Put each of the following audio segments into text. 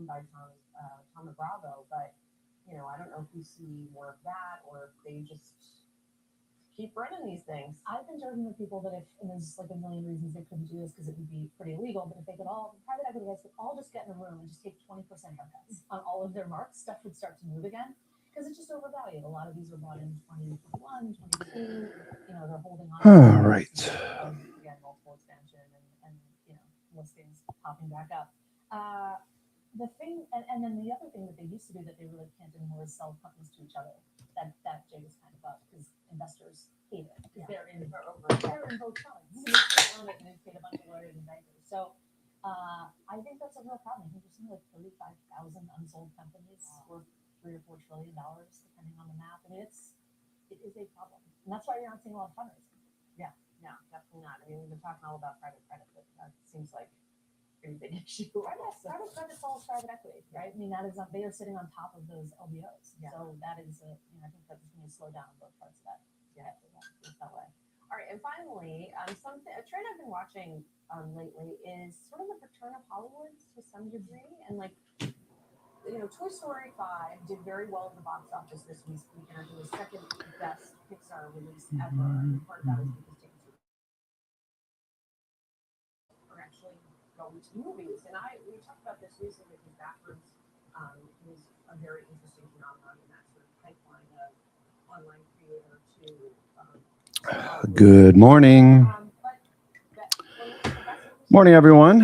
owned by Tom Bravo, but I don't know if we see more of that or if they just keep running these things. I've been joking with people that if, and there's like a million reasons they couldn't do this because it would be pretty illegal, but if they could all, private equity guys could all just get in a room and just take 20% haircuts on all of their marks, stuff would start to move again because it's just overvalued. A lot of these were bought in 2021, 22, they're holding on. All right. Again, multiple expansion and listings popping back up. The thing, and then the other thing that they used to do that they really can't anymore is sell companies to each other. That jig is kind of up because investors hate it because they're in both sides. They own it and they paid a bunch of lawyers and bankers. So I think that's a real problem. I think there's something like 35,000 unsold companies worth $3 or $4 trillion, depending on the math. I mean, it is a problem, and that's why you're not seeing a lot of fundraising. Yeah, no, definitely not. I mean, we've been talking all about private credit, but that seems like pretty big issue. Private credit follows private equity, right? I mean, that is they are sitting on top of those LBOs. Yeah. So that is, I think that's going to slow down both parts of that. Yeah, it's that way. All right, and finally, a trend I've been watching lately is sort of the return of Hollywood to some degree, and Toy Story 5 did very well at the box office this weekend. I think it was second best Pixar release ever. And part of that was because tickets are actually going to movies. And we talked about this recently because Backwards is a very interesting phenomenon in that sort of pipeline of online creator to. Good morning. Morning, everyone.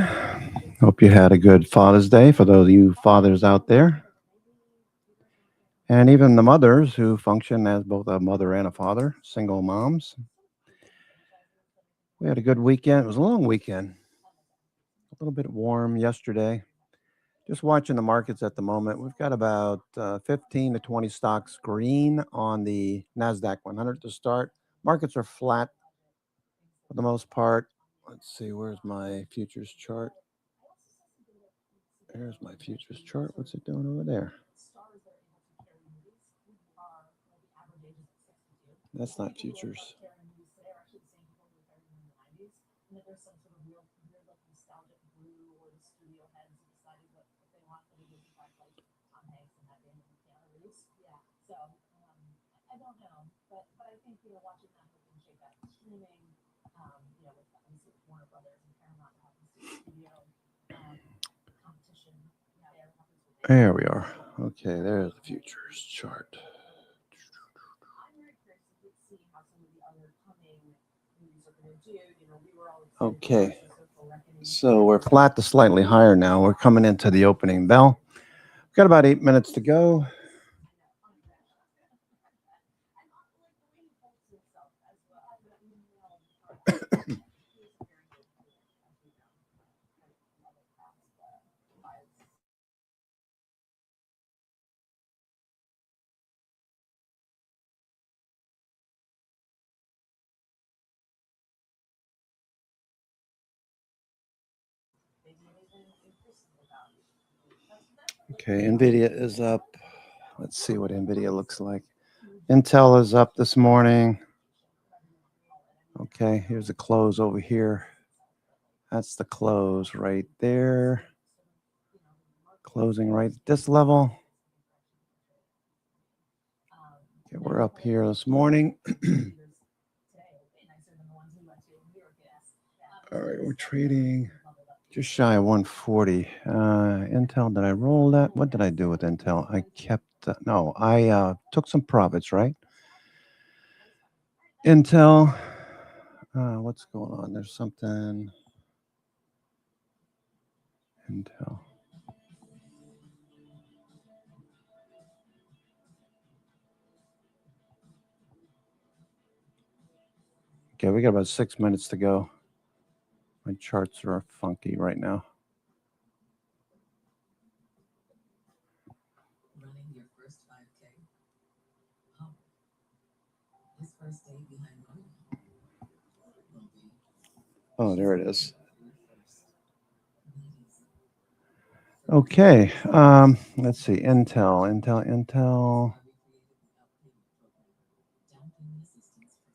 Hope you had a good Father's Day for those of you fathers out there. And even the mothers who function as both a mother and a father, single moms. We had a good weekend. It was a long weekend. A little bit warm yesterday. Just watching the markets at the moment. We've got about 15 to 20 stocks green on the NASDAQ 100 to start. Markets are flat for the most part. Let's see, where's my futures chart? There's my futures chart. What's it doing over there? That's not futures. I don't know, but I think watching that whole thing shake out, streaming, with obviously Warner Brothers and Paramount having studio competition. There we are. Okay, there's the futures chart. I'm very curious to see how some of the other coming movies are going to do. We were all okay. So we're flat to slightly higher now. We're coming into the opening bell. We've got about 8 minutes to go. Okay, NVIDIA is up. Let's see what NVIDIA looks like. Intel is up this morning. Okay, here's a close over here. That's the close right there. Closing right at this level. Okay, we're up here this morning. All right, we're trading just shy of 140. Intel, did I roll that? What did I do with Intel? I kept, I took some profits, right? Intel, what's going on? There's something. Intel. Okay, we got about 6 minutes to go. My charts are funky right now. Running your first 5K. His first day behind money. Oh, there it is. Okay, let's see. Intel.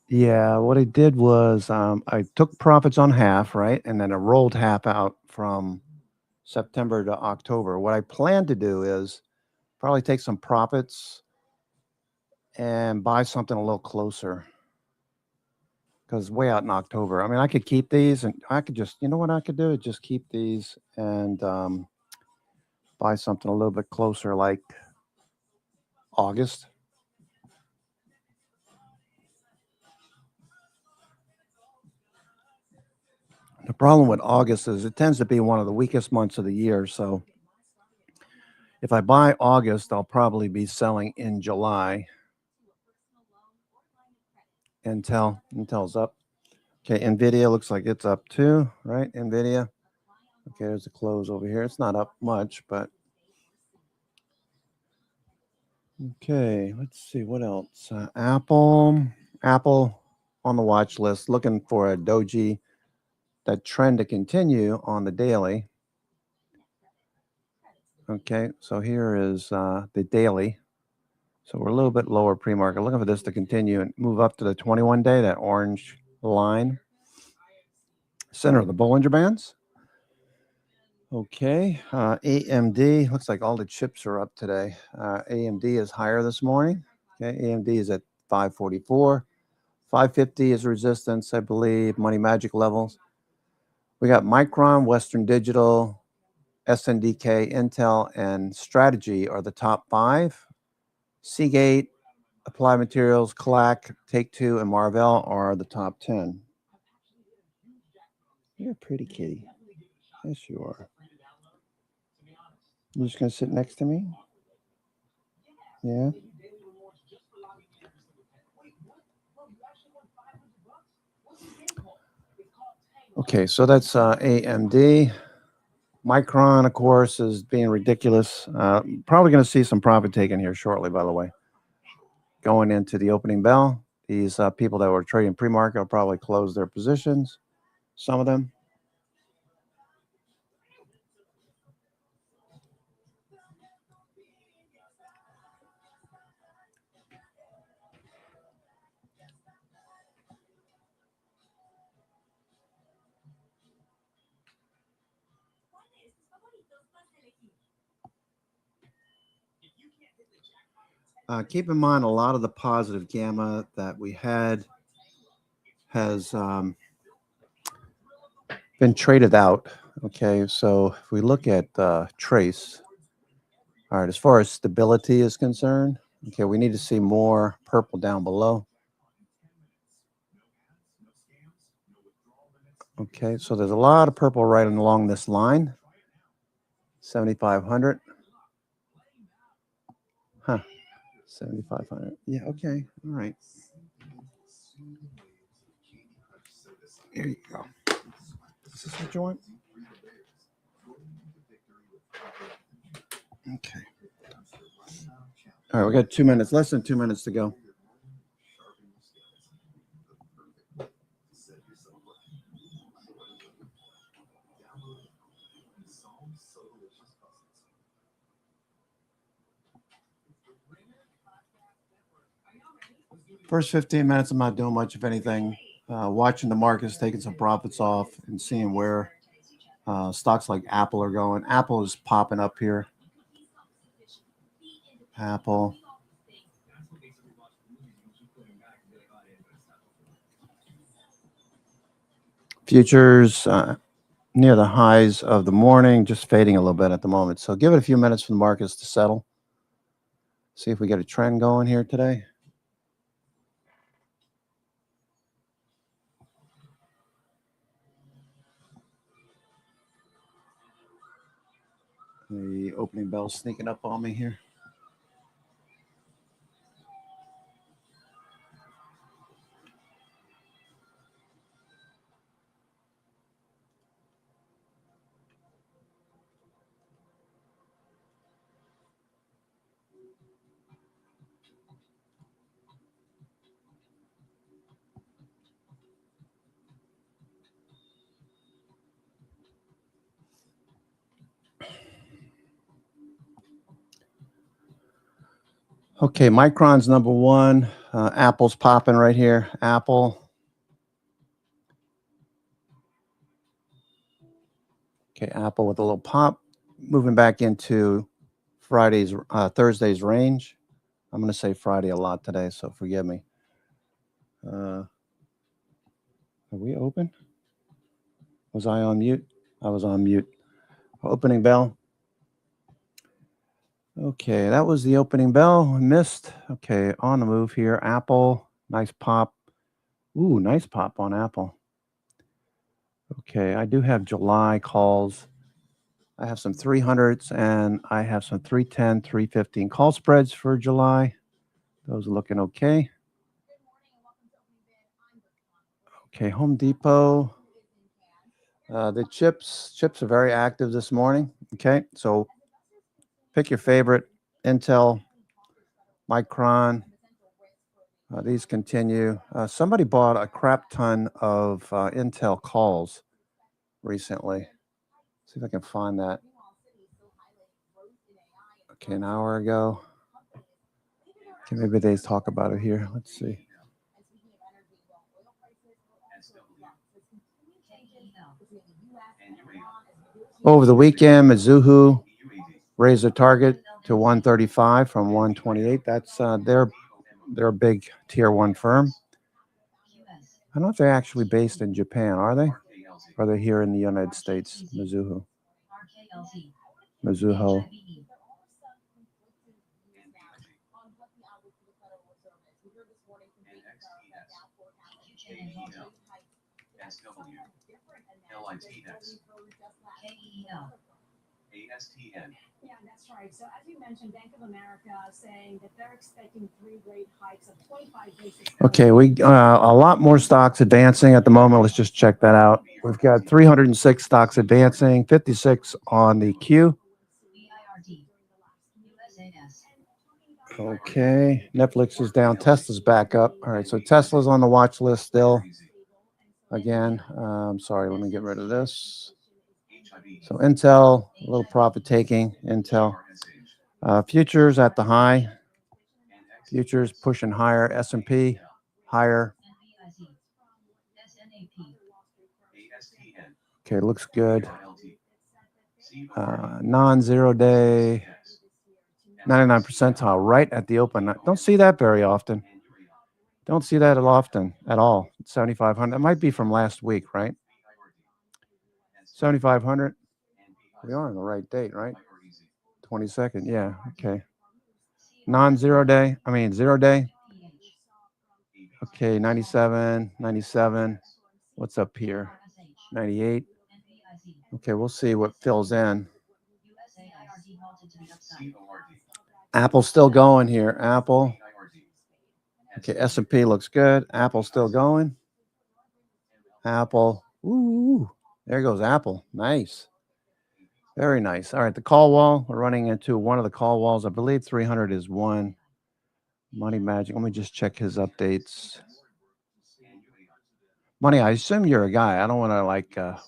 Yeah, what I did was I took profits on half, right? And then I rolled half out from September to October. What I plan to do is probably take some profits and buy something a little closer, because way out in October. I mean, I could keep these and I could just, you know what I could do? Just keep these and buy something a little bit closer, like August. The problem with August is it tends to be one of the weakest months of the year. So if I buy August, I'll probably be selling in July. Intel's up. Okay, Nvidia looks like it's up too, right? Nvidia. Okay, there's a close over here. It's not up much, but okay. Let's see what else. Apple on the watch list, looking for a doji, that trend to continue on the daily. Okay, so here is the daily. So we're a little bit lower pre-market. Looking for this to continue and move up to the 21-day, that orange line. Center of the Bollinger Bands. Okay, AMD, looks like all the chips are up today. AMD is higher this morning. Okay, AMD is at 544. 550 is resistance, I believe, money magic levels. We got Micron, Western Digital, SNDK, Intel, and Strategy are the top 5. Seagate, Applied Materials, Clack, Take-Two, and Marvell are the top 10. You're a pretty kitty. Yes, you are. You're just going to sit next to me? Yeah. Okay, so that's AMD. Micron, of course, is being ridiculous. Probably going to see some profit taken here shortly, by the way. Going into the opening bell, these people that were trading pre-market will probably close their positions, some of them. Keep in mind, a lot of the positive gamma that we had has been traded out. Okay, so if we look at Trace, all right, as far as stability is concerned, okay, we need to see more purple down below. Okay, so there's a lot of purple right along this line, 7,500. Huh, 7,500. Yeah, okay, all right. Here you go. Is this what you want? Okay. All right, we got 2 minutes, less than 2 minutes to go. First 15 minutes, I'm not doing much, if anything. Watching the markets, taking some profits off, and seeing where stocks like Apple are going. Apple is popping up here. Apple. Futures near the highs of the morning, just fading a little bit at the moment. So give it a few minutes for the markets to settle. See if we get a trend going here today. The opening bell sneaking up on me here. Okay, Micron's number one. Apple's popping right here. Apple. Okay, Apple with a little pop. Moving back into Thursday's range. I'm going to say Friday a lot today, so forgive me. Are we open? Was I on mute? I was on mute. Opening bell. Okay, that was the opening bell. Missed. Okay, on the move here. Apple, nice pop. Ooh, nice pop on Apple. Okay, I do have July calls. I have some 300s and I have some 310, 315 call spreads for July. Those are looking okay. Okay, Home Depot. The chips are very active this morning. Okay, so pick your favorite. Intel, Micron. These continue. Somebody bought a crap ton of Intel calls recently. See if I can find that. Okay, an hour ago. Okay, maybe they talk about it here. Let's see. Over the weekend, Mizuho raised their target to 135 from 128. That's they're a big tier 1 firm. I don't know if they're actually based in Japan, are they? Or are they here in the United States? Mizuho. Yeah, that's right. So as you mentioned, Bank of America saying that they're expecting 3 rate hikes of 25 basis points. Okay, we a lot more stocks advancing at the moment. Let's just check that out. We've got 306 stocks advancing, 56 on the queue. Okay, Netflix is down. Tesla's back up. All right, so Tesla's on the watch list still. Again, sorry, let me get rid of this. So Intel, a little profit taking. Intel. Futures at the high. Futures pushing higher. S&P higher. Okay, looks good. Non-zero day. 99 percentile right at the open. Don't see that very often. Don't see that often at all. 7,500. That might be from last week, right? 7,500. We are on the right date, right? 22nd. Yeah. Okay. Non-zero day. I mean, 0 day. Okay. 97, 97. What's up here? 98. Okay. We'll see what fills in. Apple's still going here. Apple. Okay. S&P looks good. Apple still going. Apple. Ooh. There goes Apple. Nice. Very nice. All right, the call wall. We're running into one of the call walls. I believe 300 is one. Money Magic. Let me just check his updates. Money, I assume you're a guy. I don't want to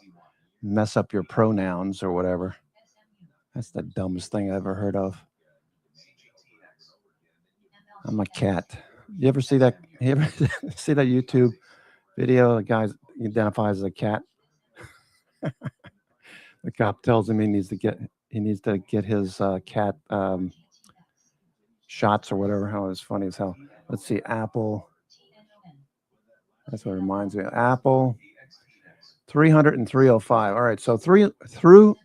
mess up your pronouns or whatever. That's the dumbest thing I ever heard of. I'm a cat. You ever see that? You ever see that YouTube video? The guy identifies as a cat. The cop tells him he needs to get his cat shots or whatever. How it's funny as hell. Let's see, Apple. That's what it reminds me of. Apple. 300 and 305. All right, so through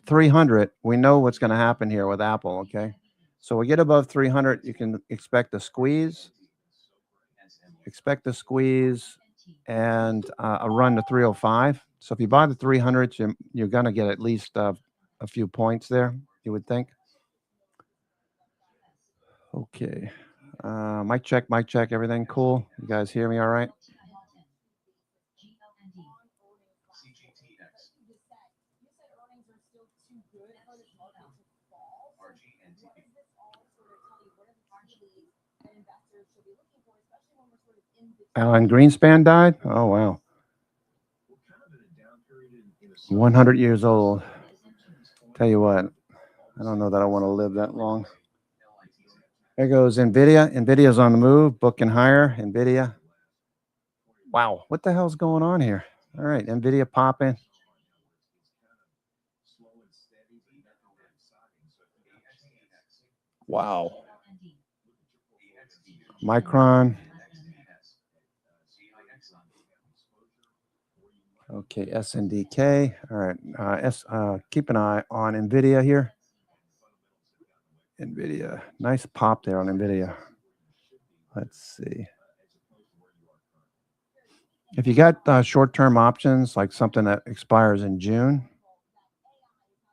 300, we know what's going to happen here with Apple. Okay, so we get above 300, you can expect a squeeze. Expect a squeeze and a run to 305. So if you buy the 300s, you're going to get at least a few points there, you would think. Okay. Mic check, everything cool? You guys hear me all right? Alan Greenspan died? Oh, wow. 100 years old. Tell you what, I don't know that I want to live that long. There goes NVIDIA. NVIDIA's on the move, booking higher. NVIDIA. Wow, what the hell's going on here? All right, NVIDIA popping. Wow. Micron. Okay, SNDK. All right. Keep an eye on NVIDIA here. NVIDIA. Nice pop there on NVIDIA. Let's see. If you got short-term options, like something that expires in June,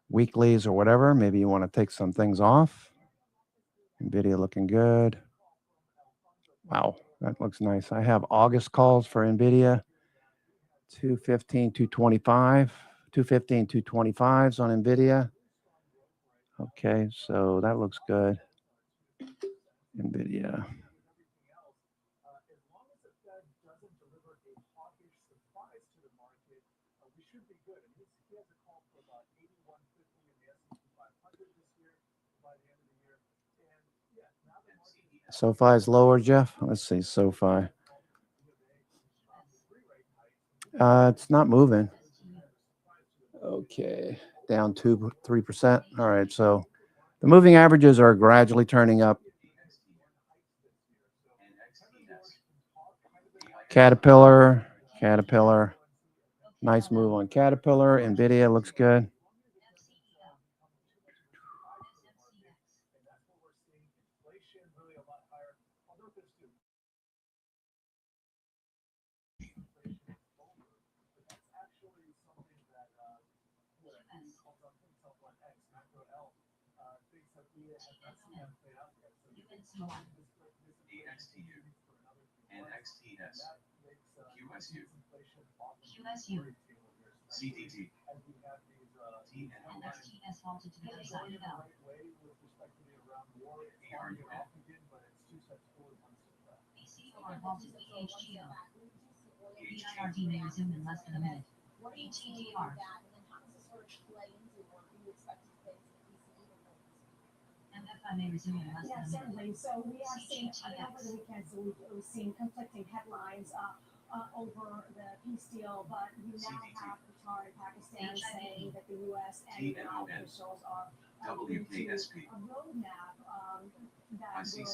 weeklies or whatever, maybe you want to take some things off. NVIDIA looking good. Wow, that looks nice. I have August calls for NVIDIA. 215, 225, 215, 225s on NVIDIA. Okay, so that looks good. NVIDIA. SoFi is lower, Jeff. Let's see, SoFi. It's not moving. Okay, down 3%. All right, so the moving averages are gradually turning up. Caterpillar. Nice move on Caterpillar. NVIDIA looks good. Yeah, certainly. So we are seeing, over the weekend, so we've seen conflicting headlines over the peace deal, but you now have Qatar and Pakistan saying that the U.S. and Iran officials are agreeing to a roadmap that will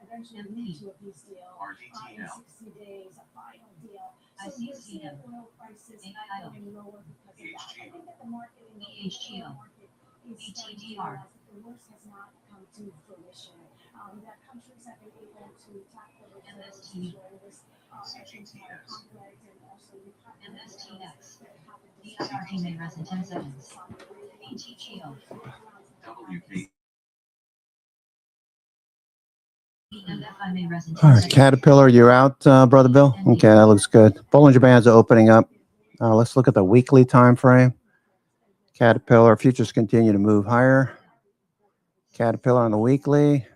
eventually lead to a peace deal in 60 days, a final deal. So we're seeing oil prices going lower because of that. I think that the market in the oil market is starting to realize that the worst has not come to fruition. That countries have been able to tap the reserves during this conflict, and also the MSTX. DIRG may rest in 10 seconds. ATGO. All right, Caterpillar, you're out, Brother Bill? Okay, that looks good. Bollinger Bands are opening up. Let's look at the weekly time frame. Caterpillar futures continue to move higher. Caterpillar on the weekly.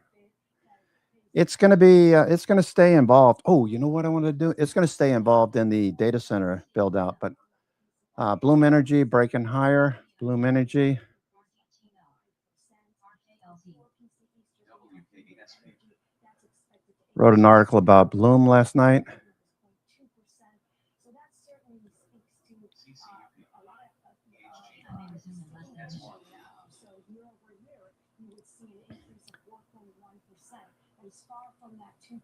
It's going to stay involved. Oh, you know what I want to do? It's going to stay involved in the data center build out. But Bloom Energy breaking higher. Bloom Energy. Wrote an article about Bloom last night. Is far from that 2%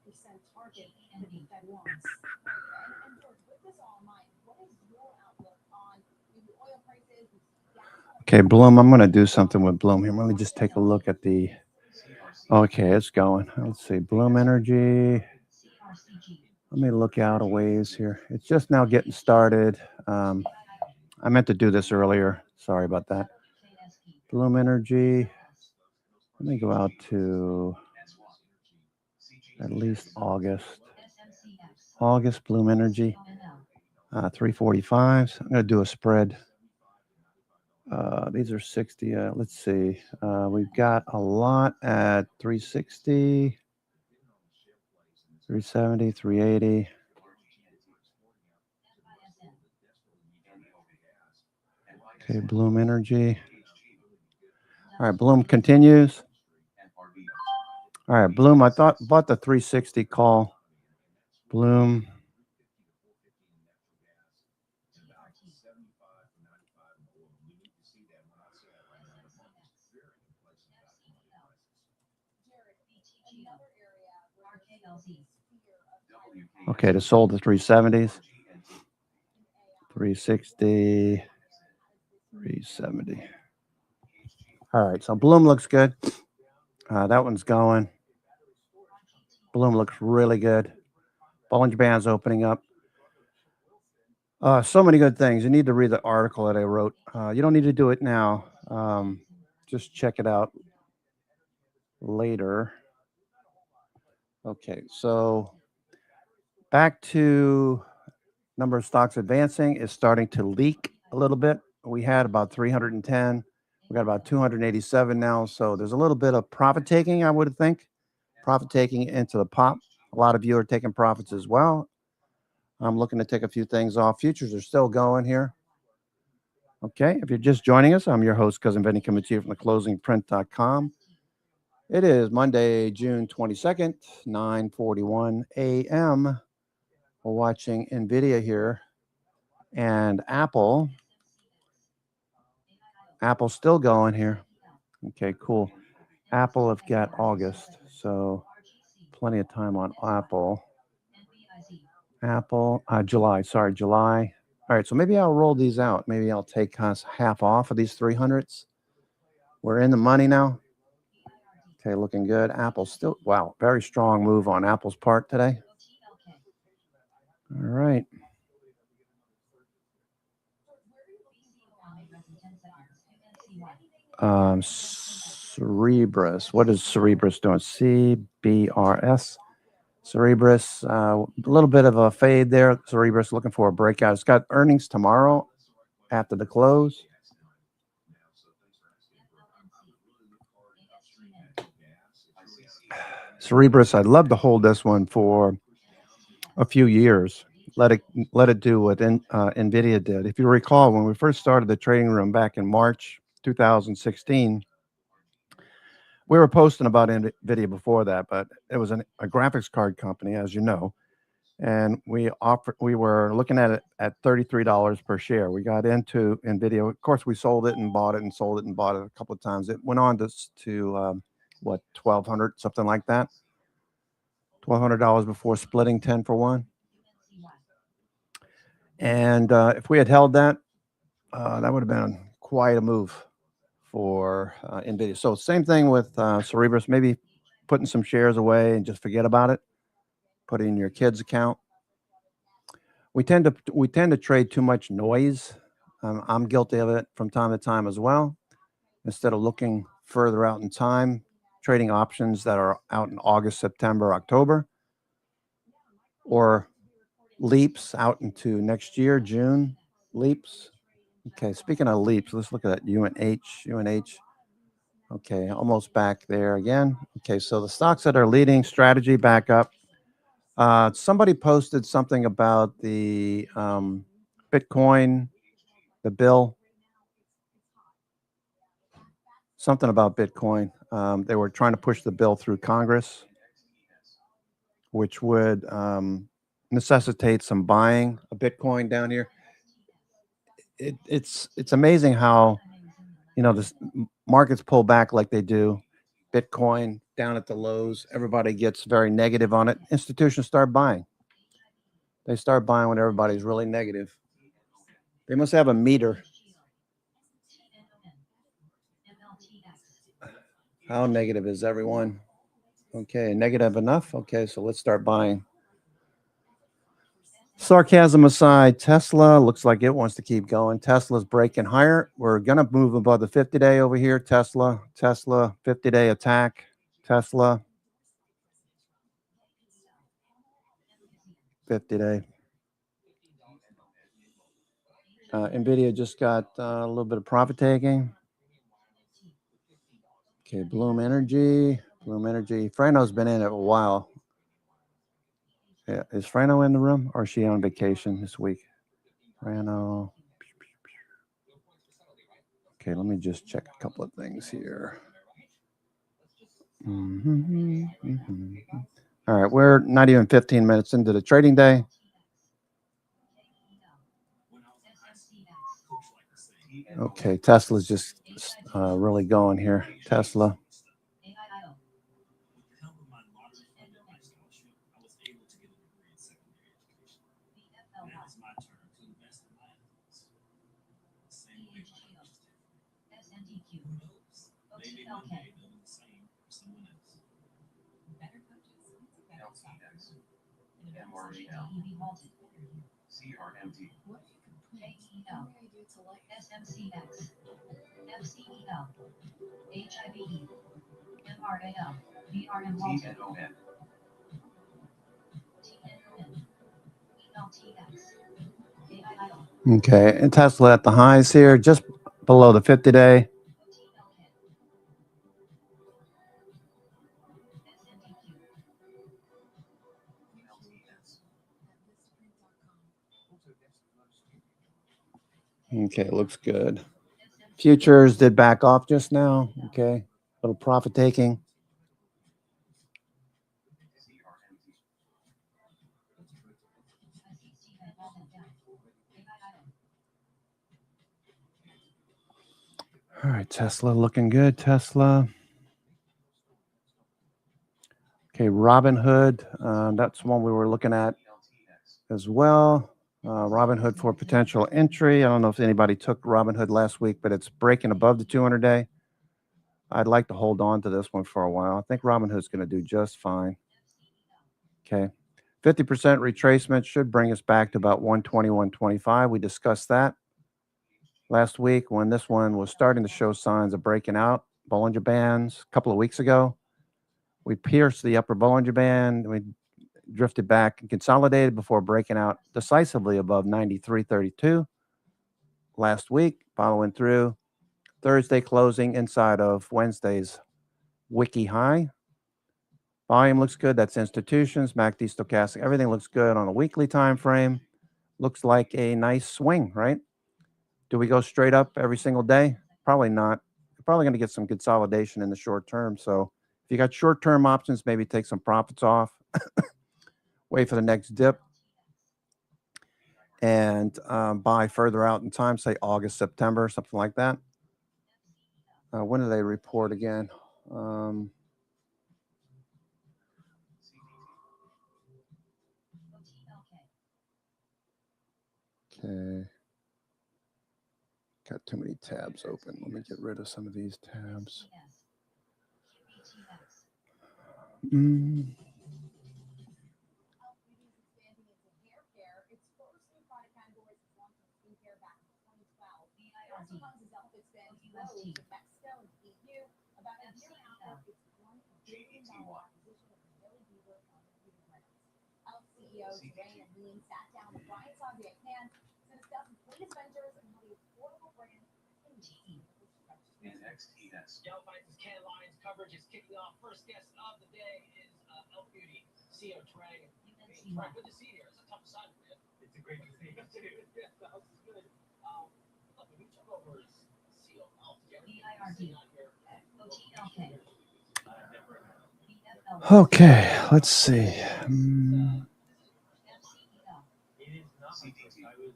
target that the Fed wants. And George, with this all in mind, what is your outlook on the oil prices? Okay, Bloom, I'm going to do something with Bloom here. Let me just take a look at the. Okay, it's going. Let's see. Bloom Energy. Let me look out a ways here. It's just now getting started. I meant to do this earlier. Sorry about that. Bloom Energy. Let me go out to at least August. Bloom Energy. 345s. I'm going to do a spread. These are 60. Let's see. We've got a lot at 360, 370, 380. Okay, Bloom Energy. All right, Bloom continues. All right, Bloom, I bought the 360 call. Bloom. Okay, they sold the 370s. 360, 370. All right, so Bloom looks good. That one's going. Bloom looks really good. Bollinger Band's opening up. So many good things. You need to read the article that I wrote. You don't need to do it now. Just check it out later. Okay, so back to number of stocks advancing is starting to leak a little bit. We had about 310. We got about 287 now. So there's a little bit of profit taking, I would think. Profit taking into the pop. A lot of you are taking profits as well. I'm looking to take a few things off. Futures are still going here. Okay, if you're just joining us, I'm your host, Cousin Benny, coming to you from theclosingprint.com. It is Monday, June 22nd, 9:41 a.m. We're watching NVIDIA here. And Apple's still going here. Okay, cool. Apple have got August, so plenty of time on Apple. July. All right, so maybe I'll roll these out. Maybe I'll take half off of these 300s. We're in the money now. Okay, looking good. Apple still, wow, very strong move on Apple's part today. All right. Cerebras. What is Cerebras doing? CBRS. Cerebras. A little bit of a fade there. Cerebras looking for a breakout. It's got earnings tomorrow after the close. Cerebras, I'd love to hold this one for a few years. Let it do what NVIDIA did. If you recall, when we first started the trading room back in March 2016, we were posting about NVIDIA before that, but it was a graphics card company, as you know, and we were looking at it at $33 per share. We got into NVIDIA. Of course, we sold it and bought it and sold it and bought it a couple of times. It went on to what, $1,200, something like that. $1,200 before splitting 10 for 1. And if we had held that, that would have been quite a move for NVIDIA. So same thing with Cerebras, maybe putting some shares away and just forget about it. Put it in your kid's account. We tend to trade too much noise. I'm guilty of it from time to time as well. Instead of looking further out in time, trading options that are out in August, September, October, or leaps out into next year, June, leaps. Okay, speaking of leaps, let's look at that UNH. Okay, almost back there again. Okay, so the stocks that are leading, strategy back up. Somebody posted something about the Bitcoin, the bill. Something about Bitcoin. They were trying to push the bill through Congress, which would necessitate some buying of Bitcoin down here. It's amazing how, this markets pull back like they do. Bitcoin down at the lows, everybody gets very negative on it. Institutions start buying. They start buying when everybody's really negative. They must have a meter. How negative is everyone? Okay, negative enough? Okay, so let's start buying. Sarcasm aside, Tesla looks like it wants to keep going. Tesla's breaking higher. We're going to move above the 50-day over here. Tesla, 50-day attack. Tesla, 50-day. NVIDIA just got a little bit of profit taking. Okay, Bloom Energy. Frano's been in it a while. Yeah, is Frano in the room or is she on vacation this week? Frano. Okay, let me just check a couple of things here. All right, we're not even 15 minutes into the trading day. Okay, Tesla's just really going here. Tesla. mRNA, CRMT, What are your complaints? AEL, Bring the idea to life. SMCX, FCEL, HIVE, MRAL, VRM Malta, TNON, TNN, ELTX, AIL, Okay, and Tesla at the highs here, just below the 50-day. OTLK, SNDQ, LTS. Okay, looks good. Futures did back off just now. Okay, little profit taking. CRMT, All right, Tesla looking good. Tesla. Okay, Robinhood. That's one we were looking at LTX, as well. Robinhood for potential entry. I don't know if anybody took Robinhood last week, but it's breaking above the 200-day. I'd like to hold on to this one for a while. I think Robinhood's going to do just fine. Okay. 50% retracement should bring us back to about 120, 125. We discussed that last week when this one was starting to show signs of breaking out. Bollinger Bands a couple of weeks ago. We pierced the upper Bollinger Band. We drifted back and consolidated before breaking out decisively above 93.32 last week, following through. Thursday closing inside of Wednesday's wiki high. Volume looks good. That's institutions, MACD stochastic. Everything looks good on a weekly time frame. Looks like a nice swing, right? Do we go straight up every single day? Probably not. You're probably going to get some consolidation in the short term. So if you got short-term options, maybe take some profits off. Wait for the next dip. And buy further out in time, say August, September, something like that. When do they report again? Okay. Got too many tabs open. Let me get rid of some of these tabs. Mm. NXTS, Delphine's Can Lines coverage is kicking off. First guest of the day is Elf Beauty, CEO Trang. Hey, Trang, good to see you here. It's a tough assignment, man. It's a great to see you too. Yeah, the house is good. Look, when you took over as CEO of Elf, did you ever see on here? Okay, let's see. Mm. It is not my CDT. first. I was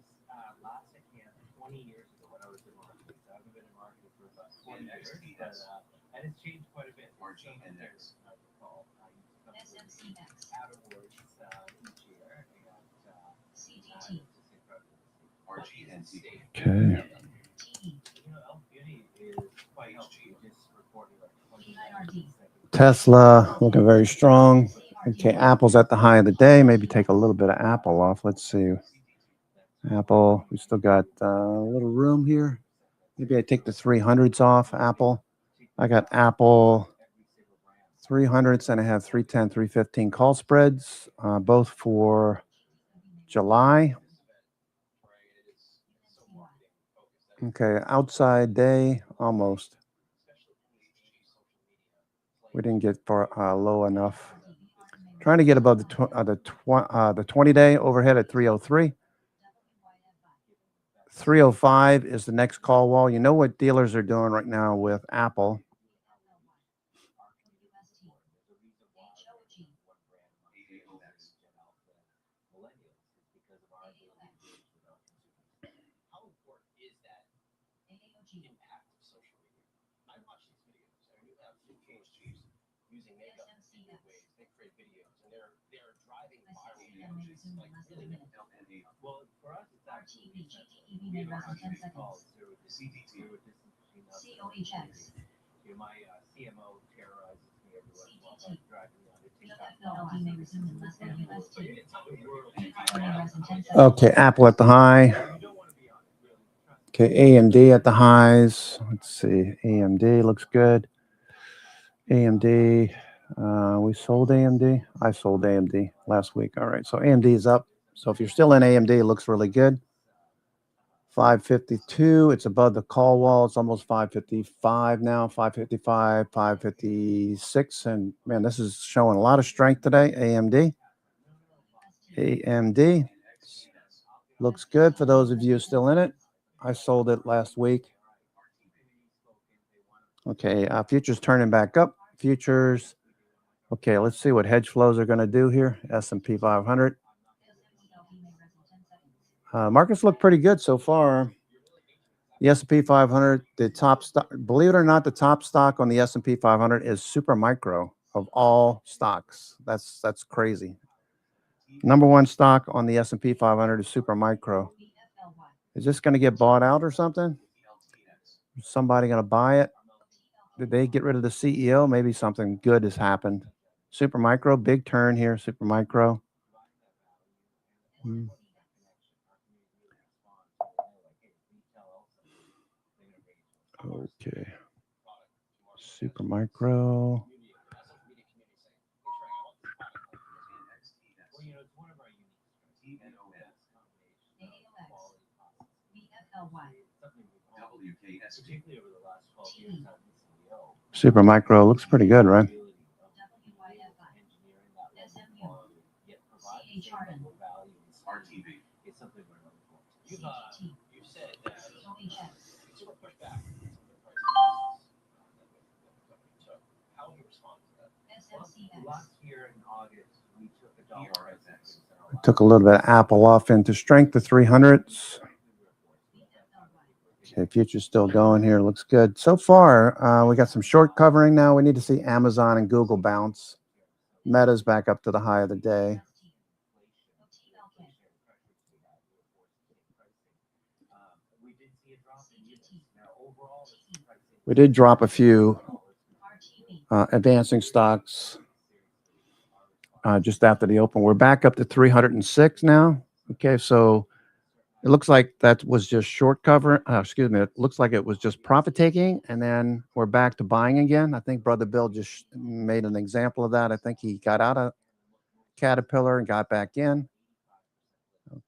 last at camp 20 years ago when I was in marketing. So I haven't been in marketing for about 20 years, but and it's changed quite a bit. RG and X. I recall I used to come to Ad Awards each year and CDT. RGNT, Okay. You know, Elf Beauty is quite healthy. Just reporting like 29 Tesla looking very strong. Okay, Apple's at the high of the day. Maybe take a little bit of Apple off. Let's see. Apple, we still got a little room here. Maybe I take the 300s off Apple. I got Apple 300s and I have 310, 315 call spreads, both for July. Okay, outside day, almost. We didn't get far low enough. Trying to get above the 20-day overhead at 303. 305 is the next call wall. You know what dealers are doing right now with Apple. How important is that impact of social media? I watch these videos. I mean, you have the Kings Chiefs using makeup in new ways. They create videos, and they're driving viral images. Like really, well, for us, it's actually we have our calls through the CDT or distance between us. COHX. My CMO terrorizes me every once in a while by driving me on the TikTok EFLY may resume in less than UST. May rise in 10 seconds. Okay, Apple at the high. Okay, AMD at the highs. Let's see. AMD looks good. AMD. We sold AMD. I sold AMD last week. All right, so AMD is up. So if you're still in AMD, it looks really good. 552. It's above the call wall. It's almost 555 now. 555, 556, and man, this is showing a lot of strength today. AMD. AMD looks good for those of you still in it. I sold it last week. Okay, futures turning back up. Futures. Okay, let's see what hedge flows are going to do here. S&P 500. Markets look pretty good so far. The S&P 500, the top stock, believe it or not, the top stock on the S&P 500 is Supermicro of all stocks. That's crazy. Number one stock on the S&P 500 is Supermicro. Is this going to get bought out or something? Is somebody going to buy it? Did they get rid of the CEO? Maybe something good has happened. Supermicro, big turn here, Supermicro. Okay. Supermicro. Supermicro looks pretty good, right? Took a little bit of Apple off into strength to 300s. Okay, future's still going here. Looks good. So far, we got some short covering now. We need to see Amazon and Google bounce. Meta's back up to the high of the day. We did drop a few advancing stocks just after the open. We're back up to 306 now. Okay, so it looks like that was just short cover. Excuse me. It looks like it was just profit taking, and then we're back to buying again. I think Brother Bill just made an example of that. I think he got out of Caterpillar and got back in.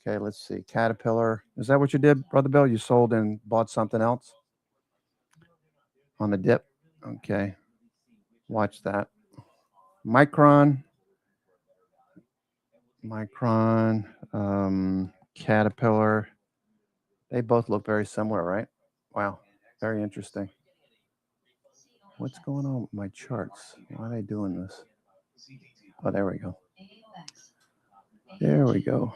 Okay, let's see. Caterpillar. Is that what you did, Brother Bill? You sold and bought something else on the dip? Okay. Watch that. Micron, Caterpillar. They both look very similar, right? Wow. Very interesting. What's going on with my charts? Why are they doing this? Oh, there we go. There we go.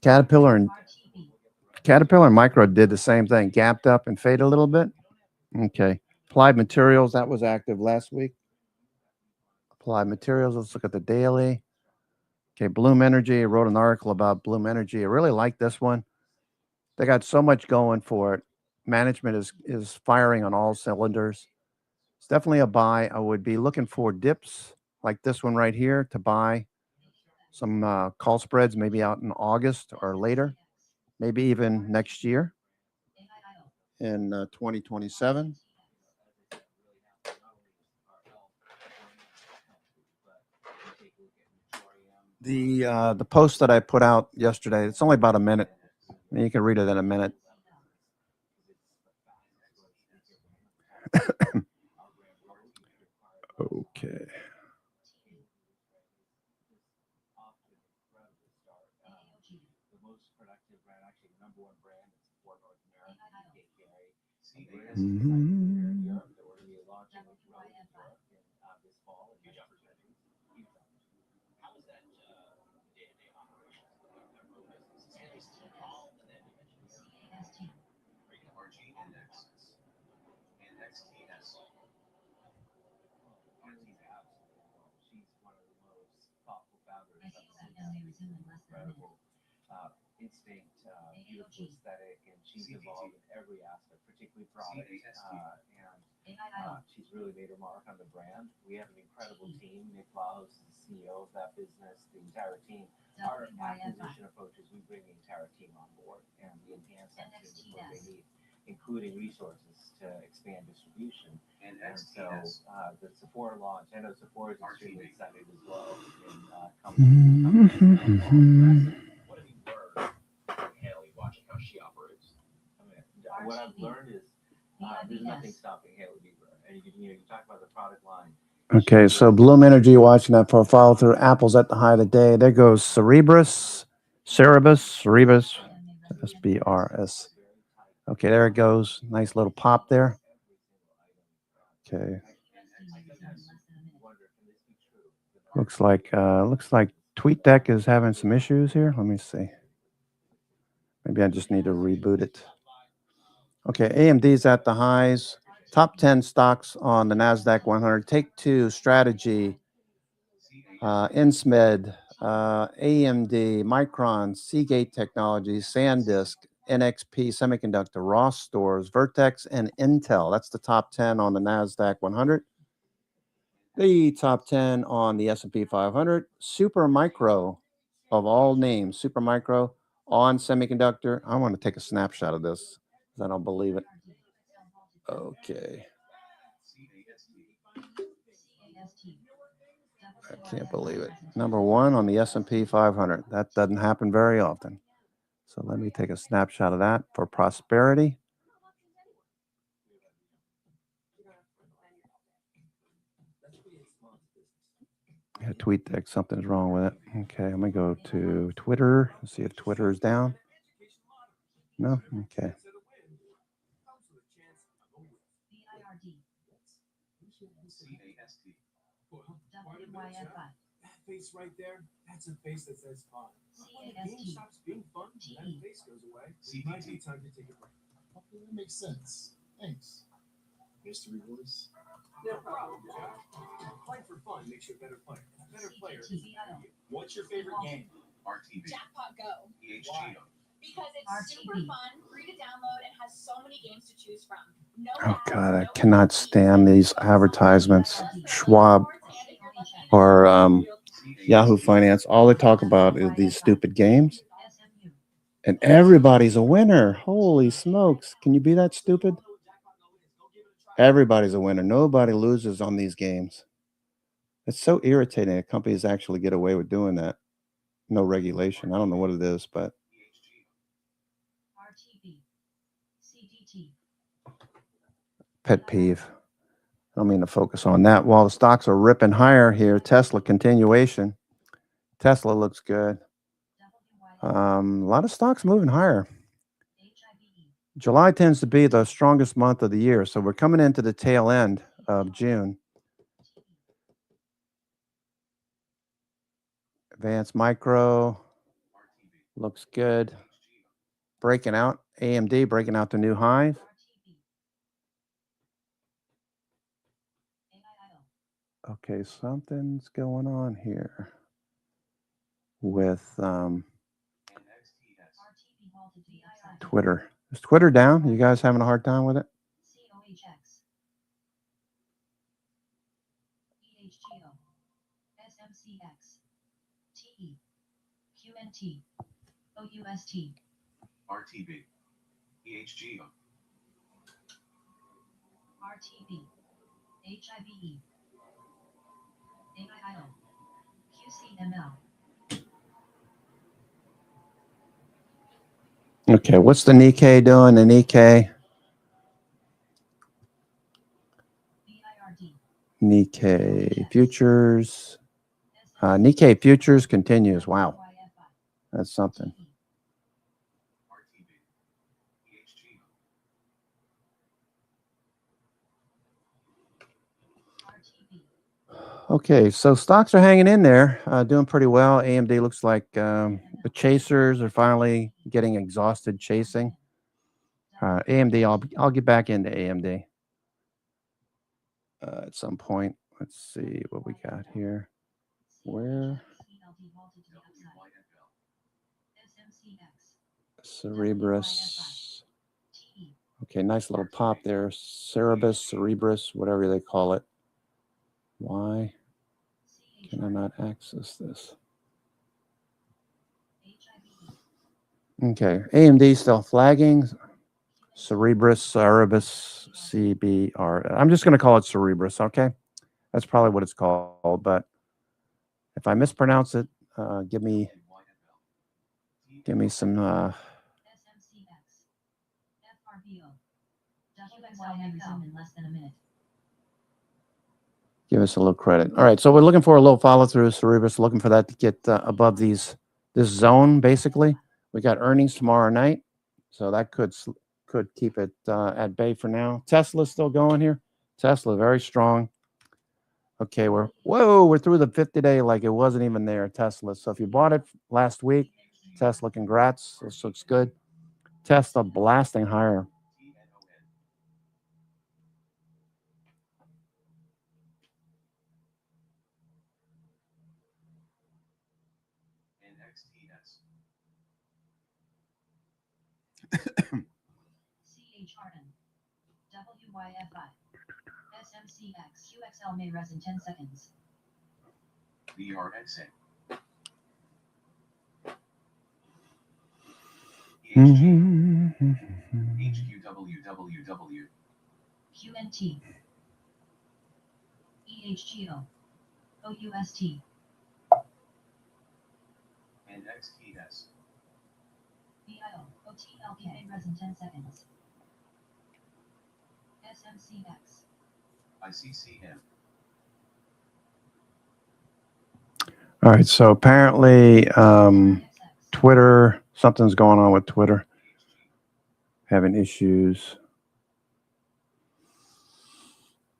Caterpillar and Micro did the same thing. Gapped up and faded a little bit. Okay. Applied Materials, that was active last week. Applied Materials, let's look at the daily. Okay, Bloom Energy. I wrote an article about Bloom Energy. I really like this one. They got so much going for it. Management is firing on all cylinders. It's definitely a buy. I would be looking for dips like this one right here to buy some call spreads, maybe out in August or later, maybe even next year in 2027. The post that I put out yesterday, it's only about a minute. I mean, you can read it in a minute. Okay. Instinct, beautiful aesthetic, and she's involved in every aspect, particularly product. And She's really made her mark on the brand. We have an incredible team. Nick Laus is the CEO of that business, the entire team. Our acquisition approach is we bring the entire team on board and we enhance that team with what they need, including resources to expand distribution. And so the Sephora launch, I know Sephora is extremely excited as well in coming. What have you learned from Haley watching how she operates? I mean, what I've learned is there's nothing stopping Haley Bieber. And you talk about the product line. Okay, so Bloom Energy watching that for a follow through. Apple's at the high of the day. There goes Cerebras, SBRS. Okay, there it goes. Nice little pop there. Okay. Looks like TweetDeck is having some issues here. Let me see. Maybe I just need to reboot it. Okay, AMD's at the highs. Top 10 stocks on the NASDAQ 100. Take Two, Strategy, Insmed, AMD, Micron, Seagate Technologies, SanDisk, NXP Semiconductor, Ross Stores, Vertex, and Intel. That's the top 10 on the NASDAQ 100. The top 10 on the S&P 500. Supermicro, of all names, Supermicro on semiconductor. I want to take a snapshot of this because I don't believe it. Okay. I can't believe it. Number one on the S&P 500. That doesn't happen very often. So let me take a snapshot of that for prosperity. Yeah, TweetDeck, something's wrong with it. Okay, I'm going to go to Twitter. Let's see if Twitter is down. No? Okay. That face right there, that's a face that says fun. When the game stops being fun, that face goes away. It might be time to take a break. Okay, that makes sense. Thanks. Mystery voice. No problem, Jack. Playing for fun makes you a better player. A better player is better you. What's your favorite game? RTV. Jackpot Go. EHG. Because it's super fun, free to download, and has so many games to choose from. No Oh, ads, God, I no cannot fees, stand these advertisements. Schwab or Yahoo Finance, all they talk about is these stupid games. And everybody's a winner. Holy smokes. Can you be that stupid? Everybody's a winner. Nobody loses on these games. It's so irritating that companies actually get away with doing that. No regulation. I don't know what it is, but pet peeve. I don't mean to focus on that. While the stocks are ripping higher here, Tesla continuation. Tesla looks good. A lot of stocks moving higher. July tends to be the strongest month of the year, so we're coming into the tail end of June. Advanced Micro looks good. Breaking out. AMD breaking out the new high. Okay, something's going on here with Twitter. Is Twitter down? You guys having a hard time with it? RTV. EHG. Okay, what's the Nikkei doing? The Nikkei futures. Nikkei futures continues. Wow, that's something. Okay, so stocks are hanging in there, doing pretty well. AMD looks like the chasers are finally getting exhausted chasing. AMD, I'll get back into AMD at some point. Let's see what we got here. Where? Cerebras. Okay, nice little pop there. Cerebus, Cerebrus, whatever they call it. Why can I not access this? Okay, AMD still flagging. Cerebrus, Cerebus, CBR. I'm just going to call it Cerebrus, okay? That's probably what it's called, but if I mispronounce it, give me some SMCX. FRBO. QXL may resume in less than a minute. give us a little credit. All right, so we're looking for a little follow through Cerebrus, looking for that to get above this zone. Basically, we got earnings tomorrow night, so that could keep it at bay for now. Tesla's still going here. Tesla very strong. Okay, we're through the 50-day like it wasn't even there. Tesla. So if you bought it last week, Tesla, congrats. This looks good. Tesla blasting higher. CH Harden. WYFI. SMCX. QXL may res in 10 seconds. VRXA. HQWWW. QNT. EHGO. OUST. And XTS. VIO. OTLK may res in 10 seconds. SMCX. ICCM. All right, so apparently Twitter, something's going on with Twitter. Having issues.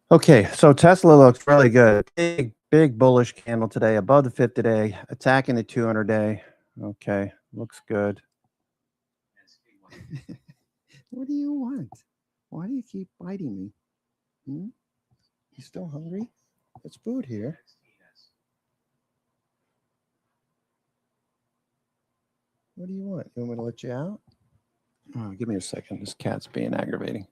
Okay, so Tesla looks really good. Big bullish candle today above the 50-day, attacking the 200-day. Okay, looks good. What do you want? Why do you keep biting me? You still hungry? It's food here. What do you want? You want me to let you out? Oh, give me a second. This cat's being aggravating.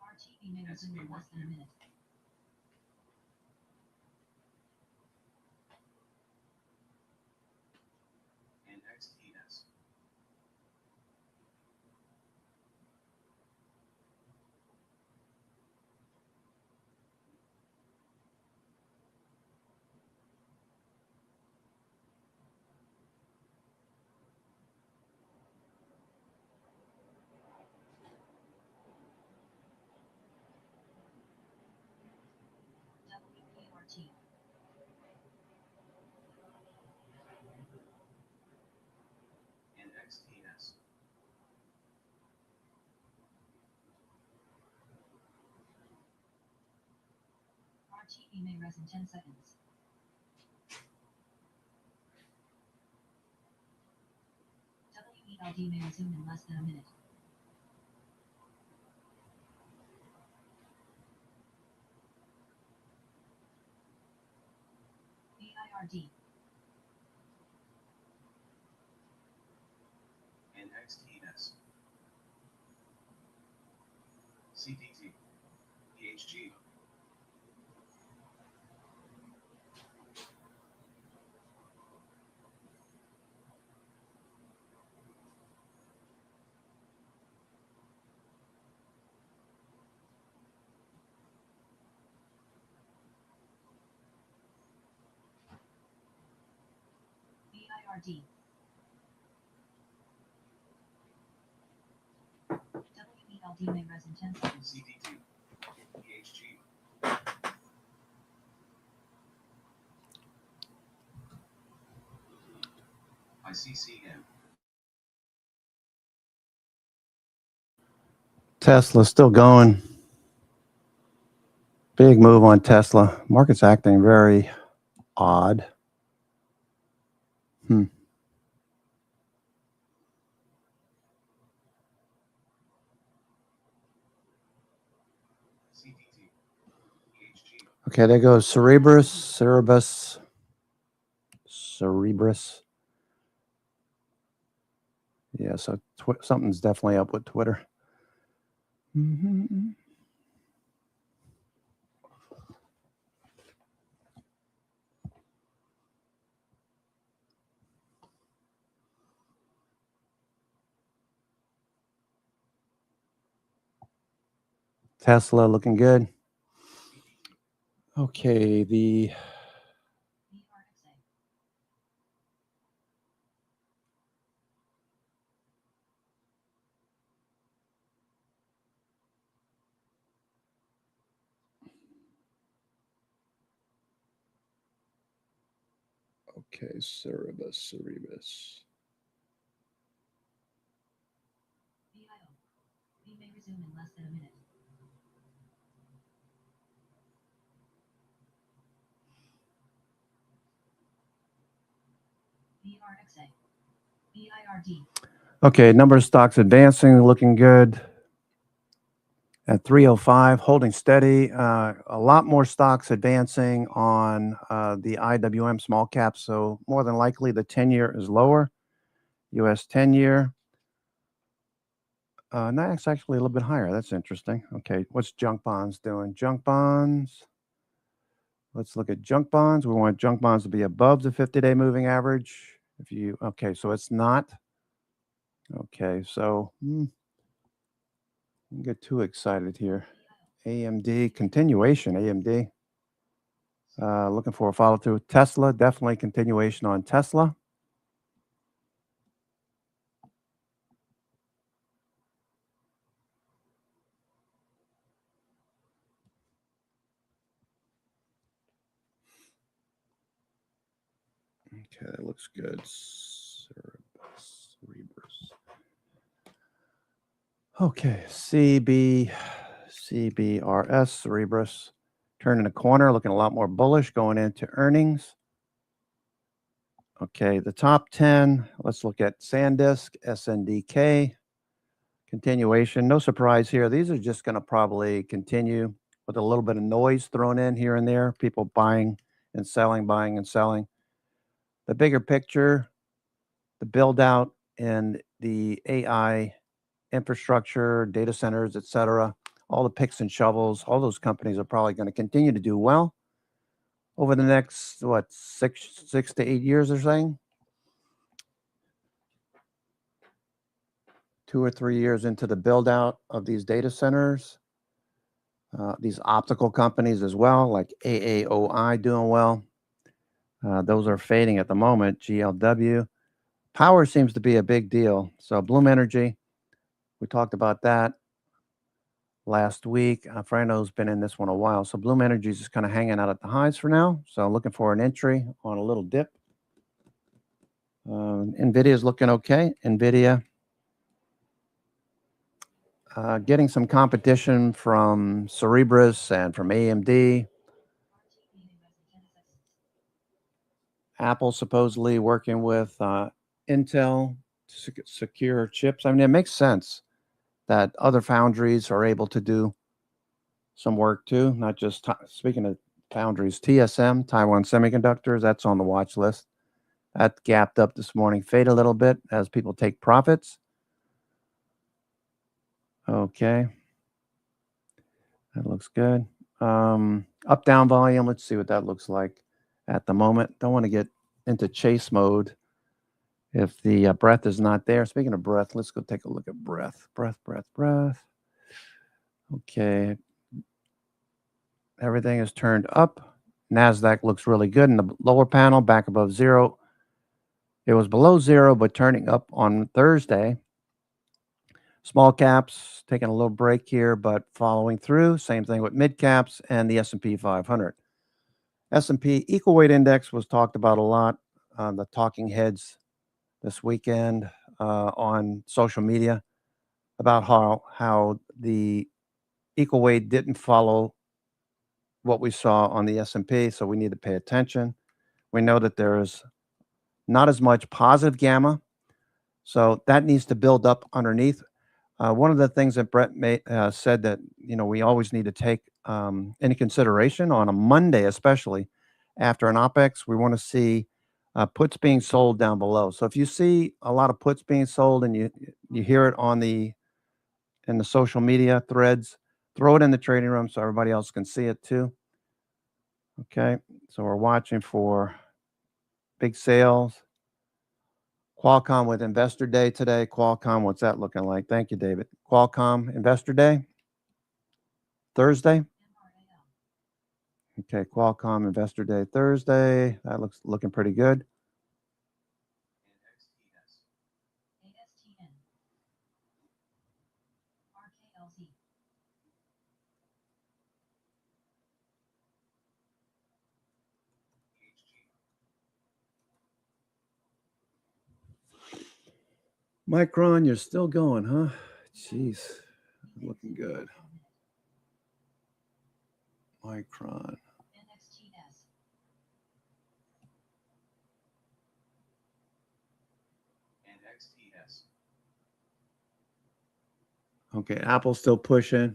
RTV may resume in less than a minute. And XTS. WPRT. And XTS. RTV may res in 10 seconds. WELD may resume in less than a minute. VIRD. And XTS. CDT. EHG. VIRD. WELD may res in 10 seconds. CDT. EHG. ICCM. Tesla's still going. Big move on Tesla. Market's acting very odd. CDT. EHG. Okay, there goes Cerebras. Yeah, so something's definitely up with Twitter. Tesla looking good. Okay, the okay, Cerebras. We may resume in less than a minute. BRXA. BIRD. Okay, number of stocks advancing, looking good. At 305, holding steady. A lot more stocks advancing on the IWM small cap. So more than likely the 10-year is lower. US 10-year. No, it's actually a little bit higher. That's interesting. Okay, what's junk bonds doing? Junk bonds. Let's look at junk bonds. We want junk bonds to be above the 50-day moving average. Okay, so it's not. Okay, so don't get too excited here. AMD, continuation, AMD. Looking for a follow through. Tesla, definitely continuation on Tesla. Okay, that looks good. Cerebras. Okay, CBRS, Cerebras. Turning a corner, looking a lot more bullish going into earnings. Okay, the top 10, let's look at SanDisk, SNDK. Continuation, no surprise here. These are just going to probably continue with a little bit of noise thrown in here and there. People buying and selling, buying and selling. The bigger picture, the build out in the AI infrastructure, data centers, et cetera, all the picks and shovels, all those companies are probably going to continue to do well over the next, 6 to 8 years, they're saying? 2 or 3 years into the build out of these data centers. These optical companies as well, like AAOI doing well. Those are fading at the moment. GLW. Power seems to be a big deal. So Bloom Energy, we talked about that last week. Frano's been in this one a while. So Bloom Energy is just kind of hanging out at the highs for now. So looking for an entry on a little dip. NVIDIA is looking okay. NVIDIA getting some competition from Cerebras and from AMD. Apple supposedly working with Intel to secure chips. I mean, it makes sense that other foundries are able to do some work too, not just, speaking of foundries, TSM, Taiwan Semiconductors, that's on the watch list. That gapped up this morning, fade a little bit as people take profits. Okay. That looks good. Up, down volume. Let's see what that looks like at the moment. Don't want to get into chase mode if the breath is not there. Speaking of breath, let's go take a look at breath. Breath. Okay. Everything is turned up. NASDAQ looks really good in the lower panel, back above zero. It was below zero, but turning up on Thursday. Small caps taking a little break here, but following through. Same thing with mid caps and the S&P 500. S&P equal weight index was talked about a lot on the talking heads this weekend on social media about how the equal weight didn't follow what we saw on the S&P, so we need to pay attention. We know that there is not as much positive gamma, so that needs to build up underneath. One of the things that Brett said that we always need to take any consideration on a Monday, especially after an OPEX. We want to see puts being sold down below. So if you see a lot of puts being sold and you hear it in the social media threads, throw it in the trading room so everybody else can see it too. Okay, so we're watching for big sales. Qualcomm with Investor Day today. Qualcomm, what's that looking like? Thank you, David. Qualcomm Investor Day, Thursday. Okay, Qualcomm Investor Day Thursday. That looks looking pretty good. And XTS. ASTN. RKLZ. HG. Micron, you're still going, huh? Jeez, looking good. Micron. NXTS. And XTS. Okay, Apple's still pushing.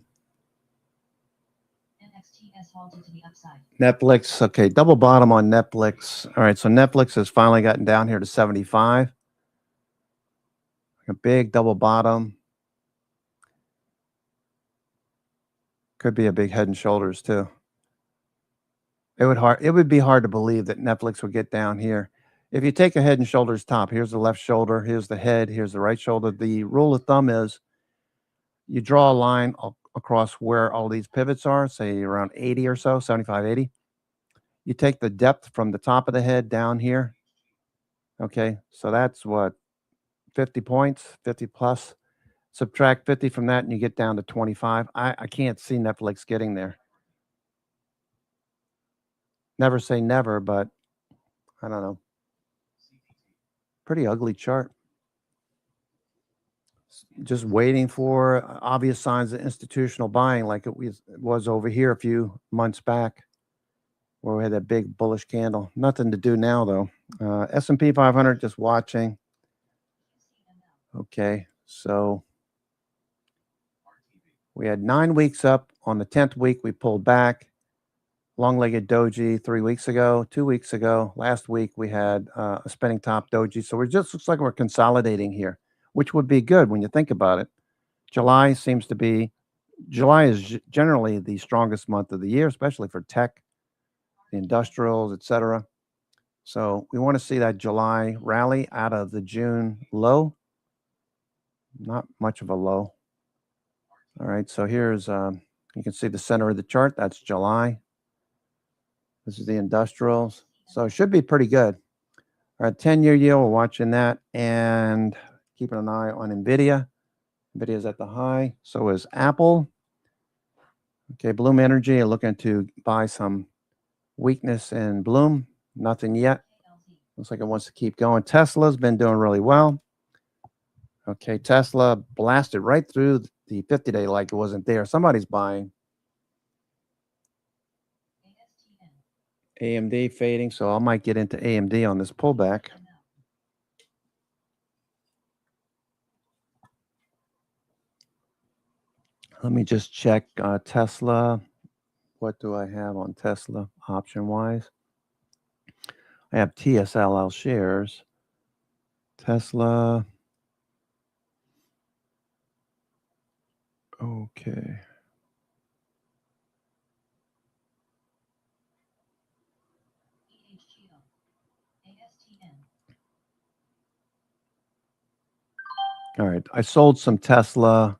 NXTS halted to the upside. Netflix, okay, double bottom on Netflix. All right, so Netflix has finally gotten down here to 75. A big double bottom. Could be a big head and shoulders too. It would be hard to believe that Netflix would get down here. If you take a head and shoulders top, here's the left shoulder, here's the head, here's the right shoulder. The rule of thumb is you draw a line across where all these pivots are, say around 80 or so, 75, 80. You take the depth from the top of the head down here. Okay, so that's what, 50 points, 50 plus. Subtract 50 from that and you get down to 25. I can't see Netflix getting there. Never say never, but I don't know. Pretty ugly chart. Just waiting for obvious signs of institutional buying like it was over here a few months back where we had that big bullish candle. Nothing to do now, though. S&P 500, just watching. Okay, so we had 9 weeks up. On the 10th week, we pulled back. Long-legged doji 3 weeks ago, 2 weeks ago. Last week, we had a spinning top doji. So it just looks like we're consolidating here, which would be good when you think about it. July is generally the strongest month of the year, especially for tech, the industrials, etc. So we want to see that July rally out of the June low. Not much of a low. All right, so here's, you can see the center of the chart. That's July. This is the industrials. So it should be pretty good. All right, 10-year yield, we're watching that. And keeping an eye on NVIDIA. NVIDIA is at the high. So is Apple. Okay, Bloom Energy, looking to buy some weakness in Bloom. Nothing yet. Looks like it wants to keep going. Tesla's been doing really well. Okay, Tesla blasted right through the 50-day like it wasn't there. Somebody's buying. AMD fading, so I might get into AMD on this pullback. Let me just check Tesla. What do I have on Tesla option-wise? I have TSLL shares. Tesla. Okay. All right. I sold some Tesla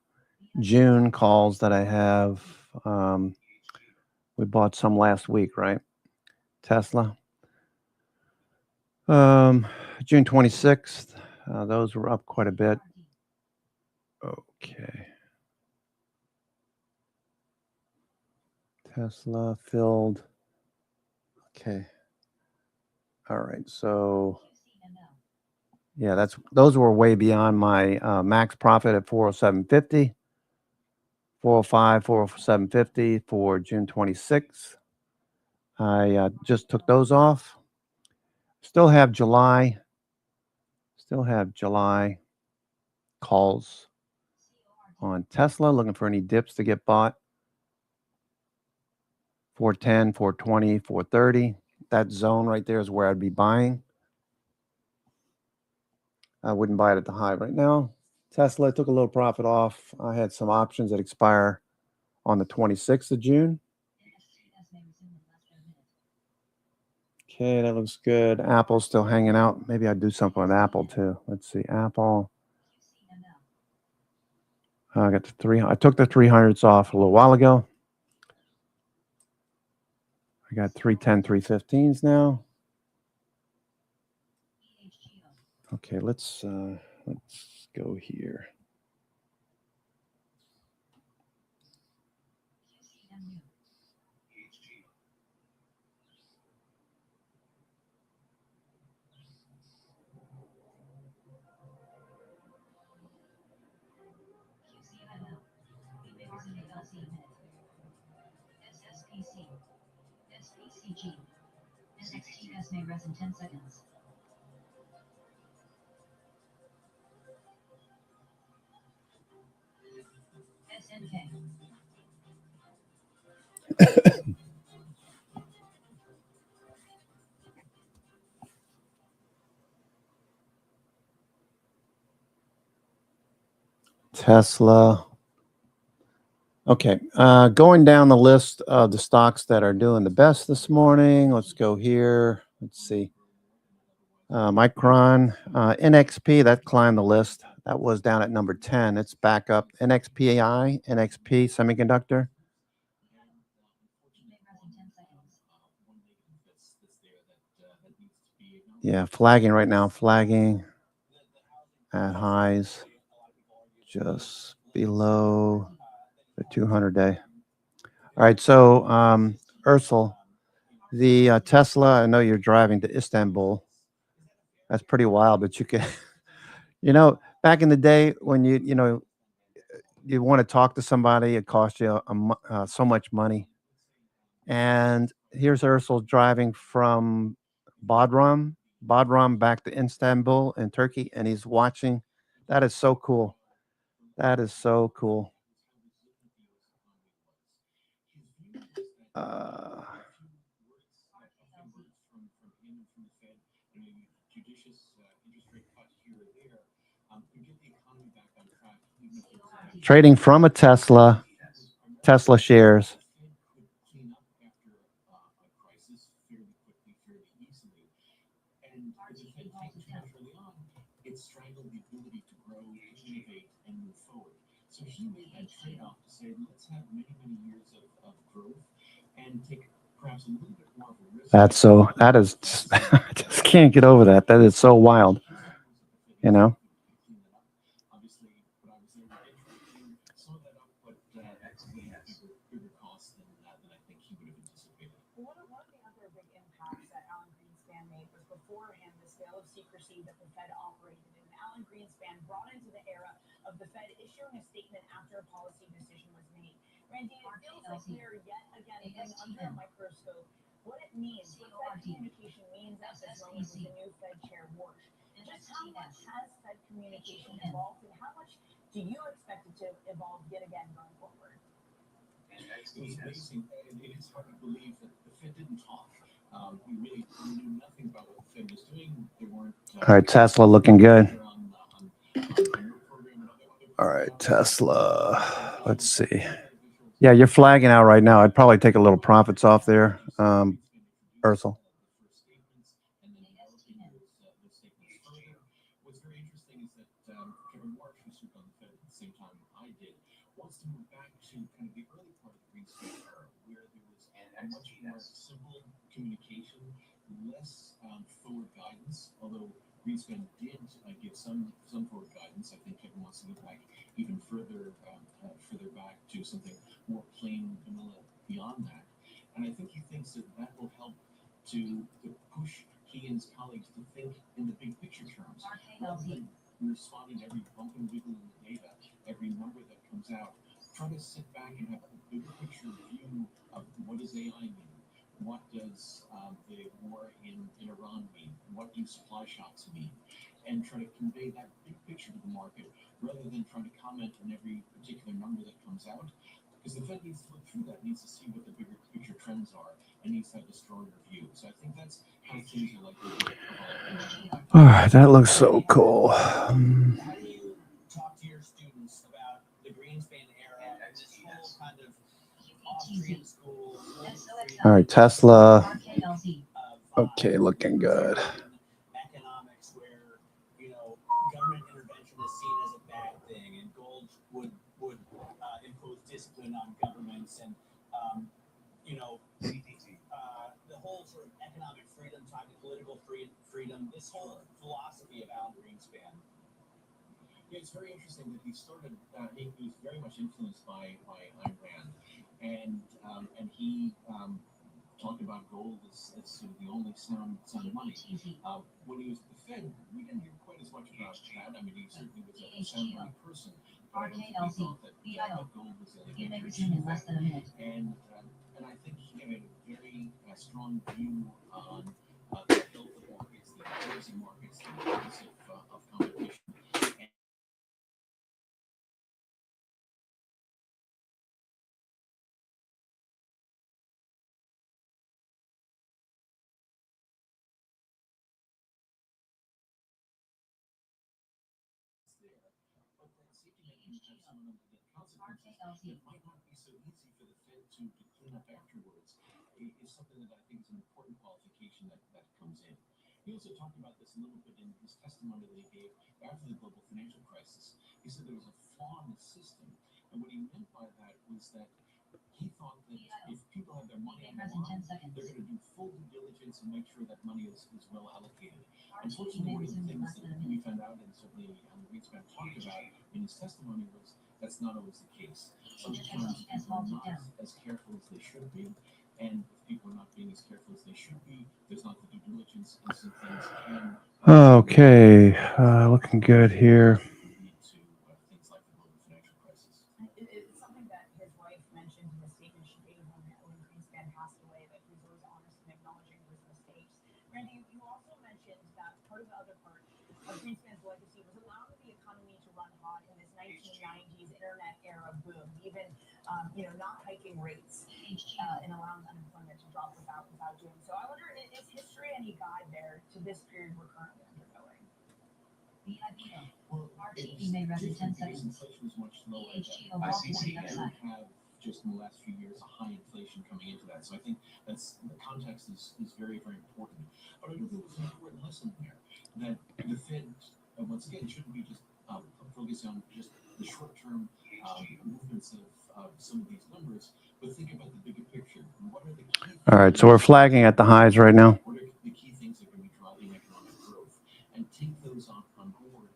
June calls that I have. We bought some last week, right? Tesla. June 26th. Those were up quite a bit. Okay. Tesla filled. Okay. All right. So yeah, those were way beyond my max profit at 407.50. 405, 407.50 for June 26th. I just took those off. Still have July calls on Tesla, looking for any dips to get bought. 410, 420, 430. That zone right there is where I'd be buying. I wouldn't buy it at the high right now. Tesla took a little profit off. I had some options that expire on the 26th of June. Okay, that looks good. Apple's still hanging out. Maybe I'd do something with Apple too. Let's see, Apple. I got the 300. I took the 300s off a little while ago. I got 310, 315s now. Okay, let's go here. SSPC. SPCG. NXTS may res in 10 seconds. SNK. Tesla. Okay, going down the list of the stocks that are doing the best this morning. Let's go here. Let's see. Micron, NXP, that climbed the list. That was down at number 10. It's back up. NXPI, NXP Semiconductor. Yeah, flagging right now, flagging at highs just below the 200-day. All right, so Ursel, the Tesla, I know you're driving to Istanbul. That's pretty wild, but you can, back in the day when you want to talk to somebody, it costs you so much money. And here's Ursel driving from Bodrum back to Istanbul in Turkey, and he's watching. That is so cool. That is so cool. Trading from a Tesla shares. It strangled the ability to grow, innovate, and move forward. So he made that trade-off to say, let's have many, many years of growth and take perhaps a little bit more of a risk. That is, I just can't get over that. That is so wild, Obviously, what I was able to get saw that up, but actually had bigger costs than I think he would have anticipated. One of the other big impacts that Alan Greenspan made was beforehand this veil of secrecy that the Fed operated in. Alan Greenspan brought into the era of the Fed issuing a statement after a policy decision was made. Randy, it feels like we are yet again putting under a microscope what it means, what Fed communication means at this moment with the new Fed chair Warsh. Just how much has Fed communication evolved, and how much do you expect it to evolve yet again going forward? It was amazing, and it's hard to believe that the Fed didn't talk. We really knew nothing about what the Fed was doing. They weren't. All right, Tesla looking good. All right, Tesla. Let's see. Yeah, you're flagging out right now. I'd probably take a little profits off there, Ursel. What's very interesting is that Kevin Warsh, who served on the Fed at the same time I did, wants to move back to kind of the early part of the Greenspan era, where there was a much more simple communication, less forward guidance. Although Greenspan did give some forward guidance, I think Kevin wants to go back even further back to something more plain vanilla beyond that. And I think he thinks that will help to push he and his colleagues to think in the big picture terms. Responding to every bump and wiggle in the data, every number that comes out. Try to sit back and have a bigger picture view of what does AI mean? What does the war in Iran mean? What do supply shocks mean? And try to convey that big picture to the market rather than trying to comment on every particular number that comes out. Because the Fed needs to look through that, needs to see what the bigger picture trends are, and needs to have a stronger view. So I think that's how things are likely to evolve. All right, that looks so cool. How do you talk to your students about the Greenspan era and this whole kind of Austrian school? All right, Tesla. RKLZ. Okay, looking good. Economics where, you know, government intervention is seen as a bad thing, and gold would impose discipline on governments, and you know, the whole sort of economic freedom, time to political freedom, this whole philosophy of Alan Greenspan. Yeah, it's very interesting that he started. He was very much influenced by Ayn Rand, and he talked about gold as sort of the only sound money. When he was at the Fed, we didn't hear quite as much about that. I mean, he certainly was a sound money person, but I don't think he thought that gold was a major issue. And I think he had a very strong view on the health of markets, the closing markets, the importance of competition. But that safety mechanism has some of the consequences that might not be so easy for the Fed to clean up afterwards. Is something that I think is an important qualification that comes in. He also talked about this a little bit in his testimony that he gave after the global financial crisis. He said there was a flaw in the system, and what he meant by that was that he thought that if people have their money on the line, they're going to do full due diligence and make sure that money is well allocated. Unfortunately, one of the things that we found out, and certainly Greenspan talked about in his testimony, was that's not always the case. Sometimes people are not as careful as they should be, and if people are not being as careful as they should be, there's not the due diligence, and some things can. Okay, looking good here. Lead to things like the global financial crisis. It's something that his wife mentioned in the statement she gave when Greenspan passed away, that he was always honest in acknowledging his mistakes. Randy, you also mentioned that part of the other part of Greenspan's legacy was allowing the economy to run hot in this 1990s internet era boom, even not hiking rates and allowing unemployment to drop without doing so. I wonder, is history any guide there to this period we're currently undergoing? Well, RTE may rest 10 seconds. Inflation was much lower. EHG I overall see. 40 We upside. have just in the last few years a high inflation coming into that. So I think that's the context is very, very important. But I do think there's an important lesson there that the Fed, once again, shouldn't be just focused on just the short-term movements of some of these numbers, but think about the bigger picture. What are the key? All right, so we're flagging at the highs right now. What are the key things that are going to be driving economic growth, and take those on board,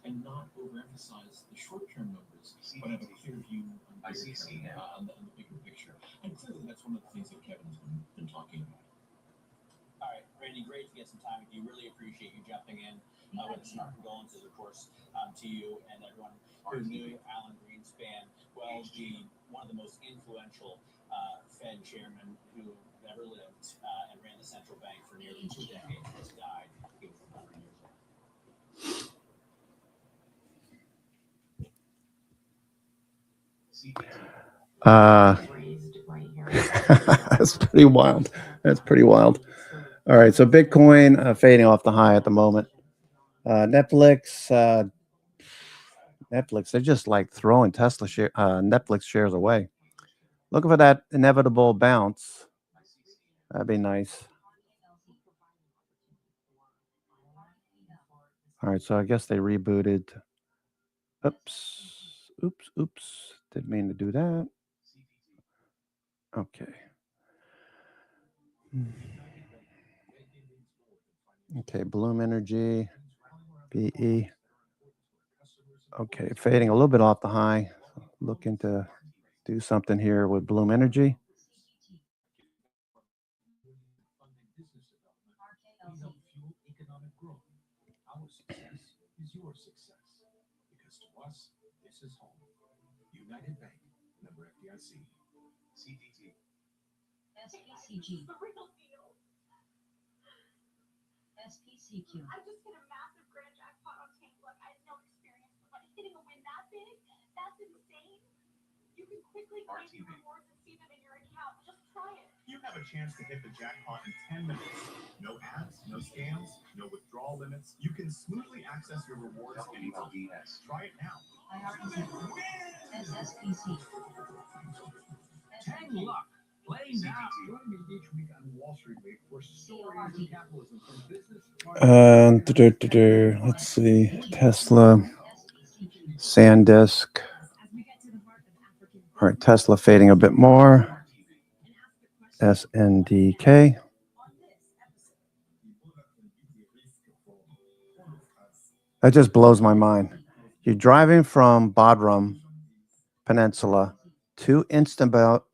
and not overemphasize the short-term numbers, but have a clear view on the bigger picture. And clearly, that's one of the things that Kevin has been talking about. All right, Randy, great to get some time with you. Really appreciate you jumping in with us. Our condolences, of course, to you and everyone who knew Alan Greenspan. Well, one of the most influential Fed chairman who ever lived and ran the central bank for nearly 2 decades, just died. He was 100 years old. That's pretty wild. That's pretty wild. All right, so Bitcoin fading off the high at the moment. Netflix, they're just like throwing Netflix shares away. Looking for that inevitable bounce. That'd be nice. All right, so I guess they rebooted. Oops. Didn't mean to do that. Okay. Okay, Bloom Energy, BE. Okay, fading a little bit off the high. Looking to do something here with Bloom Energy. We help fuel economic growth. Our success is your success. Because to us, this is home. United Bank, member FDIC. CDT. SPCG. The real deal. SPCQ. I just hit a massive grand jackpot on Tank. Look, I had no experience, but hitting a win that big, that's insane. You can quickly claim RTV. rewards and see them in your account. Just try it. You have a chance to hit the jackpot in 10 minutes. No ads, no scams, no withdrawal limits. You can smoothly access your rewards anytime. WLDS. Try it now. IRPC. SSPC. Tang luck. Playing now. CGT. Join me each week on Wall Street Week for stories CORD. of capitalism from business. Let's see. Tesla, SPCG. SanDisk. All right, Tesla fading a bit more. SNDK. That just blows my mind. You're driving from Bodrum Peninsula to Istanbul,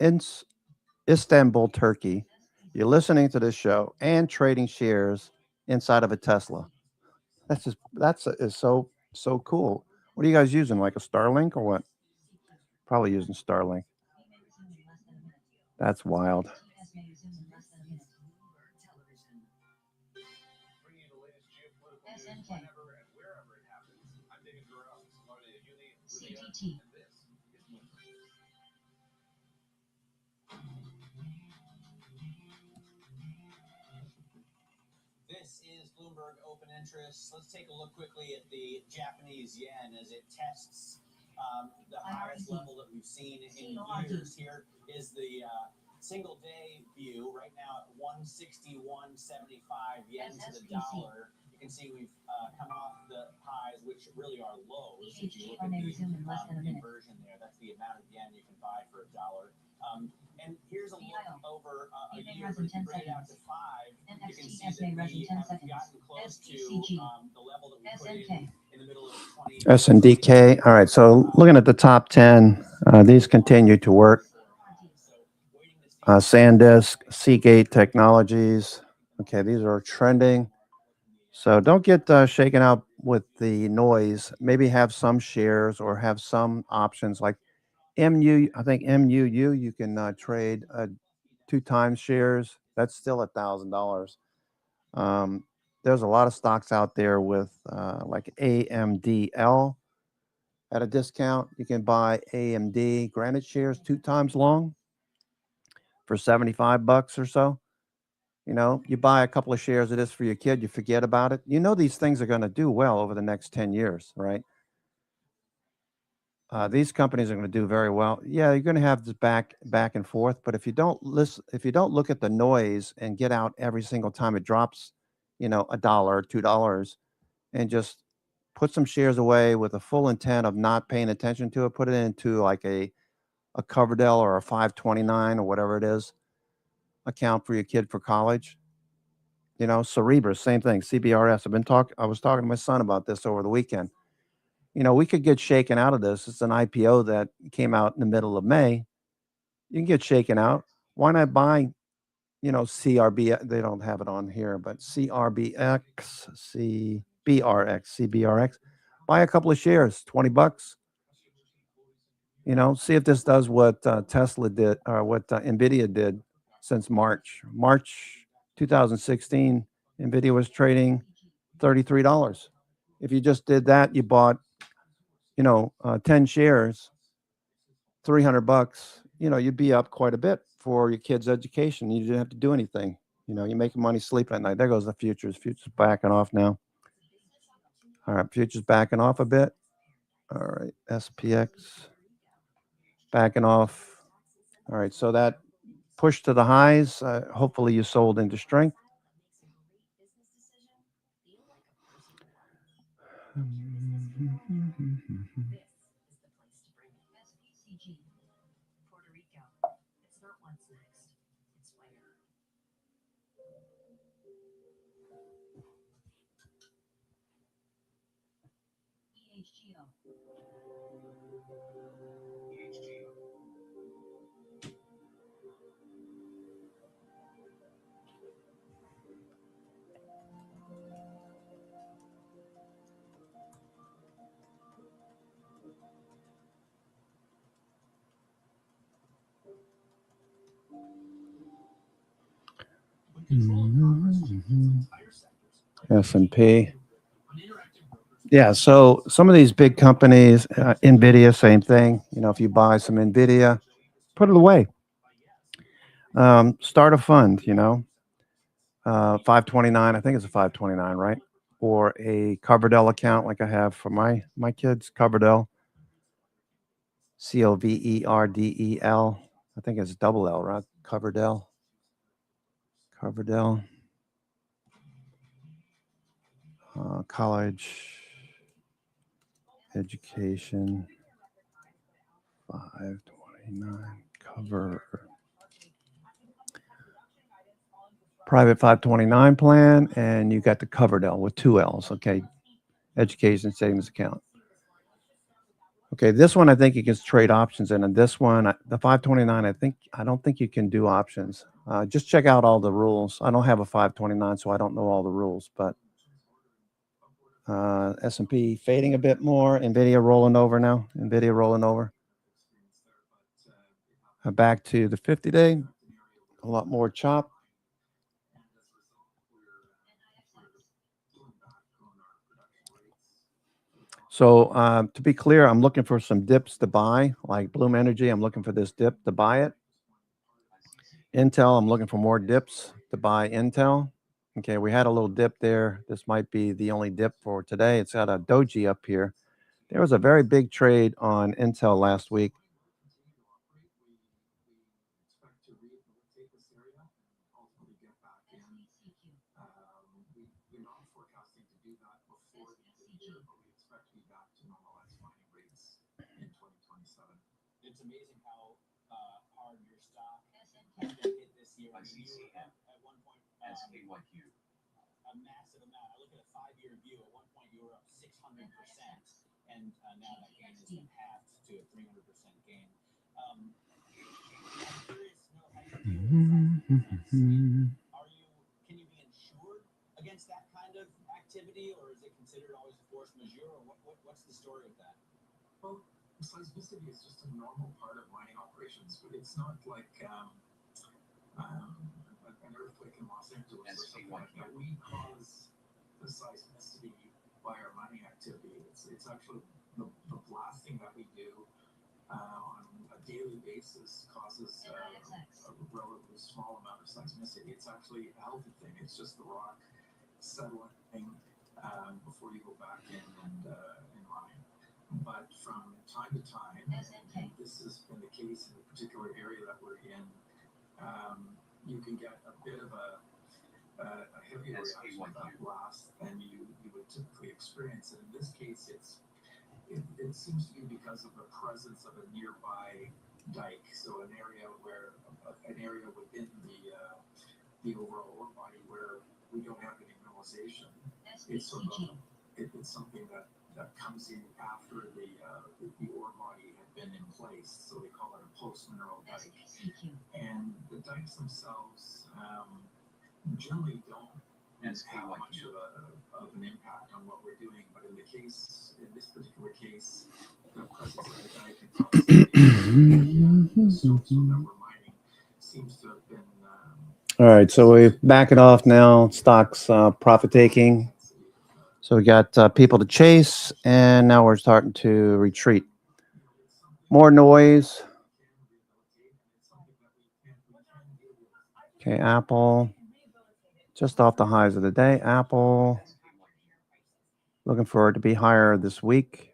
Turkey. You're listening to this show and trading shares inside of a Tesla. Is so cool. What are you guys using? Like a Starlink or what? Probably using Starlink. That's wild. TS may resume in less than a minute. Bringing you the latest geopolitical news SNK. whenever and wherever it happens. I'm David Burrell, Simone Yuli, CGT. and this is Bloomberg. This is Bloomberg Open Interest. Let's take a look quickly at the Japanese yen as it tests the highest level that we've seen in years. Here is the single day view right now at 161.75 yen to the dollar. You can see we've come off the highs, which really are lows. If you look at may resume in less than a the minute. conversion there, that's the amount of yen you can buy for a dollar. And here's a look over a It may year, rise but in if you 10 bring it out to seconds. 5, you can see NXTS that may rise in we 10 have seconds. gotten close to SPCG. the level that we put SNK. in the middle of 20. SNDK. All right, so looking at the top 10, these continue to work. SanDisk, Seagate Technologies. Okay, these are trending. So don't get shaken out with the noise. Maybe have some shares or have some options like MU. I think MUU you can trade 2 times shares. That's still $1,000. There's a lot of stocks out there with like AMDL at a discount. You can buy AMD Granite shares 2 times long for $75 or so. You know, you buy a couple of shares of this for your kid, you forget about it. You know, these things are going to do well over the next 10 years, right? These companies are going to do very well. Yeah, you're going to have this back and forth, but if you don't look at the noise and get out every single time it drops, $1, $2, and just put some shares away with the full intent of not paying attention to it, put it into like a Coverdell or a 529 or whatever it is account for your kid for college. Cerebras, same thing. CBRS. I was talking to my son about this over the weekend. We could get shaken out of this. It's an IPO that came out in the middle of May. You can get shaken out. Why not buy, CRB? They don't have it on here, but CRBX, CBRX. Buy a couple of shares, $20. See if this does what Tesla did or what NVIDIA did since March 2016. NVIDIA was trading $33. If you just did that, you bought 10 shares, $300, you'd be up quite a bit for your kid's education. You didn't have to do anything. You're making money sleeping at night. There goes the futures. Futures backing off now. All right, futures backing off a bit. All right, SPX backing off. All right, so that push to the highs. Hopefully you sold into strength. SPCG. Puerto Rico. It's not what's next. It's where. EHGO. EHG. S&P. Yeah, so some of these big companies, Nvidia, same thing. You know, if you buy some Nvidia, put it away. Start a fund, you know, 529, I think it's a 529, right? Or a Coverdell account like I have for my kids, Coverdell, Coverdel. I think it's double L, right? Coverdell. College education 529 cover private 529 plan, and you got the Coverdell with 2 L's. Okay, education savings account. Okay, this one I think you can trade options in, and this one, the 529, I don't think you can do options. Just check out all the rules. I don't have a 529, so I don't know all the rules, but S&P fading a bit more. Nvidia rolling over now. Back to the 50-day. A lot more chop. So to be clear, I'm looking for some dips to buy, like Bloom Energy. I'm looking for this dip to buy it. Intel, I'm looking for more dips to buy Intel. Okay, we had a little dip there. This might be the only dip for today. It's got a doji up here. There was a very big trade on Intel last week. It's amazing how hard your stock has been hit this year. I mean, you were at one point SKYQ. a massive amount. I look at a 5-year view. At one point, you were up 600%, and now that gain has been halved to a 300% gain. I'm curious to know how you deal with that. Can you be insured against that kind of activity, or is it considered always force majeure, or what's the story with that? Well, seismicity is just a normal part of mining operations, but it's not like an earthquake in Los Angeles or something like that. We cause the seismicity by our mining activity. It's actually the blasting that we do on a daily basis causes a relatively small amount of seismicity. It's actually a healthy thing. It's just the rock settling before you go back in and mine. But from time to time, and this has been the case in the particular area that we're in, you can get a bit of a heavier reaction of that blast than you would typically experience. And in this case, it seems to be because of the presence of a nearby dike, so an area within the overall ore body where we don't have any mineralization. It's sort of it's something that comes in after the ore body had been in place, so they call it a post-mineral dike. And the dikes themselves generally don't have much of an impact on what we're doing, but in this particular case, the presence of the dike and the source that we're mining seems to have been. All right, so we're backing off now. Stocks profit taking. So we got people to chase, and now we're starting to retreat. More noise. Okay, Apple, just off the highs of the day. Apple, looking for it to be higher this week.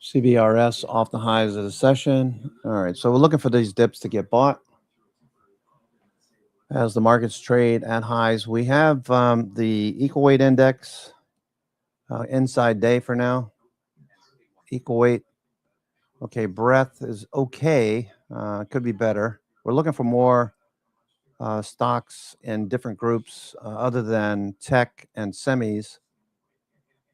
CBRS off the highs of the session. All right, so we're looking for these dips to get bought as the markets trade at highs. We have the equal weight index inside day for now. Equal weight. Okay, breadth is okay. Could be better. We're looking for more stocks in different groups other than tech and semis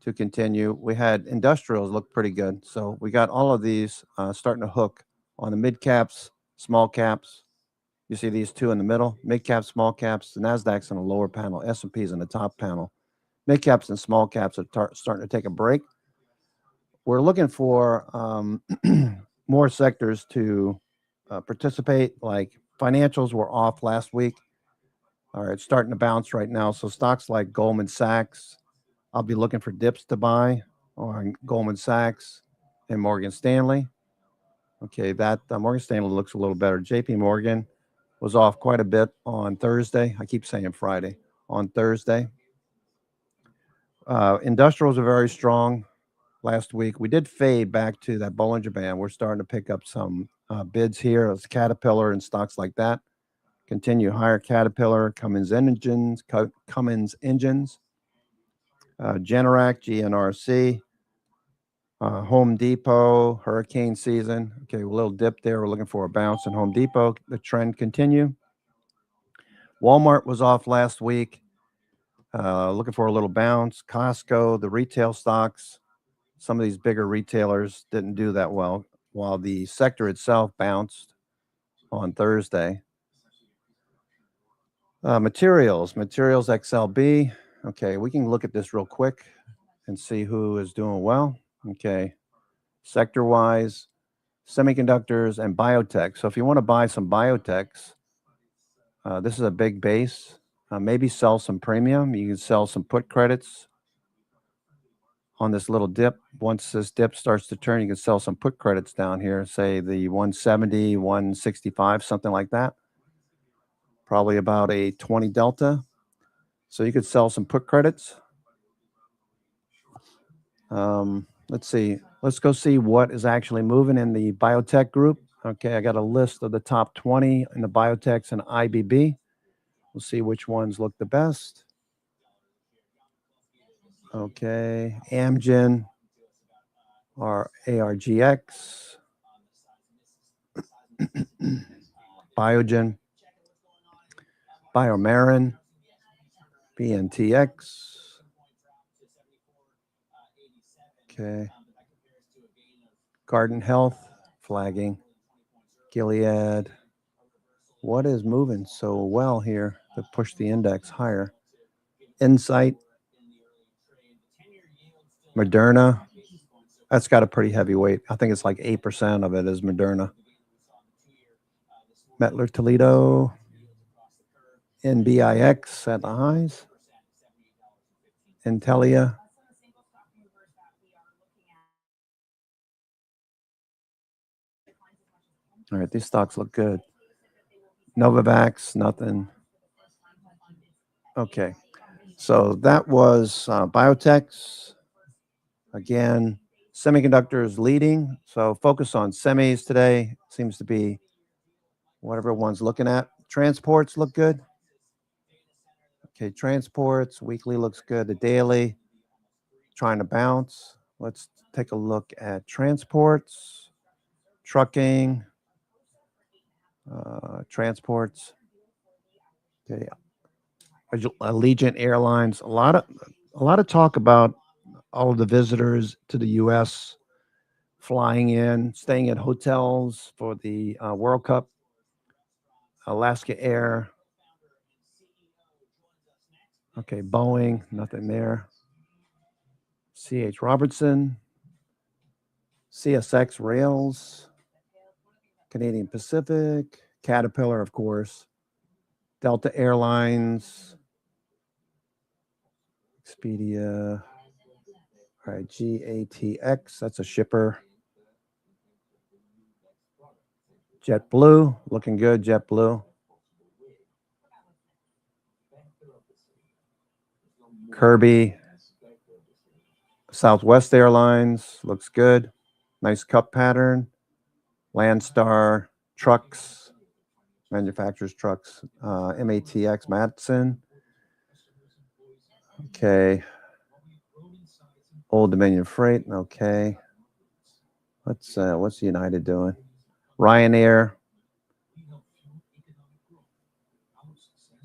to continue. We had industrials look pretty good. So we got all of these starting to hook on the mid caps, small caps. You see these two in the middle, mid caps, small caps. The NASDAQ's in the lower panel, S&P's in the top panel. Mid caps and small caps are starting to take a break. we're looking for more sectors to participate. Like financials were off last week. All right, starting to bounce right now. So stocks like Goldman Sachs, I'll be looking for dips to buy on Goldman Sachs and Morgan Stanley. Okay, that Morgan Stanley looks a little better. JP Morgan was off quite a bit on Thursday. I keep saying Friday. On Thursday. Industrials are very strong last week. We did fade back to that Bollinger Band. We're starting to pick up some bids here. It's Caterpillar and stocks like that. Continue higher. Caterpillar, Cummins Engines, Generac, GNRC, Home Depot, hurricane season. Okay, a little dip there. We're looking for a bounce in Home Depot. The trend continue. Walmart was off last week. Looking for a little bounce. Costco, the retail stocks, some of these bigger retailers didn't do that well, while the sector itself bounced on Thursday. Materials XLB. Okay, we can look at this real quick and see who is doing well. Okay, sector-wise, semiconductors and biotech. So if you want to buy some biotechs, this is a big base. Maybe sell some premium. You can sell some put credits on this little dip. Once this dip starts to turn, you can sell some put credits down here, say the 170, 165, something like that. Probably about a 20 delta. So you could sell some put credits. Let's see. Let's go see what is actually moving in the biotech group. Okay, I got a list of the top 20 in the biotechs and IBB. We'll see which ones look the best. Okay, Amgen or ARGX, Biogen, Biomarin, BNTX. Okay, Garden Health, flagging, Gilead. What is moving so well here to push the index higher? Insight, Moderna. That's got a pretty heavy weight. I think it's like 8% of it is Moderna. Mettler Toledo, NBIX at the highs. Intelia. All right, these stocks look good. Novavax, nothing. Okay, so that was biotechs. Again, semiconductors leading. So focus on semis today. Seems to be what everyone's looking at. Transports look good. Okay, transports, weekly looks good. The daily, trying to bounce. Let's take a look at transports, trucking, transports. Okay, Allegiant Airlines. A lot of talk about all of the visitors to the U.S. flying in, staying at hotels for the World Cup. Alaska Air. Okay, Boeing, nothing there. C.H. Robertson. CSX Rails. Canadian Pacific. Caterpillar, of course. Delta Airlines. Expedia. All right, GATX, that's a shipper. JetBlue, looking good, JetBlue. Kirby. Southwest Airlines, looks good. Nice cup pattern. Landstar Trucks, manufacturers trucks. MATX, Matson. Okay. Old Dominion Freight, okay. What's United doing? Ryanair,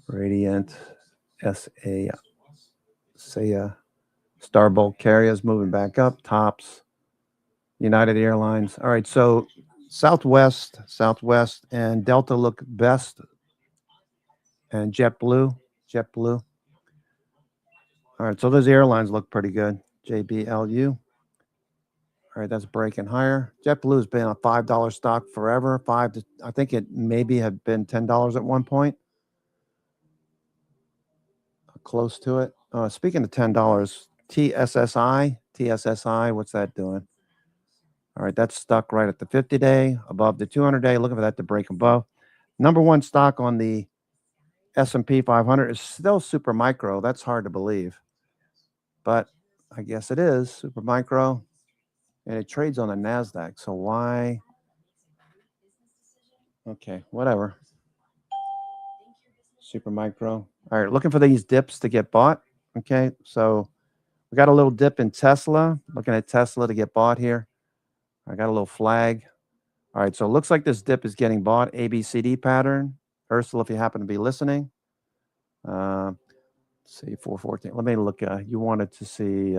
Radiant, SAIA, Starbolt Carriers moving back up, Tops, United Airlines. All right, so Southwest, and Delta look best, and JetBlue. All right, so those airlines look pretty good. JBLU. All All right, that's breaking higher. JetBlue has been a $5 stock forever. I think it maybe had been $10 at one point. Close to it. Speaking of $10, TSSI, what's that doing? All right, that's stuck right at the 50-day, above the 200-day. Looking for that to break above. Number one stock on the S&P 500 is still Supermicro. That's hard to believe, but I guess it is Supermicro, and it trades on the NASDAQ. So why? Okay, whatever. Supermicro. All right, looking for these dips to get bought. Okay, so we got a little dip in Tesla. Looking at Tesla to get bought here. I got a little flag. All right, so it looks like this dip is getting bought. ABCD pattern. Ursula, if you happen to be listening. See 414. Let me look. You wanted to see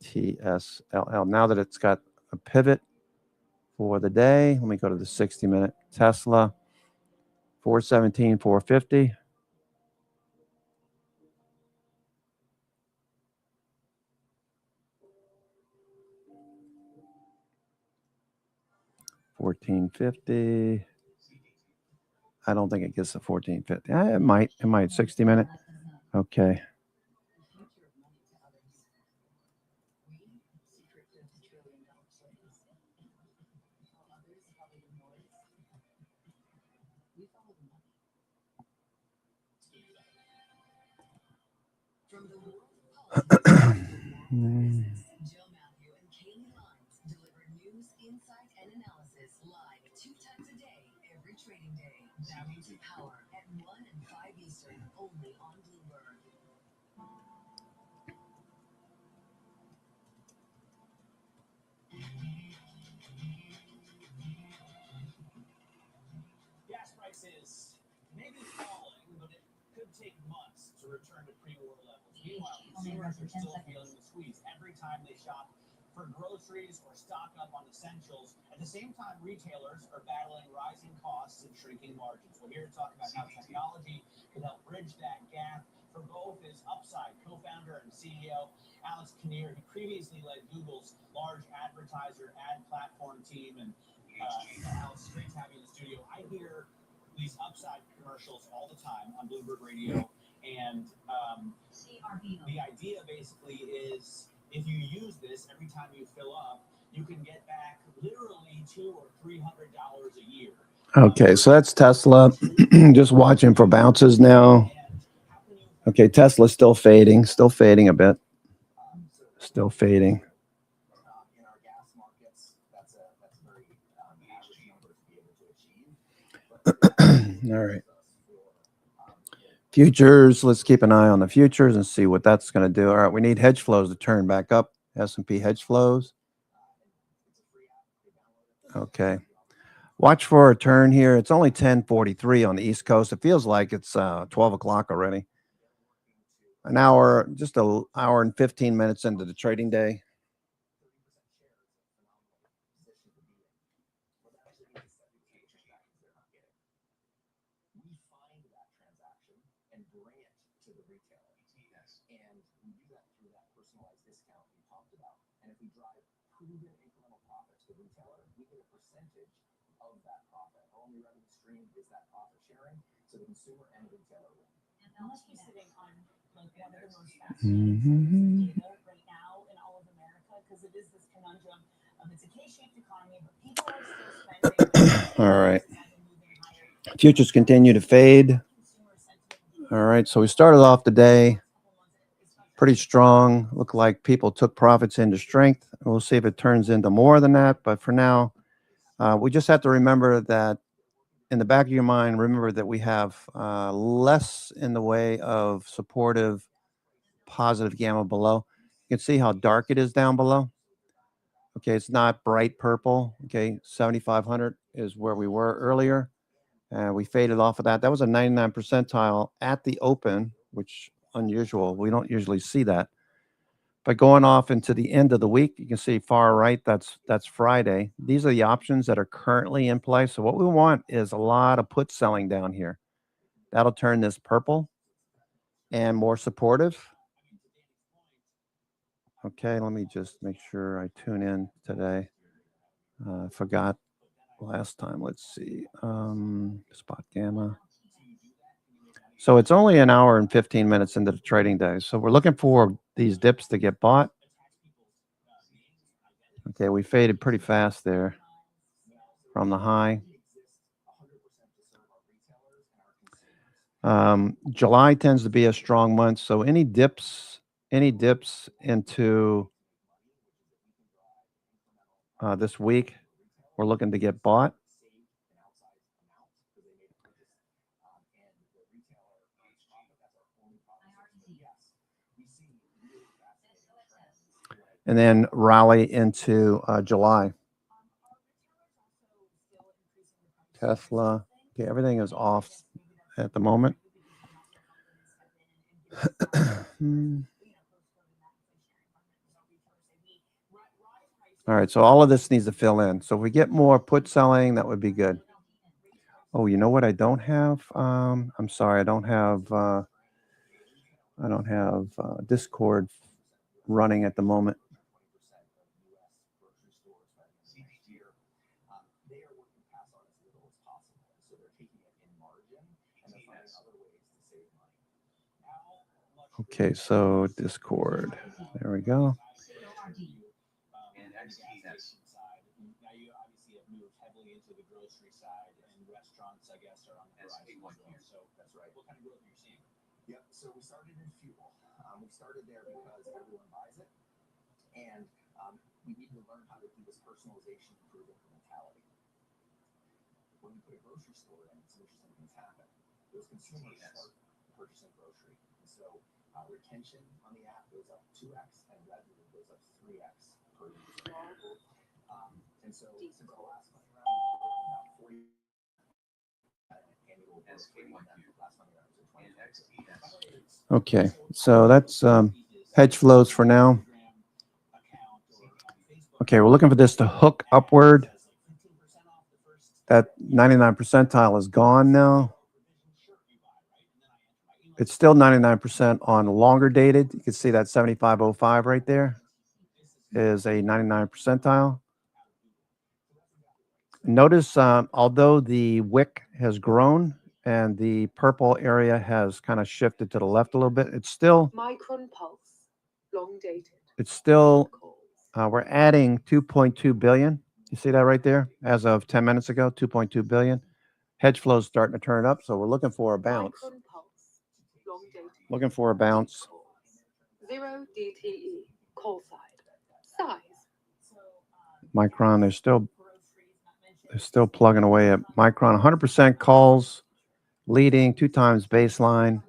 TSLL. Now that it's got a pivot for the day, let me go to the 60-minute. Tesla 417, 450. $14.50. I don't think it gets to $14.50. It might. 60-minute. Okay. Joe Matthew and Katie Lines deliver news, insight, and analysis live 2 times a day, every trading day. Value to Power at 1 and 5 Eastern, only on Bloomberg. Gas prices may be falling, but it could take months to return to pre-war levels. Meanwhile, consumers are still feeling the squeeze every time they shop for groceries or stock up on essentials. At the same time, retailers are battling rising costs and shrinking margins. We're here to talk about how technology can help bridge that gap. For both is Upside co-founder and CEO Alex Kinnear. He previously led Google's large advertiser ad platform team. And Alex, great to have you in the studio. I hear these Upside commercials all the time on Bloomberg Radio, and the idea basically is if you use this every time you fill up, you can get back literally $200 or $300 a year. Okay, so that's Tesla. Just watching for bounces now. Okay, Tesla's still fading a bit. Still fading. In our gas markets, that's a very average number to be able to achieve. All right. Futures, let's keep an eye on the futures and see what that's going to do. All right, we need hedge flows to turn back up. S&P hedge flows. Okay. Watch for a turn here. It's only 10:43 on the East Coast. It feels like it's 12 o'clock already. An hour, just an hour and 15 minutes into the trading day. So the consumer and the retailer win. And must be sitting on like one of the most fascinating data right now in all of America, because it is this conundrum of it's a K-shaped economy, but people are still spending. All right. Futures continue to fade. All right, so we started off the day pretty strong. Looked like people took profits into strength. We'll see if it turns into more than that, but for now, we just have to remember that in the back of your mind, remember that we have less in the way of supportive, positive gamma below. You can see how dark it is down below. Okay, it's not bright purple. Okay, 7,500 is where we were earlier. We faded off of that. That was a 99 percentile at the open, which unusual. We don't usually see that. But going off into the end of the week, you can see far right, that's Friday. These are the options that are currently in play. So what we want is a lot of put selling down here. That'll turn this purple and more supportive. Okay, let me just make sure I tune in today. I forgot last time. Let's see. Spot gamma. So it's only an hour and 15 minutes into the trading day. So we're looking for these dips to get bought. Okay, we faded pretty fast there from the high. July tends to be a strong month. So any dips into this week, we're looking to get bought. And then rally into July. Tesla. Okay, everything is off at the moment. All right, so all of this needs to fill in. So if we get more put selling, that would be good. Oh, you know what I don't have? I'm sorry, I don't have Discord running at the moment. Okay, so Discord. There we go. And XTS. Now you obviously have moved heavily into the grocery side, and restaurants, I guess, are on the horizon as well. So that's right. What kind of growth are you seeing? Yep. So we started in fuel. We started there because everyone buys it, and we need to learn how to do this personalization improvement mentality. When we put a grocery store in, some interesting things happen. Those consumers start purchasing grocery, and so retention on the app goes up 2x, and revenue goes up 3x per user. And so since the last money round, about 40 annual growth rate on that last money round was in 2022. Okay, so that's hedge flows for now. Okay, we're looking for this to hook upward. That 99 percentile is gone now. It's still 99% on longer dated. You can see that 75.05 right there is a 99 percentile. Notice, although the wick has grown and the purple area has kind of shifted to the left a little bit, it's still Micron Pulse, long dated. It's still, we're adding 2.2 billion. You see that right there? As of 10 minutes ago, 2.2 billion. Hedge flows starting to turn up, so we're looking for a bounce. Micron Pulse, long dated. Looking for a bounce. 0 DTE, call side. Size. Micron, they're still plugging away at Micron. 100% calls, leading 2 times baseline.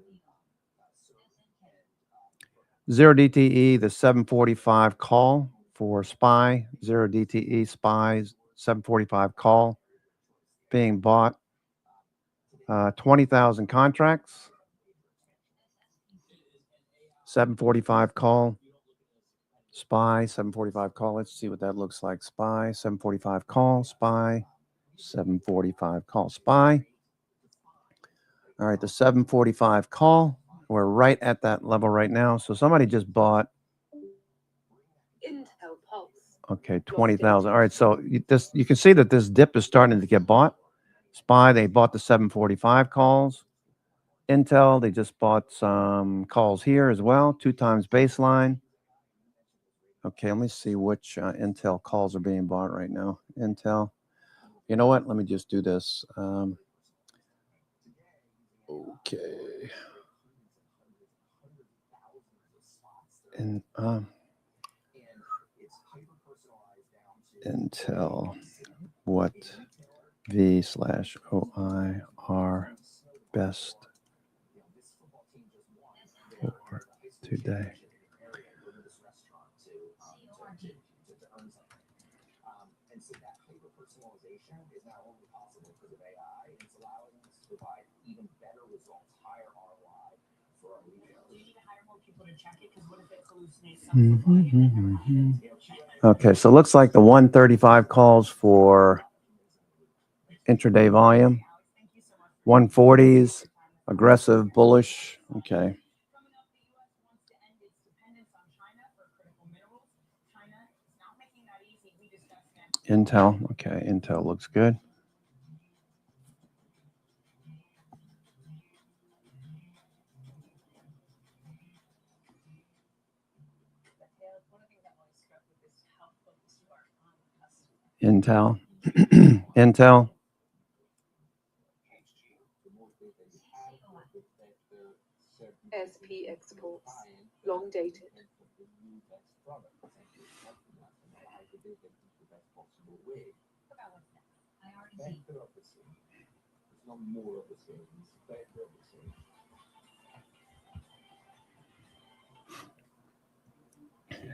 0 DTE, the 745 call for SPY. 0 DTE, SPY's 745 call being bought. 20,000 contracts. 745 call. SPY, 745 call. Let's see what that looks like. SPY, 745 call. SPY, 745 call. SPY. All right, the 745 call. We're right at that level right now. So somebody just bought. Intel Pulse. Okay, 20,000. All right, so you can see that this dip is starting to get bought. SPY, they bought the 745 calls. Intel, they just bought some calls here as well. 2 times baseline. Okay, let me see which Intel calls are being bought right now. Intel. You know what? Let me just do this. Okay. And Intel, what V/OI are best for today? And so that hyper personalization is not only possible because of AI, it's allowing us to provide even better results, higher ROI for our retailers. We need to hire more people to check it because what if it hallucinates something? Okay, so it looks like the 135 calls for intraday volume. 140s, aggressive, bullish. Okay. Intel. Okay, Intel looks good. But yeah, one of the things that always struck me is how focused you are on the customer. Intel. Intel. SP exports, long dated. At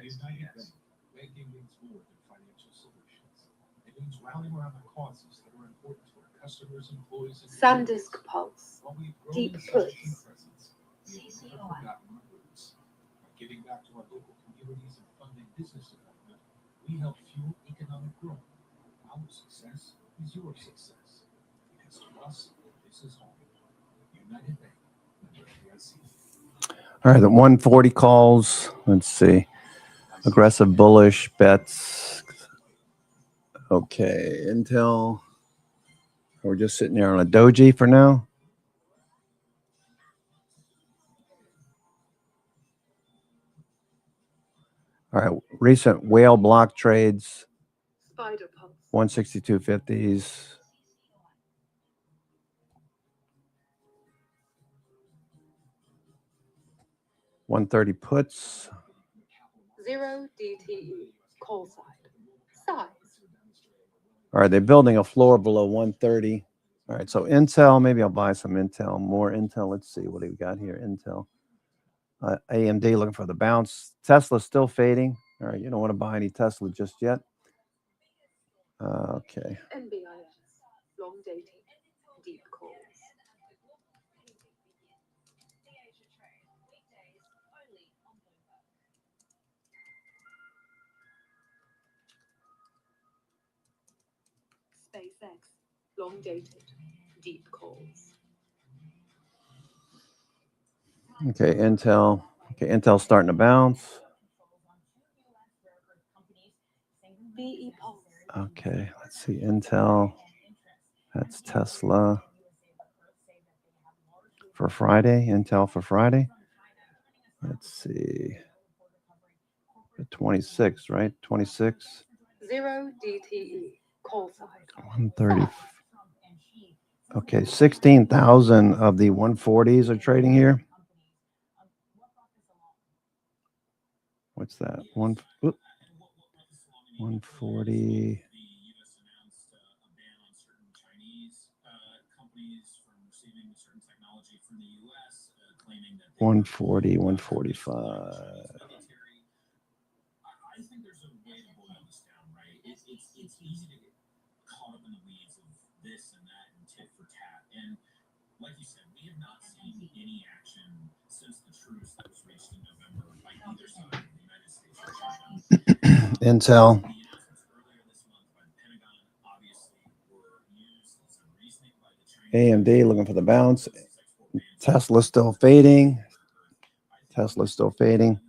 United Bank, banking means more than financial solutions. It means rallying around the causes that are important to our customers, employees, and SanDisk Pulse, while we've grown deep in size and puts. presence, we have never forgotten our roots. By giving back to our local communities and funding business development, we help fuel economic growth. Our success is your success. Because to us, this is home. United Bank, member FDIC. All right, the 140 calls. Let's see. Aggressive bullish bets. Okay, Intel. We're just sitting there on a doji for now. All right, recent whale block trades. Spider Pulse, 162.50s. $130 puts. 0 DTE, call side. Size, All right, they're building a floor below 130. All right, so Intel, maybe I'll buy some Intel, more Intel. Let's see, what do we got here? Intel. AMD looking for the bounce. Tesla's still fading. All right, you don't want to buy any Tesla just yet. Okay. NBIS, long dated, deep calls. SpaceX, long dated, deep calls. Okay, Intel. Okay, Intel's starting to bounce. BE Pulse, Okay, let's see. Intel. That's Tesla for Friday. Intel for Friday. Let's see. The 26th, right? 26. 0 DTE, call side. 130. Okay, 16,000 of the 140s are trading here. What's that? 140. $140, $145. I think there's a way to boil this down, right? It's easy to get caught up in the weeds of this and that and tit for tat. And like you said, we have not seen any action since the truce that was reached in November by either side of the United States or China. Intel. The announcements earlier this month by the Pentagon obviously were used as a reasoning by the Chinese. AMD looking for the bounce. Tesla still fading. Tesla's still fading.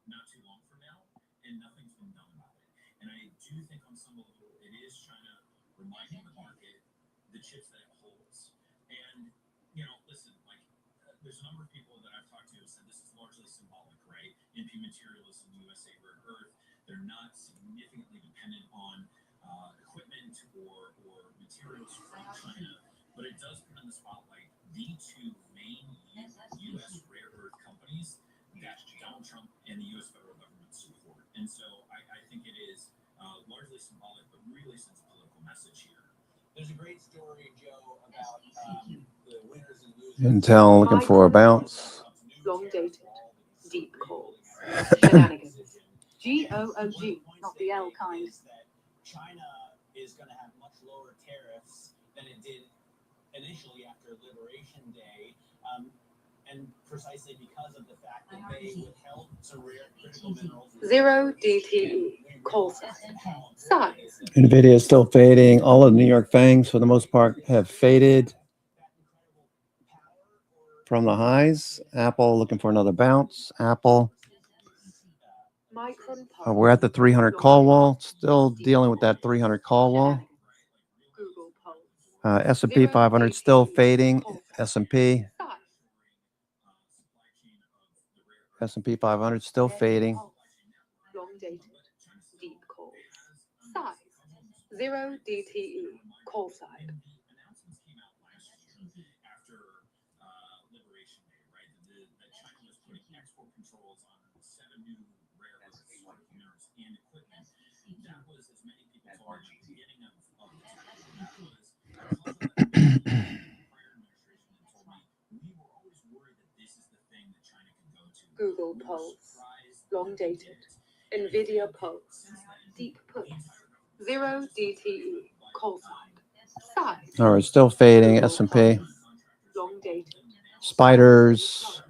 Not too long from now, and nothing's been done about it. And I do think on some level it is China reminding the market the chips that it holds. And listen, like there's a number of people that I've talked to who said this is largely symbolic, right? MP Materials and USA Rare Earth, they're not significantly dependent on equipment or materials from China, but it does put in the spotlight the two main U.S. rare earth companies that Donald Trump and the U.S. federal government support. And so I think it is largely symbolic, but really sends a political message here. There's a great story, Joe, about the winners and losers. Intel looking for a bounce. Long dated, deep calls. Shenanigans. GOOG, not the L kind. China is going to have much lower tariffs than it did initially after Liberation Day, and precisely because of the fact that they withheld some rare critical minerals. 0 DTE, call side. Size, NVIDIA is still fading. All of the New York FANGs, for the most part, have faded from the highs. Apple looking for another bounce. Apple. Micron We're at the 300 call wall. Still dealing with that 300 call wall. Google Pulse. S&P 500 still fading. S&P 500 still fading. Long dated. Deep calls. Size. 0 DTE. Call side. Announcements came out last year after Liberation Day, right? That China was putting export controls on 7 new rare earth minerals and equipment. That was, as many people told me, the beginning of the that was because of the prior administration that told me we were always worried that this is the thing that China could go to. Google Pulse. Long dated. Nvidia Pulse. Deep puts. 0 DTE. Call side. Size. All right, still fading. S&P. Long dated. Spiders.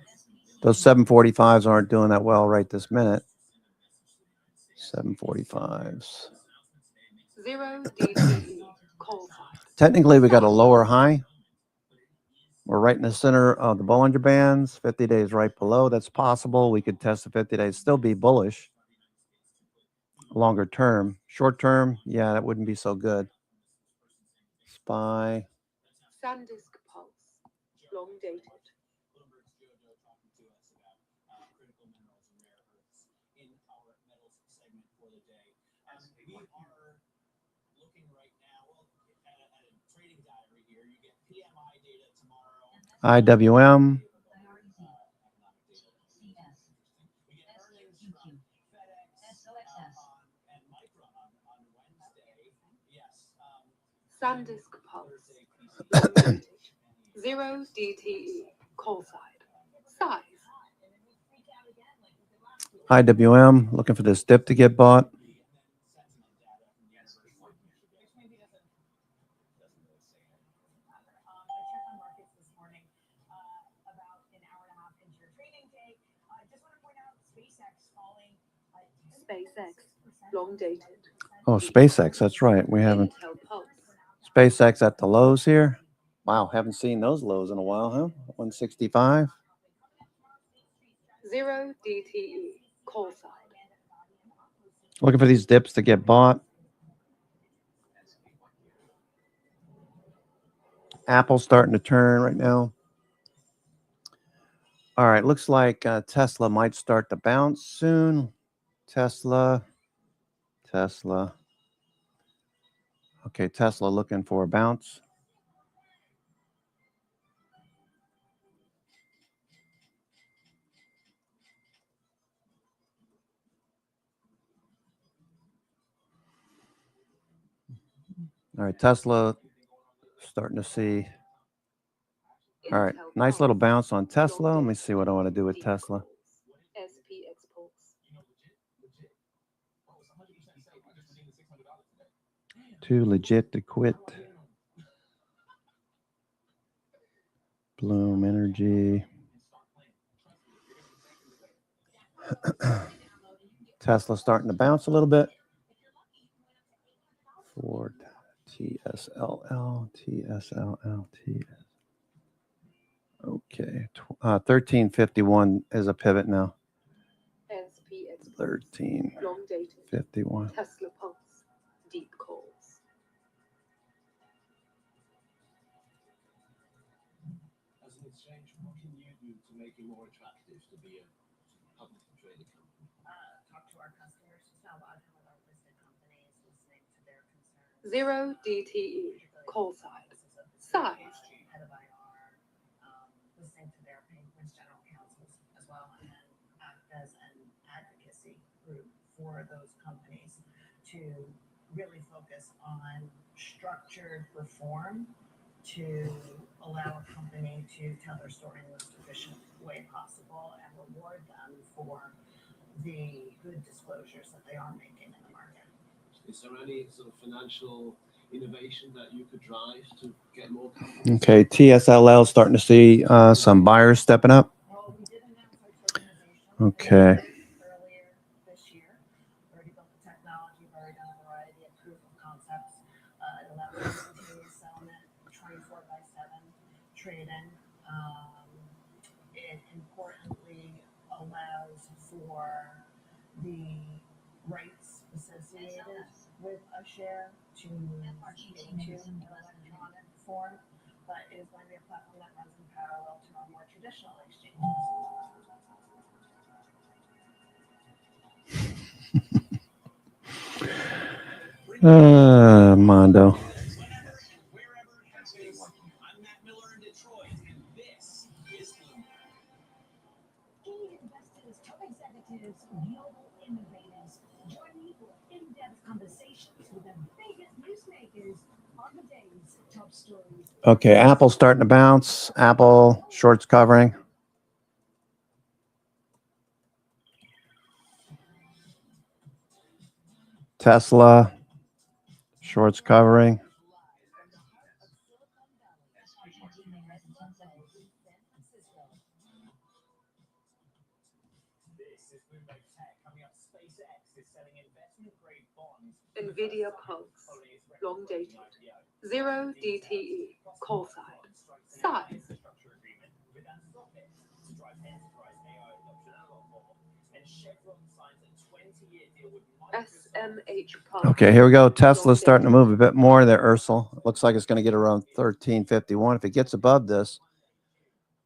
Those 745s aren't doing that well right this minute. 745s. 0 DTE. Call side. Technically, we got a lower high. We're right in the center of the Bollinger Bands. 50 days right below. That's possible. We could test the 50 days, still be bullish. Longer term. Short term, yeah, that wouldn't be so good. SPY. SanDisk Pulse. Long dated. Bloomberg's Jojo talking to us about critical minerals and rare earths in our metals segment for the day. We are looking right now at a trading diary here. You get PMI data tomorrow. IWM. We get earnings from FedEx and Micron on Wednesday. Yes. SanDisk Pulse. Long dated. 0 DTE. Call side. Size. IWM. Looking for this dip to get bought. SpaceX. Long dated. Oh, SpaceX. That's right. We haven't. Intel Pulse. SpaceX at the lows here. Wow, haven't seen those lows in a while, huh? 165. 0 DTE. Call side. Looking for these dips to get bought. Apple's starting to turn right now. All right, looks like Tesla might start to bounce soon. Tesla. Okay, Tesla looking for a bounce. All right, Tesla starting to see. All right, nice little bounce on Tesla. Let me see what I want to do with Tesla. SPX Pulse. Too legit to quit. Bloom Energy. Tesla starting to bounce a little bit. Ford, TSLL. Okay, 1351 is a pivot now. SPX 1351. Tesla Pulse. Deep calls. As an exchange, what can you do to make it more attractive to be a publicly traded company? Talk to our customers, spend a lot of time with our listed companies, listening to their concerns. 0 DTE. Call side. Size. Head of IR, listening to their payments general counsels as well, and then act as an advocacy group for those companies to really focus on structured reform to allow a company to tell their story in the most efficient way possible and reward them for the good disclosures that they are making in the market. Is there any sort of financial innovation that you could drive to get more companies? Okay, TSLL starting to see some buyers stepping up. Well, we did announce our tokenization Okay. earlier this year. We already built the technology, we've already done a variety of proof of concepts. It allows instantaneous settlement, 24/7 trading. It importantly allows for the rights associated with a share to into an electronic form, but it is going to be a platform that runs in parallel to our more traditional exchanges. Mondo. Wherever it is, I'm Matt Miller in Detroit, and this is Bloomberg. Key investors, top executives, global innovators. Join me for in-depth conversations with the biggest newsmakers on the day's top stories. Okay, Apple's starting to bounce. Apple shorts covering. Tesla shorts covering. This is Bloomberg Tech. Coming up, SpaceX is selling investment-grade bonds. NVIDIA Pulse, long dated, 0 DTE, call sign, size. With Anthropic to drive enterprise AI adoption and a lot more. And Chevron signs a 20-year deal with SMH Pulse. Okay, here we go. Tesla's starting to move a bit more there, Ursel. Looks like it's going to get around 1351. If it gets above this,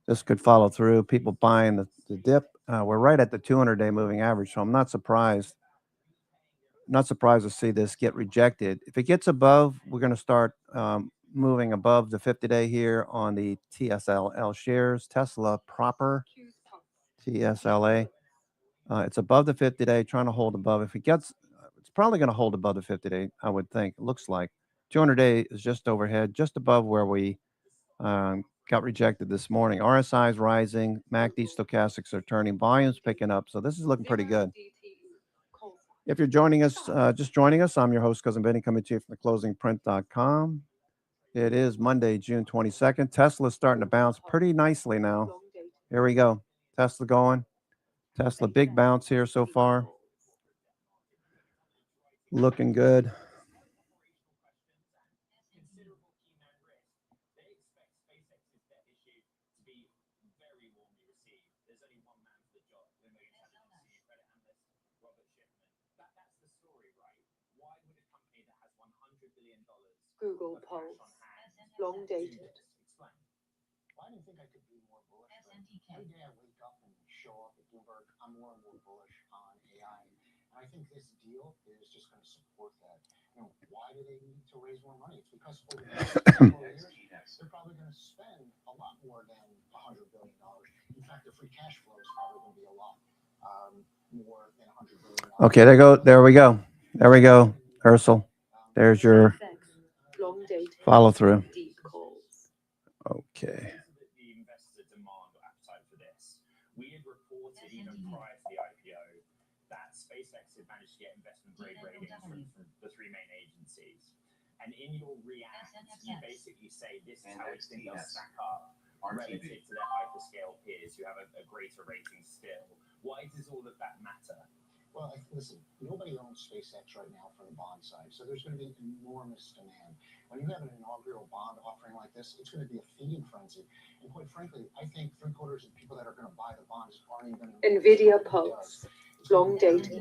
this could follow through. People buying the dip. We're right at the 200-day moving average, so I'm not surprised. Not surprised to see this get rejected. If it gets above, we're going to start moving above the 50-day here on the TSLL shares. Tesla proper, TSLA. It's above the 50-day, trying to hold above. If it gets, it's probably going to hold above the 50-day, I would think. It looks like 200-day is just overhead, just above where we got rejected this morning. RSI is rising. MACD stochastics are turning. Volumes picking up. So this is looking pretty good. If you're joining us, just joining us, I'm your host, Cousin Benny, coming to you from theclosingprint.com. It is Monday, June 22nd. Tesla's starting to bounce pretty nicely now. Here we go. Tesla going. Tesla, big bounce here so far. Looking good. Google Pulse, long dated. I don't think I could be more bullish. Every day I wake up and show up at Bloomberg, I'm more and more bullish on AI. And I think this deal is just going to support that. You know, why do they need to raise more money? It's because over the next couple of years, they're probably going to spend a lot more than $100 billion. In fact, the free cash flow is probably going to be a lot more than $100 billion. Okay, there we go. There we go, Ursel. There's your follow through. Okay. The investor demand or appetite for this. We had reported even prior to the IPO that SpaceX had managed to get investment grade ratings from the three main agencies. And in your react, you basically say this is how we think they'll stack up relative to their hyperscale peers who have a greater rating still. Why does all of that matter? Well, listen, nobody owns SpaceX right now from the bond side, so there's going to be enormous demand. When you have an inaugural bond offering like this, it's going to be a feeding frenzy. And quite frankly, I think 3/4 of the people that are going to buy the bonds aren't even going to. NVIDIA Pulse, long dated.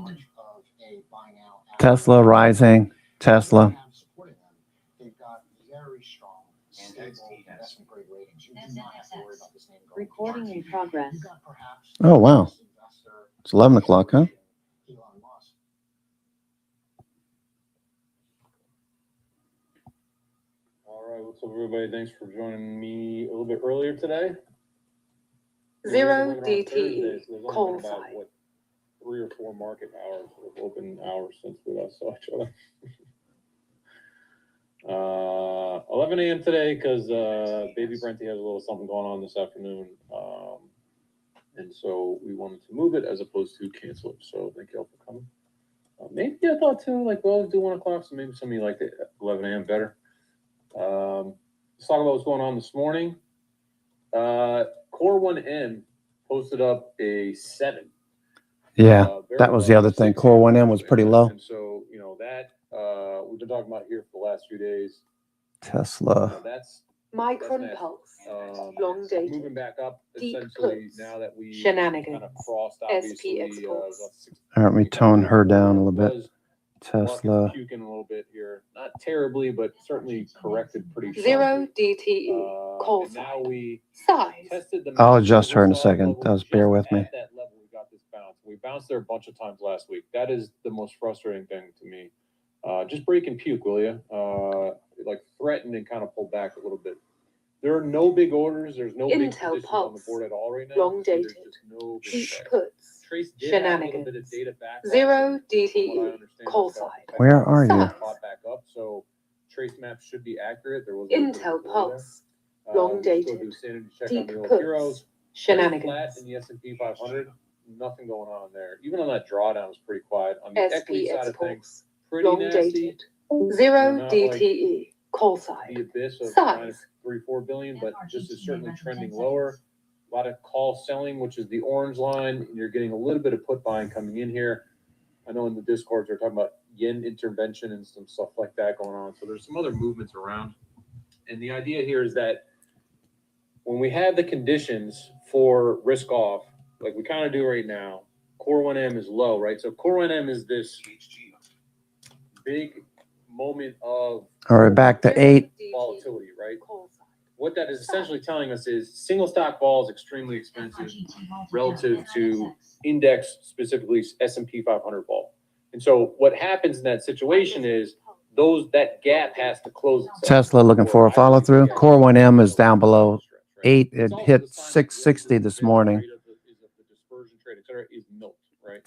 Tesla rising. Tesla. Supporting them. They've got very strong, stable investment grade ratings. You do not have to worry about this name going. Recording in progress. You've got perhaps. Oh, wow. It's 11 o'clock, huh? Elon Musk. All right, what's up, everybody? Thanks for joining me a little bit earlier today. 0 DTE, call about, sign. what, 3 or 4 market hours, open hours since we last saw each other. 11 a.m. today because baby Brenty has a little something going on this afternoon. And so we wanted to move it as opposed to cancel it. So thank you all for coming. Maybe I thought too, like, well, let's do 1 o'clock. So maybe some of you liked it at 11 a.m. better. Let's talk about what's going on this morning. Core 1M posted up a 7. Yeah, that was the other thing. Core 1M was pretty low. And so, you know, that we've been talking about here for the last few days. Tesla. That's Micron nasty. Pulse, Long long-dated, moving back up deep essentially puts, now that we shenanigans, kind of crossed SP obviously exports. about 60 All right, let me tone her down a little bit. was Tesla. market puking a little bit here, not terribly, but certainly corrected pretty Zero sharply. DTE, call And now sign, we size, tested the I'll maximum adjust her in a risk-off second. level Just just bear with me. at that level we got this bounce. We bounced there a bunch of times last week. That is the most frustrating thing to me. Just break and puke, will you? Like threaten and kind of pull back a little bit. There are no big orders. There's no big Intel positions on the Pulse, board at all right now. long So there's dated, just no big deep effect. puts, Trace did have a little bit of shenanigans, data back. zero DTE, call sign, Where are you? size, Caught back up, so trace maps should be accurate. There was a little bit of Intel a delay Pulse, there. long Let's go do dated, sanity check deep on the old puts, heroes. Very flat shenanigans, in the S&P 500. Nothing going on there. Even on that drawdown was pretty quiet. On the equity SP side of things, exports, pretty long nasty. dated, zero Not like DTE, call The sign, abyss of size, -3-4 billion, but just is certainly trending lower. A lot of call selling, which is the orange line. You're getting a little bit of put buying coming in here. I know in the discords they're talking about yen intervention and some stuff like that going on. So there's some other movements around. And the idea here is that when we have the conditions for risk off, like we kind of do right now, core 1M is low, right? So core 1M is this big moment of All right, back to 8. volatility, right? call sign, What that is essentially telling us is single stock vol is extremely expensive relative to index, specifically S&P 500 vol. And so what happens in that situation is that gap has to close itself. Tesla looking for a follow through. Core 1M is down below 8. It hit 660 this morning.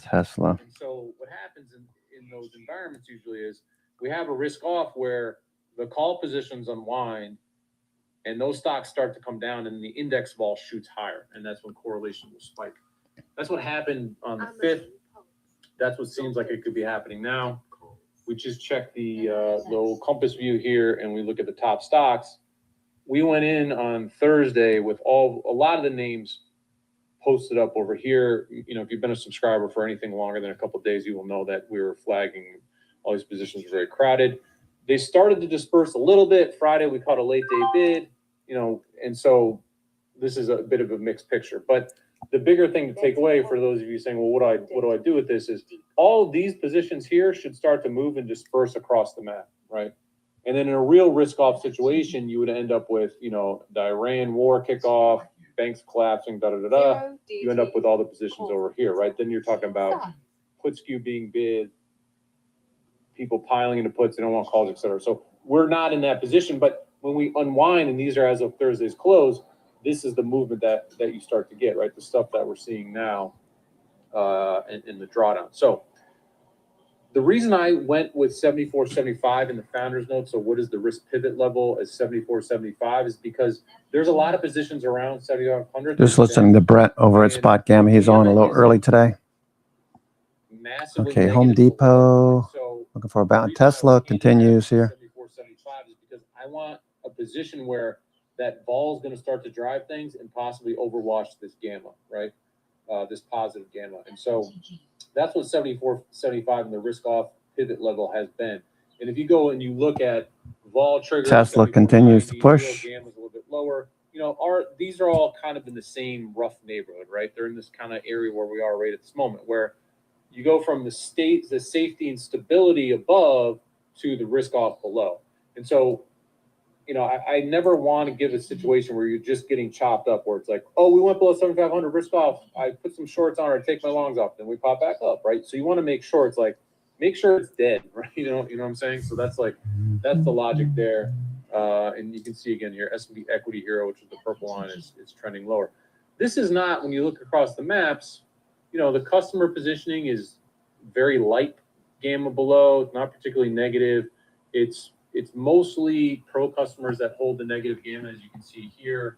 Tesla. And so what happens in those environments usually is we have a risk off where the call positions unwind and those stocks start to come down and the index vol shoots higher. And that's when correlation will spike. That's what happened on the 5th. That's what seems like it could be happening now. We just checked the little compass view here and we look at the top stocks. We went in on Thursday with a lot of the names posted up over here. You know, if you've been a subscriber for anything longer than a couple of days, you will know that we were flagging all these positions were very crowded. They started to disperse a little bit. Friday, we caught a late day bid, you know, and so this is a bit of a mixed picture. But the bigger thing to take away for those of you saying, well, what do I do with this is all of these positions here should start to move and disperse across the map, right? And then in a real risk-off situation, you would end up with, you know, the Iran war kickoff, banks collapsing, da-da-da-da. You end up with all the positions over here, right? Then you're talking about put skew being bid, people piling into puts, they don't want calls, et cetera. So we're not in that position, but when we unwind, and these are as of Thursday's close, this is the movement that you start to get, right? The stuff that we're seeing now in the drawdown. So the reason I went with 74.75 in the founder's note, so what is the risk pivot level as 74.75 is because there's a lot of positions around 7,500. Just listening to Brett over at Spot Gamma. He's on a little early today. Okay, Home Depot. Looking for about Tesla continues here. 74.75 is because I want a position where that vol is going to start to drive things and possibly overwash this gamma, right? This positive gamma. And so that's what 74.75 in the risk off pivot level has been. And if you go and you look at vol trigger, Tesla continues to push. Gamma's a little bit lower. You know, these are all kind of in the same rough neighborhood, right? They're in this kind of area where we are right at this moment, where you go from the safety and stability above to the risk off below. And so, you know, I never want to give a situation where you're just getting chopped up, where it's like, oh, we went below 7,500, risk off. I put some shorts on or take my longs off, then we pop back up, right? So you want to make sure it's like, make sure it's dead, right? You know what I'm saying? So that's the logic there. And you can see again here, S&P Equity Hero, which is the purple line, is trending lower. This is not, when you look across the maps, you know, the customer positioning is very light gamma below. It's not particularly negative. It's mostly pro customers that hold the negative gamma, as you can see here.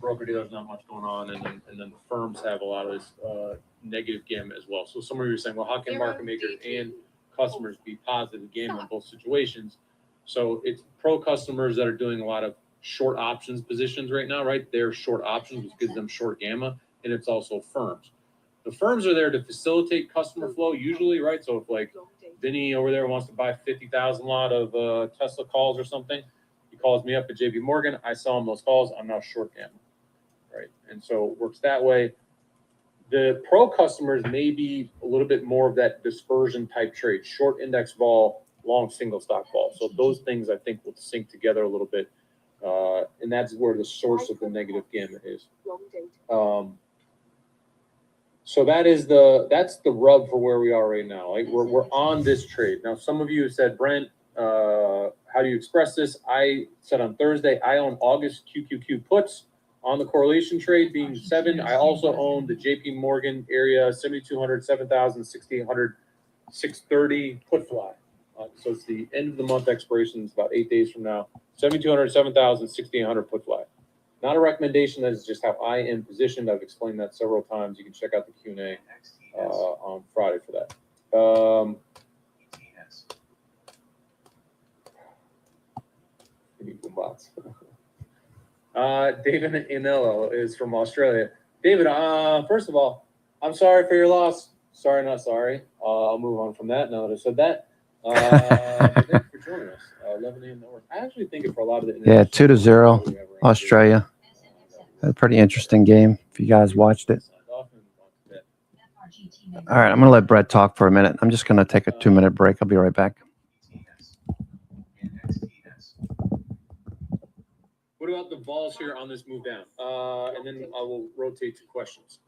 Broker dealers, not much going on, and then the firms have a lot of this negative gamma as well. So some of you are saying, well, how can market makers and customers be positive gamma in both situations? So it's pro customers that are doing a lot of short options positions right now, right? They're short options, which gives them short gamma, and it's also firms. The firms are there to facilitate customer flow usually, right? So if like Vinny over there wants to buy 50,000 lot of Tesla calls or something, he calls me up at JP Morgan. I sell him those calls. I'm now short gamma, right? And so it works that way. The pro customers may be a little bit more of that dispersion type trade, short index vol, long single stock vol. So those things I think will sync together a little bit. And that's where the source of the negative gamma is. So that's the rub for where we are right now. Like we're on this trade. Now, some of you have said, Brent, how do you express this? I said on Thursday, I own August QQQ puts on the correlation trade being 7. I also own the JP Morgan area 7,200, 7,000, 6,800, 630 put fly. So it's the end of the month expiration. It's about 8 days from now. 7,200, 7,000, 6,800 put fly. Not a recommendation. That is just how I am positioned. I've explained that several times. You can check out the Q&A on Friday for that. David Inello is from Australia. David, first of all, I'm sorry for your loss. Sorry, not sorry. I'll move on from that now that I said that. Thank you for joining us. 11 a.m. network. I actually think for a lot of the 2-0 Australia. A pretty interesting game if you guys watched it. All right, I'm going to let Brett talk for a minute. I'm just going to take a 2-minute break. I'll be right back. What about the vols here on this move down? And then I will rotate to questions.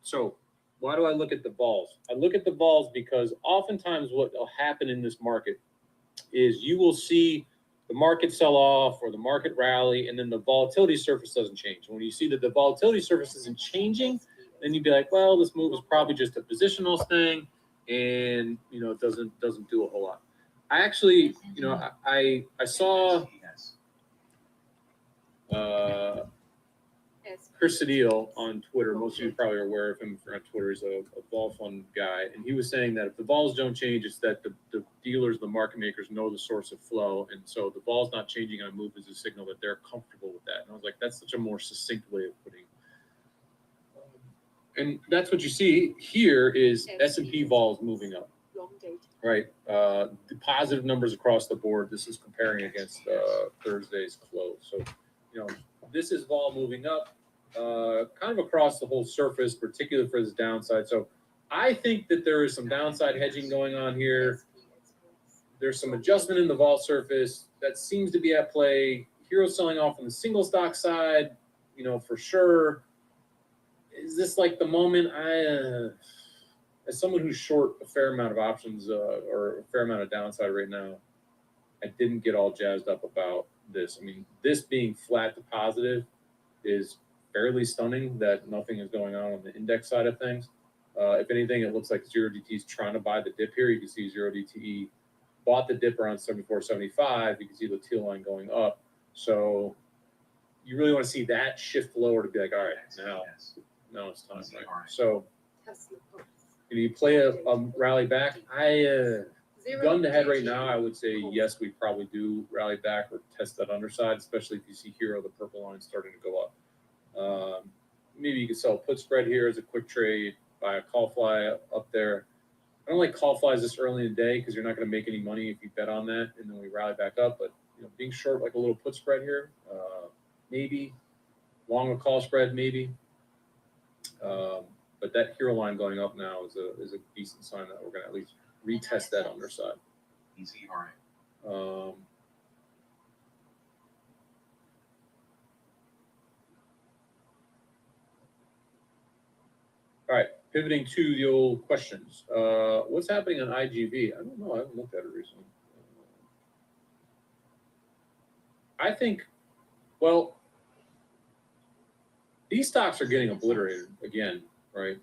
So why do I look at the vols? I look at the vols because oftentimes what will happen in this market is you will see the market sell off or the market rally, and then the volatility surface doesn't change. When you see that the volatility surface isn't changing, then you'd be like, well, this move is probably just a positional thing, and it doesn't do a whole lot. I actually, I saw Chris Cedillo on Twitter. Most of you probably are aware of him on Twitter. He's a vol fund guy, and he was saying that if the vols don't change, it's that the dealers, the market makers know the source of flow, and so the vol's not changing on a move is a signal that they're comfortable with that. And I was like, that's such a more succinct way of putting it. And that's what you see here is S&P vols moving up, right? The positive numbers across the board. This is comparing against Thursday's close. So, this is vol moving up. Kind of across the whole surface, particularly for this downside. So I think that there is some downside hedging going on here. There's some adjustment in the vol surface that seems to be at play. Hero selling off on the single stock side, for sure. Is this like the moment as someone who's short a fair amount of options or a fair amount of downside right now, I didn't get all jazzed up about this. I mean, this being flat to positive is fairly stunning that nothing is going on the index side of things. If anything, it looks like 0DTE is trying to buy the dip here. You can see 0DTE bought the dip around 74.75. You can see the teal line going up. So you really want to see that shift lower to be like, all right, now it's time, right? So you play a rally back. Gun to head right now, I would say yes, we probably do rally back or test that underside, especially if you see Hero, the purple line starting to go up. Maybe you could sell a put spread here as a quick trade, buy a call fly up there. I don't like call flies this early in the day because you're not going to make any money if you bet on that, and then we rally back up. But being short like a little put spread here, maybe long a call spread, maybe. But that Hero line going up now is a decent sign that we're going to at least retest that underside. Easy, all right. All right, pivoting to the old questions. What's happening on IGV? I don't know. I haven't looked at it recently. I think, well, these stocks are getting obliterated again, right?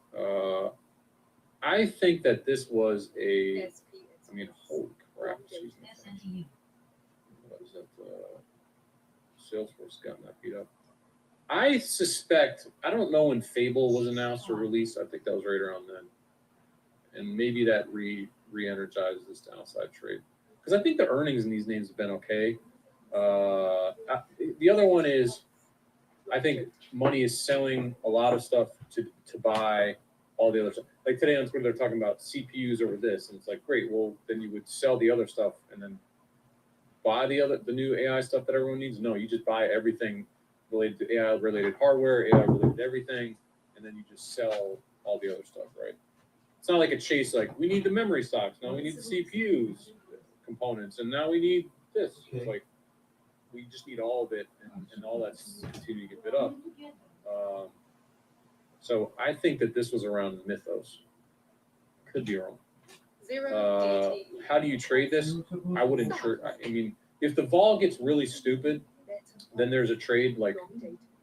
I think that this was holy crap. Excuse me. What is that? Salesforce got that beat up. I suspect, I don't know when Fable was announced or released. I think that was right around then. And maybe that re-energized this downside trade. Because I think the earnings in these names have been okay. The other one is, I think money is selling a lot of stuff to buy all the other stuff. Like today on Twitter, they're talking about CPUs over this. And it's like, great, well, then you would sell the other stuff and then buy the new AI stuff that everyone needs. No, you just buy everything related to AI related hardware, AI related everything, and then you just sell all the other stuff, right? It's not like a chase, like we need the memory stocks, now we need the CPUs components, and now we need this. It's like we just need all of it, and all that's continuing to get bid up. So I think that this was around Mythos. Could be wrong. How do you trade this? I wouldn't trade. I mean, if the vol gets really stupid, then there's a trade like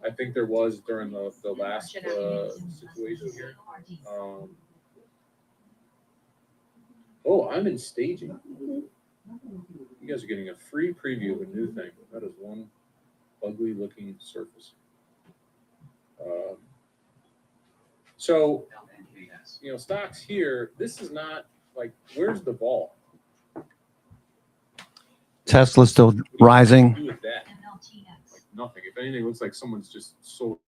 I think there was during the last situation here. Oh, I'm in staging. You guys are getting a free preview of a new thing. That is one ugly looking surface. So, you know, stocks here, this is not like, where's the vol? Tesla's still rising. Do with that? Like nothing. If anything, it looks like someone's just sold.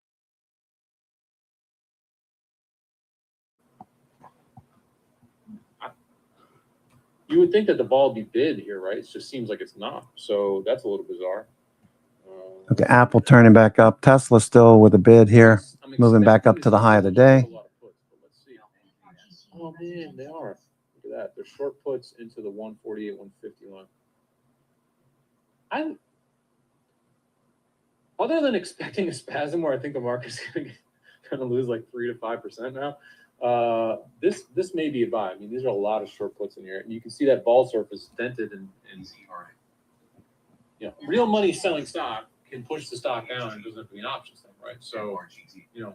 You would think that the vol would be bid here, right? It just seems like it's not. So that's a little bizarre. Okay, Apple turning back up. Tesla still with a bid here, moving back up to the high of the day. Oh man, they are. Look at that. They're short puts into the 148, 150 line. I'm other than expecting a spasm where I think the market's going to lose like 3 to 5% now. This may be a buy. I mean, these are a lot of short puts in here, and you can see that vol surface dented and you know, real money selling stock can push the stock down and it doesn't have to be an options thing, right? So, you know,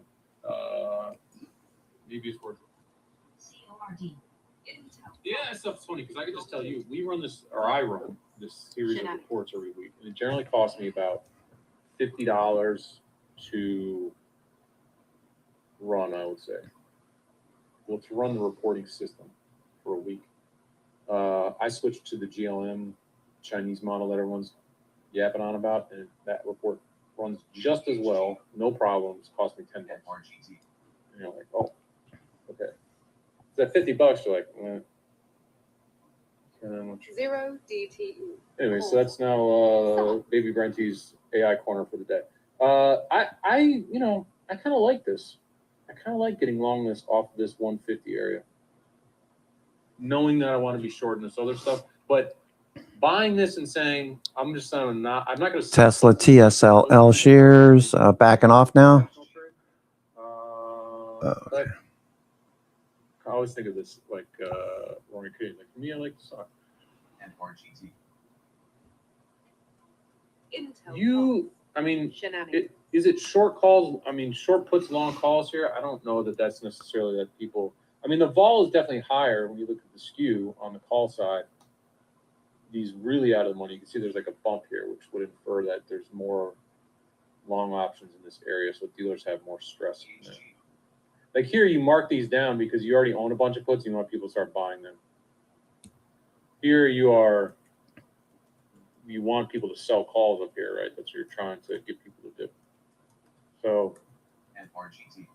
maybe it's worth it. Yeah, that stuff's funny because I can just tell you, we run this, or I run this series of reports every week, and it generally costs me about $50 to run, I would say. Well, to run the reporting system for a week. I switched to the GLM Chinese model that everyone's yapping on about, and that report runs just as well, no problems, cost me $10. And you're like, oh, okay. That $50, you're like, eh. Zero DTE. Anyway, so that's now Baby Brentie's AI corner for the day. You know, I kind of like this. I kind of like getting long this off of this 150 area, knowing that I want to be short in this other stuff, but buying this and saying I'm not going to Tesla TSLL shares backing off now. But I always think of this like Rory Coon. Like for me, I like the stock. And RGT. Intel. I mean, Shenanigans. is it short calls? I mean, short puts, long calls here. I don't know that that's necessarily that people. I mean, the vol is definitely higher when you look at the skew on the call side. He's really out of the money. You can see there's like a bump here, which would infer that there's more long options in this area, so dealers have more stress. Like here, you mark these down because you already own a bunch of puts. And you want people to start buying them. Here you want people to sell calls up here, right? That's what you're trying to get people to do. So, And RGT.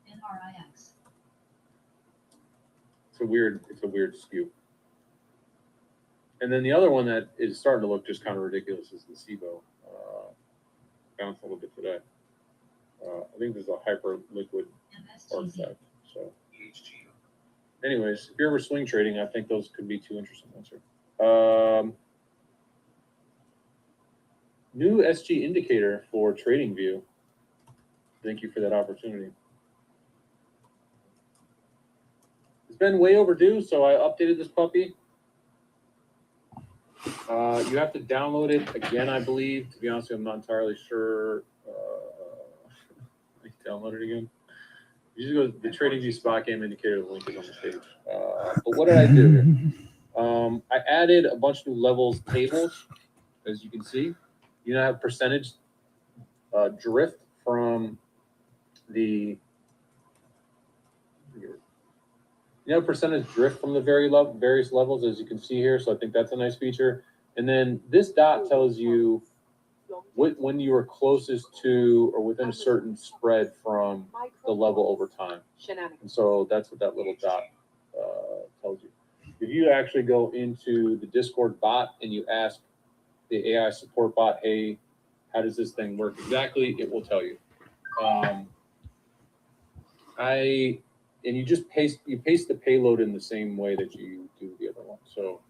NRIX. it's a weird skew. And then the other one that is starting to look just kind of ridiculous is the SIBO. Bounced a little bit today. I think there's a hyper liquid artifact. So, anyways, if you're ever swing trading, I think those could be two interesting ones here. New SG indicator for TradingView. Thank you for that opportunity. It's been way overdue, so I updated this puppy. You have to download it again, I believe. To be honest with you, I'm not entirely sure. Download it again. You just go to the TradingView spot game indicator. The link is on the page. But what did I do here? I added a bunch of new levels tables, as you can see. You now have percentage drift from the. You have percentage drift from the various levels, as you can see here. So I think that's a nice feature. And then this dot tells you when you are closest to or within a certain spread from the level over time. And so that's what that little dot tells you. If you actually go into the Discord bot and you ask the AI support bot, hey, how does this thing work exactly? It will tell you. And you just paste the payload in the same way that you do the other one. So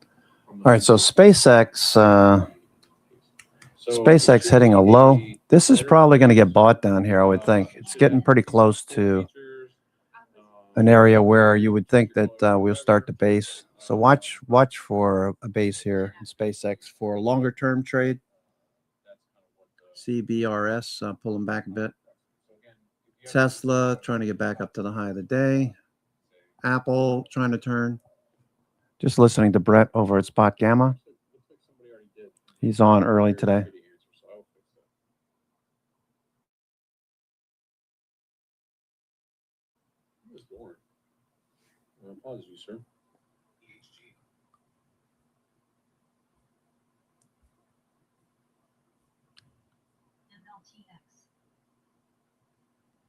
All right, so SpaceX SpaceX hitting a low. This is probably going to get bought down here, I would think. It's getting pretty close to an area where you would think that we'll start to base. So watch for a base here in SpaceX for a longer term trade. CBRS pulling back a bit. Tesla trying to get back up to the high of the day. Apple trying to turn. Just listening to Brett over at Spot Gamma. He's on early today. Apologies, sir.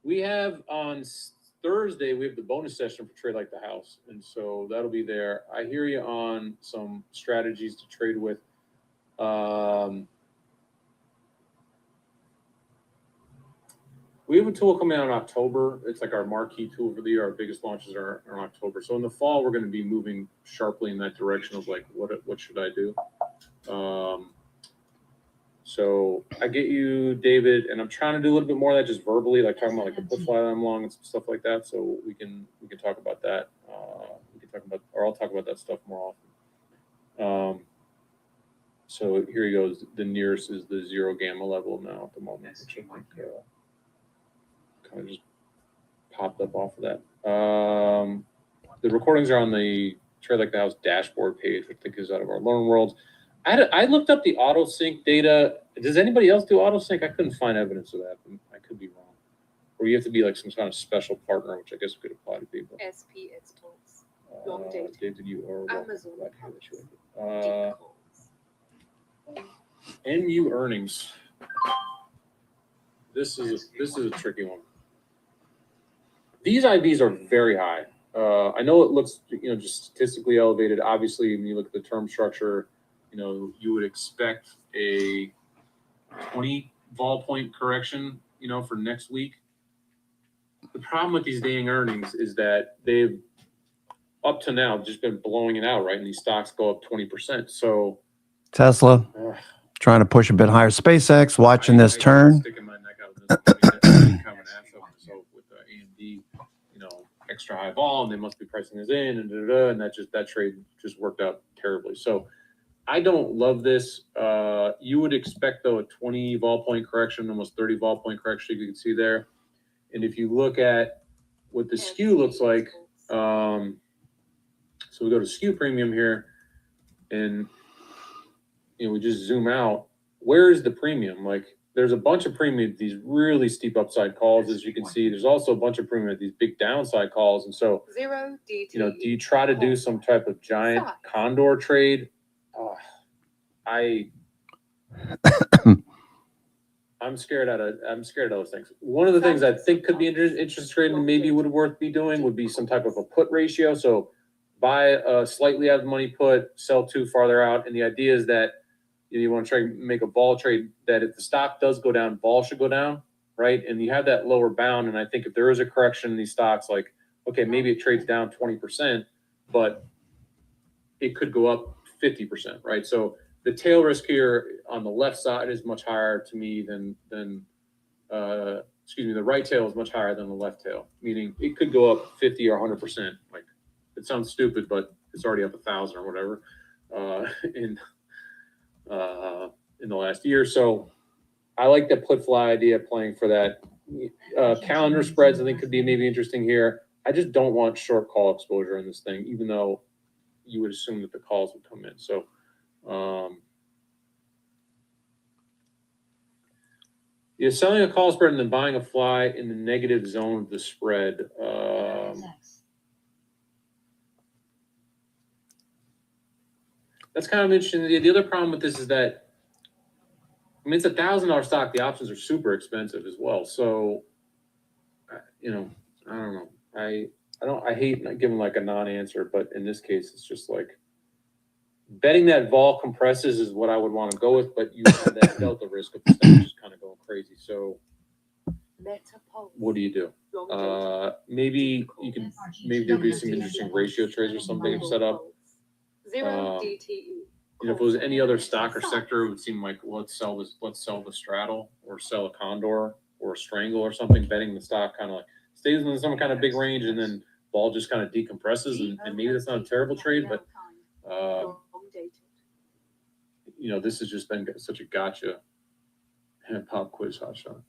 We have on Thursday, we have the bonus session for Trade Like the House. And so that'll be there. I hear you on some strategies to trade with. We have a tool coming out in October. It's like our marquee tool for the year. Our biggest launches are in October. So in the fall, we're going to be moving sharply in that direction of like, what should I do? So I get you, David, and I'm trying to do a little bit more of that just verbally, like talking about like the put fly line long and some stuff like that. So we can talk about that. I'll talk about that stuff more often. So here he goes. The nearest is the 0 gamma level now at the moment, which I think kind of just popped up off of that. The recordings are on the Trade Like the House dashboard page, which I think is out of our Learn Worlds. I looked up the auto sync data. Does anybody else do auto sync? I couldn't find evidence of that. I could be wrong. Or you have to be like some kind of special partner, which I guess could apply to people. SPS tools. Long data. David, you are Amazon. NU earnings. This is a tricky one. These IBs are very high. I know it looks, just statistically elevated. Obviously, when you look at the term structure, you would expect a 20 vol point correction, for next week. The problem with these dang earnings is that they've up to now just been blowing it out, right? And these stocks go up 20%. So Tesla trying to push a bit higher. SpaceX watching this turn. Sticking my neck out of this kind of an ass of myself with AMD, extra high vol, and they must be pricing this in, and that trade just worked out terribly. So I don't love this. You would expect though a 20 vol point correction, almost 30 vol point correction you can see there. And if you look at what the skew looks like, so we go to skew premium here, and we just zoom out. Where is the premium? Like there's a bunch of premium, these really steep upside calls, as you can see. There's also a bunch of premium at these big downside calls. And so, 0 DT. do you try to do some type of giant condor trade? I'm scared of those things. One of the things I think could be interest rate and maybe would worth be doing would be some type of a put ratio. So buy a slightly out of the money put, sell 2 farther out. And the idea is that you want to try and make a vol trade that if the stock does go down, vol should go down, right? And you have that lower bound. And I think if there is a correction in these stocks, like, okay, maybe it trades down 20%, but it could go up 50%, right? So the tail risk here on the left side is much higher to me than the right tail is much higher than the left tail, meaning it could go up 50 or 100%. Like it sounds stupid, but it's already up 1,000 or whatever in the last year. So I like that put fly idea playing for that. Calendar spreads I think could be maybe interesting here. I just don't want short call exposure in this thing, even though you would assume that the calls would come in. So selling a call spread and then buying a fly in the negative zone of the spread. That's kind of interesting. The other problem with this is that, it's a $1,000 stock. The options are super expensive as well. So, I don't know. I hate not giving like a non-answer, but in this case, it's just like, betting that vol compresses is what I would want to go with, but you have that delta risk of the stock just kind of going crazy. So what do you do? Maybe you can, maybe there'd be some interesting ratio trades or something set up. Zero DTE. You know, if it was any other stock or sector, it would seem like let's sell the straddle or sell a condor or a strangle or something, betting the stock kind of like stays in some kind of big range and then vol just kind of decompresses, and maybe that's not a terrible trade, but you know, this has just been such a gotcha and pop quiz hotshot.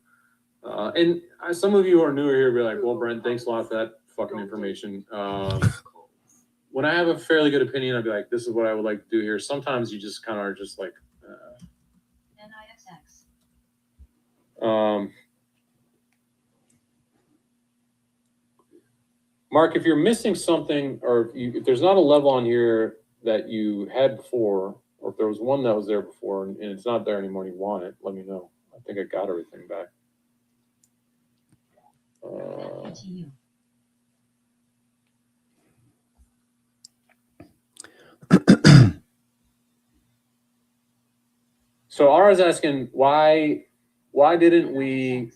And some of you who are newer here be like, well, Brent, thanks a lot for that fucking information. When I have a fairly good opinion, I'd be like, this is what I would like to do here. Sometimes you just kind of are just like, NIXX. Mark, if you're missing something, or if there's not a level on here that you had before, or if there was one that was there before and it's not there anymore and you want it, let me know. I think I got everything back. FPTU. So Ara's asking why did we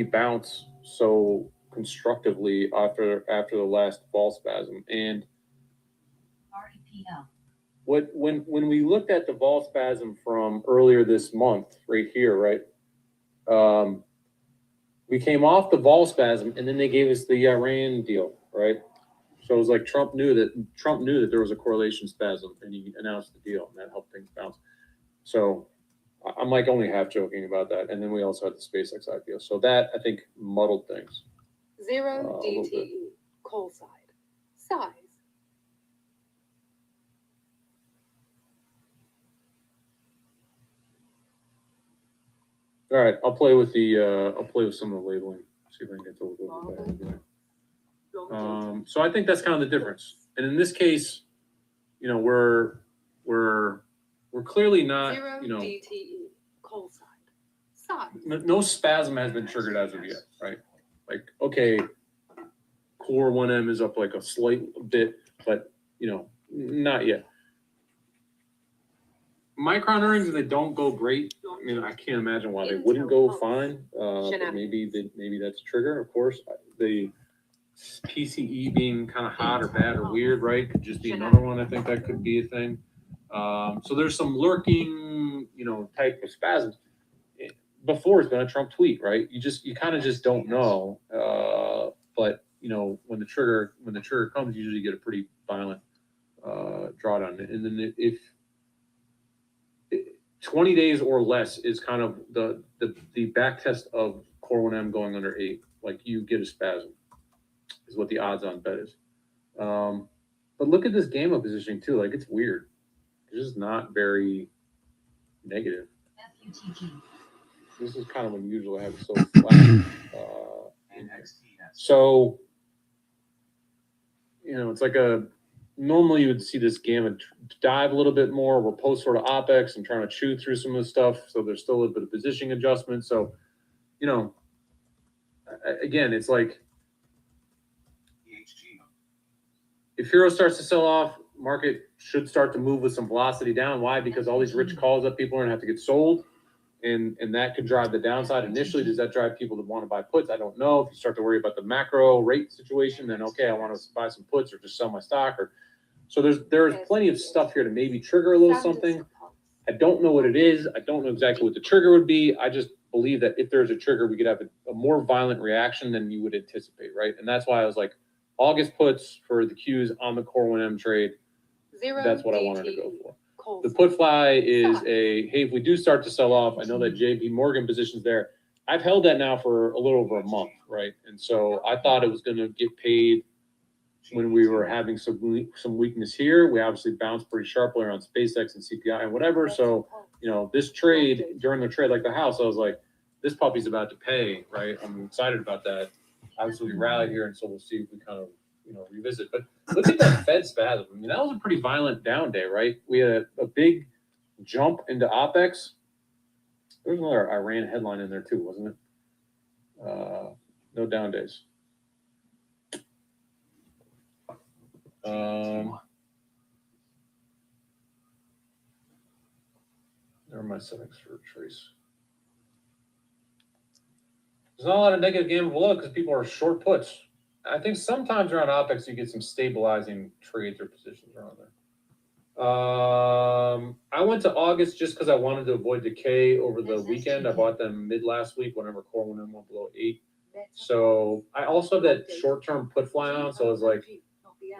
bounce so constructively after the last vol spasm? And REPL. when we looked at the vol spasm from earlier this month, right here, right? We came off the vol spasm, and then they gave us the Iran deal, right? So it was like Trump knew that there was a correlation spasm, and he announced the deal, and that helped things bounce. So I'm like only half joking about that. And then we also had the SpaceX IPO. So that, I think, muddled things. Zero DTE. Coal side. Size. All right, I'll play with some of the labeling. See if I can get to a little bit better. So I think that's kind of the difference. And in this case, you know, we're clearly not, Zero you know, DTE. Coal side. Size. no spasm has been triggered as of yet, right? Like, okay, core 1M is up like a slight bit, but you know, not yet. Micron earnings, if they don't go great, I mean, I can't imagine why they wouldn't go fine. But maybe that's a trigger. Of course, the PCE being kind of hot or bad or weird, right? Could just be another one. I think that could be a thing. So there's some lurking, you know, type of spasms. Before it's been a Trump tweet, right? You kind of just don't know. But you know, when the trigger comes, usually you get a pretty violent drawdown. And then if 20 days or less is kind of the back test of core 1M going under 8, like you get a spasm, is what the odds on bet is. But look at this gamma positioning too. Like, it's weird. It's just not very negative. FUTG. This is kind of unusual. I have it so flat. So, you know, it's like normally you would see this gamma dive a little bit more. We're post sort of OPEX and trying to chew through some of the stuff. So there's still a little bit of positioning adjustment. So, you know, again, it's like if Hero starts to sell off, market should start to move with some velocity down. Why? Because all these rich calls that people are going to have to get sold. And that could drive the downside initially. Does that drive people to want to buy puts? I don't know. If you start to worry about the macro rate situation, then okay, I want to buy some puts or just sell my stock. Or so there's plenty of stuff here to maybe trigger a little something. I don't know what it is. I don't know exactly what the trigger would be. I just believe that if there's a trigger, we could have a more violent reaction than you would anticipate, right? And that's why I was like, August puts for the Qs on the core 1M trade. That's what I wanted to go for. The put fly is hey, if we do start to sell off, I know that JP Morgan position's there. I've held that now for a little over a month, right? And so I thought it was going to get paid when we were having some weakness here. We obviously bounced pretty sharply around SpaceX and CPI and whatever. So, you know, this trade, during the trade like the house, I was like, this puppy's about to pay, right? I'm excited about that. Obviously, we rallied here, and so we'll see if we kind of, you know, revisit. But look at that Fed spasm. I mean, that was a pretty violent down day, right? We had a big jump into OPEX. There's another Iran headline in there too, wasn't it? No down days. There are my settings for trace. There's not a lot of negative gamma below because people are short puts. I think sometimes around OPEX you get some stabilizing trades or positions around there. I went to August just because I wanted to avoid decay over the weekend. I bought them mid last week whenever core went below 8. So I also have that short-term put fly on. So I was like,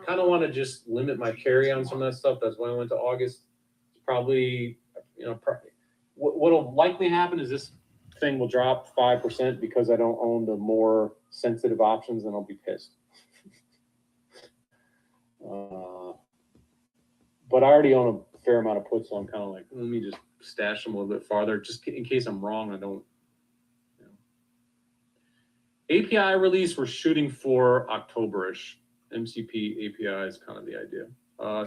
kind of want to just limit my carry on some of that stuff. That's why I went to August. Probably, what'll likely happen is this thing will drop 5% because I don't own the more sensitive options, and I'll be pissed. But I already own a fair amount of puts, so I'm kind of like, let me just stash them a little bit farther, just in case I'm wrong. I don't. API release, we're shooting for October-ish. MCP API is kind of the idea.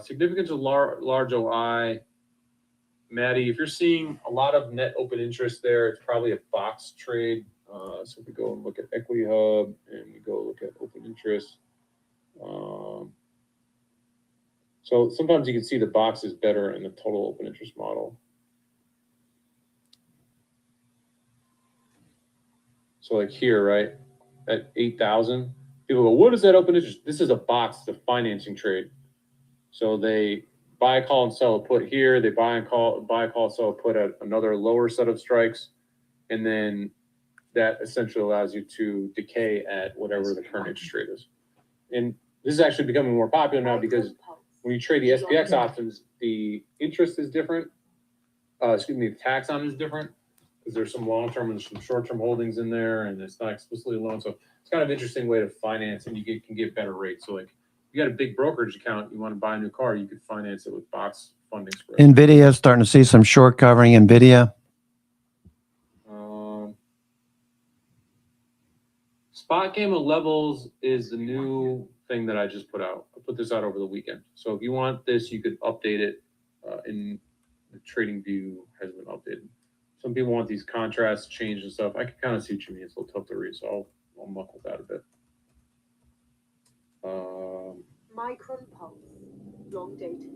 Significance of large OI. Maddie, if you're seeing a lot of net open interest there, it's probably a box trade. So if we go and look at Equity Hub and we go look at open interest. So sometimes you can see the box is better in the total open interest model. So like here, right, at 8,000, people go, what is that open interest? This is a box, the financing trade. So they buy, call, and sell a put here. They buy, call, sell a put at another lower set of strikes. And then that essentially allows you to decay at whatever the current interest rate is. And this is actually becoming more popular now because when you trade the SPX options, the interest is different. The tax on it is different because there's some long-term and some short-term holdings in there, and it's not explicitly a loan. So it's kind of an interesting way to finance, and you can get better rates. So like, you got a big brokerage account, you want to buy a new car, you could finance it with box funding spread. NVIDIA starting to see some short covering. NVIDIA. Spot Gamma Levels is the new thing that I just put out. I put this out over the weekend. So if you want this, you could update it in the trading view has been updated. Some people want these contrasts changed and stuff. I can kind of see what you mean. It's a little tough to read, so I'll muck with that a bit. Micron Pulse, long dated.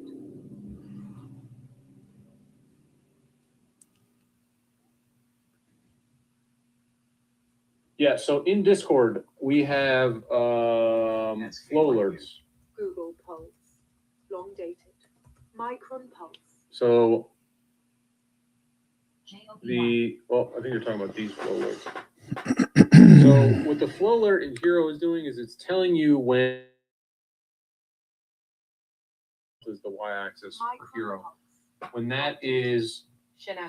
Yeah, so in Discord, we have flow alerts. Google Pulse, long dated. Micron Pulse. So I think you're talking about these flow alerts. So what the flow alert in Hero is doing is it's telling you when is the y-axis for Hero. When that is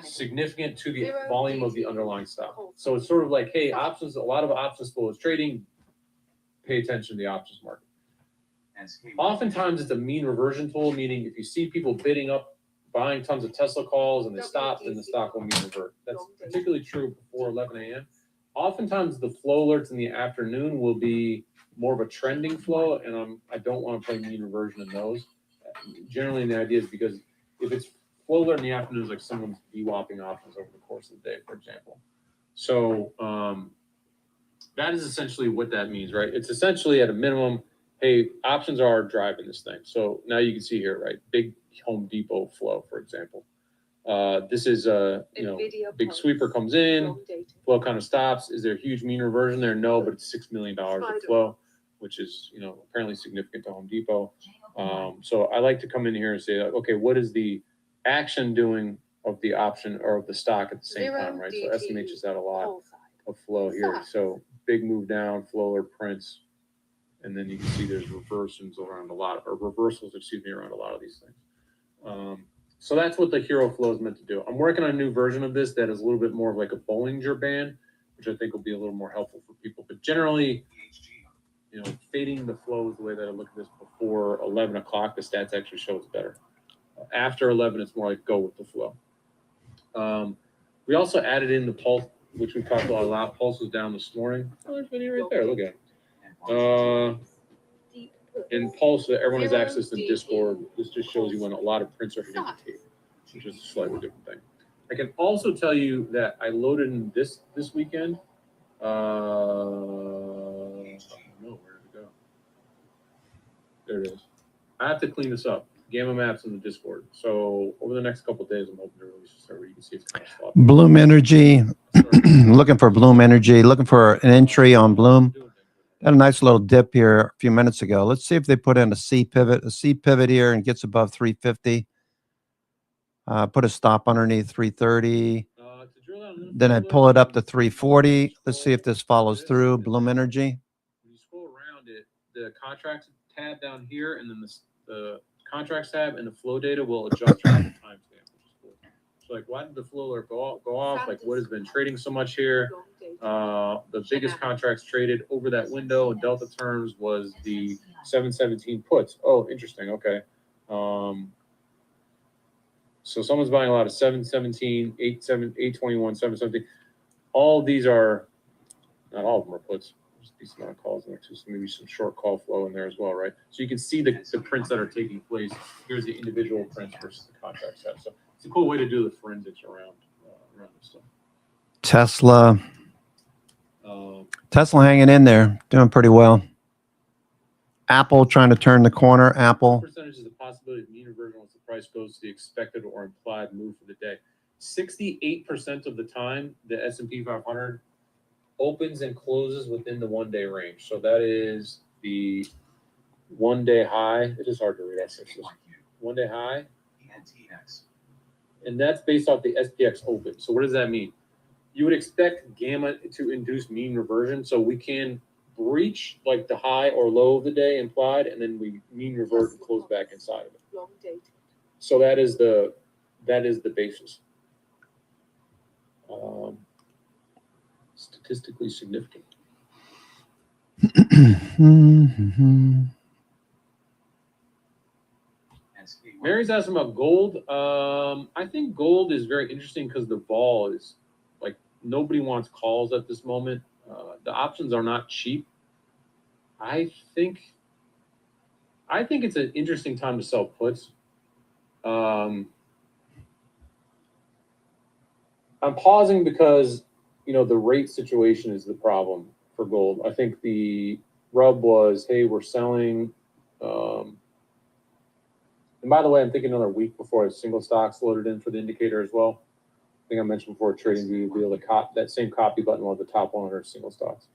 significant to the volume of the underlying stock. So it's sort of like, hey, options, a lot of options flow is trading, pay attention to the options market. Oftentimes it's a mean reversion tool, meaning if you see people bidding up, buying tons of Tesla calls and they stop, then the stock will mean revert. That's particularly true before 11 a.m. Oftentimes the flow alerts in the afternoon will be more of a trending flow, and I don't want to play mean reversion in those. Generally, the idea is because if it's flow alert in the afternoon, is like someone's VWAPing options over the course of the day, for example. So that is essentially what that means, right? It's essentially at a minimum, hey, options are driving this thing. So now you can see here, right? Big Home Depot flow, for example. This is big sweeper comes in, flow kind of stops. Is there a huge mean reversion there? No, but it's $6 million of flow, which is apparently significant to Home Depot. So I like to come in here and say, okay, what is the action doing of the option or of the stock at the same time, right? So SMH has had a lot of flow here. So big move down, flow alert prints, and then you can see there's reversals around a lot of these things. So that's what the Hero flow is meant to do. I'm working on a new version of this that is a little bit more of like a Bollinger Band, which I think will be a little more helpful for people. But generally, fading the flow is the way that I look at this. Before 11 o'clock, the stats actually show it's better. After 11, it's more like go with the flow. We also added in the pulse, which we talked about a lot. Pulse was down this morning. Oh, there's video right there. Look at it. In Pulse, everyone has access to Discord. This just shows you when a lot of prints are hitting the tape, which is a slightly different thing. I can also tell you that I loaded in this weekend. I don't know, where did it go? There it is. I have to clean this up. Gamma Maps in the Discord. So over the next couple of days, I'm hoping to release this where you can see it's kind of sloppy. Bloom Energy, looking for Bloom Energy, looking for an entry on Bloom. Had a nice little dip here a few minutes ago. Let's see if they put in a C pivot here and gets above 350. Put a stop underneath 330. Then I pull it up to 340. Let's see if this follows through. Bloom Energy. When you scroll around it, the contracts tab down here, and then the contracts tab and the flow data will adjust around the timestamp, which is cool. So like, why did the flow alert go off? Like, what has been trading so much here? The biggest contracts traded over that window in Delta terms was the 717 puts. Oh, interesting. Okay. So someone's buying a lot of 717, 821, 717. All of these are, not all of them are puts. There's a decent amount of calls in there too. So maybe some short call flow in there as well, right? So you can see the prints that are taking place. Here's the individual prints versus the contract set. So it's a cool way to do the forensics around this stuff. Tesla. Tesla hanging in there, doing pretty well. Apple trying to turn the corner. Apple. Percentage is the possibility of mean reversion once the price goes to the expected or implied move for the day. 68% of the time, the S&P 500 opens and closes within the 1 day range. So that is the 1 day high. It is hard to read. 1 day high. And that's based off the SPX open. So what does that mean? You would expect gamma to induce mean reversion. So we can breach like the high or low of the day implied, and then we mean revert and close back inside of it. So that is the basis. Statistically significant. Mary's asking about gold. I think gold is very interesting because the vol is like nobody wants calls at this moment. The options are not cheap. I think it's an interesting time to sell puts. I'm pausing because, the rate situation is the problem for gold. I think the rub was, hey, we're selling. And by the way, I'm thinking another week before I have single stocks loaded in for the indicator as well. I think I mentioned before, TradingView will be able to that same copy button will have the top 100 single stocks.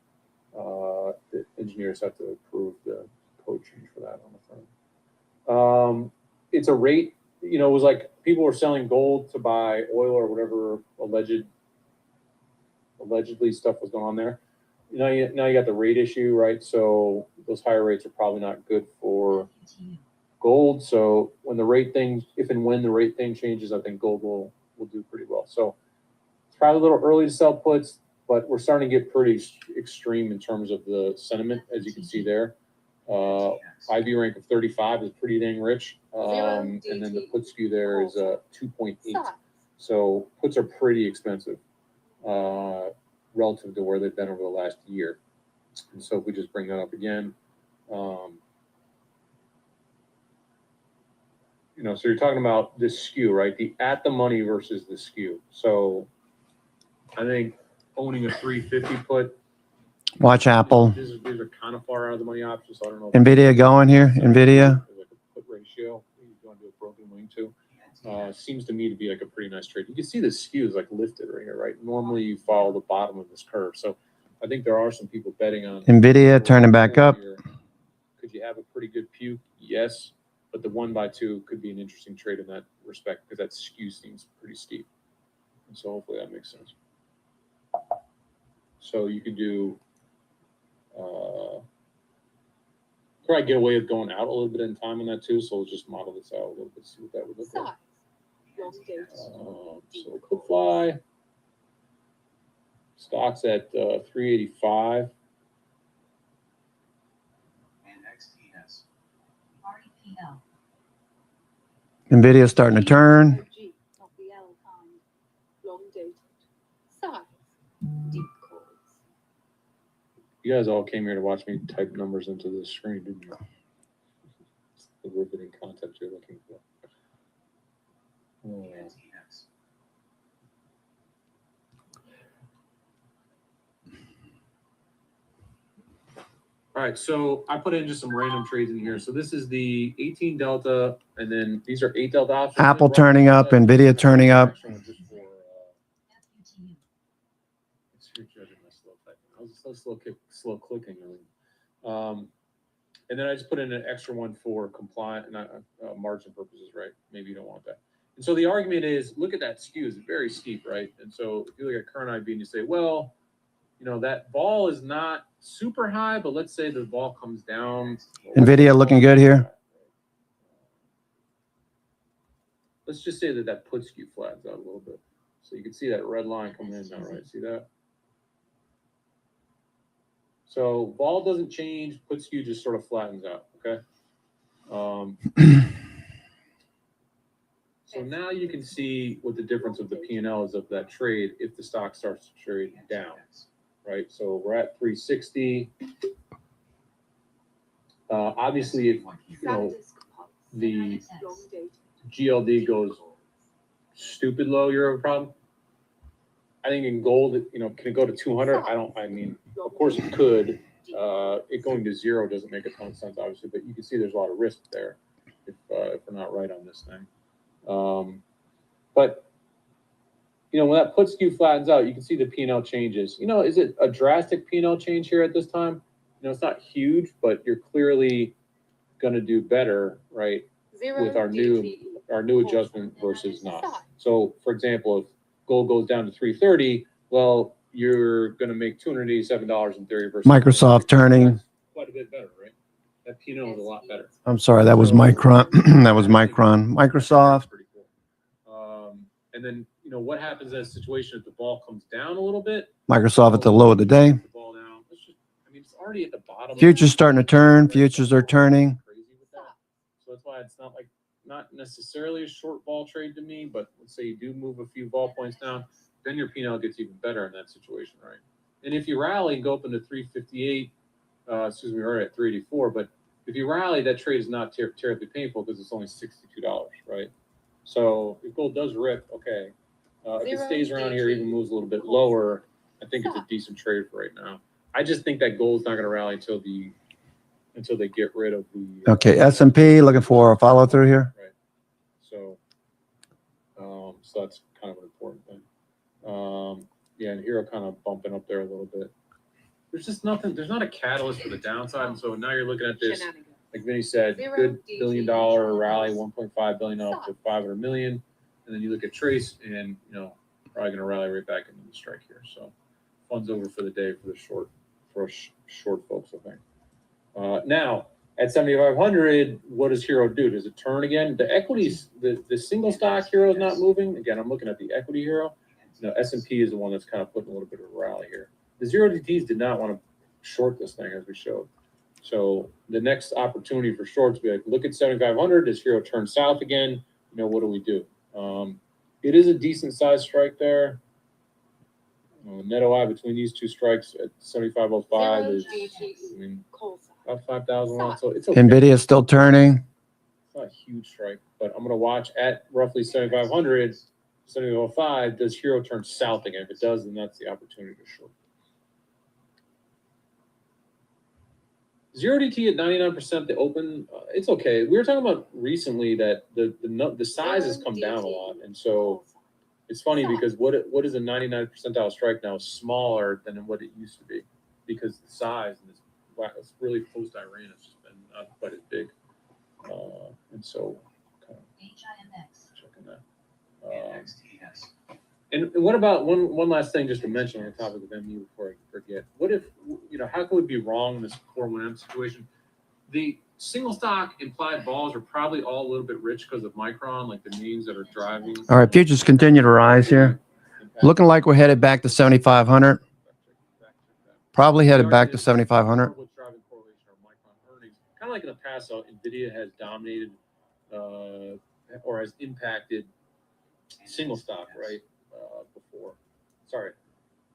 The engineers have to approve the code change for that on the front. It's a rate, it was like people were selling gold to buy oil or whatever allegedly stuff was going on there. Now you got the rate issue, right? So those higher rates are probably not good for gold. So when the rate thing, if and when the rate thing changes, I think gold will do pretty well. So it's probably a little early to sell puts, but we're starting to get pretty extreme in terms of the sentiment, as you can see there. IV rank of 35 is pretty dang rich. And then the put skew there is 2.8. So puts are pretty expensive relative to where they've been over the last year. And so if we just bring that up again, so you're talking about this skew, right? The at the money versus the skew. So I think owning a 350 put. Watch Apple. These are kind of far out of the money options. So I don't know. NVIDIA going here. NVIDIA. Like a put ratio. You want to do a broken wing too. Seems to me to be like a pretty nice trade. You can see the skew is like lifted right here, right? Normally you follow the bottom of this curve. So I think there are some people betting on NVIDIA turning back up. Could you have a pretty good puke? Yes. But the 1x2 could be an interesting trade in that respect because that skew seems pretty steep. And so hopefully that makes sense. So you could do, probably get away with going out a little bit in time on that too. So we'll just model this out a little bit, see what that would look like. So could fly. Stocks at 385. NVIDIA starting to turn. You guys all came here to watch me type numbers into the screen, didn't you? The riveting content you're looking for. All right, so I put in just some random trades in here. So this is the 18 delta, and then these are 8 delta options. Apple turning up, NVIDIA turning up. Just for slow clicking. And then I just put in an extra one for compliant and margin purposes, right? Maybe you don't want that. And so the argument is, look at that skew, it's very steep, right? And so if you look at current IB and you say, well, you know, that vol is not super high, but let's say the vol comes down. NVIDIA looking good here. Let's just say that put skew flattens out a little bit. So you can see that red line coming in now, right? See that? So vol doesn't change, put skew just sort of flattens out, okay? So now you can see what the difference of the P&L is of that trade if the stock starts to trade down, right? So we're at 360. Obviously, if you know the GLD goes stupid low, you're a problem. I think in gold, you know, can it go to 200? I mean, of course it could. It going to zero doesn't make a ton of sense, obviously, but you can see there's a lot of risk there if we're not right on this thing. But, you know, when that put skew flattens out, you can see the P&L changes. You know, is it a drastic P&L change here at this time? You know, it's not huge, but you're clearly going to do better, right, with our new adjustment versus not. So, for example, if gold goes down to 330, well, you're going to make $287.30 versus Microsoft turning. Quite a bit better, right? That P&L is a lot better. I'm sorry, that was Micron. That was Micron. Microsoft. Pretty cool. And then, you know, what happens in a situation if the ball comes down a little bit? Microsoft at the low of the day. The ball down. I mean, it's already at the bottom. Futures starting to turn. Futures are turning. Crazy with that. So that's why it's not necessarily a short ball trade to me, but let's say you do move a few ball points down, then your P&L gets even better in that situation, right? And if you rally and go up into 358, we're already at 384, but if you rally, that trade is not terribly painful because it's only $62, right? So if gold does rip, okay. If it stays around here, even moves a little bit lower, I think it's a decent trade for right now. I just think that gold's not going to rally until they get rid of the. Okay, S&P looking for a follow through here. Right. So that's kind of an important thing. Yeah, and Hero kind of bumping up there a little bit. There's just nothing. There's not a catalyst for the downside, and so now you're looking at this. Like Vinny said, good $1 billion rally, 1.5 billion up to 500 million, and then you look at Trace, and you know probably going to rally right back into the strike here. So funds over for the day for the short folks, I think. Now at 7,500, what does Hero do? Does it turn again? The equities, the single stock Hero is not moving. Again, I'm looking at the equity Hero. You know, S&P is the one that's kind of putting a little bit of a rally here. The 0DTs did not want to short this thing as we showed. So the next opportunity for shorts be like, look at 7,500. Does Hero turn south again? You know, what do we do? It is a decent sized strike there. Net OI between these two strikes at 7,505 is, I mean, about 5,000. So it's okay. NVIDIA is still turning. It's not a huge strike, but I'm going to watch at roughly 7,500, 7,505. Does Hero turn south again? If it does, then that's the opportunity to short. 0DT at 99%, the open, it's okay. We were talking about recently that the size has come down a lot, and so it's funny because what is a 99 percentile strike now is smaller than what it used to be because the size and it's really post Iran has just been not quite as big, and so kind of checking that. And what about one last thing just to mention on the topic of MU before I forget? What if, you know, how could we be wrong in this core 1M situation? The single stock implied balls are probably all a little bit rich because of Micron, like the names that are driving. All right, futures continue to rise here. Looking like we're headed back to 7,500. Probably headed back to 7,500. What's driving correlation are Micron earnings. Kind of like in the past, how NVIDIA has dominated or has impacted single stock, right? Before. Sorry.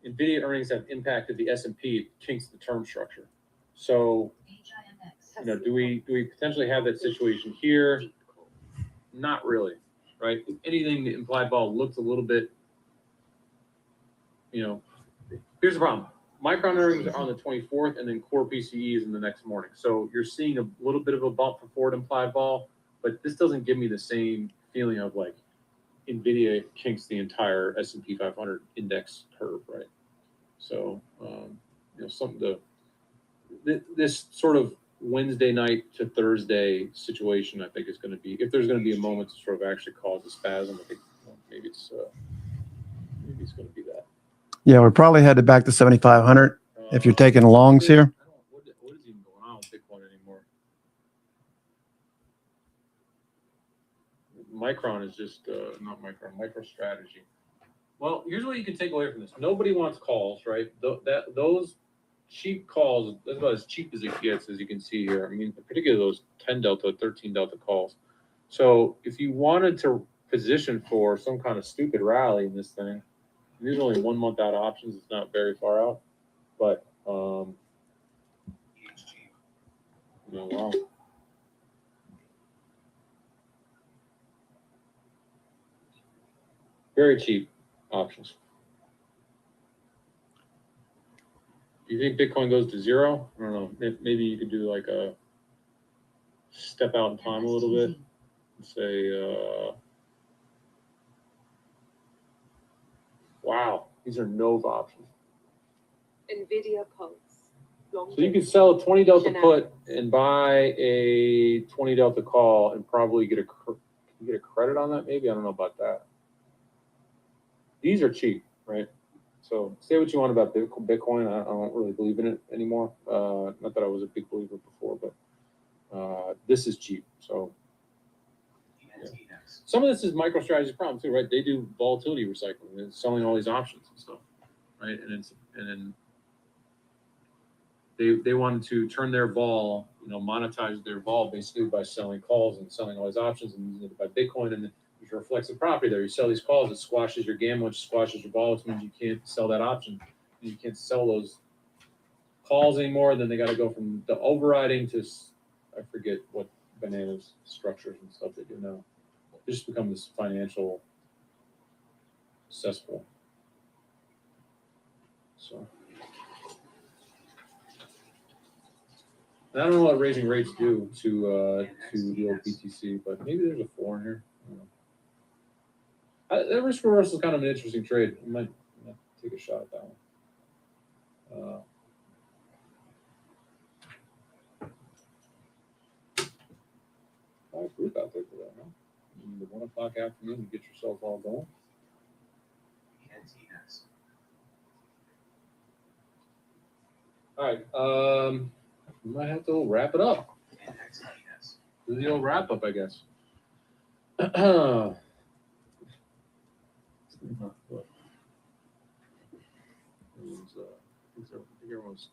NVIDIA earnings have impacted the S&P, kinks the term structure. So, you know, do we potentially have that situation here? Not really, right? If anything, the implied vol looks a little bit, you know, here's the problem. Micron earnings are on the 24th, and then core PCE is in the next morning. So you're seeing a little bit of a bump for forward implied vol, but this doesn't give me the same feeling of like NVIDIA kinks the entire S&P 500 index curve, right? So something to this sort of Wednesday night to Thursday situation. I think is going to be, if there's going to be a moment to sort of actually cause a spasm, I think maybe it's going to be that. Yeah, we're probably headed back to 7,500 if you're taking longs here. What is even going on with Bitcoin anymore? Micron is just not Micron, MicroStrategy. Well, here's what you can take away from this. Nobody wants calls, right? Those cheap calls, that's about as cheap as it gets, as you can see here. I mean, particularly those 10 delta, 13 delta calls. So if you wanted to position for some kind of stupid rally in this thing, these are only 1 month out options. It's not very far out, but wow. Very cheap options. Do you think Bitcoin goes to zero? I don't know. Maybe you could do like a step out in time a little bit and say, wow, these are Nova options. Nvidia Pulse. Long So you could dated. sell a 20 delta Shenanigans. put and buy a 20 delta call and probably get a credit on that. Maybe, I don't know about that. These are cheap, right? So say what you want about Bitcoin. I don't really believe in it anymore. Not that I was a big believer before, but this is cheap. So yeah. Some of this is MicroStrategy's problem too, right? They do volatility recycling and selling all these options and stuff, right? And then they wanted to turn their vol, monetize their vol basically by selling calls and selling all these options and using it to buy Bitcoin. And there's a reflexive property there. You sell these calls, it squashes your gamma, which squashes your vol, which means you can't sell that option. You can't sell those calls anymore. Then they got to go from the overriding to, I forget what bananas structures and stuff they do now. They just become this financial cesspool. So. I don't know what raising rates do to the old BTC, but maybe there's a floor in here. That risk reversal is kind of an interesting trade. I might take a shot at that one. Nice group out there for that, huh? The 1 o'clock afternoon, you get yourself all going. All right. We might have to wrap it up. Do the old wrap up, I guess. I think everyone's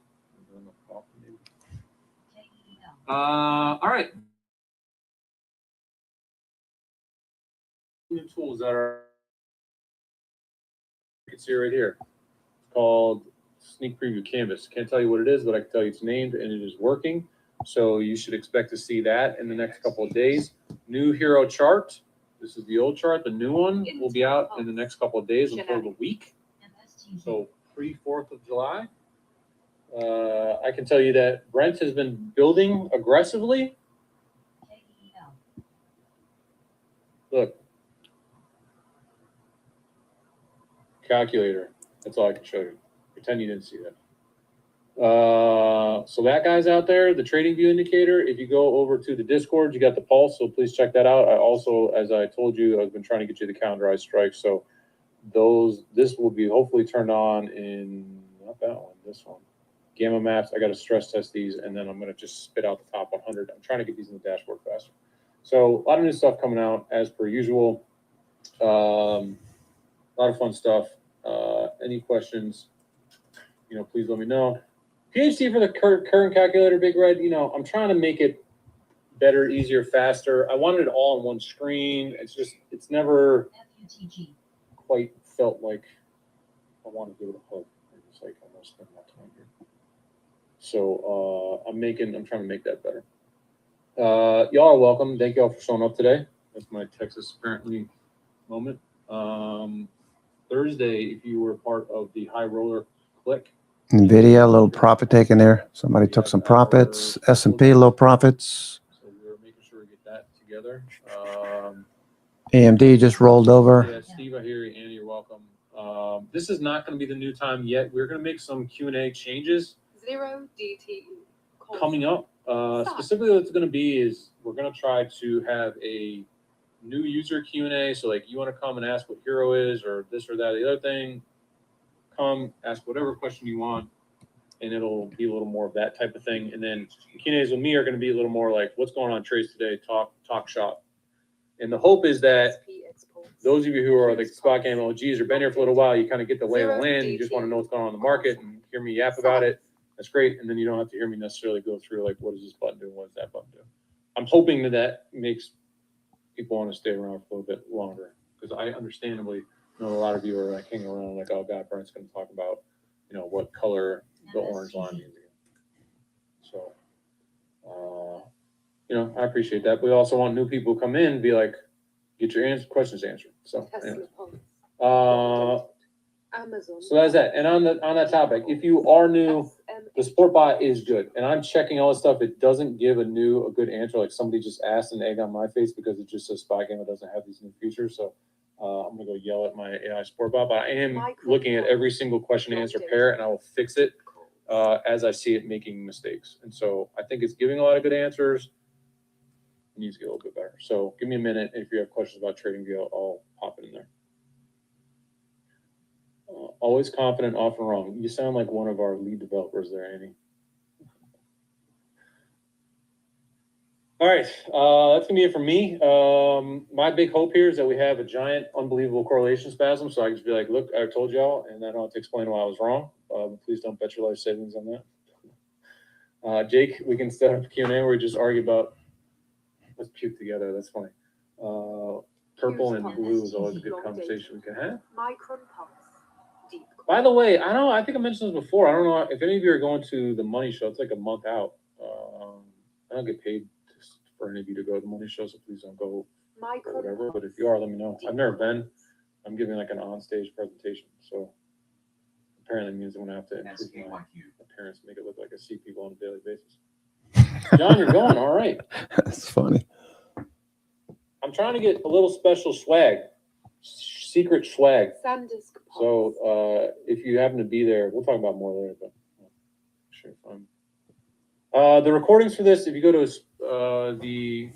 done enough coffee, maybe. All right. New tools that are, you can see right here. It's called Sneak Preview Canvas. Can't tell you what it is, but I can tell you it's named and it is working. So you should expect to see that in the next couple of days. New hero chart. This is the old chart. The new one will be out in the next couple of days until the week. So pre-4th of July. I can tell you that Brent has been building aggressively. Look. Calculator. That's all I can show you. Pretend you didn't see that. So that guy's out there, the trading view indicator. If you go over to the Discord, you got the pulse, so please check that out. I also, as I told you, I've been trying to get you the calendarized strikes. So this will be hopefully turned on in, not that one, this one. Gamma maps, I got to stress test these, and then I'm going to just spit out the top 100. I'm trying to get these in the dashboard faster. So a lot of new stuff coming out as per usual. A lot of fun stuff. Any questions, please let me know. PhD for the current calculator, Big Red. I'm trying to make it better, easier, faster. I wanted it all on one screen. It's never quite felt like I want to give it a hug. It's like I'm gonna spend my time here. So I'm trying to make that better. Y'all are welcome. Thank y'all for showing up today. That's my Texas apparently moment. Thursday, if you were part of the high roller click. Nvidia, a little profit taken there. Somebody took some profits. S&P, low profits. So we're making sure we get that together. AMD just rolled over. Yeah, Steve, I hear you. Andy, you're welcome. This is not going to be the new time yet. We're going to make some Q&A changes 0 DTE. coming up. Specifically, what it's going to be is we're going to try to have a new user Q&A. So, like, you want to come and ask what Hero is, or this or that, the other thing. Come ask whatever question you want, and it'll be a little more of that type of thing. And then the Q&As with me are going to be a little more like, what's going on trades today? Talk shop. And the hope is that those of you who are like spot game OGs or been here for a little while, you kind of get the lay of the land. You just want to know what's going on in the market and hear me yap about it. That's great. And then you don't have to hear me necessarily go through like, what does this button do? What does that button do? I'm hoping that makes people want to stay around for a little bit longer, because I understandably know a lot of you are like hanging around like, oh God, Brent's going to talk about, you know, what color the orange line means again. So, you know, I appreciate that. We also want new people to come in and be like, get your questions answered. So, anyways. Amazon. So that's that. And on that topic, if you are new, the support bot is good. And I'm checking all this stuff. It doesn't give a good answer. Like somebody just asked an egg on my face because it just says Spot Game. It doesn't have these new features. So I'm gonna go yell at my AI support bot. But I am looking at every single question and answer pair, and I will fix it as I see it making mistakes. And so I think it's giving a lot of good answers. It needs to get a little bit better. So give me a minute. If you have questions about TradingView, I'll pop it in there. Always confident, often wrong. You sound like one of our lead developers there, Andy. All right, that's gonna be it for me. My big hope here is that we have a giant, unbelievable correlation spasm, so I can just be like, look, I told y'all, and then I don't have to explain why I was wrong. Please don't bet your life savings on that. Jake, we can set up a Q&A where we just argue about, let's puke together, that's funny. Purple and blue is always a good conversation we can have. Micron Pulse. Deep. By the way, I think I mentioned this before. I don't know if any of you are going to the Money Show. It's like a month out. I don't get paid for any of you to go to the Money Show, so please don't go or whatever. But if you are, let me know. I've never been. I'm giving like an on-stage presentation, so apparently it means I'm gonna have to improve my appearance, make it look like I see people on a daily basis. John, you're going all right. That's funny. I'm trying to get a little special swag, secret swag. SanDisk Pulse. So if you happen to be there, we'll talk about more later, but sure, fine. The recordings for this, if you go to the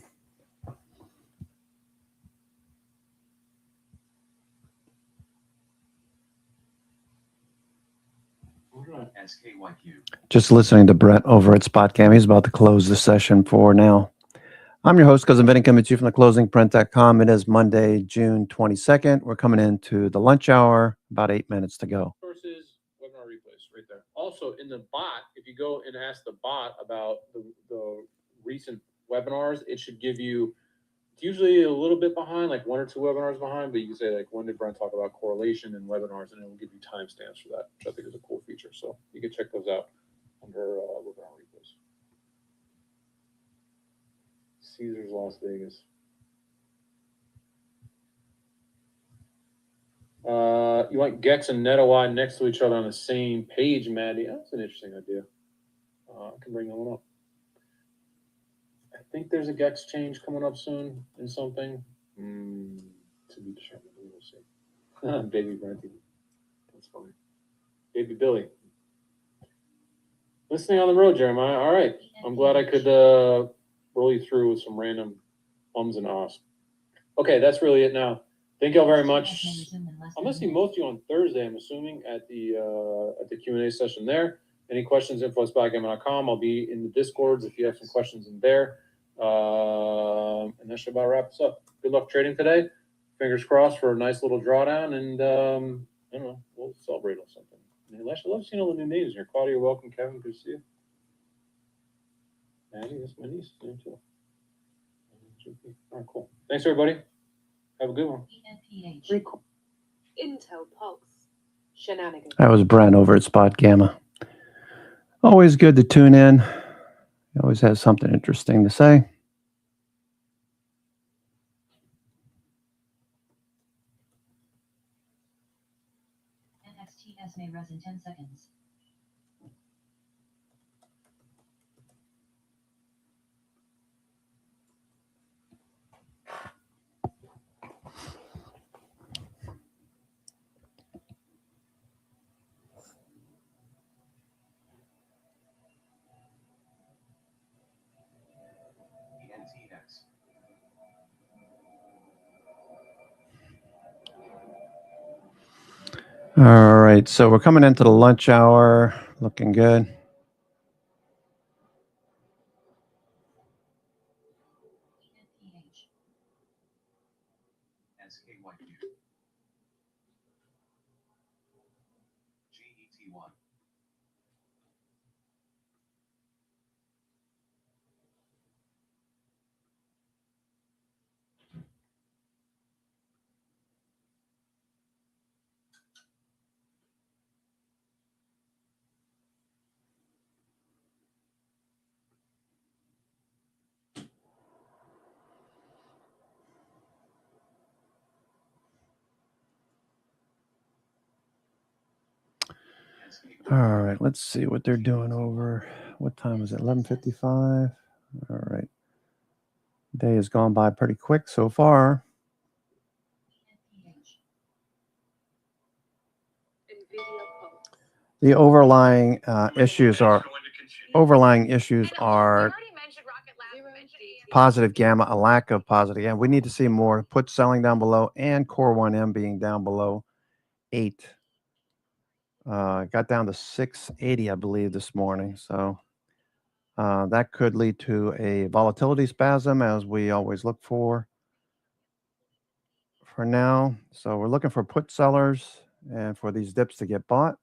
Just listening to Brent over at SpotCam. He's about to close the session for now. I'm your host, Cousin Vinny, coming to you from theclosingprint.com. It is Monday, June 22nd. We're coming into the lunch hour, about 8 minutes to go. Sources, webinar replays, right there. Also, in the bot, if you go and ask the bot about the recent webinars, it should give you, it's usually a little bit behind, like 1 or 2 webinars behind, but you can say, like, when did Brent talk about correlation and webinars, and it will give you timestamps for that, which I think is a cool feature. So you can check those out under webinar replays. Caesars Las Vegas. You want Gex and NetOI next to each other on the same page, Maddie? That's an interesting idea. I can bring that one up. I think there's a Gex change coming up soon in something. To be determined. We'll see. Baby Brenty. That's funny. Baby Billy. Listening on the road, Jeremiah. All right. I'm glad I could roll you through with some random ums and ahs. Okay, that's really it now. Thank y'all very much. I'm gonna see most of you on Thursday, I'm assuming, at the Q&A session there. Any questions, info@spotgame.com. I'll be in the Discords if you have some questions in there. And that should about wrap us up. Good luck trading today. Fingers crossed for a nice little drawdown, and I don't know, we'll celebrate on something. And I love seeing all the new names here. Claudia, you're welcome. Kevin, good to see you. Maddie, that's my niece. Name too. All right, cool. Thanks, everybody. Have a good one. Intel Pulse. Shenanigans. That was Brent over at Spot Gamma. Always good to tune in. He always has something interesting to say. NXTS may res in 10 seconds. All right, so we're coming into the lunch hour. Looking good. All right, let's see what they're doing over. What time is it? 11:55. All right. Day has gone by pretty quick so far. The overlying issues are positive gamma, a lack of positive gamma. We need to see more put selling down below and core 1M being down below 8. Got down to 680, I believe, this morning. So that could lead to a volatility spasm, as we always look for now. So we're looking for put sellers and for these dips to get bought.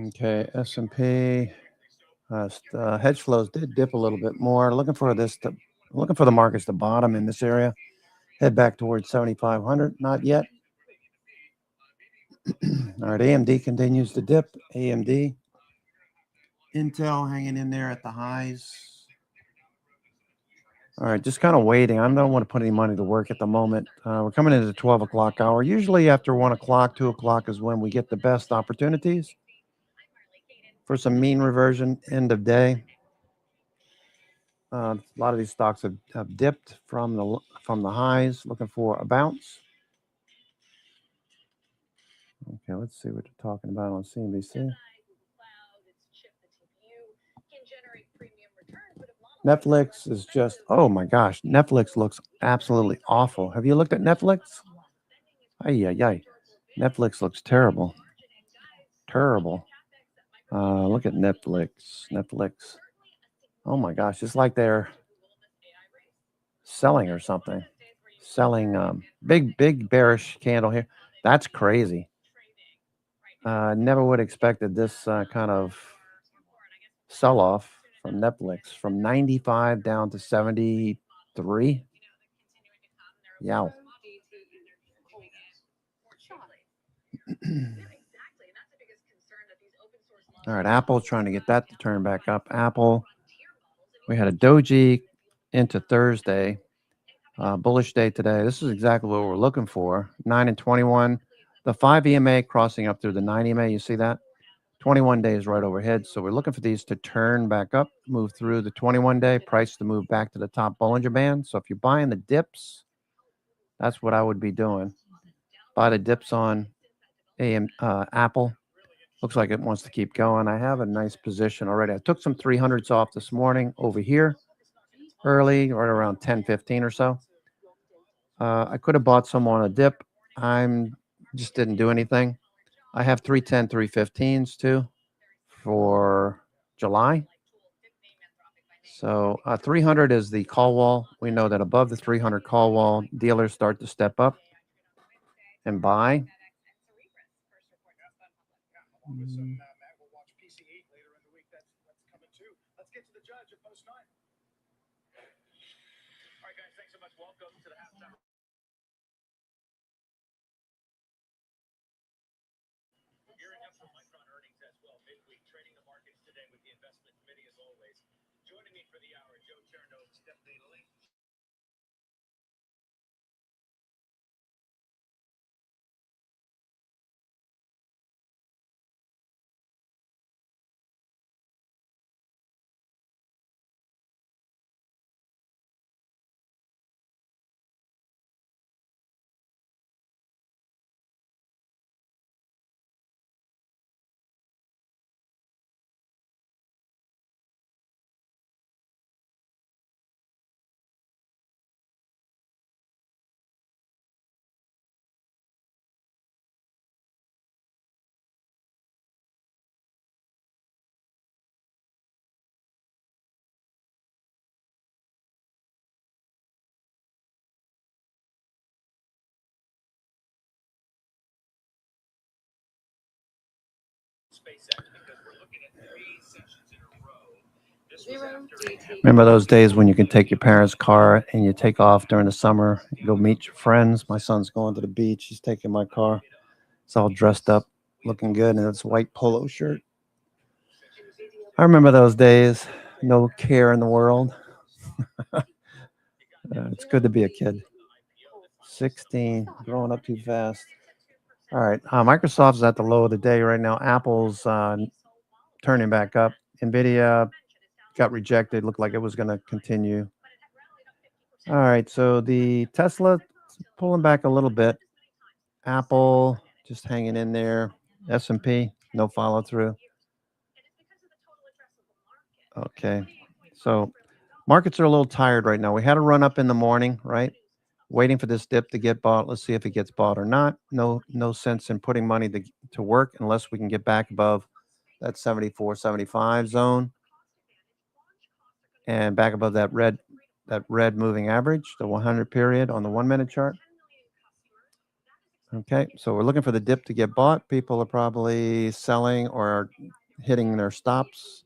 Okay, S&P hedge flows did dip a little bit more. Looking for the markets to bottom in this area. Head back towards 7,500. Not yet. All right, AMD continues to dip. AMD, Intel hanging in there at the highs. All right, just kind of waiting. I don't want to put any money to work at the moment. We're coming into the 12 o'clock hour. Usually after 1 o'clock, 2 o'clock is when we get the best opportunities for some mean reversion end of day. A lot of these stocks have dipped from the highs, looking for a bounce. Okay, let's see what they're talking about on CNBC. Netflix is just, oh my gosh, Netflix looks absolutely awful. Have you looked at Netflix? Ay. Netflix looks terrible. Terrible. Look at Netflix. Oh my gosh, it's like they're selling or something. Selling big bearish candle here. That's crazy. Never would have expected this kind of sell-off from Netflix from 95 down to 73. Yow. All right, Apple trying to get that to turn back up. Apple, we had a doji into Thursday. Bullish day today. This is exactly what we're looking for. 9 and 21. The 5 EMA crossing up through the 9 EMA. You see that? 21 days right overhead. So we're looking for these to turn back up, move through the 21-day, price to move back to the top Bollinger Band. So if you're buying the dips, that's what I would be doing. Buy the dips on Apple. Looks like it wants to keep going. I have a nice position already. I took some 300s off this morning over here early, right around 10:15 or so. I could have bought some on a dip. I'm just didn't do anything. I have 310, 315s too for July. So 300 is the call wall. We know that above the 300 call wall, dealers start to step up and buy. Mm. Matt will watch PC8 later in the week. That's coming too. Let's get to the judge at post 9. All right, guys, thanks so much. Welcome to the halftime. Gearing up for Micron earnings as well. Midweek trading the markets today with the investment committee as always. Joining me for the hour, Joe Chernow, Stephanie Lee. SpaceX because we're looking at 3 sessions in a row. This was after Remember those days when you can take your parents' car and you take off during the summer, you go meet your friends. My son's going to the beach. He's taking my car. It's all dressed up, looking good, and it's a white polo shirt. I remember those days. No care in the world. It's good to be a kid. 16, growing up too fast. All right, Microsoft's at the low of the day right now. Apple's turning back up. NVIDIA got rejected. Looked like it was going to continue. All right, so the Tesla pulling back a little bit. Apple just hanging in there. S&P, no follow through. Okay, so markets are a little tired right now. We had a run up in the morning, right? Waiting for this dip to get bought. Let's see if it gets bought or not. No sense in putting money to work unless we can get back above that 74, 75 zone and back above that red moving average, the 100 period on the 1 minute chart. Okay, so we're looking for the dip to get bought. People are probably selling or hitting their stops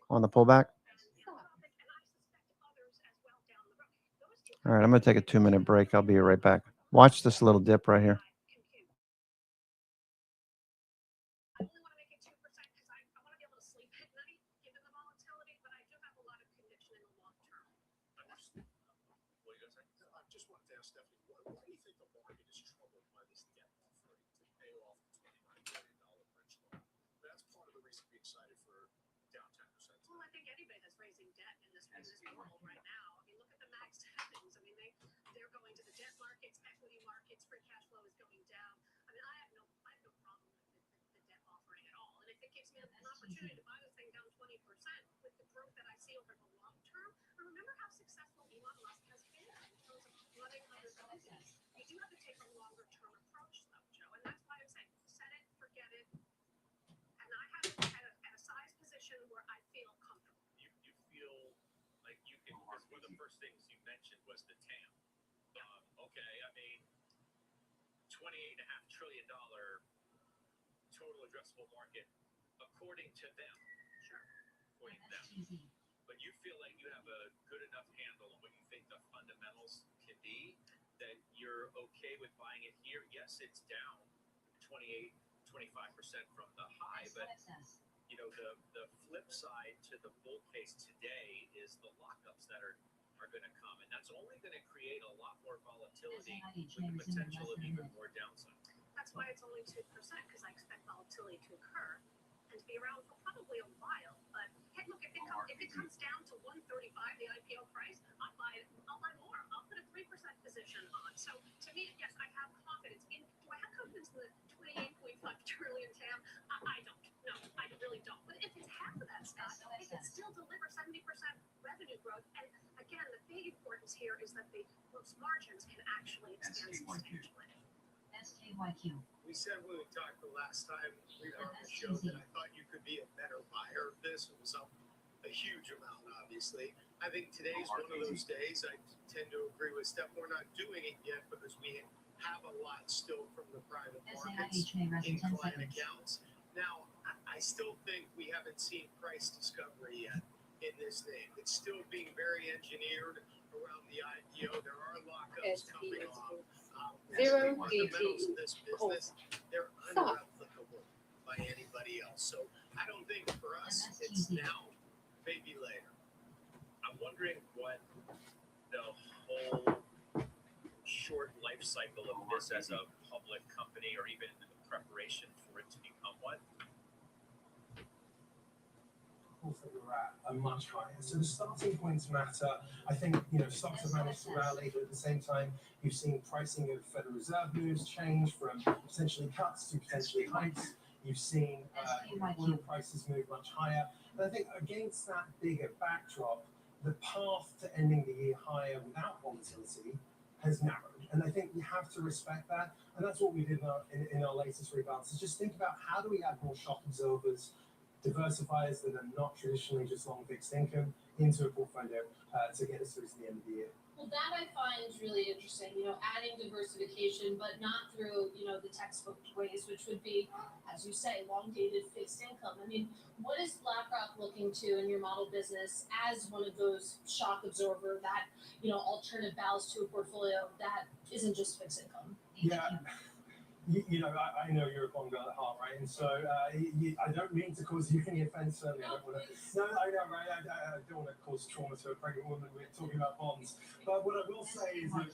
on the pullback. All right, I'm going to take a 2-minute break. I'll be right back. Watch this little dip right here. just wanted to ask Stephanie, why do you think the market is troubled by this debt offering to pay off the $29 billion bridge loan? That's part of the reason to be excited for down 10%. Well, I think anybody that's raising debt in this world right now, I mean, look at the max headings. I mean, they're going to the debt markets, equity markets, free cash flow is going down. I mean, I have no problem with the debt offering at all. And if it gives me an opportunity to buy this thing down 20% with the growth that I see over the long term, and remember how successful Elon Musk has been in terms of running other companies. You do have to take a longer term approach, though, Joe, and that's why I'm saying set it, forget it. And I have it at a size position where I feel comfortable. You feel like you can, because one of the first things you mentioned was the TAM. Okay, I mean, $28.5 trillion total addressable market, according to them. Sure. According to them. But you feel like you have a good enough handle on what you think the fundamentals can be, that you're okay with buying it here. Yes, it's down 28, 25% from the high, but you know, the flip side to the bull case today is the lockups that are going to come, and that's only going to create a lot more volatility with the potential of even more downside. That's why it's only 2%, because I expect volatility to occur and to be around for probably a while. But hey, look, if it comes down to 135, the IPO price, I'll buy more. I'll put a 3% position on. So to me, yes, I have confidence in. Do I have confidence in the $28.5 revenue growth. And again, the big importance here is that the gross margins can actually expand substantially. SKYQ. We said when we talked the last time we were on the show that I thought you could be a better buyer of this. It was up a huge amount, obviously. I think today's one of those days. I tend to agree with Steph. We're not doing it yet because we have a lot still from the private markets in client accounts. Now, I still think we haven't seen price discovery yet in this name. It's still being very engineered around the IPO. There are lockups coming off. Zero fundamentals DT. of this business, they're unreplicable by anybody else. So I don't think for us it's now, maybe later. I'm wondering what the whole short life cycle of this as a public company, or even the preparation for it to become one. That we're at are much higher. So the starting points matter. I think, stocks have managed to rally, but at the same time, you've seen pricing of Federal Reserve moves change from potentially cuts to potentially hikes. You've seen oil prices move much higher. And I think against that bigger backdrop, the path to ending the year higher without volatility has narrowed. And I think we have to respect that. And that's what we did in our latest rebalance, is just think about how do we add more shock absorbers, diversifiers that are not traditionally just long fixed income into a portfolio to get us through to the end of the year. Well, that I find really interesting, adding diversification, but not through, the textbook ways, which would be, as you say, long dated fixed income. I mean, what is BlackRock looking to in your model business as one of those shock absorber, that, alternative ballast to a portfolio that isn't just fixed income? Yeah. I know you're a bond girl at heart, right? And so I don't mean to cause you any offense, certainly. I don't want to. No, I know, right? I don't want to cause trauma to a pregnant woman. We're talking about bonds. But what I will say is that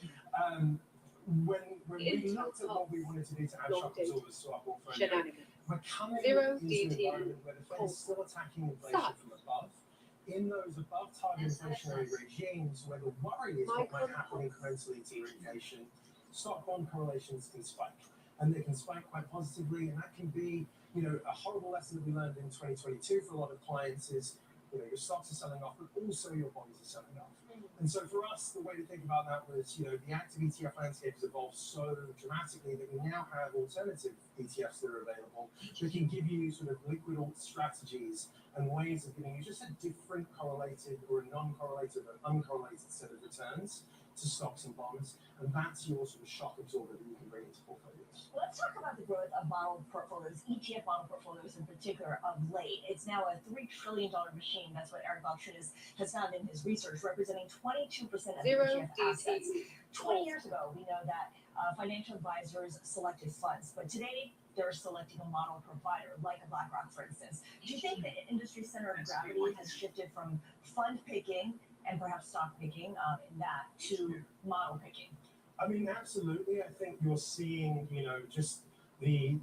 when we looked at what we wanted to do to add shock absorbers to our portfolio, we're coming into an environment where the Fed is still attacking inflation from above. In those above target inflationary regimes, where the worry is what might happen incrementally to inflation, stock bond correlations can spike. And they can spike quite positively, and that can be, a horrible lesson that we learned in 2022 for a lot of clients is, your stocks are selling off, but also your bonds are selling off. And so for us, the way to think about that was, the active ETF landscape has evolved so dramatically that we now have alternative ETFs that are available that can give you sort of liquid alt strategies and ways of giving you just a different correlated or a non-correlated or uncorrelated set of returns to stocks and bonds. And that's your sort of shock absorber that you can bring into portfolios. Let's talk about the growth of model portfolios, ETF model portfolios in particular of late. It's now a $3 trillion machine. That's what Eric Balchunas has found in his research, representing 22% of ETF assets. 20 years ago, we know that financial advisors selected funds, but today they're selecting a model provider like a BlackRock, for instance. Do you think the industry center of gravity has shifted from fund picking and perhaps stock picking in that to model picking? I mean, absolutely. I think you're seeing, just the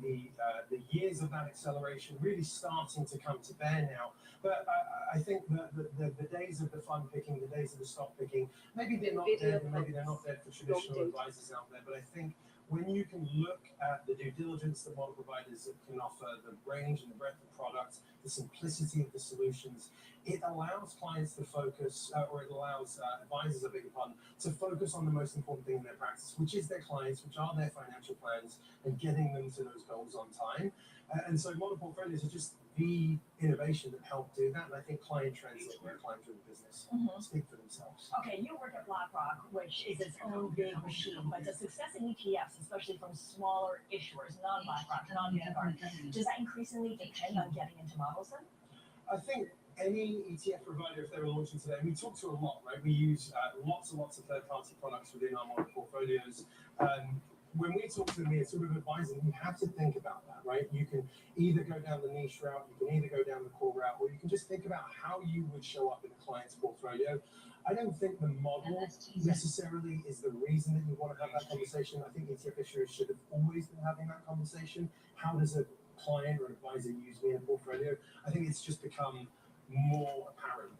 years of that acceleration really starting to come to bear now. But I think the days of the fund picking, the days of the stock picking, maybe they're not dead, and maybe they're not dead for traditional advisors out there. But I think when you can look at the due diligence that model providers can offer, the range and the breadth of products, the simplicity of the solutions, it allows clients to focus, or it allows advisors, I beg your pardon, to focus on the most important thing in their practice, which is their clients, which are their financial plans, and getting them to those goals on time. And so model portfolios are just the innovation that helped do that. And I think client trends that we're client-driven business speak for themselves. Okay, you work at BlackRock, which is its own big machine, but the success in ETFs, especially from smaller issuers, non-BlackRock, non-Vanguard, does that increasingly depend on getting into models then? I think any ETF provider, if they were launching today, and we talk to a lot, right? We use lots and lots of third-party products within our model portfolios. When we talk to them here, sort of advising, you have to think about that, right? You can either go down the niche route, you can either go down the core route, or you can just think about how you would show up in a client's portfolio. I don't think the model necessarily is the reason that you want to have that conversation. I think ETF issuers should have always been having that conversation. How does a client or advisor use me in a portfolio? I think it's just become more apparent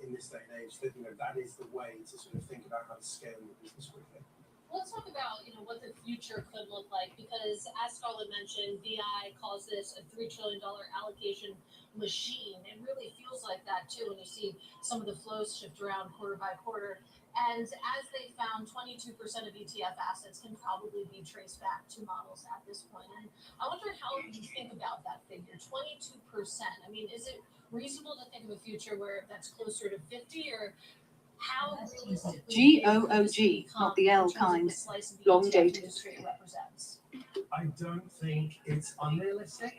in this day and age that that is the way to sort of think about how to scale your business quickly. Let's talk about, what the future could look like, because as Scarlett mentioned, VI calls this a $3 trillion allocation machine. It really feels like that too when you see some of the flows shift around quarter by quarter. And as they found, 22% of ETF assets can probably be traced back to models at this point. And I wonder how you think about that figure, 22%. I mean, is it reasonable to think of a future where that's closer to 50, or how realistically GOOG, not the L kind. Long dated. Represents? I don't think it's unrealistic,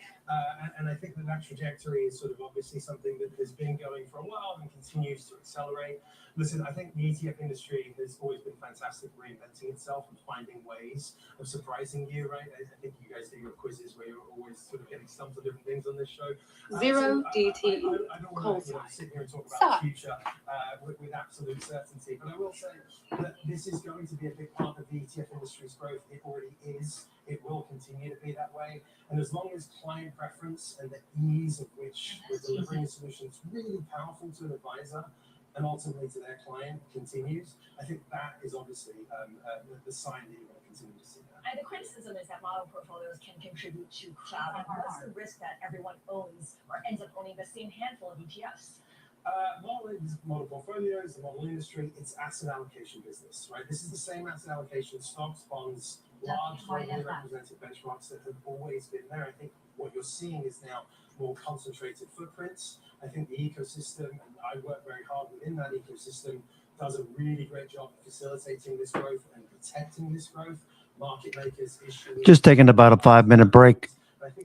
and I think that trajectory is sort of obviously something that has been going for a while and continues to accelerate. Listen, I think the ETF industry has always been fantastic, reinventing itself and finding ways of surprising you, right? I think you guys do your quizzes where you're always sort of getting stumped on different things on this show. Zero DTE. I don't want to sit here and talk about the future with absolute certainty, but I will say that this is going to be a big part of the ETF industry's growth. It already is. It will continue to be that way. And as long as client preference and the ease of which we're delivering a solution that's really powerful to an advisor and ultimately to their client continues, I think that is obviously the sign that you're going to continue to see that. And the criticism is that model portfolios can contribute to crowding. What's the risk that everyone owns or ends up owning the same handful of ETFs? Well, it's model portfolios, the model industry, it's asset allocation business, right? This is the same asset allocation, stocks, bonds, large, globally represented benchmarks that have always been there. I think what you're seeing is now more concentrated footprints. I think the ecosystem, and I work very hard within that ecosystem, does a really great job of facilitating this growth and protecting this growth. Market makers issuing. Just taking about a 5-minute break,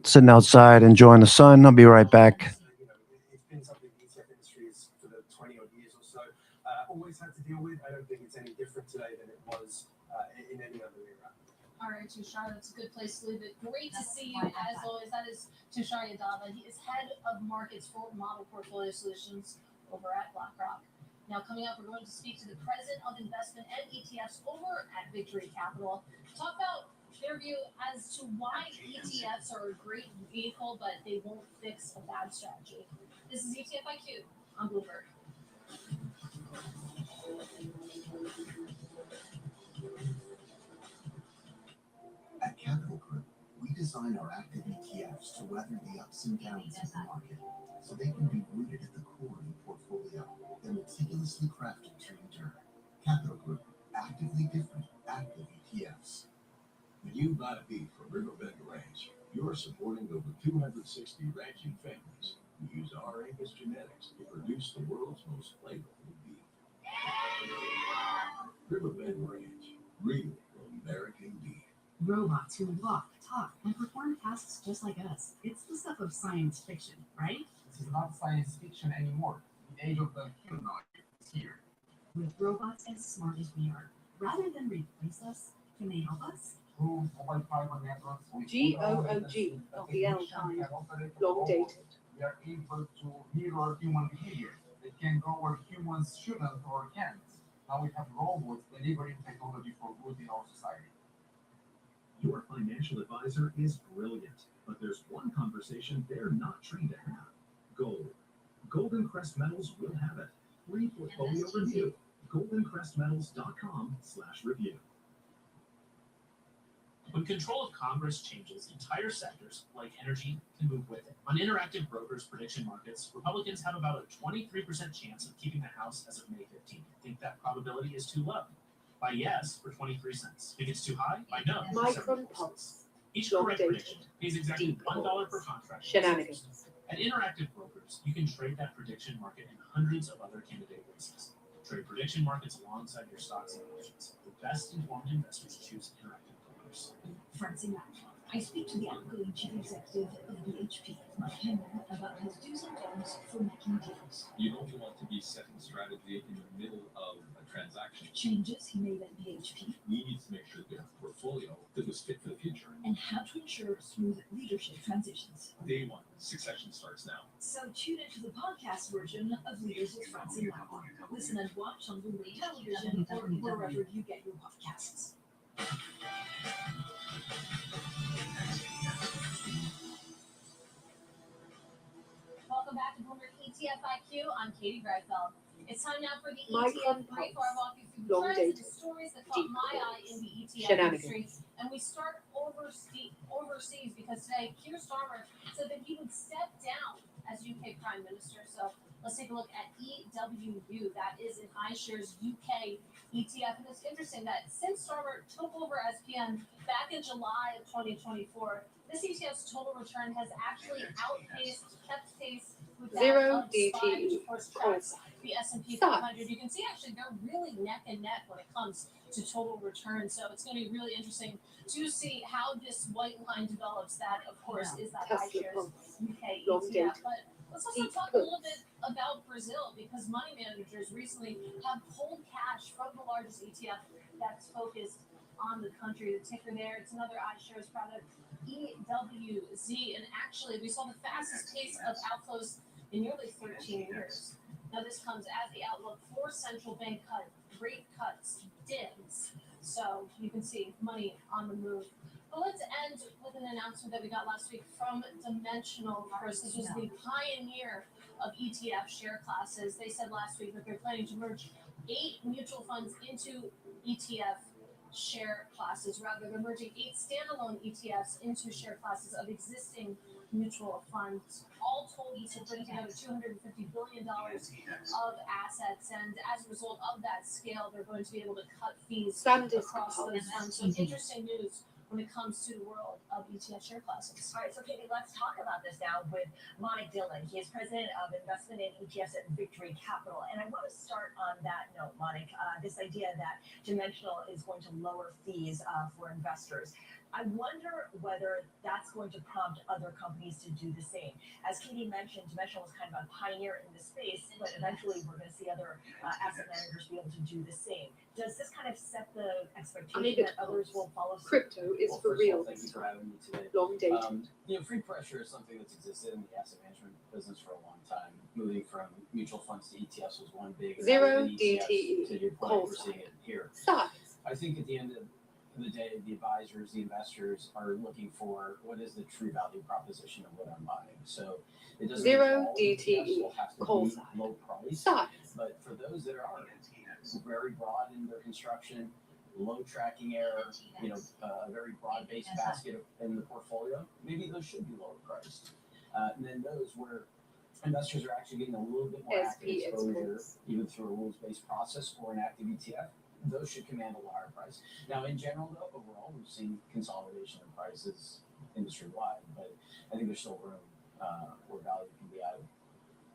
sitting outside, enjoying the sun. I'll be right back. It's been something the ETF industry is for the 20-odd years or so always had to deal with. I don't think it's any different today than it was in any other era. All right, Tushar, that's a good place to leave it. Great to see you as always. That is Tushar Yadava. He is head of markets for Model Portfolio Solutions over at BlackRock. Now, coming up, we're going to speak to the president of investment and ETFs over at Victory Capital. Talk about their view as to why ETFs are a great vehicle, but they won't fix a bad strategy. This is ETF IQ on Bloomberg. At Capital Group, we design our active ETFs to weather the ups and downs of the market, so they can be rooted at the core of the portfolio and meticulously crafted to endure. Capital Group, actively different, active ETFs. When you buy beef from Riverbend Ranch, you're supporting over 260 ranching families who use our Angus genetics to produce the world's most flavorful beef. Riverbend Ranch, real American beef. Robots who walk, talk, and perform tasks just like us. It's the stuff of science fiction, right? This is not science fiction anymore. The age of the humanoid is here. With robots as smart as we are, rather than replace us, can they help us? Through mobile fiber networks, GOOG, not the L kind. Long dated. we are able to mirror human behavior. They can go where humans shouldn't or can't. Now we have robots delivering technology for good in our society. Your financial advisor is brilliant, but there's one conversation they're not trained to have. Gold. Golden Crest Metals will have it. Free portfolio review. goldencrestmetals.com/review. When control of Congress changes, entire sectors, like energy, can move with it. On Interactive Brokers prediction markets, Republicans have about a 23% chance of keeping the House as of May 15th. Think that probability is too low? Buy yes for 23 cents. Think it's too high? Buy no for 74 cents. Each correct prediction pays exactly $1 per contract. Shenanigans. At Interactive Brokers, you can trade that prediction market in hundreds of other candidate races. Trade prediction markets alongside your stocks and options. The best informed investors choose Interactive Brokers. Francine Mack. I speak to the outgoing chief executive of BHP, Mark Henry, about his do's and don'ts for making deals. You don't want to be setting strategy in the middle of a transaction. Changes he made at BHP. We need to make sure that we have a portfolio that was fit for the future. And how to ensure smooth leadership transitions. Day one, succession starts now. So tune into the podcast version of Leaders with Francine Mack. Listen and watch on Bloomberg Television or wherever you get your podcasts. Welcome back to Bloomberg ETF IQ. I'm Katie Greifeld. It's time now for the Micron ETF brief, where I walk you through long trends and dated, stories that caught deep my eye calls, in the ETF shenanigans. industry. And we start overseas because today Keir Starmer said that he would step down as UK Prime Minister. So let's take a look at EWU. That is an iShares UK ETF. And it's interesting that since Starmer took over as PM back in July of 2024, this ETF's total return has actually kept pace with that Zero of SPY, which DTE of course call tracks sign. the S&P Stop. 500. You can see actually they're really neck and neck when it comes to total return. So it's going to be really interesting to see how this white line develops. That, of course, is that Tesla iShares pumps. UK Long ETF. dated. But let's also Deep talk a little bit about Brazil, because money managers recently have pulled cash from the largest ETF that's focused on the country. The ticker there, it's another iShares product, EWZ. And actually, we saw the fastest pace of outflows in nearly 13 years. Now, this comes as the outlook for central bank rate cuts dims. So you can see money on the move. But let's end with an announcement that we got last week from Dimensional. Of course, this was the pioneer of ETF share classes. They said last week that they're planning to merge 8 mutual funds into ETF share classes. Rather, they're merging 8 standalone ETFs into share classes of existing mutual funds. All told, this will bring together $250 billion of assets, and as a result of that scale, they're going to be able to cut fees across those funds. So interesting news when it comes to the world of ETF share classes. All right, so Katie, let's talk about this now with Monik Dillon. He is president of investment in ETFs at Victory Capital. And I want to start on that note, Monik, this idea that Dimensional is going to lower fees for investors. I wonder whether that's going to prompt other companies to do the same. As Katie mentioned, Dimensional was kind of a pioneer in the space, but eventually we're going to see other asset managers be able to do the same. Does this kind of set the expectation that others will follow suit? Crypto is Well, for first of real. all, thank you for having me today. Long dated. Free pressure is something that's existed in the asset management business for a long time. Moving from mutual funds to ETFs was one big. Zero and ETFs, DTE. To your point, Call we're sign. seeing it here. Stop. I think at the end of the day, the advisors, the investors are looking for what is the true value proposition of what I'm buying. So it doesn't mean Zero all ETFs DTE. will have to Call be sign. low price. Stop. But for those that are very broad in their construction, low tracking error, a very broad-based basket in the portfolio, maybe those should be lower priced. And then those where investors are actually getting a little bit more active SP exposure, exports. even through a rules-based process or an active ETF, those should command a higher price. Now, in general, though, overall, we've seen consolidation of prices industry-wide, but I think there's still room where value can be added.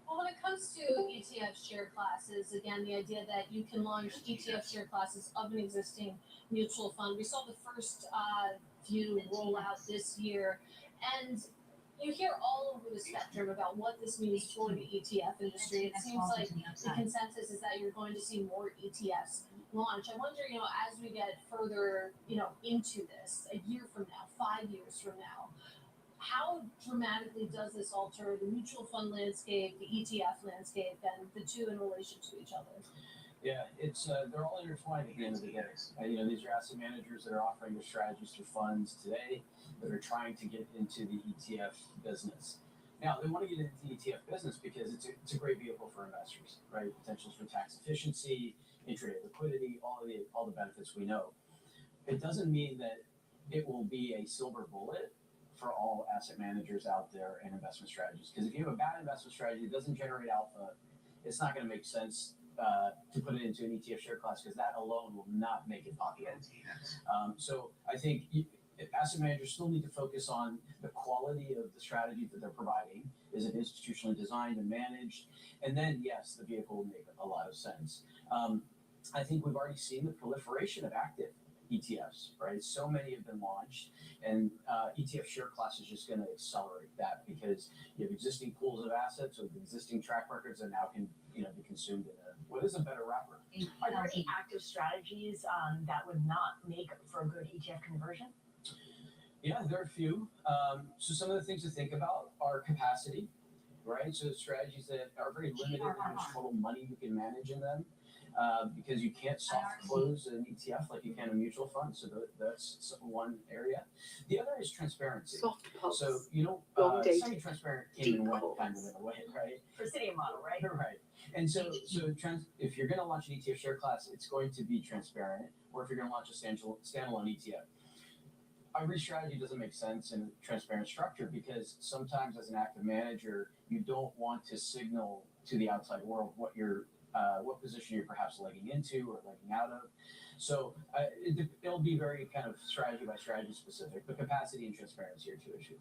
Well, when it comes to ETF share classes, again, the idea that you can launch ETF share classes of an existing mutual fund. We saw the first few roll out this year, and you hear all over the spectrum about what this means for the ETF industry. It seems like the consensus is that you're going to see more ETFs launch. I wonder, as we get further, into this, a year from now, 5 years from now, how dramatically does this alter the mutual fund landscape, the ETF landscape, and the two in relation to each other? Yeah, it's they're all intertwined at the end of the day. These are asset managers that are offering their strategies through funds today that are trying to get into the ETF business. Now, they want to get into the ETF business because it's a great vehicle for investors, right? Potentials for tax efficiency, intraday liquidity, all the benefits we know. It doesn't mean that it will be a silver bullet for all asset managers out there and investment strategies. Because if you have a bad investment strategy that doesn't generate alpha, it's not going to make sense to put it into an ETF share class, because that alone will not make it popular. So I think asset managers still need to focus on the quality of the strategy that they're providing. Is it institutionally designed and managed? And then, yes, the vehicle will make a lot of sense. I think we've already seen the proliferation of active ETFs, right? So many have been launched, and ETF share class is just going to accelerate that, because you have existing pools of assets with existing track records that now can be consumed in what is a better wrapper. Are there any active strategies that would not make for a good ETF conversion? Yeah, there are a few. So some of the things to think about are capacity, right? So strategies that are very limited in how much total money you can manage in them. Because you can't soft close an ETF like you can a mutual fund. So that's one area. The other is transparency. Soft pulse. So, Long dated. semi-transparent came and went kind of in a way, right? Presidium model, right? Right. And so if you're going to launch an ETF share class, it's going to be transparent. Or if you're going to launch a standalone ETF, iREIT strategy doesn't make sense in a transparent structure because sometimes as an active manager, you don't want to signal to the outside world what position you're perhaps legging into or legging out of. So it'll be very kind of strategy by strategy specific, but capacity and transparency are two issues.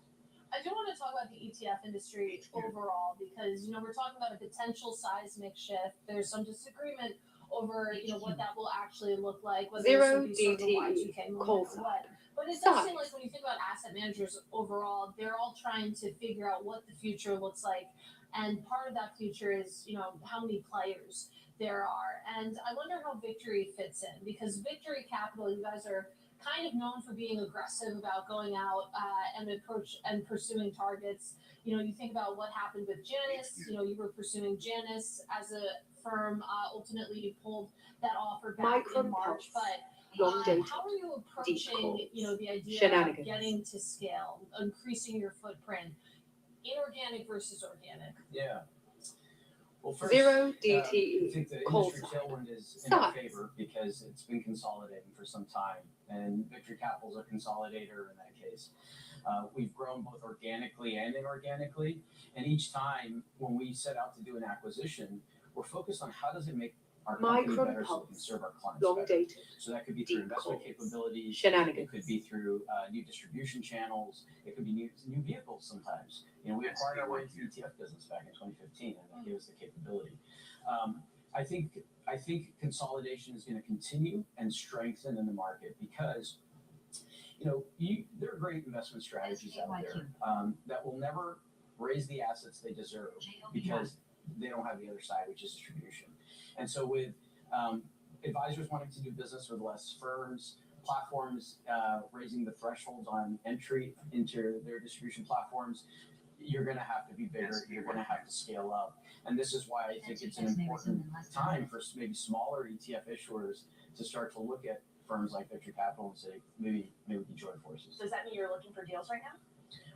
I do want to talk about the ETF industry overall because, we're talking about a potential seismic shift. There's some disagreement over, what that will actually look like, whether this will be sort of the Y2K movement or what. But it does seem like when you think about asset managers overall, they're all trying to figure out what the future looks like. And part of that future is, how many players there are. And I wonder how Victory fits in because Victory Capital, you guys are kind of known for being aggressive about going out and pursuing targets. You think about what happened with Janus. You were pursuing Janus as a firm. Ultimately, you pulled that offer back in March. But how are you approaching, the idea of getting to scale, increasing your footprint, inorganic versus organic? Yeah. Well, first, Zero DTE. I think the industry tailwind is in our favor because it's been consolidating for some time, and Victory Capital is a consolidator in that case. We've grown both organically and inorganically, and each time when we set out to do an acquisition, we're focused on how does it make our company better so we can serve our clients better. So that could be through investment capabilities, it could be through new distribution channels, it could be new vehicles sometimes. We acquired our way into the ETF business back in 2015, and that gave us the capability. I think consolidation is going to continue and strengthen in the market because there are great investment strategies out there that will never raise the assets they deserve because they don't have the other side, which is distribution. And so with advisors wanting to do business with less firms, platforms raising the thresholds on entry into their distribution platforms, you're going to have to be bigger. You're going to have to scale up. And this is why I think it's an important time for maybe smaller ETF issuers to start to look at firms like Victory Capital and say, maybe we can join forces. Does that mean you're looking for deals right now?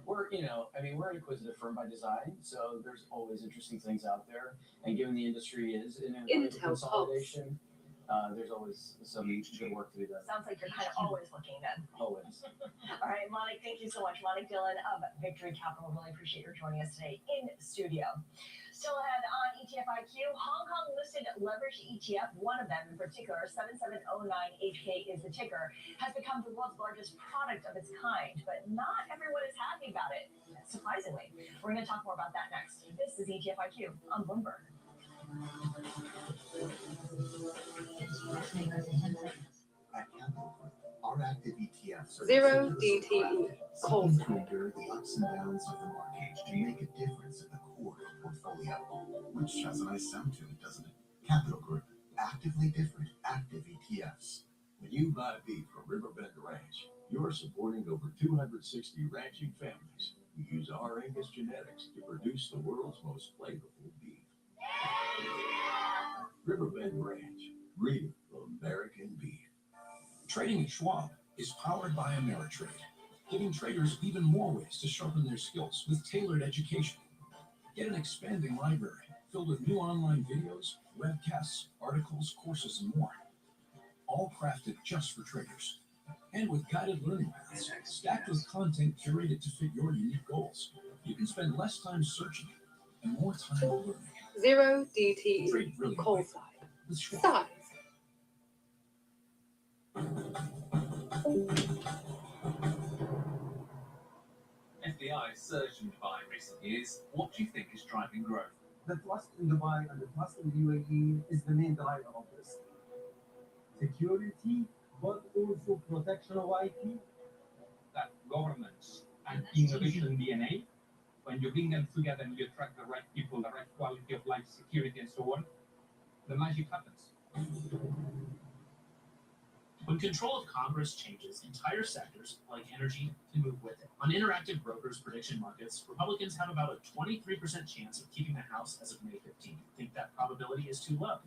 We're an acquisitive firm by design, so there's always interesting things out there. And given the industry is in a consolidation, there's always some good work to be done. Sounds like you're kind of always looking then. Always. All right, Monik, thank you so much. Monik Dillon of Victory Capital. Really appreciate your joining us today in studio. Still ahead on ETF IQ, Hong Kong listed leveraged ETF, one of them in particular, 7709HK is the ticker, has become the world's largest product of its kind, but not everyone is happy about it, surprisingly. We're going to talk more about that next. This is ETF IQ on Bloomberg. At Capital Group, our active ETFs are Zero DTE. Seeking to endure the ups and downs of the market to make a difference in the core portfolio, which has a nice sound to it, doesn't it? Capital Group, actively different, active ETFs. When you buy beef from Riverbend Ranch, you're supporting over 260 ranching families who use our Angus genetics to produce the world's most flavorful beef. Riverbend Ranch, real American beef. Trading at Schwab is powered by Ameritrade, giving traders even more ways to sharpen their skills with tailored education. Get an expanding library filled with new online videos, webcasts, articles, courses, and more. All crafted just for traders. And with guided learning paths, stacked with content curated to fit your unique goals, you can spend less time searching and more time learning. Zero DTE. Trade really Call quick side. with Schwab. Size. FDI surged in Dubai in recent years. What do you think is driving growth? The trust in Dubai and the trust in the UAE is the main driver of this. Security, but also protection of IP. That governance and innovation DNA, when you bring them together and you attract the right people, the right quality of life, security, and so on, the magic happens. When control of Congress changes, entire sectors, like energy, can move with it. On Interactive Brokers prediction markets, Republicans have about a 23% chance of keeping the House as of May 15th. Think that probability is too low?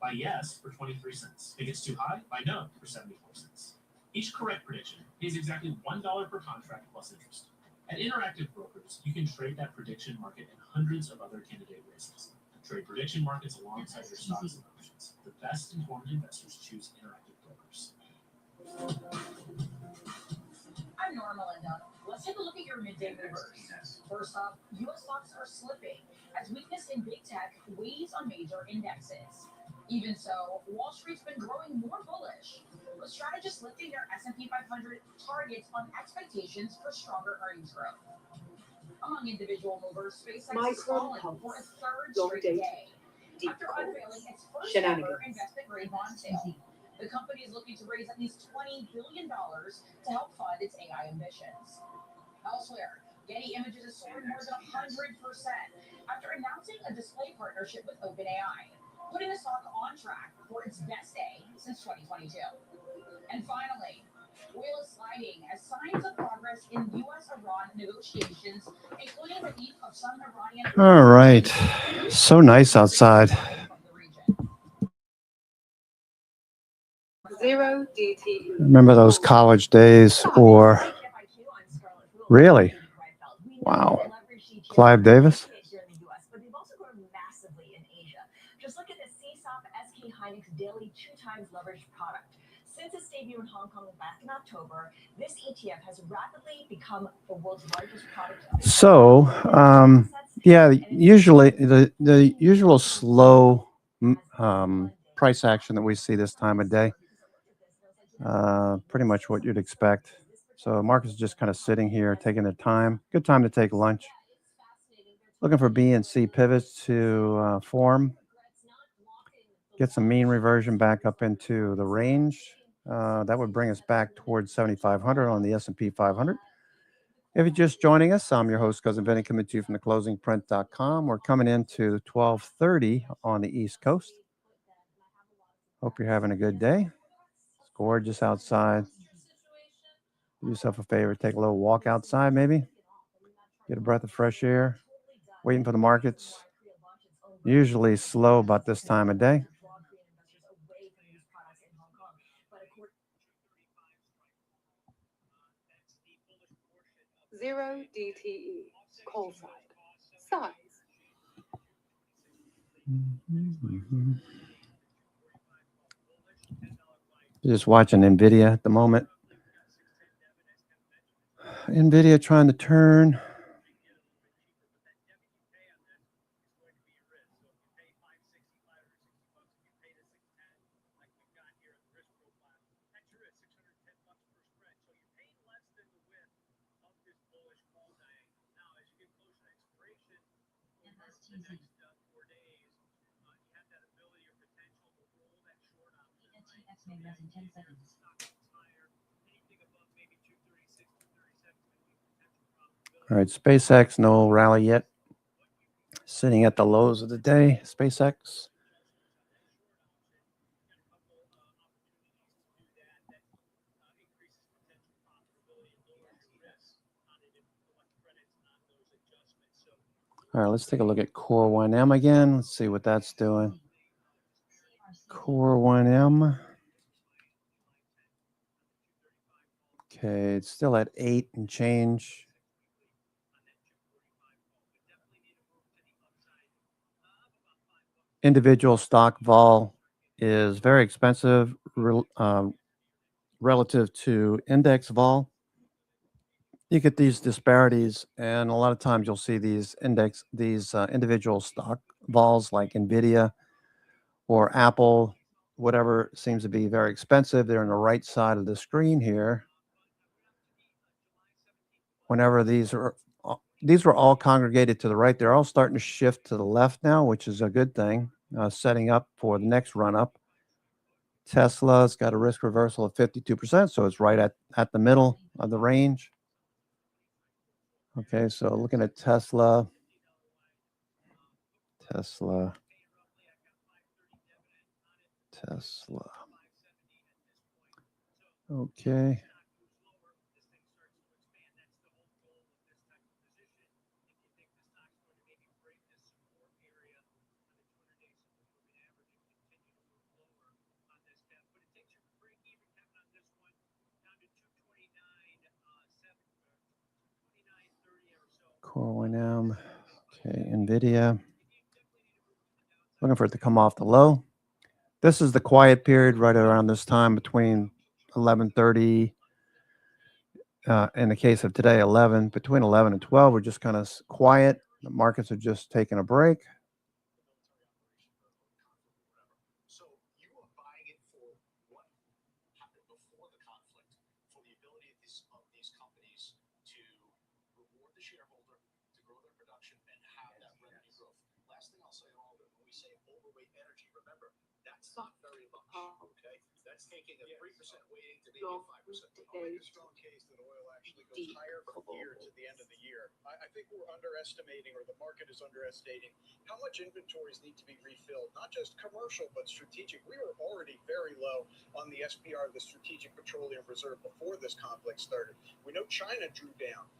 By yes for 23 cents. Think it's too high? By no for 74 cents. Each correct prediction pays exactly $1 per contract plus interest. At Interactive Brokers, you can trade that prediction market and hundreds of other candidate races. Trade prediction markets alongside your stocks and options. The best informed investors choose Interactive Brokers. I'm Norma Linda. Let's take a look at your midday movers. First up, U.S. stocks are slipping as weakness in big tech weighs on major indexes. Even so, Wall Street's been growing more bullish, with strategists lifting their S&P 500 targets on expectations for stronger earnings growth. Among individual movers, SpaceX is falling for a third straight day after unveiling its first ever investment-grade bond sale. The company is looking to raise at least $20 billion to help fund its AI ambitions. Elsewhere, Getty Images is soaring more than 100% after announcing a display partnership with OpenAI, putting the stock on track for its best day since 2022. And finally, oil is sliding as signs of progress in U.S.-Iran negotiations, including the relief of some Iranian... All right. So nice outside. 0 DTE. Remember those college days or... Really? Wow. Clive Davis? But they've also grown massively in Asia. Just look at the CSOP SK Hynix Daily 2x leveraged product. Since its debut in Hong Kong back in October, this ETF has rapidly become the world's largest product. So, yeah, usually the usual slow price action that we see this time of day, pretty much what you'd expect. So markets just kind of sitting here, taking their time. Good time to take lunch. Looking for B and C pivots to form. Get some mean reversion back up into the range. That would bring us back towards 7,500 on the S&P 500. If you're just joining us, I'm your host, Cousin Vinny, coming to you from theclosingprint.com. We're coming into 12:30 on the East Coast. Hope you're having a good day. It's gorgeous outside. Do yourself a favor, take a little walk outside maybe. Get a breath of fresh air. Waiting for the markets. Usually slow about this time of day. Zero DTE. Call side. Size. Just watching NVIDIA at the moment. NVIDIA trying to turn. All right, SpaceX, no rally yet. Sitting at the lows of the day, SpaceX. All right, let's take a look at Core 1M again. Let's see what that's doing. Core 1M. Okay, it's still at 8 and change. Individual stock vol is very expensive relative to index vol. You get these disparities, and a lot of times you'll see these individual stock vols like NVIDIA or Apple, whatever seems to be very expensive. They're on the right side of the screen here. Whenever these were all congregated to the right, they're all starting to shift to the left now, which is a good thing, setting up for the next run up. Tesla's got a risk reversal of 52%, so it's right at the middle of the range. Okay, so looking at Tesla. Okay. Core 1M. Okay, NVIDIA. Looking for it to come off the low. This is the quiet period right around this time between 11:30. In the case of today, between 11 and 12, we're just kind of quiet. The markets are just taking a break. So you are buying it for what happened before the conflict, for the ability of these companies to reward the shareholder, to grow their production, and have that revenue growth. Last thing I'll say on all of it, when we say overweight energy, remember, that's not very much, okay? That's taking a 3% weighting to maybe a 5%. I'll make a strong case that oil actually goes higher from here to the end of the year. I think we're underestimating, or the market is underestimating, how much inventories need to be refilled, not just commercial, but strategic. We were already very low on the SPR, the Strategic Petroleum Reserve, before this conflict started. We know China drew down.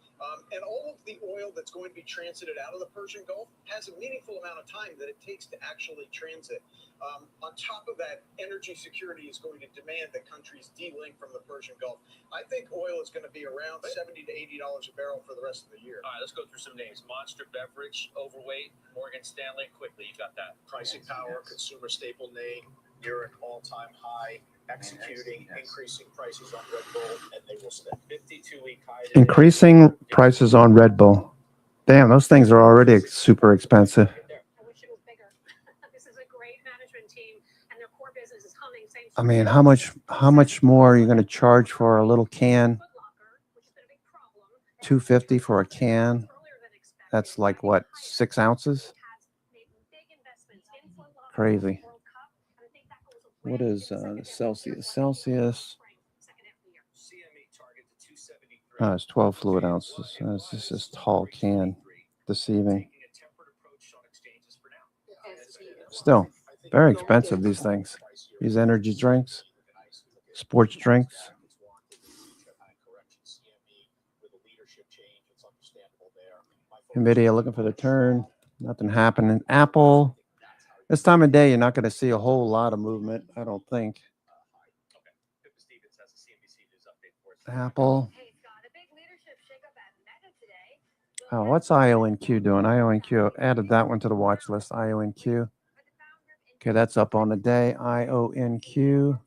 And all of the oil that's going to be transited out of the Persian Gulf has a meaningful amount of time that it takes to actually transit. On top of that, energy security is going to demand that countries de-link from the Persian Gulf. I think oil is going to be around $70 to $80 a barrel for the rest of the year. All right, let's go through some names. Monster Beverage, overweight, Morgan Stanley. Quickly, you got that. Pricing power, consumer staple name, near an all-time high, executing, increasing prices on Red Bull, and they will stay. 52-week high. Increasing prices on Red Bull. Damn, those things are already super expensive. I wish it was bigger. This is a great management team, and their core business is humming. I mean, how much more are you going to charge for a little can? $250 for a can. That's like what, 6 ounces? Crazy. What is the Celsius? Celsius. It's 12 fluid ounces. It's just this tall can. Deceiving. Still, very expensive, these things. These energy drinks, sports drinks. NVIDIA looking for the turn. Nothing happening. Apple. This time of day, you're not going to see a whole lot of movement, I don't think. Apple. Oh, what's IONQ doing? IONQ, added that one to the watch list. IONQ. Okay, that's up on the day. IONQ.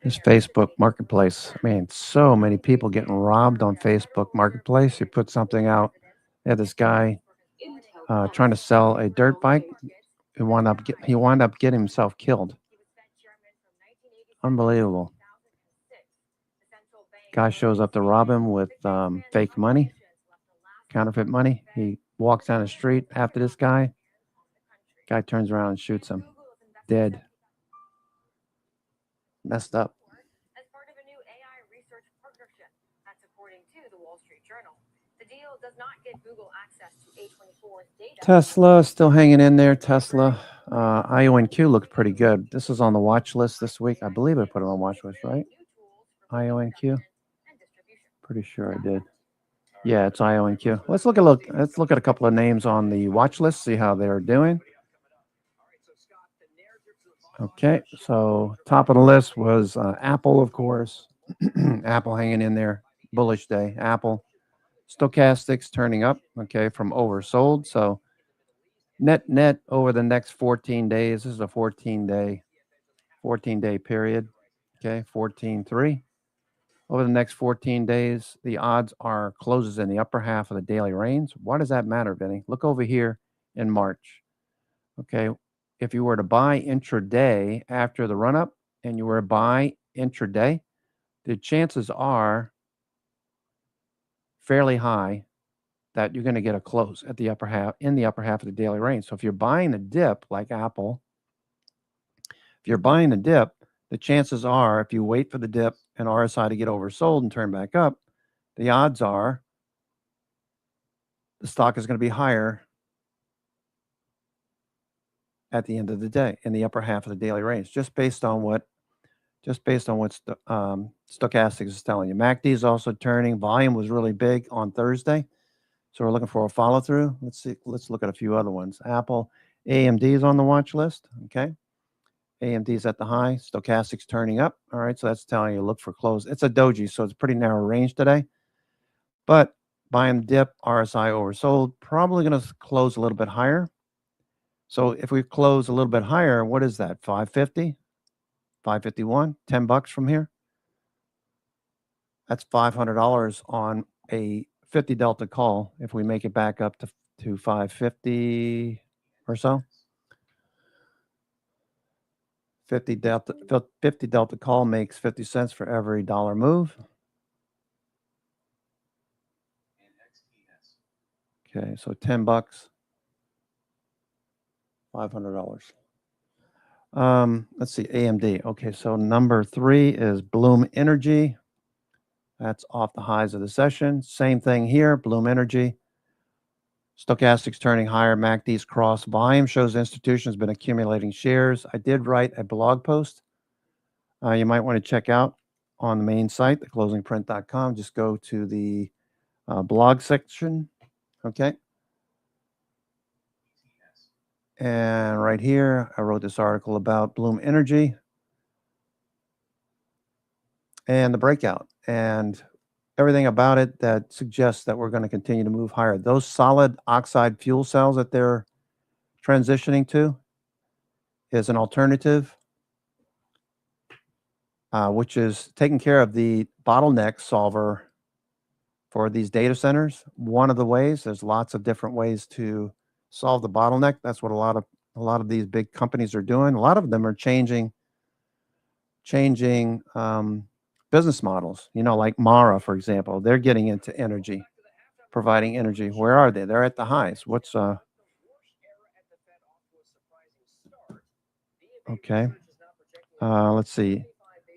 This Facebook Marketplace. I mean, so many people getting robbed on Facebook Marketplace. You put something out. They had this guy trying to sell a dirt bike. He wound up getting himself killed. Unbelievable. Guy shows up to rob him with fake money, counterfeit money. He walks down the street after this guy. Guy turns around and shoots him. Dead. Messed up. As part of a new AI research partnership, that's according to the Wall Street Journal. The deal does not give Google access to A24's data. Tesla still hanging in there. Tesla. IONQ looks pretty good. This is on the watch list this week. I believe I put it on watch list, right? IONQ. Pretty sure I did. Yeah, it's IONQ. Let's look at a couple of names on the watch list. See how they're doing. Okay, so top of the list was Apple, of course. Apple hanging in there. Bullish day. Apple. Stochastics turning up, okay, from oversold. So net over the next 14 days. This is a 14-day period. Okay, 14.3. Over the next 14 days, the odds are closes in the upper half of the daily range. Why does that matter, Vinny? Look over here in March. Okay, if you were to buy intraday after the run-up and you were to buy intraday, the chances are fairly high that you're going to get a close at the upper half, in the upper half of the daily range. So if you're buying a dip like Apple, if you're buying the dip, the chances are if you wait for the dip and RSI to get oversold and turn back up, the odds are the stock is going to be higher at the end of the day in the upper half of the daily range, just based on what Stochastics is telling you. MACD is also turning. Volume was really big on Thursday, so we're looking for a follow through. Let's look at a few other ones. Apple, AMD is on the watch list. Okay, AMD's at the high. Stochastics turning up. All right, so that's telling you look for close. It's a doji, so it's a pretty narrow range today. But buy and dip, RSI oversold. Probably going to close a little bit higher. So if we close a little bit higher, what is that? 550, 551, $10 from here. That's $500 on a 50 delta call if we make it back up to 550 or so. 50 delta call makes 50 cents for every dollar move. Okay, so $10, $500. Let's see, AMD. Okay, so number 3 is Bloom Energy. That's off the highs of the session. Same thing here, Bloom Energy. Stochastics turning higher. MACD's cross. Volume shows institutions been accumulating shares. I did write a blog post you might want to check out on the main site, theclosingprint.com. Just go to the blog section. Okay. And right here, I wrote this article about Bloom Energy and the breakout and everything about it that suggests that we're going to continue to move higher. Those solid oxide fuel cells that they're transitioning to is an alternative, which is taking care of the bottleneck solver for these data centers. One of the ways, there's lots of different ways to solve the bottleneck. That's what a lot of these big companies are doing. A lot of them are changing business models. You know, like Mara, for example, they're getting into energy, providing energy. Where are they? They're at the highs. What's okay? Let's see.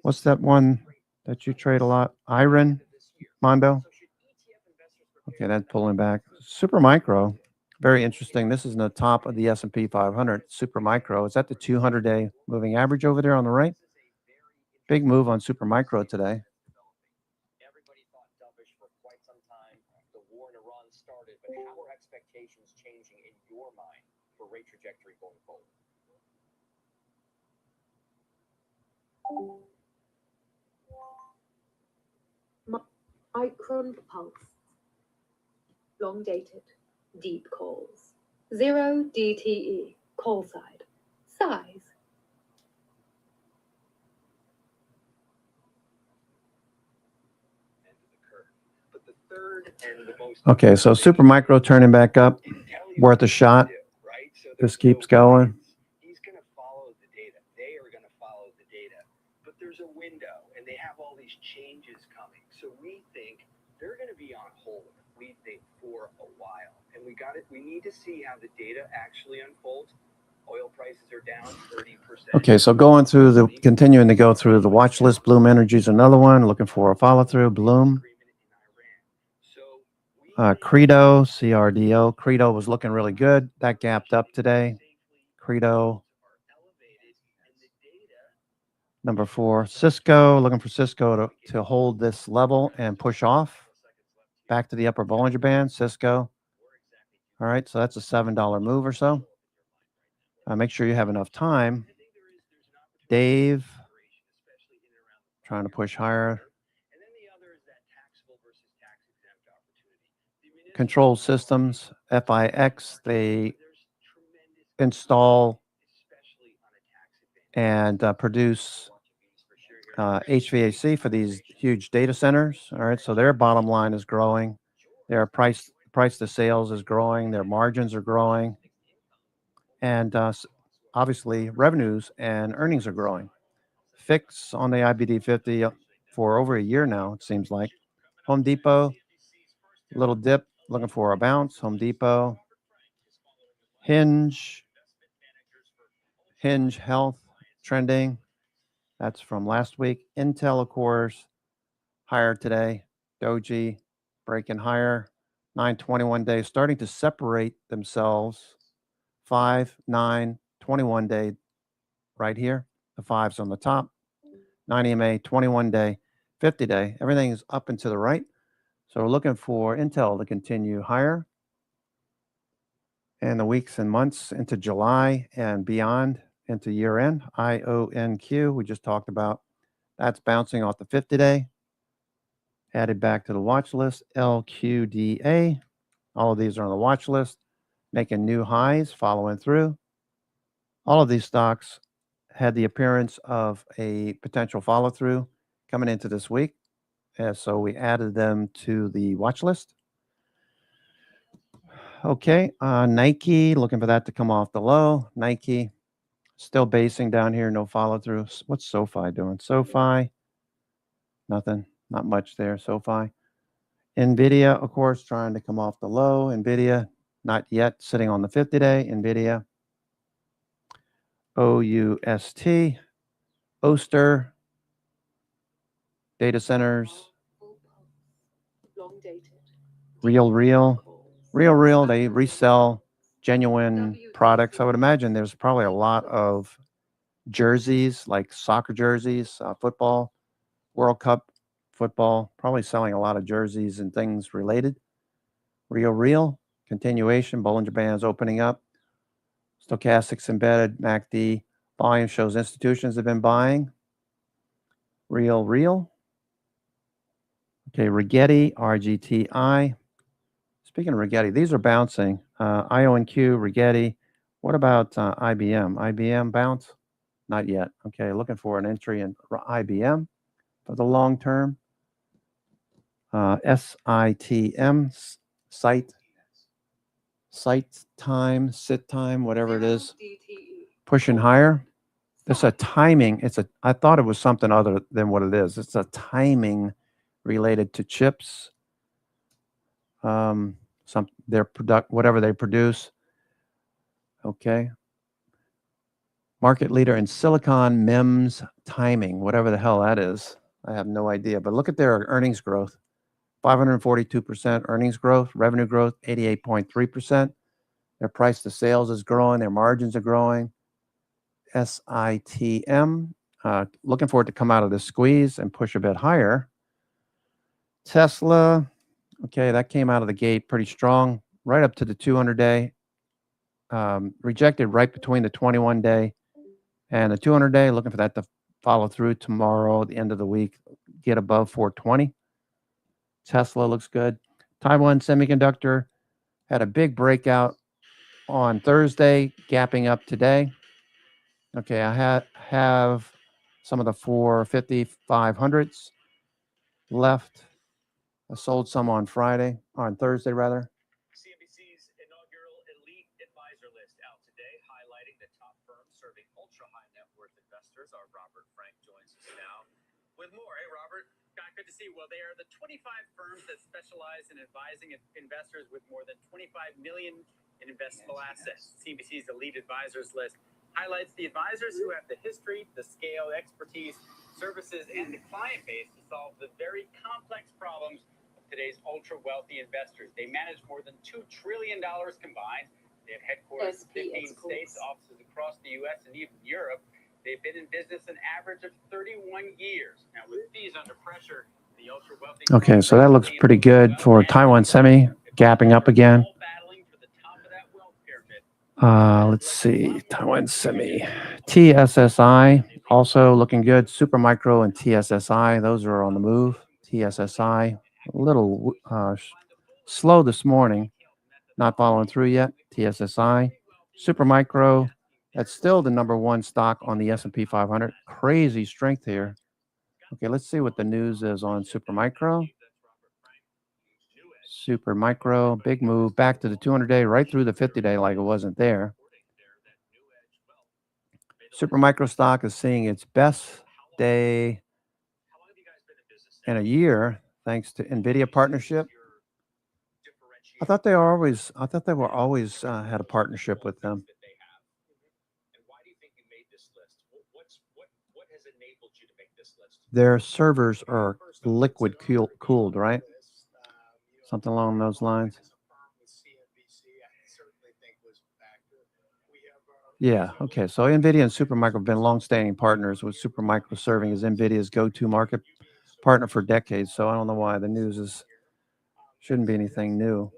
What's that one that you trade a lot? Iron Mondo. Okay, that's pulling back. Supermicro, very interesting. This is in the top of the S&P 500. Supermicro is at the 200-day moving average over there on the right. Big move on Supermicro today. Everybody thought dovish for quite some time. The war in Iran started, but how are expectations changing in your mind for rate trajectory going forward? Micron pulse. Long dated, deep calls. 0 DTE, call side. Size. Okay, so Supermicro turning back up, worth a shot. This keeps going. He's going to follow the data. They are going to follow the data. But there's a window, and they have all these changes coming. So we think they're going to be on hold, we think, for a while. And we need to see how the data actually unfolds. Oil prices are down 30%. Okay, so continuing to go through the watch list. Bloom Energy is another one. Looking for a follow through. Bloom. Credo, CRDO. Credo was looking really good. That gapped up today. Credo. Number 4, Cisco. Looking for Cisco to hold this level and push off back to the upper Bollinger Band. Cisco. All right, so that's a $7 move or so. Make sure you have enough time. Dave. Trying to push higher. Control Systems, FIX, they install and produce HVAC for these huge data centers. All right, so their bottom line is growing. Their price to sales is growing. Their margins are growing. And obviously, revenues and earnings are growing. Fix on the IBD 50 for over a year now, it seems like. Home Depot, little dip. Looking for a bounce. Home Depot. Hinge Health trending. That's from last week. Intel, of course, higher today. Doji breaking higher. 921 days starting to separate themselves. 5, 9, 21 day right here. The 5's on the top. 9 EMA, 21 day, 50 day. Everything is up and to the right. So we're looking for Intel to continue higher in the weeks and months into July and beyond. into year end. IONQ, we just talked about. That's bouncing off the 50-day. Added back to the watch list. LQDA. All of these are on the watch list, making new highs, following through. All of these stocks had the appearance of a potential follow through coming into this week. And so we added them to the watch list. Okay, Nike, looking for that to come off the low. Nike, still basing down here, no follow through. What's SoFi doing? SoFi, nothing, not much there. SoFi. NVIDIA, of course, trying to come off the low. NVIDIA, not yet, sitting on the 50-day. NVIDIA. OUST, Oster, data centers, Real, they resell genuine products. I would imagine there's probably a lot of jerseys, like soccer jerseys, football, World Cup football, probably selling a lot of jerseys and things related. Real, continuation, Bollinger Bands opening up. Stochastics embedded, MACD volume shows institutions have been buying. Real. Okay, Rigetti, RGTI. Speaking of Rigetti, these are bouncing. IONQ, Rigetti. What about IBM? IBM bounce? Not yet. Okay, looking for an entry in IBM for the long term. SITM, sit time, whatever it is, pushing higher. It's a timing. I thought it was something other than what it is. It's a timing related to chips. Whatever they produce. Okay. Market leader in silicon MEMS timing, whatever the hell that is. I have no idea. But look at their earnings growth. 542% earnings growth, revenue growth, 88.3%. Their price to sales is growing. Their margins are growing. SITM, looking for it to come out of the squeeze and push a bit higher. Tesla, okay, that came out of the gate pretty strong, right up to the 200-day. Rejected right between the 21-day and the 200-day. Looking for that to follow through tomorrow, at the end of the week, get above 420. Tesla looks good. Taiwan Semiconductor had a big breakout on Thursday, gapping up today. Okay, I have some of the 450, 500s left. I sold some on Thursday rather. CNBC's inaugural Elite Advisor List out today, highlighting the top firms serving ultra-high net worth investors. Our Robert Frank joins us now with more. Hey, Robert. Good to see you. Well, they are the 25 firms that specialize in advising investors with more than $25 million in investable assets. CNBC's Elite Advisors List highlights the advisors who have the history, the scale, expertise, services, and the client base to solve the very complex problems of today's ultra-wealthy investors. They manage more than $2 trillion combined. They have headquarters in 15 states, offices across the U.S. and even Europe. They've been in business an average of 31 years. Now, with fees under pressure, the ultra-wealthy... Okay, so that looks pretty good for Taiwan Semi, gapping up again. Let's see, Taiwan Semi. TSSI, also looking good. Supermicro and TSSI, those are on the move. TSSI, a little slow this morning, not following through yet. TSSI. Supermicro, that's still the number one stock on the S&P 500. Crazy strength here. Okay, let's see what the news is on Supermicro. Supermicro, big move back to the 200-day, right through the 50-day like it wasn't there. Supermicro stock is seeing its best day in a year thanks to NVIDIA partnership. I thought they were always had a partnership with them. Their servers are liquid cooled, right? Something along those lines. Yeah, okay. So NVIDIA and Supermicro have been long-standing partners, with Supermicro serving as NVIDIA's go-to market partner for decades. So I don't know why the news shouldn't be anything new.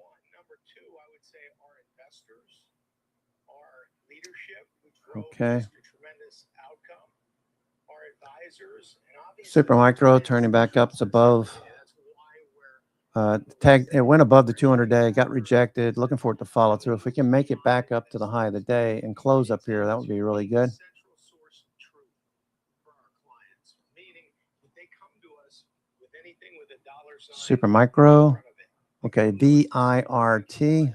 Okay. Supermicro turning back up. It's above. It went above the 200-day, got rejected. Looking for it to follow through. If we can make it back up to the high of the day and close up here, that would be really good. Supermicro. Okay, VIRT.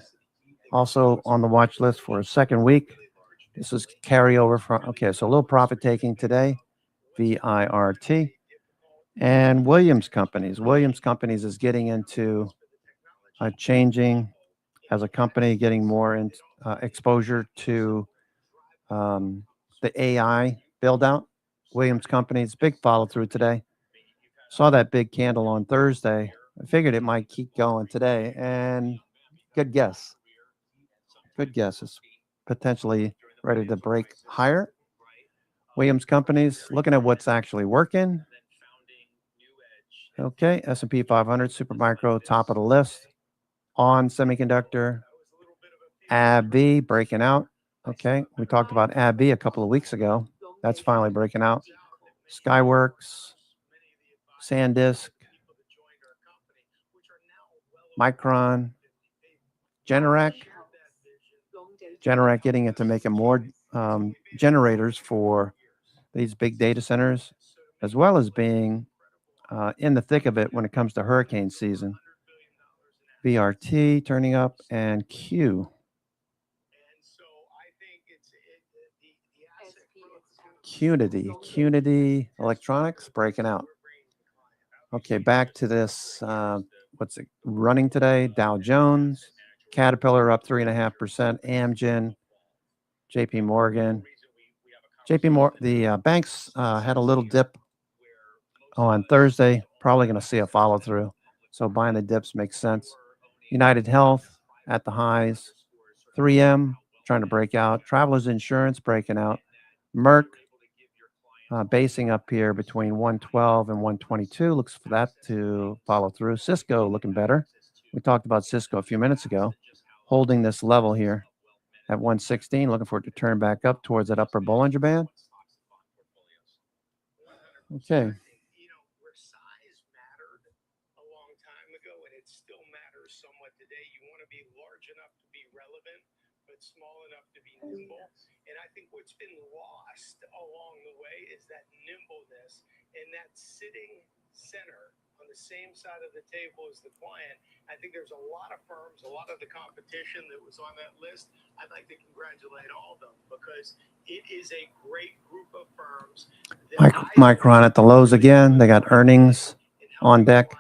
Also on the watch list for a second week. This is carryover from, okay, so a little profit taking today. VIRT. And Williams Companies. Williams Companies is getting into changing as a company, getting more in, exposure to the AI build out. Williams Companies, big follow through today. Saw that big candle on Thursday. I figured it might keep going today, and good guess. Good guess. It's potentially ready to break higher. Williams Companies, looking at what's actually working. Okay, S&P 500, Supermicro, top of the list. On semiconductor, AbbVie breaking out. Okay, we talked about AbbVie a couple of weeks ago. That's finally breaking out. Skyworks, SanDisk, Micron, Generac. Generac getting into making more generators for these big data centers, as well as being in the thick of it when it comes to hurricane season. VRT turning up, and Q. Qnity Electronics breaking out. Okay, back to this. What's it running today? Dow Jones, Caterpillar up 3.5%. Amgen, JP Morgan. The banks had a little dip on Thursday. Probably going to see a follow through. So buying the dips makes sense. United Health at the highs. 3M trying to break out. Travelers Insurance breaking out. Merck basing up here between 112 and 122. Looks for that to follow through. Cisco looking better. We talked about Cisco a few minutes ago. Holding this level here at 116. Looking for it to turn back up towards that upper Bollinger Band. Okay. Small enough to be nimble. And I think what's been lost along the way is that nimbleness and that sitting center on the same side of the table as the client. I think there's a lot of firms, a lot of the competition that was on that list. I'd like to congratulate all of them because it is a great group of firms. Micron at the lows again. They got earnings on deck.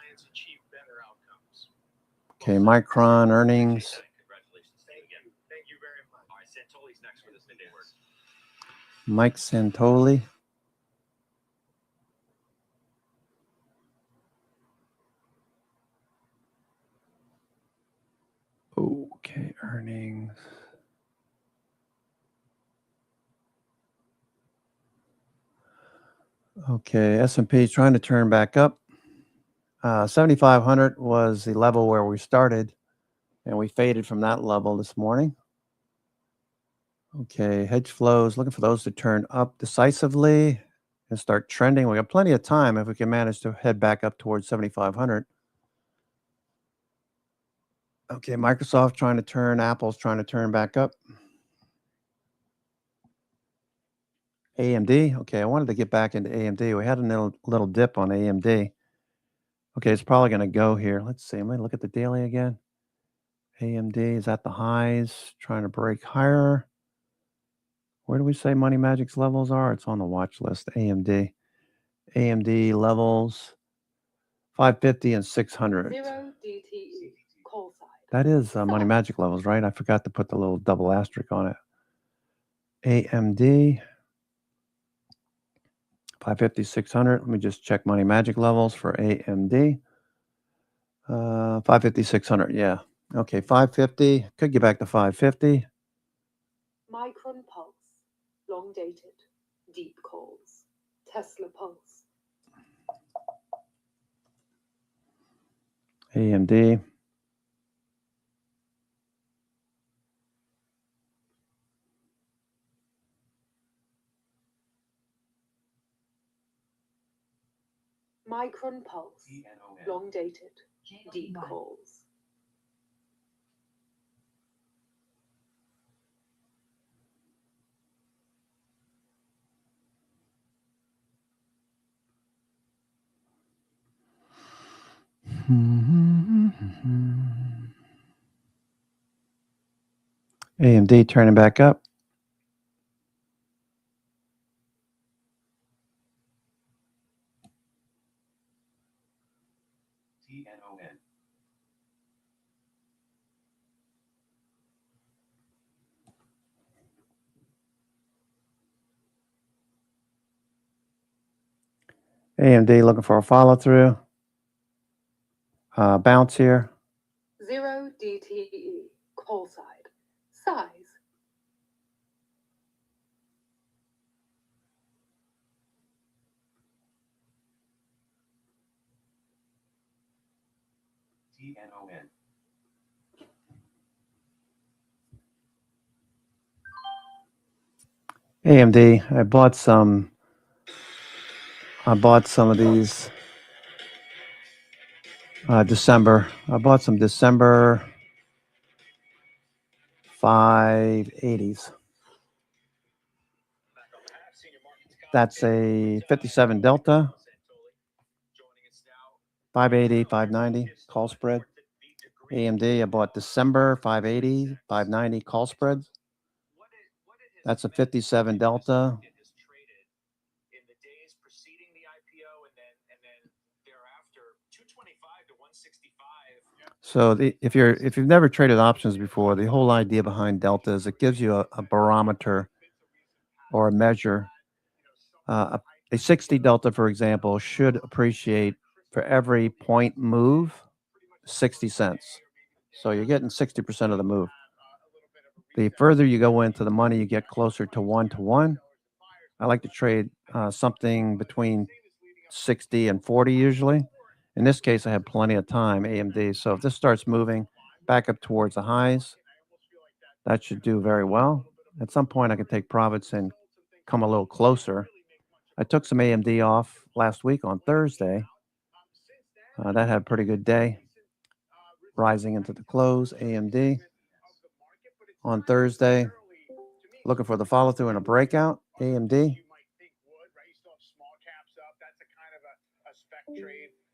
Okay, Micron earnings. Mike Santoli. Okay, earnings. Okay, S&P is trying to turn back up. 7,500 was the level where we started, and we faded from that level this morning. Okay, hedge flows, looking for those to turn up decisively and start trending. We got plenty of time if we can manage to head back up towards 7,500. Okay, Microsoft trying to turn, Apple's trying to turn back up. AMD, okay, I wanted to get back into AMD. We had a little dip on AMD. Okay, it's probably going to go here. Let's see, I'm going to look at the daily again. AMD is at the highs, trying to break higher. Where do we say Money Magic's levels are? It's on the watch list. AMD levels 550 and 600. 0 DTE call side. That is Money Magic levels, right? I forgot to put the little double asterisk on it. AMD 550, 600. Let me just check Money Magic levels for AMD. 550, 600. Yeah. Okay, 550. Could get back to 550. Micron Pulse. Long dated. Deep calls. Tesla Pulse. AMD. Micron Pulse, long dated, deep calls. AMD turning back up. TNON. AMD looking for a follow through. Bounce here. 0 DTE, call side. Size. TNON. AMD. I bought some of these December. I bought some December 580s. That's a 57 Delta, 580, 590 call spread. AMD, I bought December 580, 590 call spread. That's a 57 Delta. In the days preceding the IPO and then thereafter, 225 to 165. So if you've never traded options before, the whole idea behind Delta is it gives you a barometer or a measure. A 60 Delta, for example, should appreciate for every point move 60 cents. So you're getting 60% of the move. The further you go into the money, you get closer to 1-to-1. I like to trade something between 60 and 40 usually. In this case, I have plenty of time, AMD. So if this starts moving back up towards the highs, that should do very well. At some point, I can take profits and come a little closer. I took some AMD off last week on Thursday. That had a pretty good day, rising into the close. AMD on Thursday, looking for the follow through and a breakout. AMD. Trade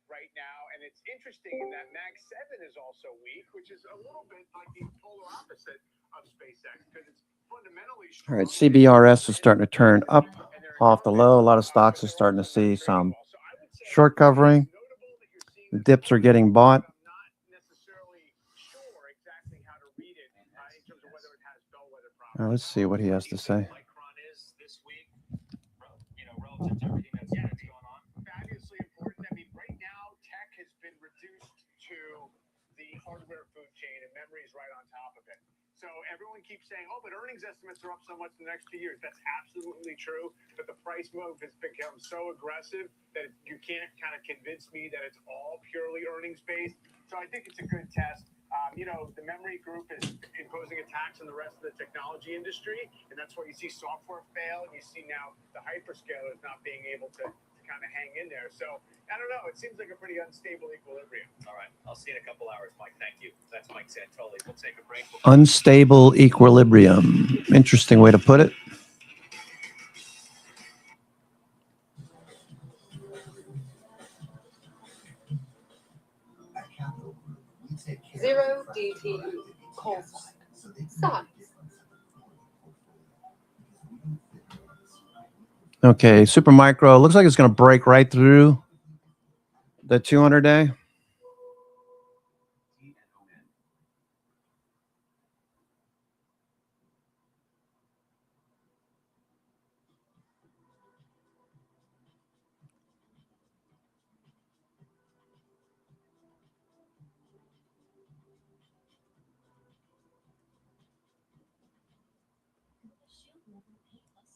right now, and it's interesting in that Mag 7 is also weak, which is a little bit like the polar opposite of SpaceX because it's fundamentally All right, CBRS is starting to turn up off the low. A lot of stocks are starting to see some short covering. The dips are getting bought. Let's see what he has to say. Hardware food chain and memory is right on top of it. So everyone keeps saying, oh, but earnings estimates are up so much in the next 2 years. That's absolutely true. But the price move has become so aggressive that you can't kind of convince me that it's all purely earnings based. So I think it's a good test. The memory group is imposing a tax on the rest of the technology industry. And that's why you see software fail. And you see now the hyperscalers not being able to kind of hang in there. So I don't know. It seems like a pretty unstable equilibrium. All right. I'll see you in a couple hours, Mike. Thank you. That's Mike Santoli. We'll take a break. Unstable equilibrium. Interesting way to put it. Zero DTE, call side. Size. Okay, Supermicro looks like it's going to break right through the 200-day.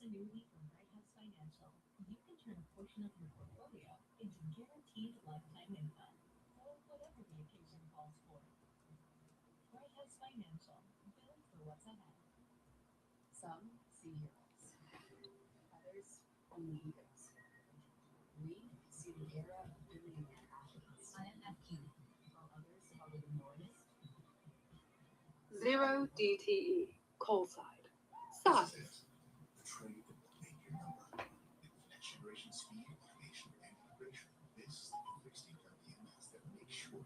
Annuity from Bright House Financial, you can turn a portion of your portfolio into guaranteed lifetime income, or whatever the occasion calls for. Bright House Financial, built for what's ahead. Some see heroes, others only egos. We see the era of 0 DTE, call side. Size. The trade that will make your number. Next generation speed, automation, and integration. This is the fixed income EMS that makes sure you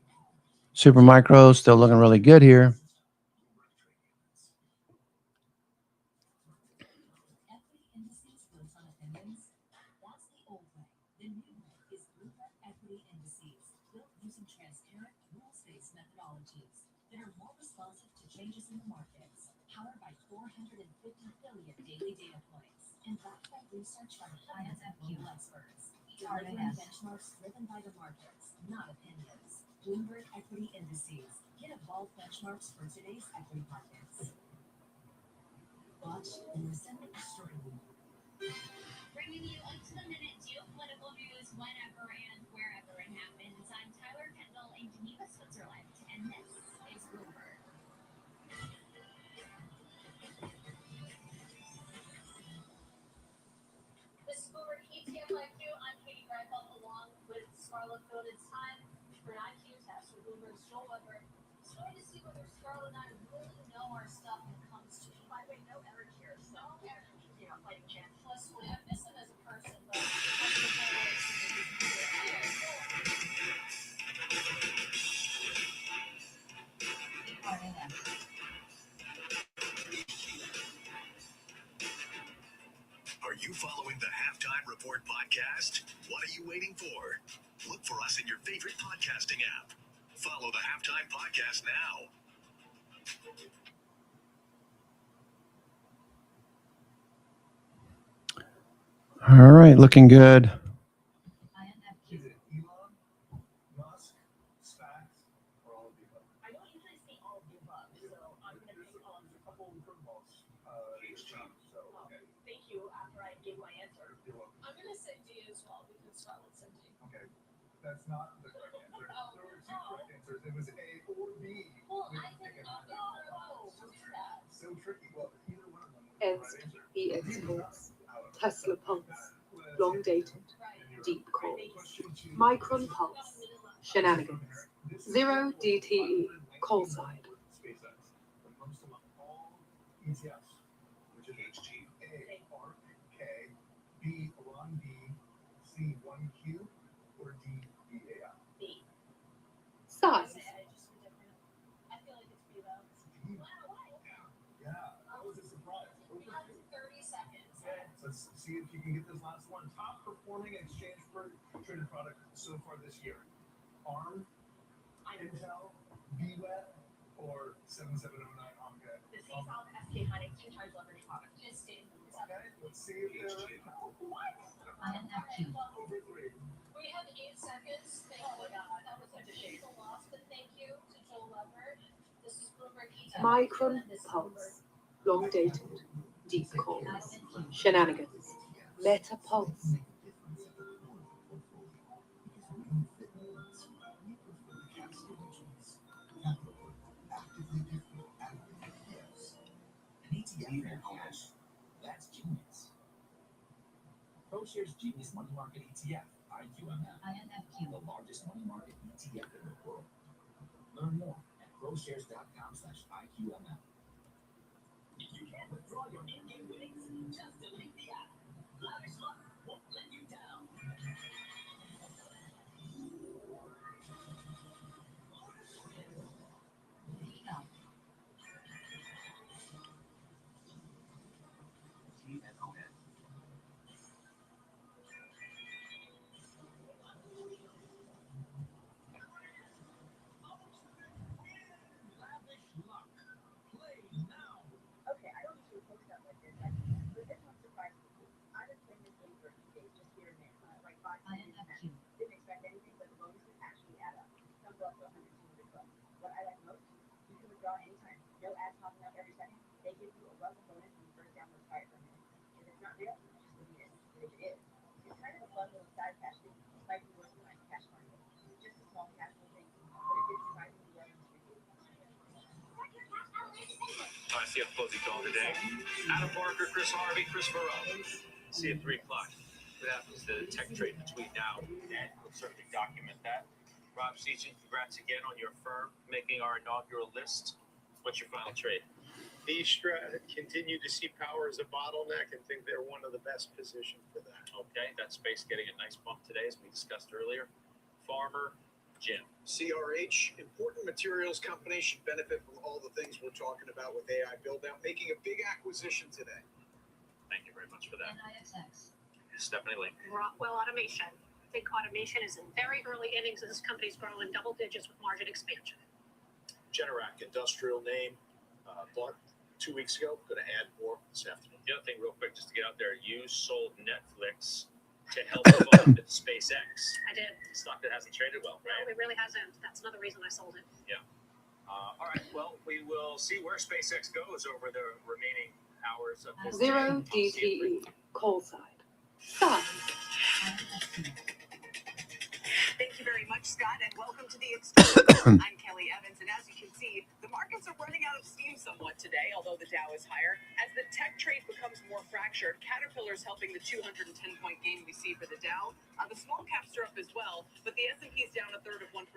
Supermicro still looking really good here. Equity indices built on opinions? That's the old way. The new way is Bloomberg Equity Indices, built using transparent, rules-based methodologies that are more responsive to changes in the markets, powered by 450 billion daily data points, and backed by research by hundreds of global experts. Delivering benchmarks driven by the markets, not opinions. Bloomberg Equity Indices. Get evolved benchmarks for today's equity markets. Watch and listen extraordinary. Bringing you up-to-the-minute geopolitical news whenever and wherever it happens. I'm Tyler Kendall in Geneva, Switzerland, and this is Bloomberg. This is Bloomberg ETF IQ. I'm Katie Greifeld along with Scarlett Field. It's time for an IQ test with Bloomberg's Joel Weber. Starting to see whether Scarlett and I really know our stuff when it comes to, by the way, no Eric here, so Eric, you know, fighting chance. Plus, I miss him as a person, but Are you following the Halftime Report podcast? What are you waiting for? Look for us in your favorite podcasting app. Follow the Halftime Podcast now. All right, looking good. Is it Elon, Musk, SPACs, or all of the above? I don't usually see all of the above, so I'm going to pick on. There's a couple of curveballs. So, okay. Thank you after I gave my answer. You're welcome. I'm gonna say D as well because Scarlett said D. Okay. That's not the correct answer. There were two correct answers. It was A or B. Well, We I didn't pick didn't it. know. What is that? So tricky. Well, either one of them was the ENST right answer. exports. Tesla Pulse. Long dated. Deep calls. Micron Pulse. Shenanigans. 0 DTE, call side. SpaceX. When it comes to all ETFs, which is HG, A, ARK, K, B, Iran B, C, 1Q, or D, BAI? B. Size. I feel like it's B though. Yeah, that was a surprise. We have 30 seconds. Let's see if you can get this last one. Top performing exchange traded product so far this year. ARM, Intel, BWET, or 7709 OMGA? The CSAL SK Hynix 2 times leverage product. It's D. Okay, let's see if they're What? over 3. We have 8 seconds. Thank you. That was such a shameful loss, but thank you to Joel Weber. This is Bloomberg ETF. Micron Pulse. Long dated. Deep calls. Shenanigans. Meta Pulse. That's genius. ProShares Genius Money Market ETF, IQMF. INFQ. The largest money market ETF in the world. Learn more at ProShares.com/IQMF. You can't withdraw your in-game winnings. Just delete the app. Lavish Luck won't let you down. Okay, I don't usually post stuff like this, but this one surprised me. I've been playing this game for a few days, just here and there, like 5 days and that. Didn't expect anything, but the bonuses actually add up. Some go up to 100, 200 bucks. What I like most, you can withdraw anytime. No ads popping up every second. They give you a welcome bonus when you first download Fire for a minute. If it's not real, just delete it. But if it is, it's kind of a fun little side cash thing. It might be worth it like cash carnival. Just a small casual thing, but it is surprisingly well used for you. CF closing call today. Adam Parker, Chris Harvey, Chris Burrow. See you at 3 o'clock. What happens to the tech trade between now and then? We'll certainly document that. Rob Sechan, congrats again on your firm making our inaugural list. What's your final trade? These continue to see power as a bottleneck and think they're one of the best positioned for that. Okay, that space getting a nice bump today, as we discussed earlier. Farmer, Jim. CRH, important materials company, should benefit from all the things we're talking about with AI build-out, making a big acquisition today. Thank you very much for that. Stephanie Link. Rockwell Automation. I think automation is in very early innings, and this company's growing double digits with margin expansion. Generac, industrial name, bought 2 weeks ago, going to add more this afternoon. The other thing, real quick, just to get out there, you sold Netflix to help fund SpaceX. I did. Stock that hasn't traded well, No, right? it really hasn't. That's another reason I sold it. Yeah. All right. Well, we will see where SpaceX goes over the remaining hours of this Zero day. DTE, call side. Size. Thank you very much, Scott, and welcome to the Exchange. I'm Kelly Evans, and as you can see, the markets are running out of steam somewhat today, although the Dow is higher. As the tech trade becomes more fractured, Caterpillar's helping the 210-point gain we see for the Dow. The small caps are up as well, but the S&P is down 1/3 of 1%.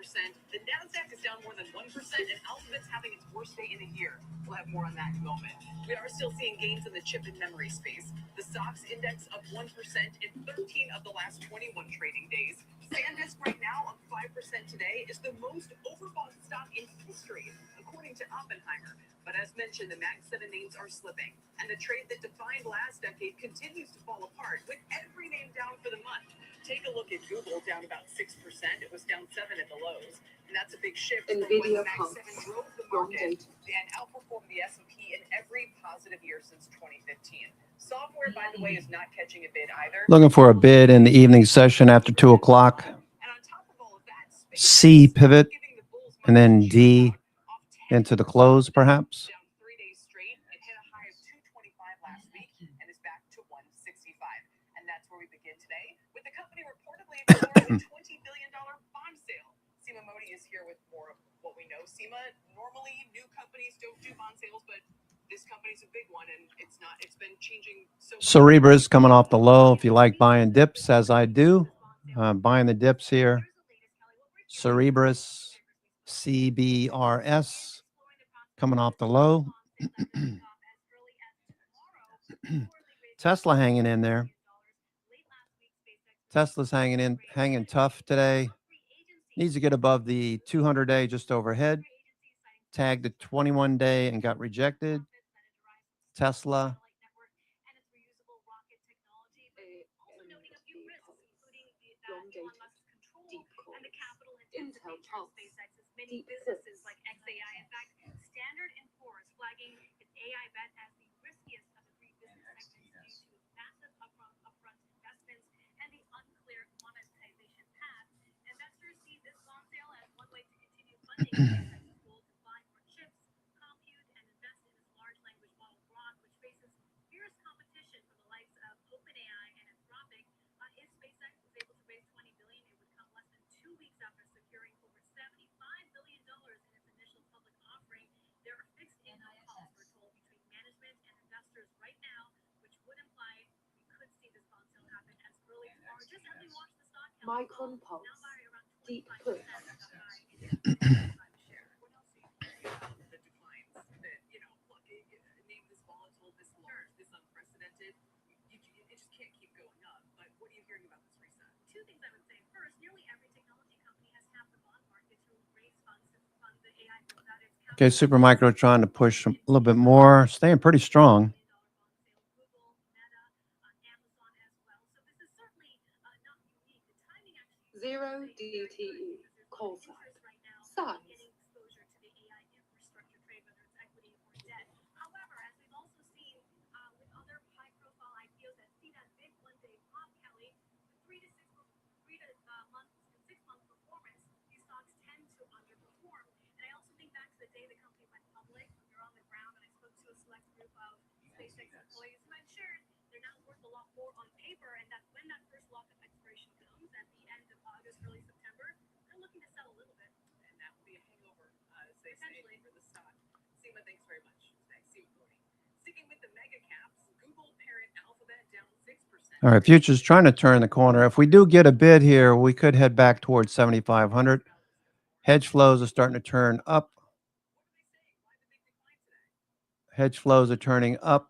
The Nasdaq is down more than 1%, and Alphabet's having its worst day in a year. We'll have more on that in a moment. We are still seeing gains in the chip and memory space. The SOX index up 1% in 13 of the last 21 trading days. SanDisk right now up 5% today is the most overbought stock in history, according to Oppenheimer. But as mentioned, the Mag 7 names are slipping, and the trade that defined last decade continues to fall apart, with every name down for the month. Take a look at Google, down about 6%. It was down 7 at the lows, and that's a big shift from when the Mag 7 drove the market and outperformed the S&P in every positive year since 2015. Software, by the way, is not catching a bid either. Looking for a bid in the evening session after 2 o'clock. C pivot, and then D into the close, perhaps. Down 3 days straight, it hit a high of 225 last week and is back to 165. And that's where we begin today, with the company reportedly exploring a $20 billion bond sale. Seema Modi is here with more of what we know. Seema, normally new companies don't do bond sales, but this company's a big one, and it's been changing so much. Cerebra's coming off the low. If you like buying dips, as I do, buying the dips here. Cerebras, CBRS, coming off the low. Tesla hanging in there. Tesla's hanging tough today. Needs to get above the 200-day just overhead. Tagged the 21-day and got rejected. Tesla. Intel Pulse. Many businesses like XAI. In fact, Standard & Poor's flagging its AI bet as the riskiest of the three business segments due to massive upfront investments and the unclear monetization path. Investors see this bond sale as one way to continue funding SpaceX's goal to buy more chips, compute, and invest in its large language model Grok, which faces fierce competition from the likes of OpenAI and Anthropic. If SpaceX was able to raise $20 billion, it would come less than 2 weeks after securing over $75 billion in its initial public offering. There are fixed income calls, we're told, between management and investors right now, which would imply we could see this bond sale happen as early as tomorrow. Just as we watch the stock Micron Pulse. Deep push. The declines that, look, a name this volatile, this large, this unprecedented, it just can't keep going up. But what are you hearing about this reset? Two things I would say. First, nearly every technology company has tapped the bond market to raise funds to fund the AI build-out. Okay, Supermicro trying to push a little bit more. Staying pretty strong. Zero DTE, call side. Size. However, as we've also seen with other high-profile IPOs that see that big one-day pop, Kelly, 3 to 6 month performance, these stocks tend to underperform. And I also think back to the day the company went public. You're on the ground, and I spoke to a select group of SpaceX employees who had shared they're now worth a lot more on paper, and that when that first lockup expiration comes at the end of August, early September, they're looking to sell a little bit. And that will be a hangover, as they say, for the stock. Seema, thanks very much. Thanks, Seema Modi. Sticking with the mega caps, Google parent Alphabet down 6%. All right, futures trying to turn the corner. If we do get a bid here, we could head back towards 7,500. Hedge flows are starting to turn up. Hedge flows are turning up.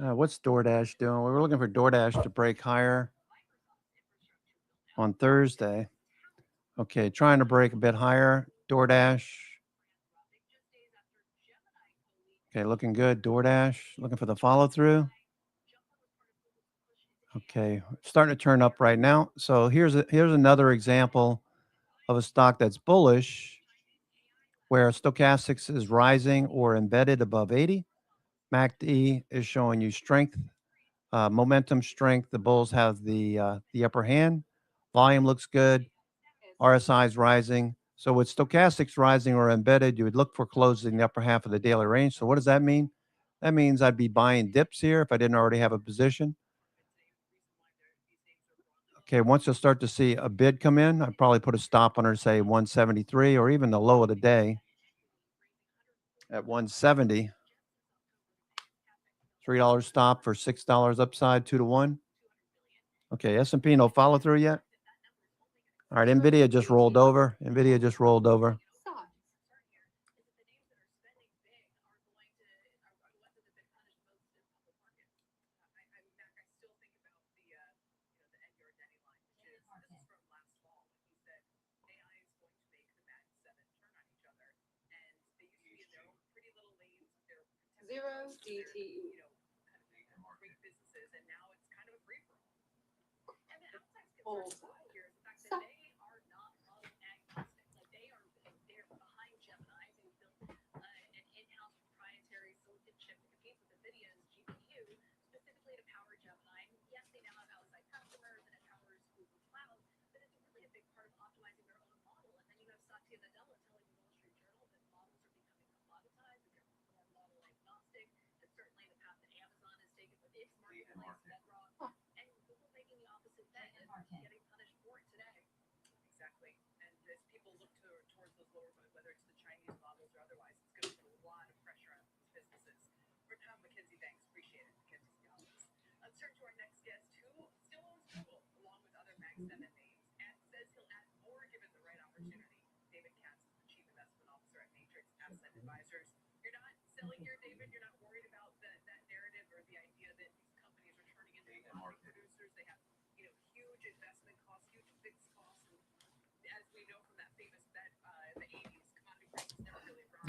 What's DoorDash doing? We were looking for DoorDash to break higher on Thursday. Okay, trying to break a bit higher. DoorDash. Okay, looking good. DoorDash, looking for the follow through. Okay, starting to turn up right now. So here's another example of a stock that's bullish, where stochastics is rising or embedded above 80. MACD is showing you strength, momentum strength. The bulls have the upper hand. Volume looks good. RSI is rising. So with stochastics rising or embedded, you would look for closes in the upper half of the daily range. So what does that mean? That means I'd be buying dips here if I didn't already have a position. Okay, once you'll start to see a bid come in, I'd probably put a stop on her, say 173, or even the low of the day at 170. $3 stop for $6 upside, 2 to 1. Okay, S&P no follow through yet. All right, NVIDIA just rolled over. Zero DTE. Bullseye. Suck.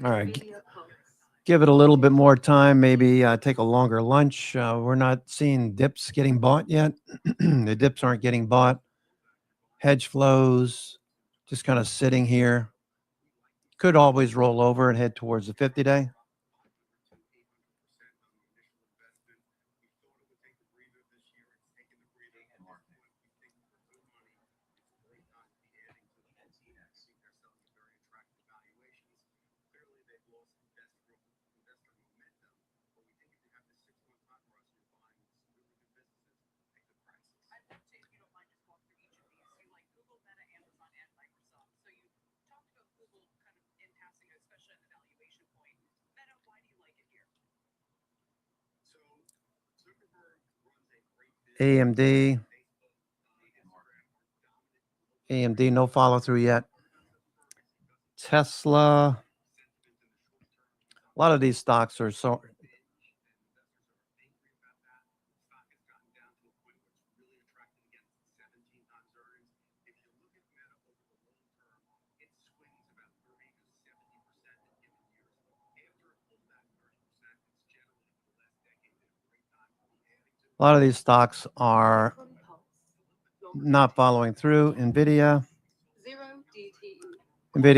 All right, give it a little bit more time, maybe take a longer lunch. We're not seeing dips getting bought yet. The dips aren't getting bought. Hedge flows just kind of sitting here. Could always roll over and head towards the 50-day. AMD, no follow through yet. Tesla, a lot of these stocks are so. A lot of these stocks are not following through. NVIDIA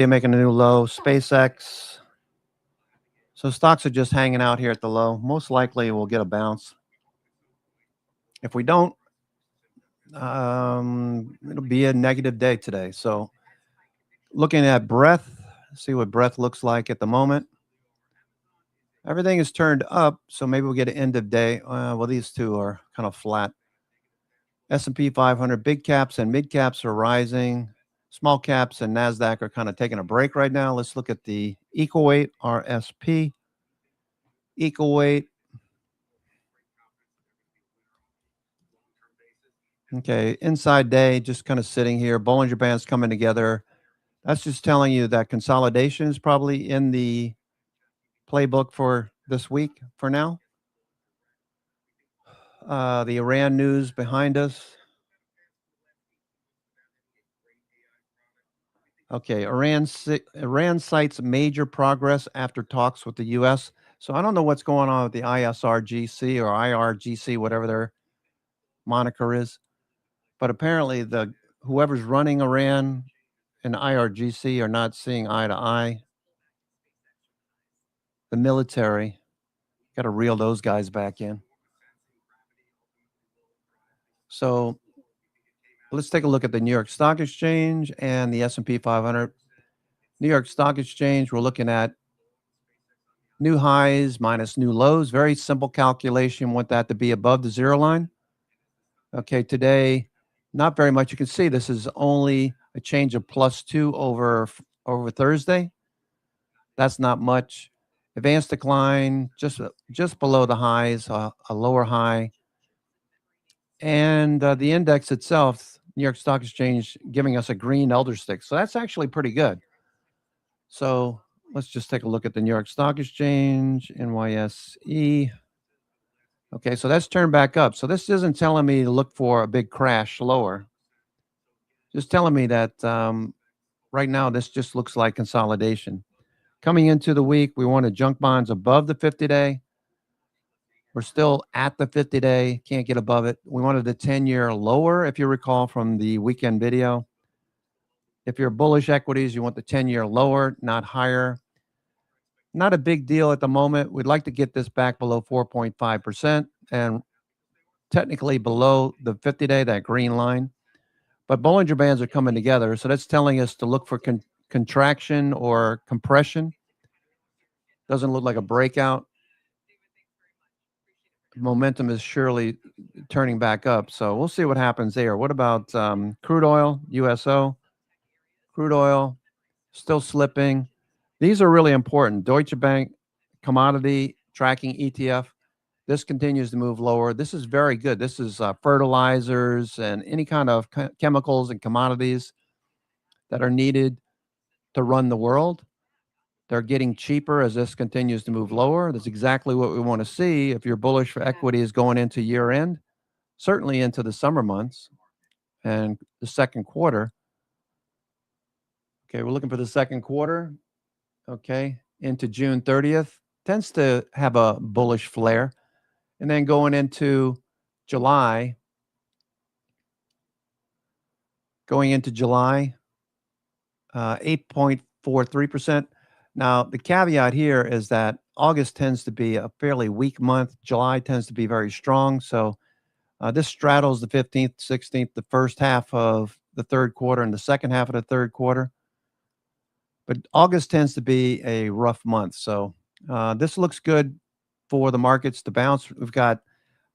making a new low. SpaceX. So stocks are just hanging out here at the low. Most likely we'll get a bounce. If we don't, it'll be a negative day today. So looking at breadth, See what breadth looks like at the moment. Everything is turned up, so maybe we'll get an end of day. Well, these two are kind of flat. S&P 500 big caps and mid caps are rising. Small caps and NASDAQ are kind of taking a break right now. Let's look at the equal weight, RSP. Equal weight. Okay, inside day, just kind of sitting here. Bollinger Bands coming together. That's just telling you that consolidation is probably in the playbook for this week for now. The Iran news behind us. Okay, Iran cites major progress after talks with the U.S. So I don't know what's going on with the ISRGC or IRGC, whatever their moniker is. But apparently whoever's running Iran and IRGC are not seeing eye to eye. The military, got to reel those guys back in. So let's take a look at the New York Stock Exchange and the S&P 500. New York Stock Exchange, we're looking at new highs minus new lows. Very simple calculation. Want that to be above the zero line. Okay, today, not very much. You can see this is only a change of +2 over Thursday. That's not much. Advanced decline, just below the highs, a lower high. And the index itself, New York Stock Exchange, giving us a green elder stick. So that's actually pretty good. So let's just take a look at the New York Stock Exchange, NYSE. Okay, so that's turned back up. So this isn't telling me to look for a big crash lower. Just telling me that right now this just looks like consolidation. Coming into the week, we wanted junk bonds above the 50-day. We're still at the 50-day, can't get above it. We wanted the 10-year lower, if you recall from the weekend video. If you're bullish equities, you want the 10-year lower, not higher. Not a big deal at the moment. We'd like to get this back below 4.5% and technically below the 50-day, that green line. But Bollinger Bands are coming together, so that's telling us to look for contraction or compression. Doesn't look like a breakout. Momentum is surely turning back up, so we'll see what happens there. What about crude oil, USO? Crude oil still slipping. These are really important. Deutsche Bank commodity tracking ETF. This continues to move lower. This is very good. This is fertilizers and any kind of chemicals and commodities that are needed to run the world. They're getting cheaper as this continues to move lower. That's exactly what we want to see if you're bullish for equities going into year end, certainly into the summer months and the second quarter. Okay, we're looking for the second quarter. Okay, into June 30th. Tends to have a bullish flare. And then going into July, 8.43%. Now, the caveat here is that August tends to be a fairly weak month. July tends to be very strong. So this straddles the 15th, 16th, the first half of the third quarter and the second half of the third quarter. But August tends to be a rough month. So this looks good for the markets to bounce. We've got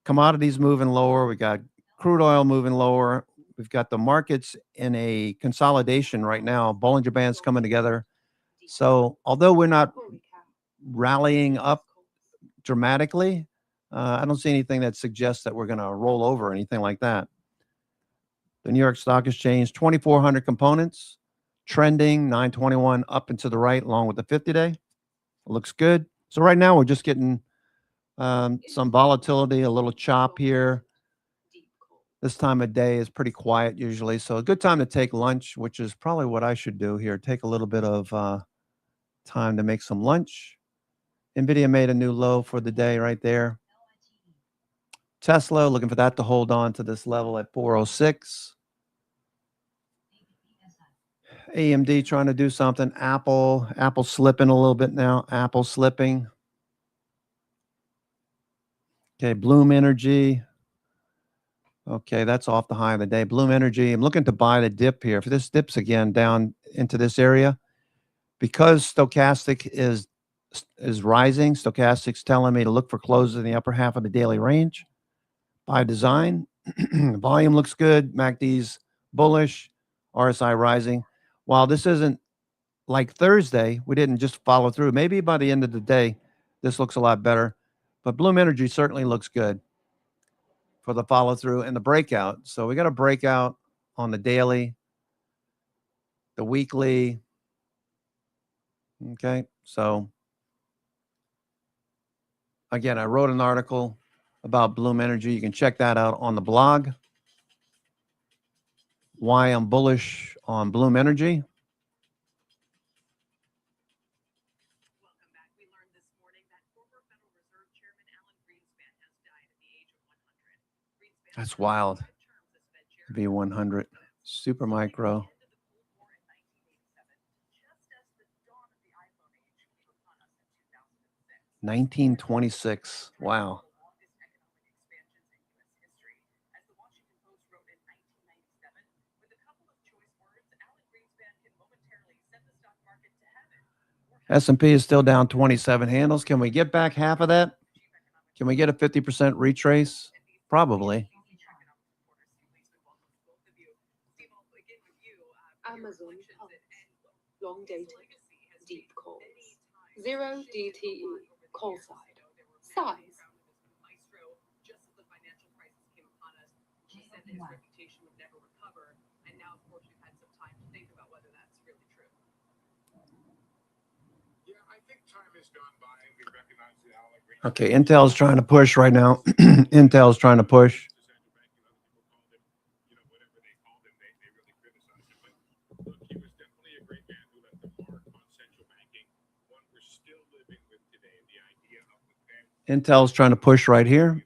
commodities moving lower. We've got crude oil moving lower. We've got the markets in a consolidation right now. Bollinger Bands coming together. So although we're not rallying up dramatically, I don't see anything that suggests that we're going to roll over or anything like that. The New York Stock Exchange, 2,400 components, trending 921 up and to the right along with the 50-day. Looks good. So right now we're just getting some volatility, a little chop here. This time of day is pretty quiet usually. So a good time to take lunch, which is probably what I should do here. Take a little bit of time to make some lunch. NVIDIA made a new low for the day right there. Tesla, looking for that to hold on to this level at 406. AMD trying to do something. Apple slipping a little bit now. Apple slipping. Okay, Bloom Energy. Okay, that's off the high of the day. Bloom Energy, I'm looking to buy the dip here. If this dips again down into this area, because stochastic is rising. Stochastic's telling me to look for closes in the upper half of the daily range by design. Volume looks good. MACD's bullish. RSI rising. While this isn't like Thursday, we didn't just follow through. Maybe by the end of the day, this looks a lot better. But Bloom Energy certainly looks good for the follow through and the breakout. So we got a breakout on the daily, the weekly. Okay. So again, I wrote an article about Bloom Energy. You can check that out on the blog. Why I'm bullish on Bloom Energy. That's wild. To be 100. Super micro. 1926. Wow. S&P is still down 27 handles. Can we get back half of that? Can we get a 50% retrace? Probably. Amazon Pulse, long dated, deep calls, 0 DTE, call side, size. Okay, Intel's trying to push right now. Intel's trying to push. Intel's trying to push right here.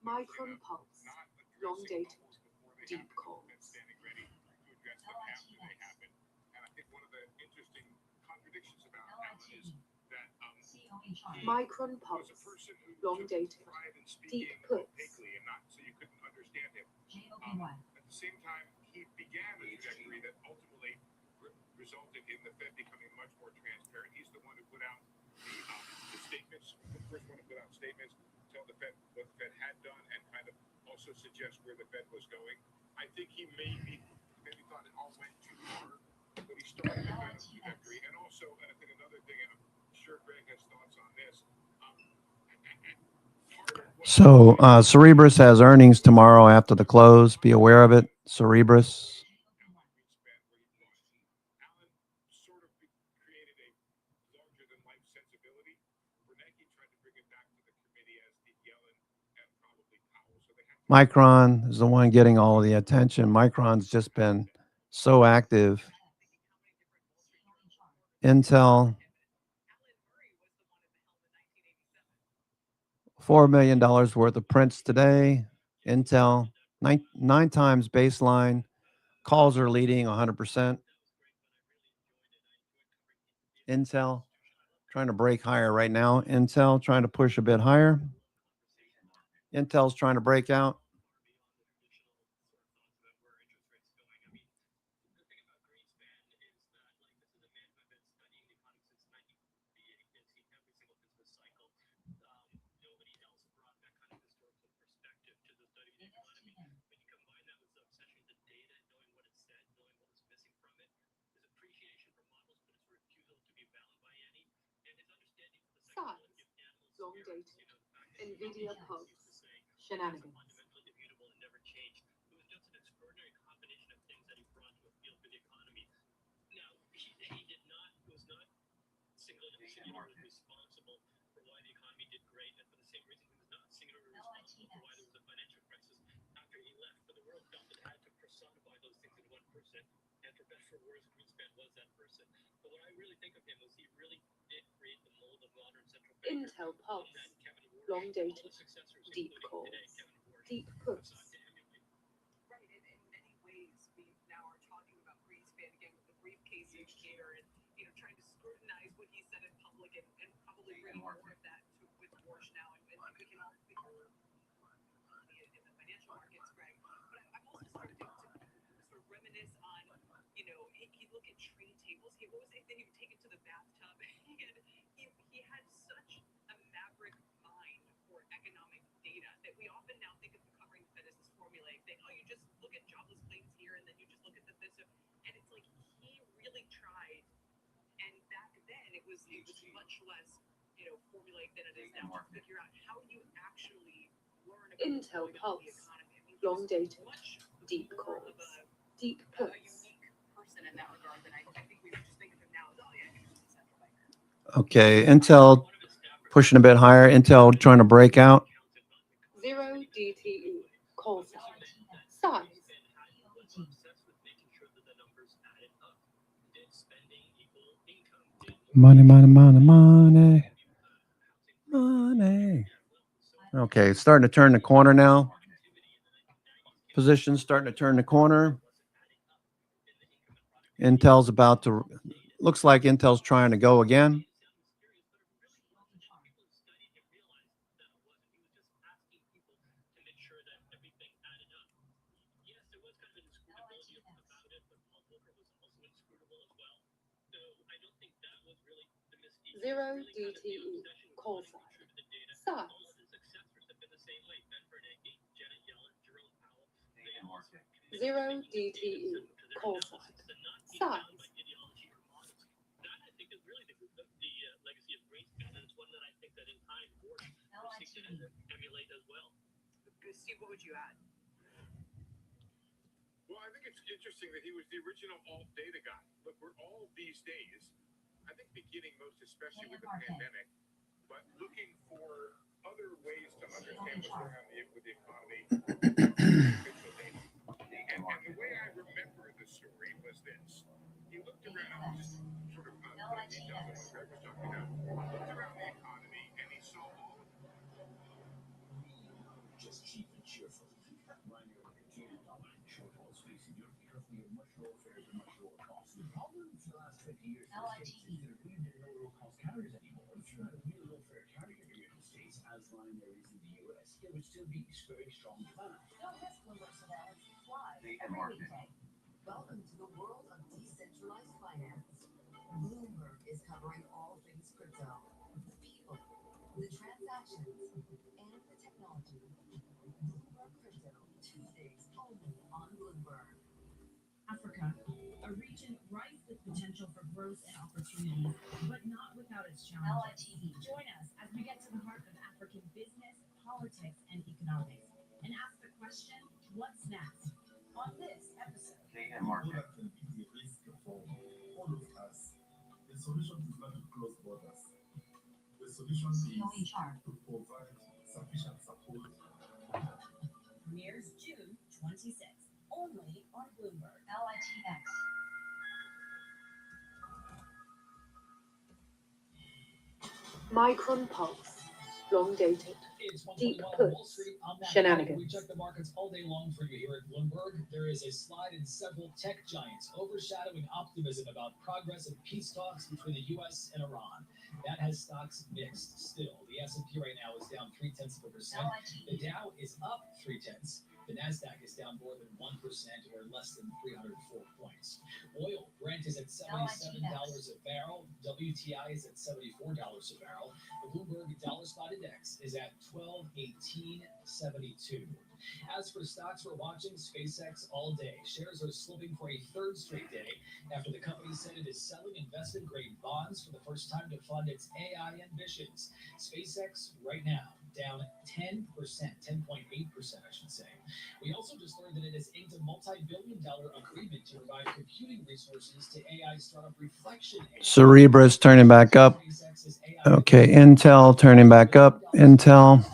Micron Pulse, long dated, deep calls. Micron Pulse, long dated, deep puts. At the same time, he began a trajectory that ultimately resulted in the Fed becoming much more transparent. He's the one who put out the statements, the first one to put out statements, tell the Fed what the Fed had done, and kind of also suggest where the Fed was going. I think he maybe thought it all went too far, but he started a kind of trajectory. And also, and I think another thing, and I'm sure Greg has thoughts on this. So Cerebras has earnings tomorrow after the close. Be aware of it. Cerebras. Micron is the one getting all of the attention. Micron's just been so active. Intel, $4 million worth of prints today. Intel, nine times baseline. Calls are leading 100%. Intel trying to break higher right now. Intel trying to push a bit higher. Intel's trying to break out. Long dated, NVIDIA Pulse, shenanigans. Intel Pulse, long dated, deep calls, deep puts. Right, and in many ways, we now are talking about Greenspan again with the briefcase indicator and trying to scrutinize what he said in public and probably bring more of that to with Warsh now, and we can all figure in the financial financial markets, Greg. But I'm also starting to sort of reminisce on, you know, he'd look at trade tables. What was it that he would take it to the bathtub? He had such a maverick mind for economic data that we often now think of covering the Fed as this formulaic thing. Oh, you just look at jobless claims here, and then you just look at this, and it's like he really tried. And back then, it was much less, you know, formulaic than it is now. To figure out how you actually learn about Intel the Pulse, economy. I mean, long dated, much deep more calls, of a deep puts. unique person in that regard than I think we would just think of him now as, oh yeah, he's just a central banker. Okay, Intel pushing a bit higher. Intel trying to break out. 0 DTE, call sign, size. Money, money, money, money. Money. Okay, it's starting to turn the corner now. Position's starting to turn the corner. Intel's about to, looks like Intel's trying to go again. Zero DTE, call sign, size. 0 DTE, call sign, size. Steve, what would you add? Well, I think it's interesting that he was the original alt data guy. Look, we're all these days, I think beginning most especially with the pandemic, but looking for other ways to understand what's going on with the economy. And the way I remember the story was this. He looked around, just sort of details of what Greg was talking about, looked around the economy and he saw all of Just cheap and cheerful. When you're a Canadian dollar in short haul space in Europe, because we have much lower fares and much lower costs. The problem for the last 50 years in the States is that we didn't know low cost carriers anymore. If you're not a real low fare carrier here in the States, as Ryanair is in the US, there would still be very strong demand. Don't miss Bloomberg Surveillance Live every weekday. Welcome to the world of decentralized finance. Bloomberg is covering all things crypto, the people, the transactions, and the technology. Bloomberg Crypto, Tuesdays only on Bloomberg. Africa, a region rife with potential for growth and opportunity, but not without its challenges. Join us as we get to the heart of African business, politics, and economics, and ask the question, what's next? On this episode. The solution is not to close borders. The solution is to provide sufficient support. Premieres June 26th, only on Bloomberg. LITX. Micron Pulse, long dated, deep puts, shenanigans. We check the markets all day long for you here at Bloomberg. There is a slide in several tech giants overshadowing optimism about progress in peace talks between the U.S. and Iran. That has stocks mixed still. The S&P right now is down 0.3%. The Dow is up 0.3%. The NASDAQ is down more than 1% or less than 304 points. Oil, Brent is at $77 a barrel. WTI is at $74 a barrel. The Bloomberg Dollar Spot Index is at 1218.72. As for stocks we're watching, SpaceX all day. Shares are slipping for a third straight day after the company said it is selling investment-grade bonds for the first time to fund its AI ambitions. SpaceX right now down 10%, 10.8%, I should say. We also just learned that it has inked a multi-billion-dollar agreement to provide computing resources to AI startup Reflection. Cerebra's turning back up. Okay, Intel turning back up. Intel. And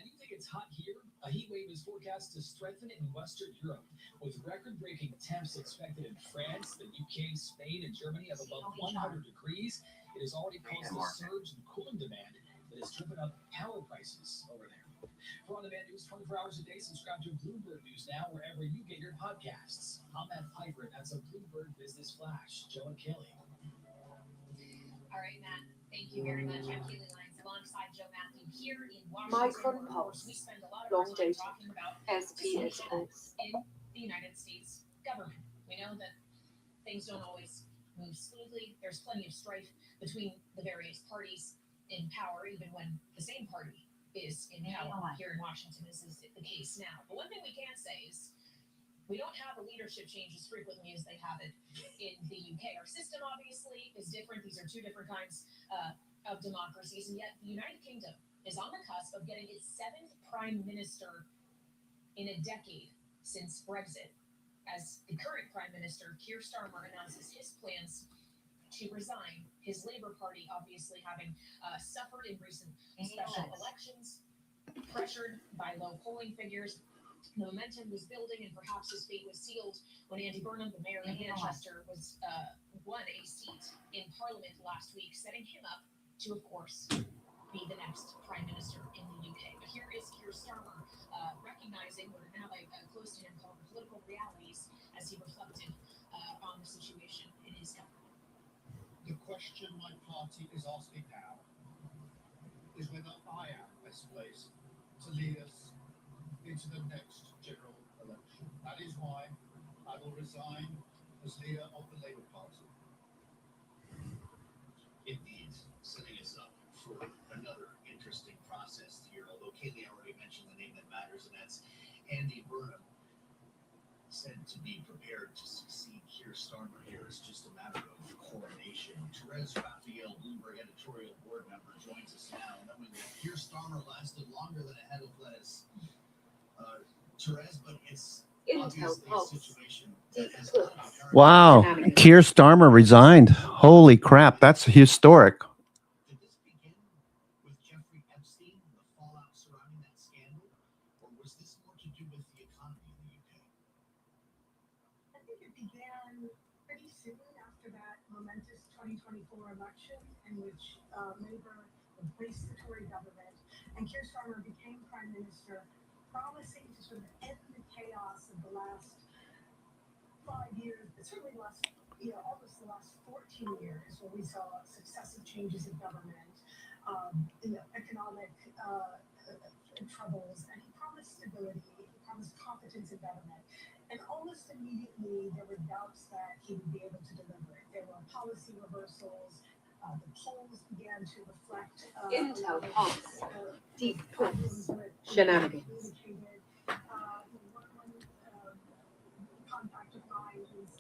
you think it's hot here? A heat wave is forecast to strengthen in Western Europe, with record-breaking temps expected in France, the UK, Spain, and Germany of above 100 degrees. It has already caused a surge in cooling demand that has driven up power prices over there. For on-demand news 24 hours a day, subscribe to Bloomberg News Now wherever you get your podcasts. I'm Matt Piper, and that's a Bloomberg Business Flash. Joe and Kelly. All right, Matt. Thank you very much. I'm Keely Lyons. Alongside Joe Matthew here in Micron Washington, of course, we Pulse, spend a lot of our long time dated, talking about SPS Pulse. in the United States government. We know that things don't always move smoothly. There's plenty of strife between the various parties in power, even when the same party is in power here in Washington. This is the case now. But one thing we can say is we don't have a leadership change as frequently as they have it in the UK. Our system obviously is different. These are two different kinds of democracies, and yet the United Kingdom is on the cusp of getting its 7th prime minister in a decade since Brexit, as the current prime minister, Keir Starmer, announces his plans to resign. His Labour Party obviously having suffered in recent special elections, pressured by low polling figures. The momentum was building, and perhaps his fate was sealed when Andy Burnham, the mayor of Manchester, won a seat in Parliament last week, setting him up to, of course, be the next prime minister in the UK. But here is Keir Starmer recognizing what are now close to him called political realities as he reflected on the situation in his government. The question my party is asking now is whether I am best placed to lead us into the next general election. That is why I will resign as leader of the Labour Party. Indeed, setting us up for another interesting process here, although Kaylee already mentioned the name that matters, and that's Andy Burnham, said to be prepared to succeed Keir Starmer here. It's just a matter of coronation. Therese Raphael, Bloomberg editorial board member, joins us now, knowing that Keir Starmer lasted longer than a head of lettuce. Therese, but it's obviously a situation that has not occurred. Wow. Keir Starmer resigned. Holy crap. That's historic. Did this begin with Jeffrey Epstein and the fallout surrounding that scandal, or was this more to do with the economy in the UK? I think it began pretty soon after that momentous 2024 election in which Labour replaced the Tory government and Keir Starmer became Prime Minister, promising to sort of end the chaos of the last 5 years, but certainly almost the last 14 years, where we saw successive changes in government, economic troubles, and he promised stability, he promised competence in government. And almost immediately, there were doubts that he would be able to deliver it. There were policy reversals. The polls began to reflect Intel Pulse, Deep Pulse, Shenanigans. Contact of mine who's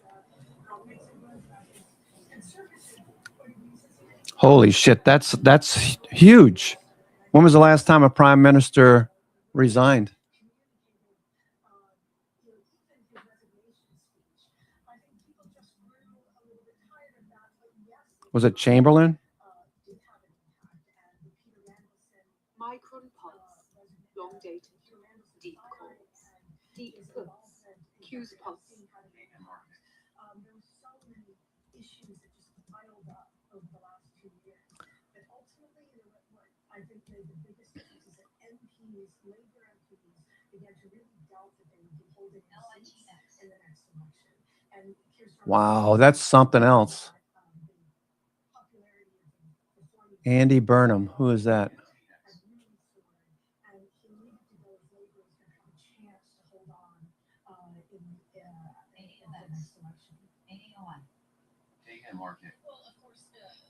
conservative for reasons. Holy shit. That's huge. When was the last time a prime minister resigned? Was it Chamberlain? Micron Pulse, long dated, deep calls, deep pulse, Q's pulse. There were so many issues that just piled up over the last 2 years that ultimately, what I think made the biggest difference is that MPs, Labour MPs, began to really doubt that they would be holding seats in the next election. And Wow, that's something else. Andy Burnham, who is that?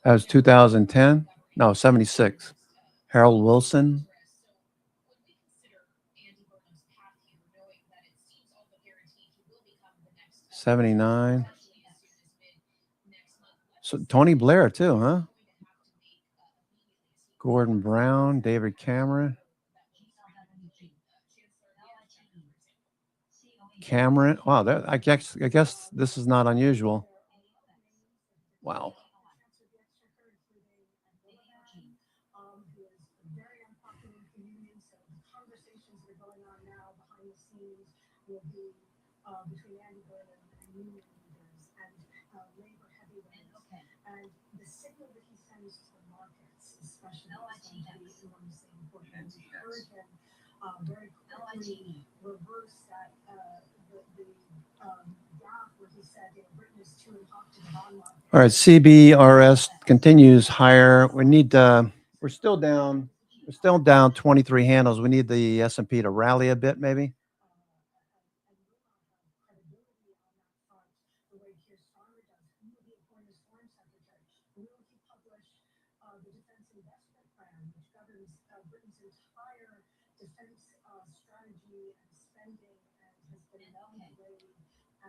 That was 2010? No, 76. Harold Wilson. 79. So Tony Blair too, huh? Gordon Brown, David Cameron. Wow, I guess this is not unusual. Wow. Between Andy Burnham and union leaders and labor heavyweights, and the signal that he sends to the markets, especially, is going to be enormously important. We heard him very quickly reverse that the gap where he said, Britain is too hot to the bond market. All right, CBRS continues higher. We need We're still down. We're still down 23 handles. We need the S&P to rally a bit, maybe.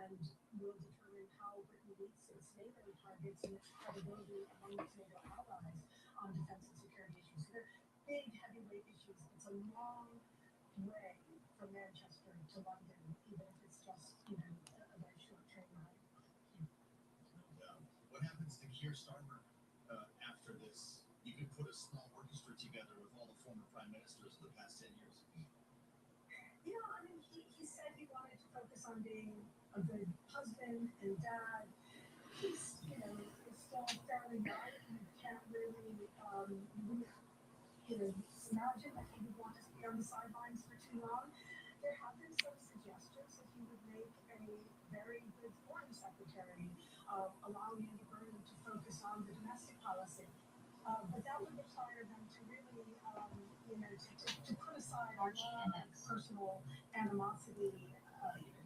And will determine how Britain meets its NATO targets and its credibility among its NATO allies on defense and security issues. So they're big, heavyweight issues. It's a long way from Manchester to London, even if it's just, a very short train ride. What happens to Keir Starmer after this? You could put a small orchestra together with all the former prime ministers of the past 10 years. Yeah, I mean, he said he wanted to focus on being a good husband and dad. He's, is still fairly young. You can't really, imagine that he would want to be on the sidelines for too long. There have been some suggestions that he would make a very good foreign secretary, allowing Andy Burnham to focus on the domestic policy. But that would require them to really, to put aside all personal animosity.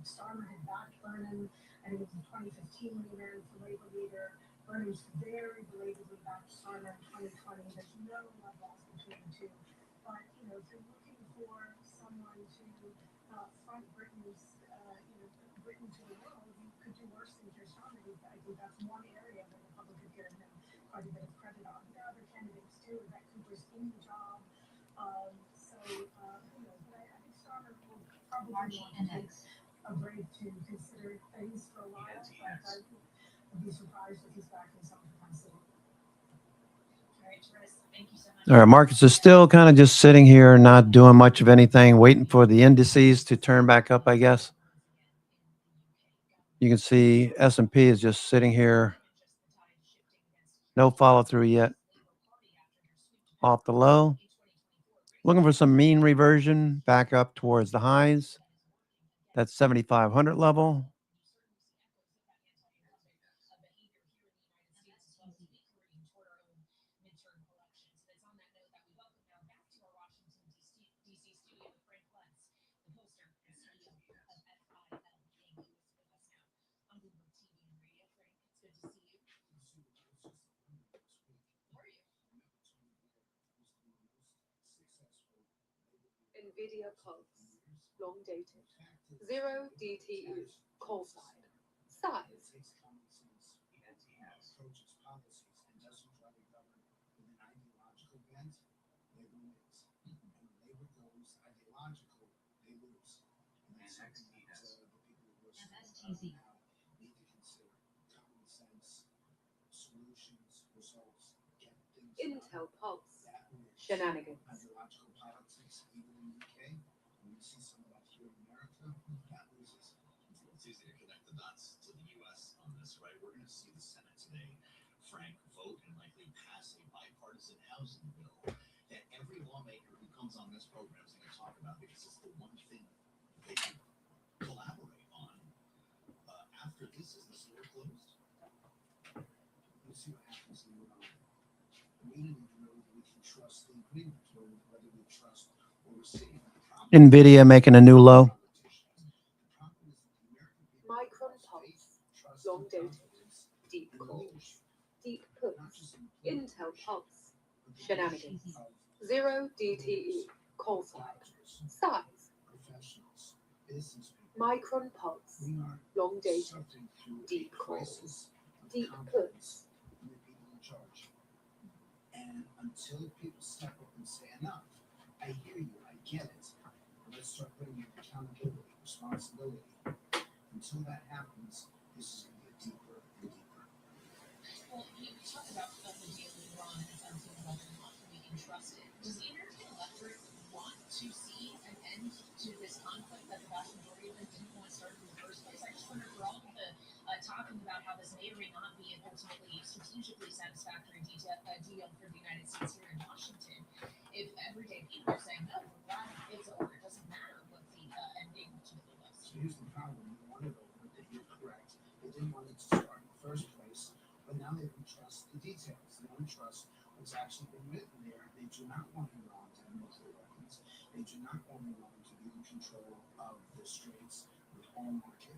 Starmer had backed Burnham, and it was in 2015 when he ran for Labour leader. Burnham's very belatedly backed Starmer in 2020. There's no love lost between the two. But, if you're looking for someone to front Britain's, Britain to the world, you could do worse than Keir Starmer. I think that's one area that the public could give him quite a bit of credit on. There are other candidates too. That Cooper's in the job. Who knows? But I think Starmer will probably want to take a break to consider things for a while, but I would be surprised if he's back in some capacity. All right, Therese, thank you so much. All right, markets are still kind of just sitting here, not doing much of anything, waiting for the indices to turn back up, I guess. You can see S&P is just sitting here. No follow through yet. Off the low. Looking for some mean reversion back up towards the highs. That's 7,500 level. Nvidia Pulse, long dated, 0 DTE, call side, size. Intel Pulse, shenanigans. It's easy to connect the dots to the U.S. on this, right? We're going to see the Senate today, Frank, vote and likely pass a bipartisan housing bill that every lawmaker who comes on this program is going to talk about because it's the one thing they can collaborate on. After this, is the store closed? We'll see what happens in Iran. We don't even know whether we can trust the agreement or whether we trust what we're seeing. Nvidia making a new low. Micron Pulse, long dated, deep calls, deep puts, Intel Pulse, shenanigans, 0 DTE, call side, size. Micron Pulse, long dated, deep calls, deep puts. And until people step up and say enough, I hear you, I get it. Let's start bringing accountability, responsibility. Until that happens, this is going to get deeper and deeper. Well, you talk about the deal with Iran and it sounds like not we can trust it. Does the American electorate want to see an end to this conflict that the vast majority of them didn't want to start in the first place? I just wonder, for all of the talking about how this may or may not be an ultimately strategically satisfactory deal for the United States here in Washington, if everyday people are saying, no, we're glad it's over, it doesn't matter what the end game ultimately was. So here's the problem. They wanted over, that you're correct. They didn't want it to start in the first place, but now they don't trust the details. They don't trust what's actually been written there. They do not want Iran to have nuclear weapons. They do not want Iran to be in control of the straits with all market.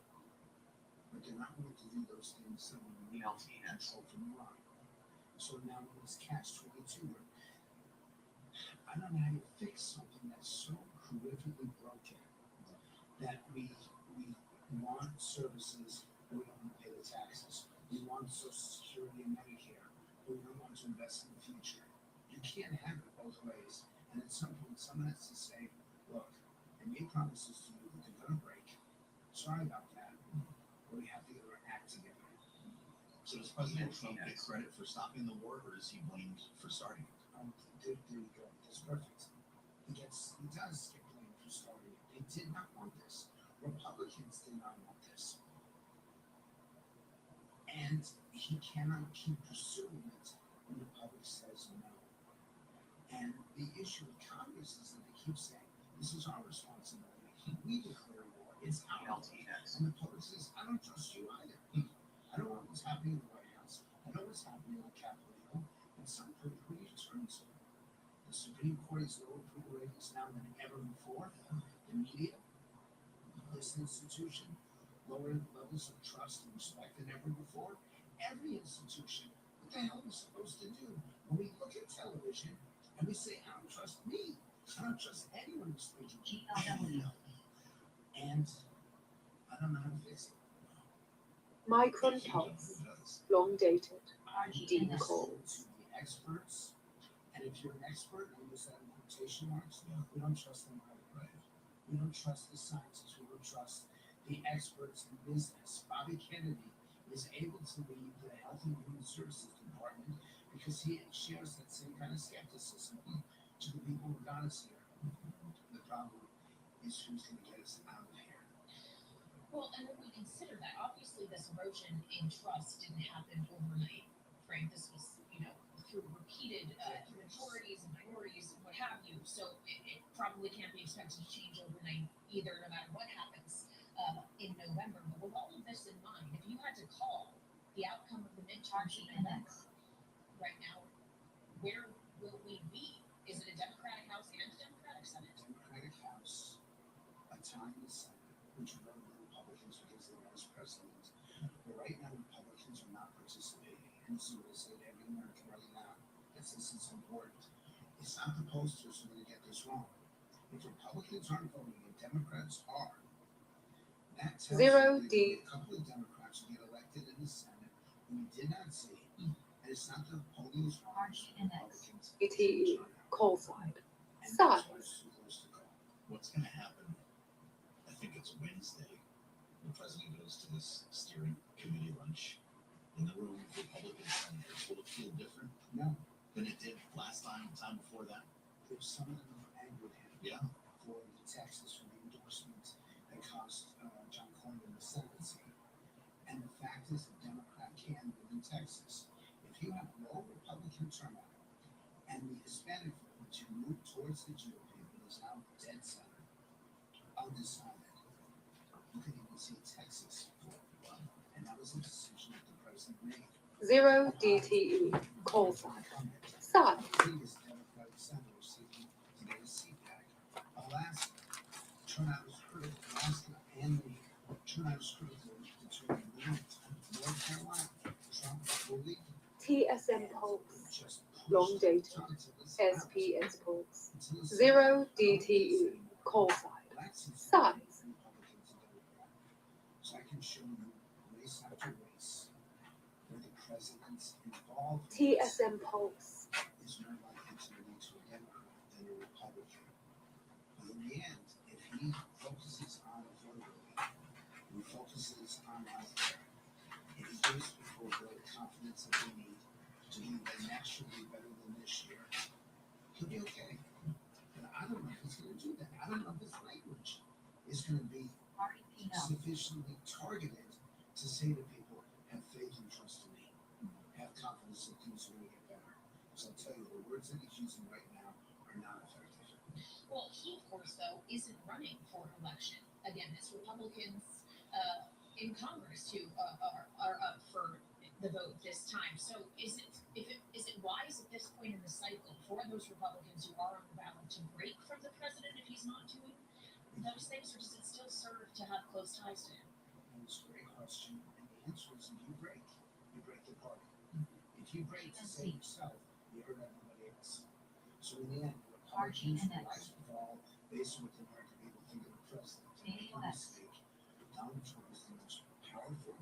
But they're not willing to do those things that will remove control from Iran. So now we're in this catch-22. I don't know how you fix something that's so horrifically broken that we want services, but we don't want to pay the taxes. We want Social Security and Medicare, but we don't want to invest in the future. You can't have it both ways. And at some point, someone has to say, look, I made promises to you that they're going to break. Sorry about that. But we have to get our act together. So does President Trump get credit for stopping the war, or is he blamed for starting it? There you go. That's perfect. He does get blamed for starting it. They did not want this. Republicans did not want this. And he cannot keep pursuing it when the public says no. And the issue with Congress is that they keep saying, this is our responsibility. We declare war. It's our war. And the public says, I don't trust you either. I don't know what's happening in the White House. I know what's happening on Capitol Hill. And some who do you turn to? The Supreme Court is lower approval ratings now than ever before. The media, this institution, lower levels of trust and respect than ever before. Every institution. What the hell are we supposed to do? When we look at television and we say, I don't trust me. I don't trust anyone who's speaking. GLW. And I don't know how to fix it. Micron Pulse, long dated, deep calls. To the experts, and if you're an expert, I use that in quotation marks, we don't trust them either. We don't trust the scientists, we don't trust the experts in business. Bobby Kennedy is able to lead the Health and Human Services Department because he shares that same kind of skepticism to the people who got us here. The problem is who's going to get us out of here. Well, and when we consider that, obviously this erosion in trust didn't happen overnight, Frank. This was, through repeated majorities and minorities and what have you. So it probably can't be expected to change overnight either, no matter what happens in November. But with all of this in mind, if you had to call the outcome of the midterms in November right now, where will we be? Is it a Democratic House and a Democratic Senate? Democratic House, a tie in the Senate, which are voted the Republicans because they're vice president. But right now, Republicans are not participating. And this is what I say to every American right now. This is important. It's not the posters who are going to get this wrong. If Republicans aren't voting and Democrats are, that tells Zero you D. a couple of Democrats will get elected in the Senate who we did not see. And it's not the polling is wrong. Republicans. ETE, call side. And Side. that's why it's too close to go. What's going to happen? I think it's Wednesday. The president goes to this steering committee lunch. In the room with Republican senators, will it feel different? No. Than it did last time, the time before that? If some of them are angry at him Yeah. for the Texas, for the endorsement that cost John Cornyn the Senate. And the fact is, a Democrat can live in Texas. If you have low Republican turnout and the Hispanic vote, which you move towards the GOP, but is now dead center, undecided, you can even see Texas vote. And that was a decision that the president made. Zero DTE, call side. Side. Previous Democratic senators seeking to get a seat back. Alaska, turnout was critical. Alaska and the turnout was critical to turn North Carolina. Trump fully TSM Pulse, just long dated, SPS Pulse. Zero DTE, call side. Size. So I can show you race after race where the president's involved TSM Pulse. is more likely to lead to a Democrat than a Republican. But in the end, if he focuses on affordability, he focuses on healthcare, if he gives people the confidence that they need to do that next year be better than this year, he'll be okay. But I don't know if he's going to do that. I don't know if his language is going to be sufficiently targeted to say to people, have faith and trust in me. Have confidence that things are going to get better. So I'll tell you, the words that he's using right now are not effective. Well, he, of course, though, isn't running for election. Again, it's Republicans in Congress who are up for the vote this time. So is it wise at this point in the cycle for those Republicans close ties to him? It's a great question. And the answer is if you break the party. If you break to save yourself, you hurt everybody else. So in the end, Republicans rise and fall based on what the American people think of the president. Make no mistake, Donald Trump is the most powerful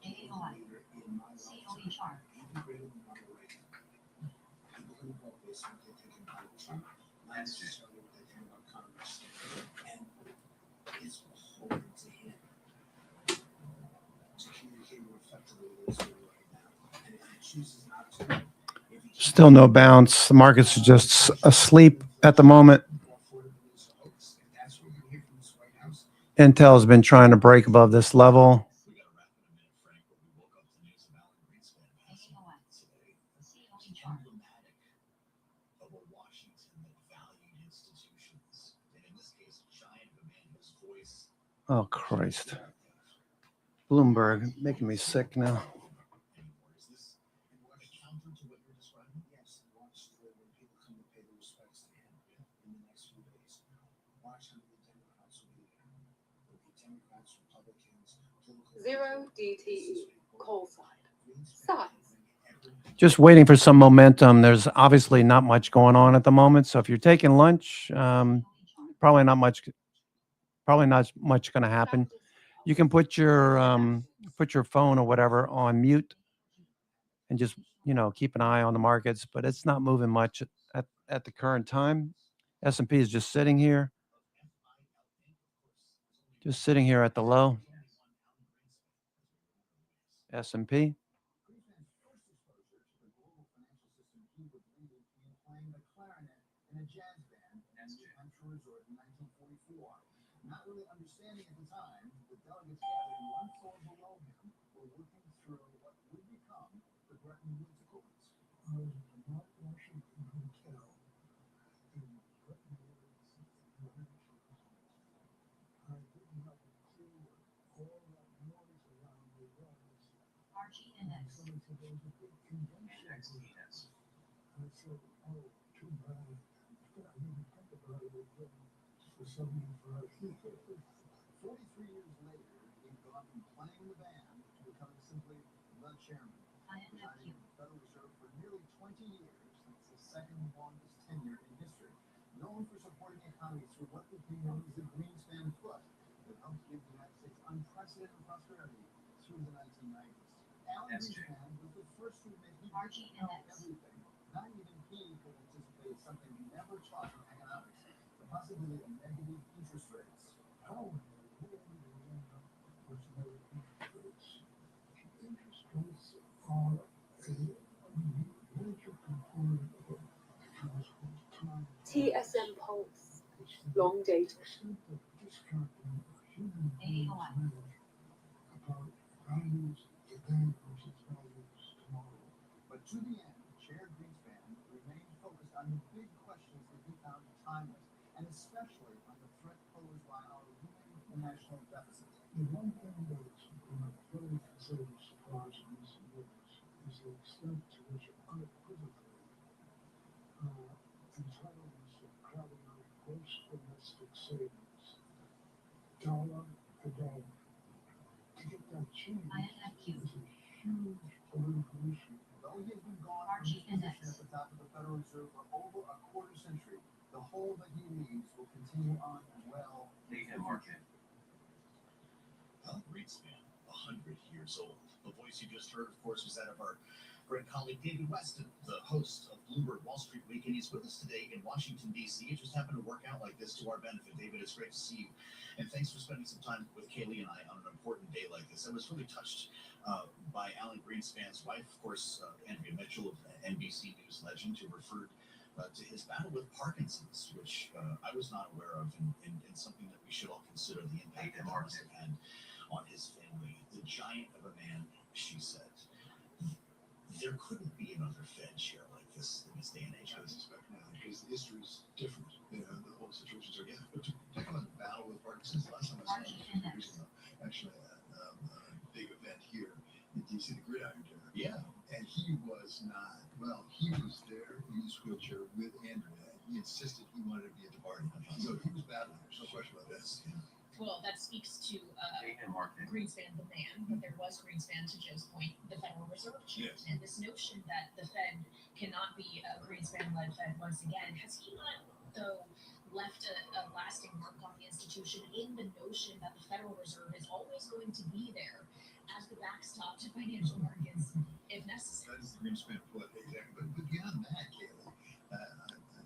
leader in my lifetime, even greater than Ronald Reagan. People can vote based on what they think of Donald Trump, not necessarily what they think about Congress. And it's beholden to him to communicate more effectively with us right now. And if he chooses not to, Still no bounce. The markets are just asleep at the moment. Intel has been trying to break above this level. Oh, Christ. Bloomberg making me sick now. Zero DTE, call side. Size. Just waiting for some momentum. There's obviously not much going on at the moment. So if you're taking lunch, probably not much going to happen. You can put your phone or whatever on mute and just, keep an eye on the markets, but it's not moving much at the current time. S&P is just sitting here. Just sitting here at the low. S&P. Not really understanding at the time, the delegates gathered in one floor below him were working through what would become the Bretton Woods Accords. I was not Washington Hotel in Bretton Woods, I didn't have a clue what all that noise around me was. RGNX. Someone said there was a big convention. I said, oh, too bad. I didn't think about it again. For something for us. 43 years later, he'd gone from playing the band to becoming simply the chairman. Presiding the Federal Reserve for nearly 20 years, that's the second longest tenure in history. Known for supporting the economy through what became known as the Greenspan Put, that helped give the United States unprecedented prosperity through the 1990s. Alan Greenspan was the first to admit he didn't know everything. Not even he could anticipate something he never taught in economics. The possibility of negative interest rates. Oh, interest rates are a major component of household time. TSM Pulse, long data. About values today versus values tomorrow. But to the end, Chair Greenspan remained focused on the big questions that he found timeless, and especially on the threat posed by our looming national deficit. The one thing that's been a very considerable surprise in recent years is the extent to which unequivocally entitlements are crowding out gross domestic savings, dollar for dollar. To get that change is a huge political issue. Though he has been gone from his position at the top of the Federal Reserve for over a quarter century, the hole that he leaves will continue on well into the future. Alan Greenspan, 100 years old. The voice you just heard, of course, was that of our great colleague David Weston, the host of Bloomberg Wall Street Week, and he's with us today in Washington, D.C. It just happened to work out like this to our benefit. David, it's great to see you. And thanks for spending some time with Kaylee and I on an important day like this. I was really touched by Alan Greenspan's wife, of course, Andrea Mitchell of NBC News legend, who referred to his battle with Parkinson's, which I was not aware of, and something that we should all consider the impact that must have had on his family. The giant of a man, she said. There couldn't be another Fed chair like this in this day and age. I suspect not, because the history is different. The whole situations are different. But to take on a battle with Parkinson's, last time I saw it was actually a big event here in DC, the Gridiron Dinner. Yeah. And he was not, well, he was there in his wheelchair with Andrea. He insisted he wanted to be at the party. So he was battling. There's no question about this. Well, that speaks to a elections. And this notion that the Fed cannot be a Greenspan-led Fed once again, has he not, though, left a lasting mark on the institution in the notion that the Federal Reserve is always going to be there as the backstop to financial markets if necessary? That is the Greenspan put, exactly. But beyond that, Kaylee,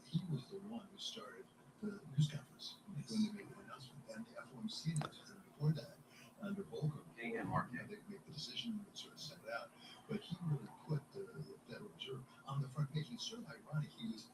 he was the one who started the news conference when they made the announcement. And the FOMC announcement before that, under Volcker, they make the decision and sort of send it out. But he really put the Federal Reserve on the front page. It's sort of ironic. He was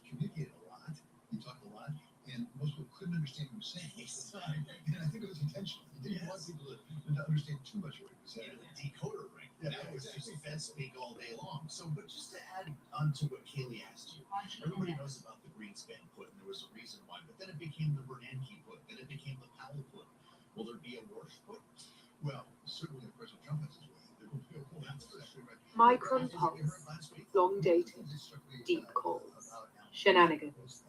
communicated a lot. He talked a lot, and most people couldn't understand what he was saying most of the time. And I think it was intentional. He didn't want people to understand too much of what he was saying. The decoder ring. Yeah, that was just Fed speak all day long. So, but just to add on to what Kaylee asked you, everybody knows about the Greenspan put, and there was a reason why. But then it became the Bernanke put. Then it became the Powell put. Will there be a worse put? Well, certainly President Trump has his way. There will be a whole lot of that. Micron Pulse, long dated, deep calls, shenanigans.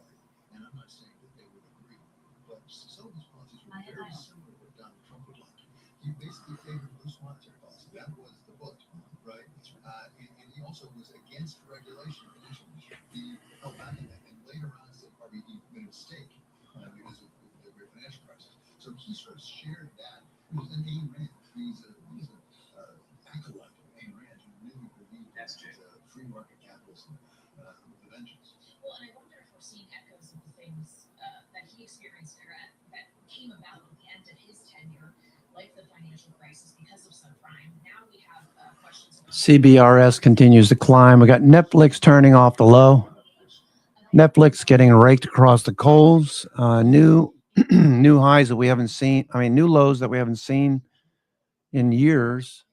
And I'm not saying that they would agree, but some of these policies were very similar to what Donald Trump would like. He basically favored loose monetary policy. That was the book, right? And he also was against regulation initially. He held back on that, and later on said probably he made a mistake because of the great financial crisis. So he sort of shared that. He was an Ayn Rand. He's a acolyte of Ayn Rand who really believed in free market capitalism with a vengeance. Well, and I wonder if we're seeing echoes of the things that he experienced there that came about at the end of his tenure, like the financial crisis because of subprime. Now we have questions about CBRS continues to climb. We got Netflix turning off the low. Netflix getting raked across the coals. New new highs that we haven't seen. I mean, new lows that we haven't seen in years.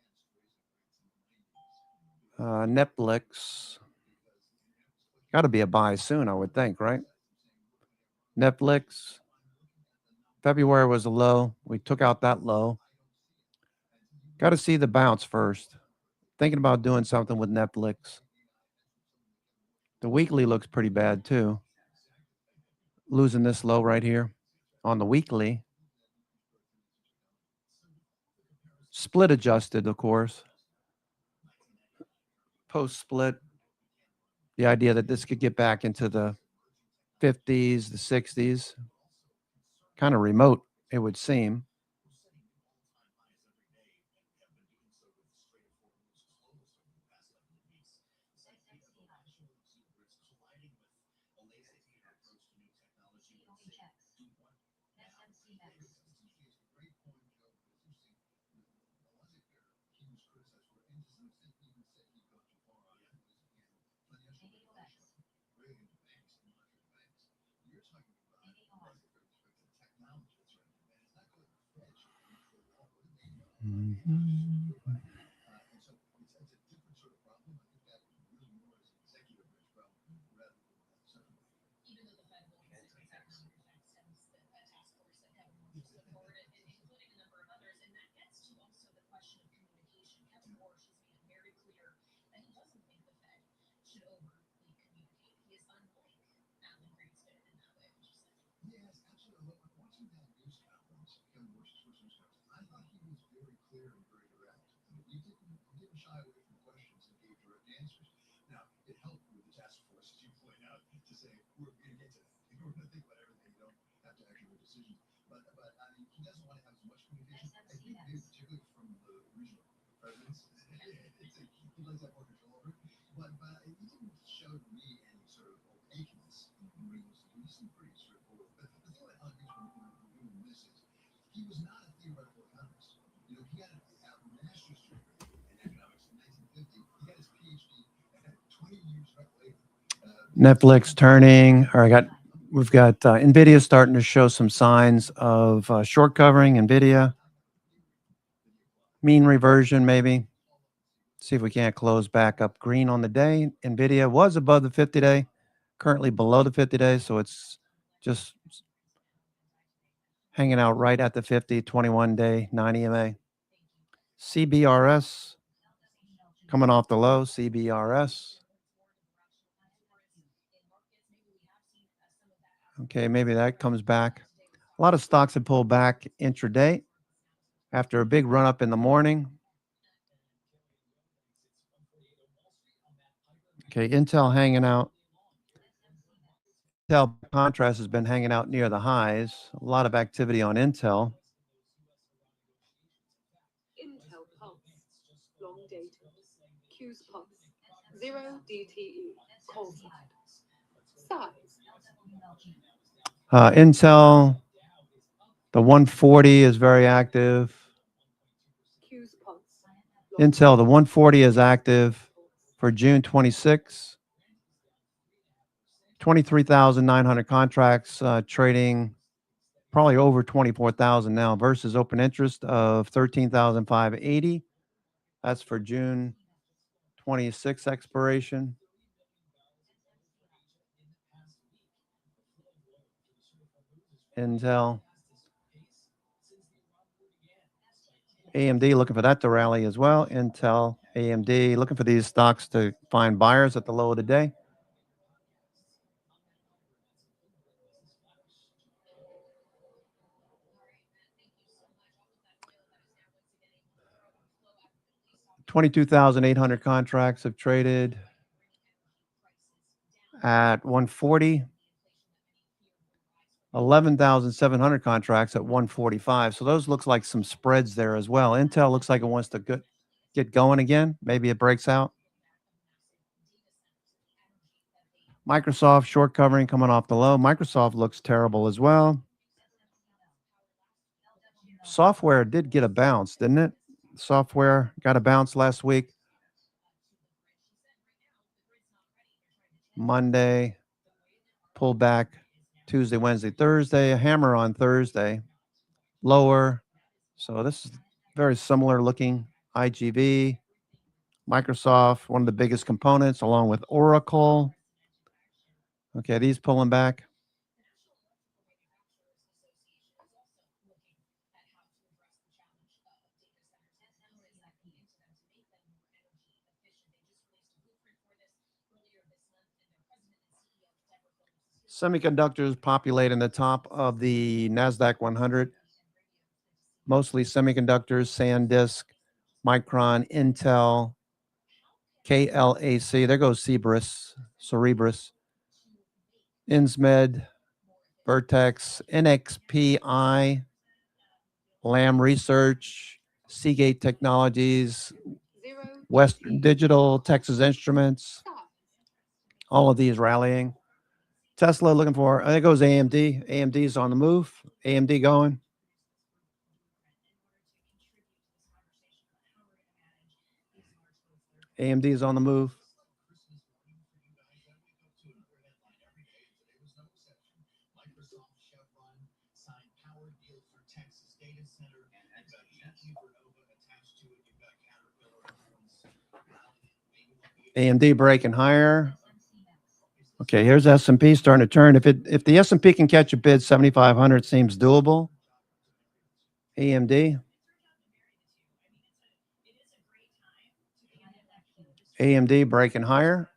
Netflix got to be a buy soon, I would think, right? Netflix. February was a low. We took out that low. Got to see the bounce first. Thinking about doing something with Netflix. The weekly looks pretty bad too. Losing this low right here on the weekly. Split adjusted, of course. Post split. The idea that this could get back into the 50s, the 60s. Kind of remote, it would seem. Netflix turning, or we've got NVIDIA starting to show some signs of short covering. NVIDIA, mean reversion maybe. See if we can't close back up green on the day. NVIDIA was above the 50-day, currently below the 50-day, so it's just hanging out right at the 50, 21-day, 9 EMA. CBRS, coming off the low, CBRS. Okay, maybe that comes back. A lot of stocks have pulled back intraday after a big run up in the morning. Okay, Intel hanging out. Intel contrast has been hanging out near the highs. A lot of activity on Intel. Intel Pulse, long dated. Q's Pulse, 0 DTE, qualified. Size. Intel, the 140 is very active. Q's Pulse. Intel, the 140 is active for June 26. 23,900 contracts trading probably over 24,000 now versus open interest of 13,580. That's for June 26 expiration. Intel. AMD looking for that to rally as well. Intel, AMD looking for these stocks to find buyers at the low of the day. $22,800 contracts have traded at 140. 11,700 contracts at 145. So those looks like some spreads there as well. Intel looks like it wants to get going again. Maybe it breaks out. Microsoft short covering coming off the low. Microsoft looks terrible as well. Software did get a bounce, didn't it? Software got a bounce last week. Monday, pulled back Tuesday, Wednesday, Thursday, a hammer on Thursday, lower. So this is very similar looking. IGV, Microsoft, one of the biggest components, along with Oracle. Okay, these pulling back. Semiconductors populating the top of the NASDAQ 100. Mostly semiconductors, SanDisk, Micron, Intel, KLAC. There goes Cerebras, Insmed, Vertex, NXPI, Lam Research, Seagate Technologies, Western Digital, Texas Instruments. All of these rallying. Tesla looking for, there goes AMD. AMD's on the move. AMD going. AMD is on the move. AMD breaking higher. Okay, here's S&P starting to turn. If the S&P can catch a bid, 7,500 seems doable. AMD. AMD breaking higher.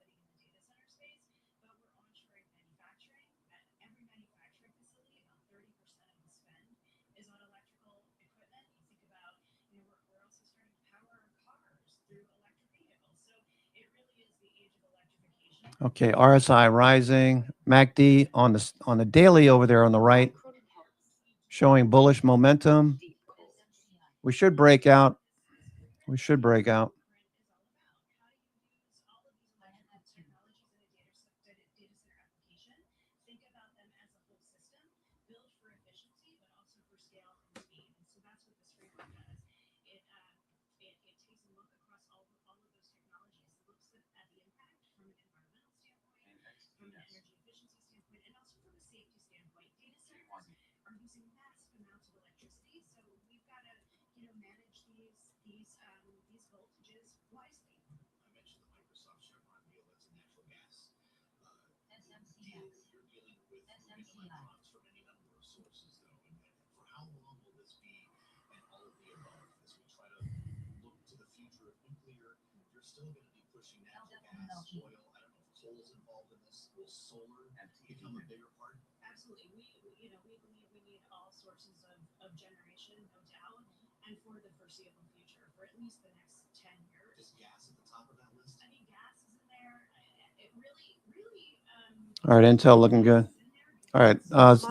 Okay, RSI rising. MACD on the daily over there on the right, showing bullish momentum. We should break out. We should break out. Still going to be pushing natural gas, oil. I don't know if coal's involved in this. Will solar become a bigger part? Absolutely. We believe we need all sources of generation, no doubt, and for the foreseeable future, for at least the next 10 years. Is gas at the top of that list? I mean, gas is in there, All right, Intel looking good. All right,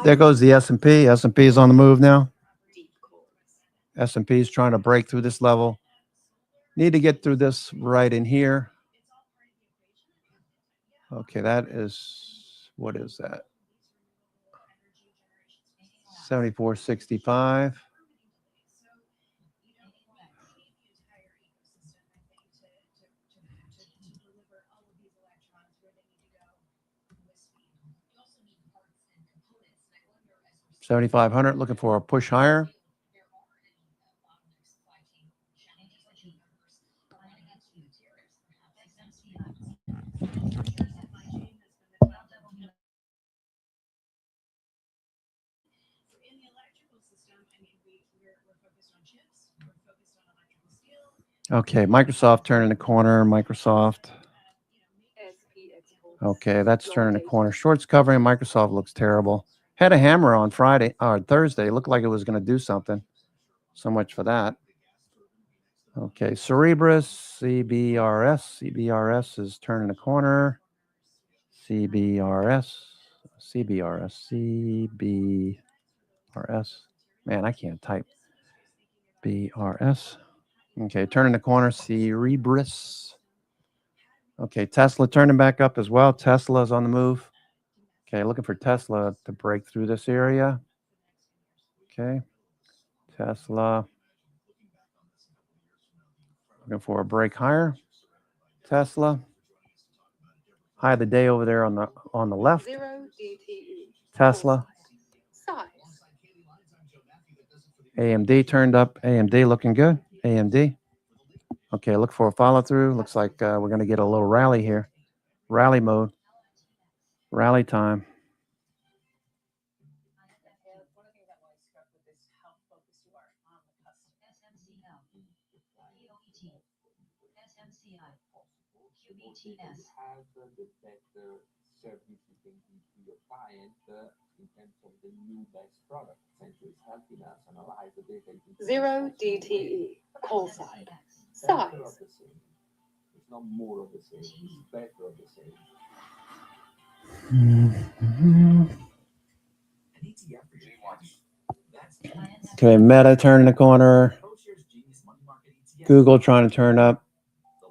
there goes the S&P. S&P is on the move now. S&P is trying to break through this level. Need to get through this right in here. Okay, that is, what is that? 74.65. $7,500, looking for a push higher. Okay, Microsoft turning the corner. Microsoft. Okay, that's turning the corner. Shorts covering. Microsoft looks terrible. Had a hammer on Friday or Thursday. Looked like it was going to do something. So much for that. Okay, Cerebras, CBRS. CBRS is turning the corner. CBRS. Man, I can't type. BRS. Okay, turning the corner. Cerebras. Okay, Tesla turning back up as well. Tesla's on the move. Okay, looking for Tesla to break through this area. Okay, Tesla. Looking for a break higher. Tesla. High of the day over there on the left. 0 DTE. Tesla. Size. AMD turned up. AMD looking good. AMD. Okay, look for a follow through. Looks like we're going to get a little rally here. Rally mode. Rally time. Have the better service you can give to your client in terms of the new best product. Essentially, it's helping us analyze the data. 0 DTE. Call side. Better Size. of the same. It's not more of the same. It's better of the same. Okay, Meta turning the corner. Google trying to turn up.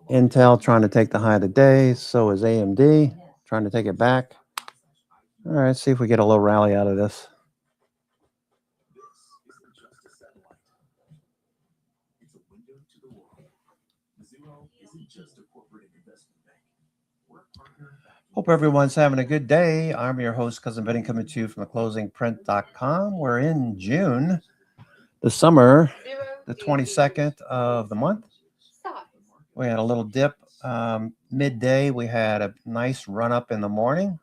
Intel trying to take the high of the day. So is AMD trying to take it back. All right, see if we get a little rally out of this. Hope everyone's having a good day. I'm your host, Cousin Benny, coming to you from theclosingprint.com. We're in June, the summer, the 22nd of the month. We had a little dip midday. We had a nice run up in the morning.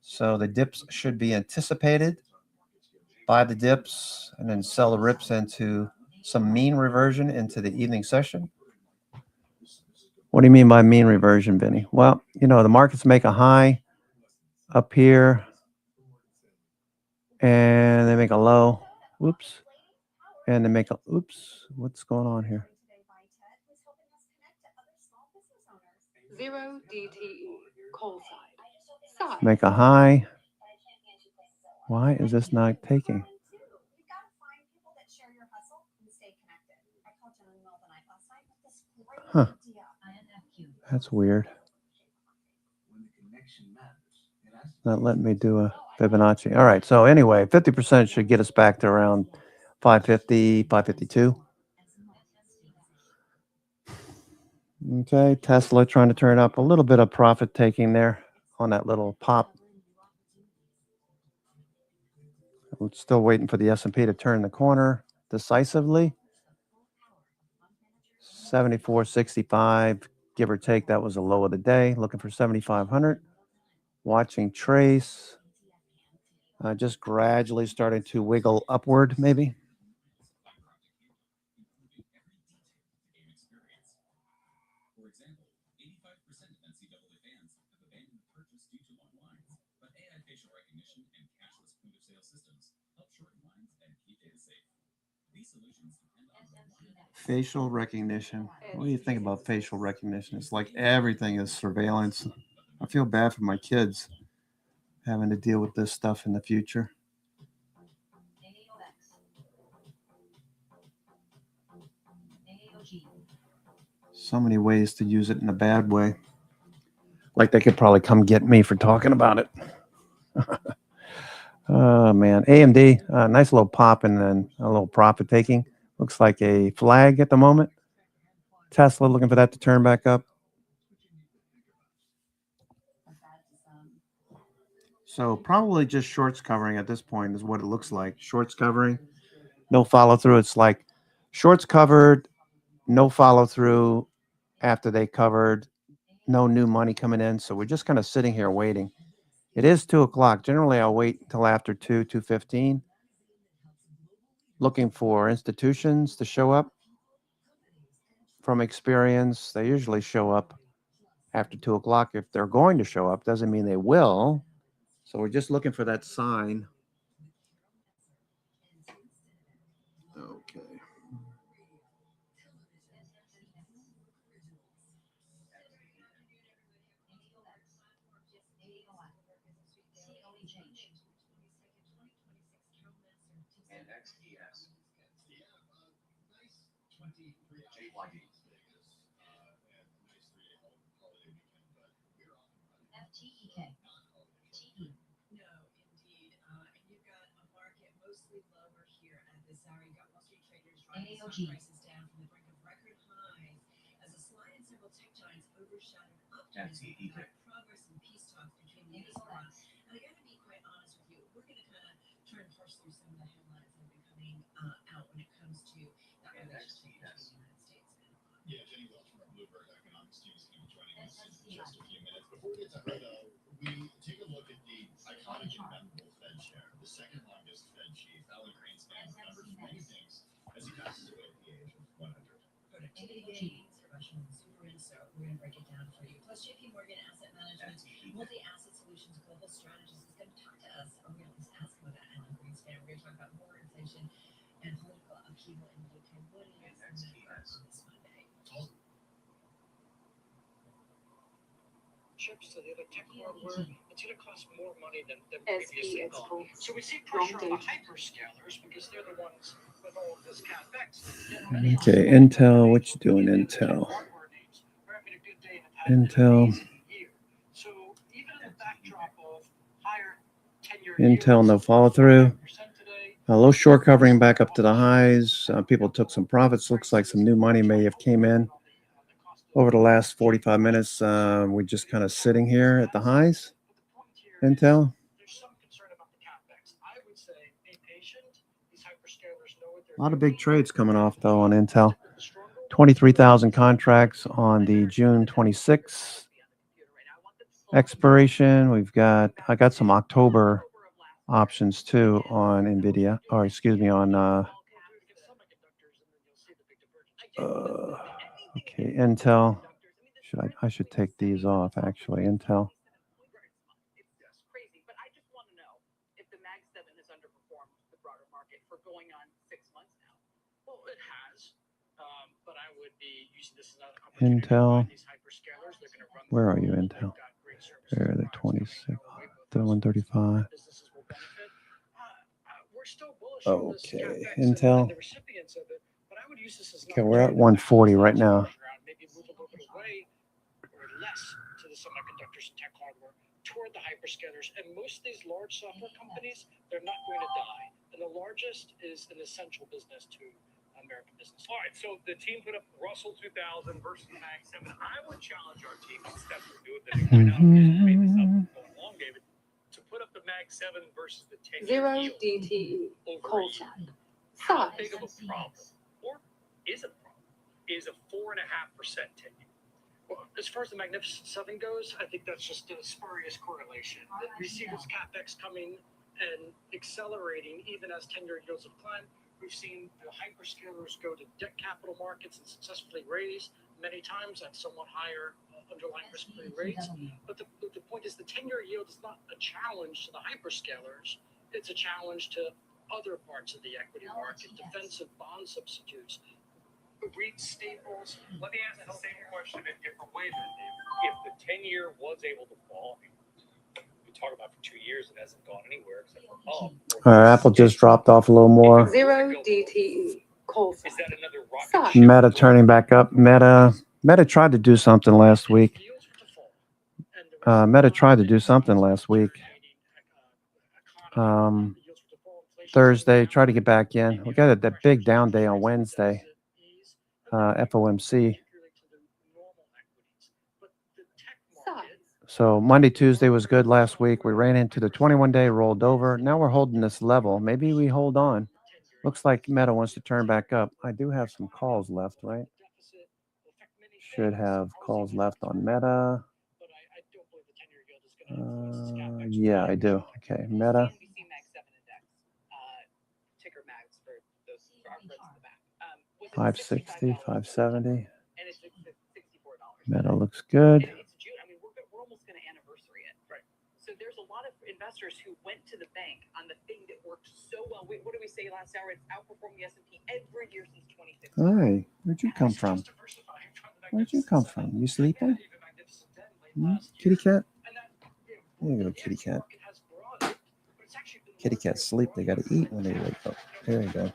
So the dips should be anticipated. Buy the dips and then sell the rips into some mean reversion into the evening session. What do you mean by mean reversion, Vinny? Well, you know, the markets make a high up here and they make a low. Whoops. And they make a, oops, what's going on here? 0 DTE. Call side. Size. Make a high. Why is this not taking? Huh. That's weird. Not letting me do a Fibonacci. All right. So anyway, 50% should get us back to around 550, 552. Okay. Tesla trying to turn up a little bit of profit taking there on that little pop. I'm still waiting for the S&P to turn the corner decisively. 74.65, give or take. That was a low of the day. Looking for 7,500. Watching Trace. Just gradually starting to wiggle upward, maybe. Facial recognition. What do you think about facial recognition? It's like everything is surveillance. I feel bad for my kids. having to deal with this stuff in the future. So many ways to use it in a bad way. Like they could probably come get me for talking about it. Oh, man. AMD, nice little pop and then a little profit taking. Looks like a flag at the moment. Tesla looking for that to turn back up. So probably just shorts covering at this point is what it looks like. Shorts covering, no follow through. It's like shorts covered, no follow through after they covered, no new money coming in. So we're just kind of sitting here waiting. It is 2 o'clock. Generally, I'll wait until after 2:15. Looking for institutions to show up. From experience, they usually show up after 2 o'clock. If they're going to show up, doesn't mean they will. So we're just looking for that sign. Okay. Prices down from the brink of record highs as a slide in several tech giants overshadowed optimism about progress in peace talks between the US and Iran. And I got to be quite honest with you, we're going to kind of try and parse through some of the headlines that have been coming out when it comes to that relationship between the United States and Iran. Yeah, Jenny Welch from our Bloomberg Economics team is going to be joining us in just a few minutes. Before we get to her, though, we take a look at the iconic and memorable Fed chair, the second longest Fed chief, Alan Greenspan, remembers many things as he passes away at the age of 100. Productivity gains, Russian super so we're going to break it down for you. Plus, JP Morgan Asset Management, multi-asset solutions, global strategist is going to talk to us. We're going to at least ask about that Alan Greenspan. We're going to talk about more inflation and political upheaval in the UK. What do you guys on this Monday? Chips to the other tech hardware, it's going to cost more money than previously thought. So we see pressure on the hyperscalers because they're the ones with all of this CapEx. Okay, Intel, what you doing, Intel? Intel. So even in the backdrop of higher 10-year Intel, no follow through. A little short covering back up to the highs. People took some profits. Looks like some new money may have came in over the last 45 minutes. We're just kind of sitting here at the highs. Intel. A lot of big trades coming off, though, on Intel. 23,000 contracts on the June 26th expiration. I got some October options, too, on NVIDIA. Or, excuse me, on, okay, Intel. I should take these off, actually, Intel. Intel. Where are you, Intel? There, the 26, the 135. Okay, Intel. Okay, we're at 140 right now. Toward the hyperscalers, and most of these large software companies, they're not going to die. And the largest is an essential business to American business. All right, so the team put up Russell 2000 versus Mag 7. I would challenge our team on steps to do it. That they point out made this up going along, David, to put up the Mag 7 versus the 10-year yield. 0 DTE. Coltech. How big of a problem, or is it a problem, is a 4.5% 10-year? Well, as far as the Magnificent Seven goes, I think that's just a spurious correlation. We see this CapEx coming and accelerating even as 10-year yields have climbed. We've seen the hyperscalers go to debt capital markets and successfully raise many times at somewhat higher underlying risk-free rates. But the point is the 10-year yield is not a challenge to the hyperscalers. It's a challenge to other parts of the equity market, defensive bond substitutes, REIT staples. Let me ask the same question in a different way then, David. If the 10-year was able to fall, we talking about for 2 years. It hasn't gone anywhere except for pump. Apple just dropped off a little more. 0 DTE. Call sign. Is that another rocket Sign. Meta turning back up. Meta tried to do something last week. Meta tried to do something last week. Thursday, tried to get back in. We got that big down day on Wednesday. FOMC. So Monday, Tuesday was good last week. We ran into the 21-day, rolled over. Now we're holding this level. Maybe we hold on. Looks like Meta wants to turn back up. I do have some calls left, right? Should have calls left on Meta. Yeah, I do. Okay, Meta. 560, 570. Meta looks good. We're almost going to anniversary it. Right. So there's a lot of investors who went to the bank on the thing that worked so well. What did we say last hour? It's outperformed the S&P every year since 2016. Hi, where'd you come from? Where'd you come from? You sleeping? Kitty cat? There you go, kitty cat. Kitty cats sleep. They got to eat when they wake up. There you go.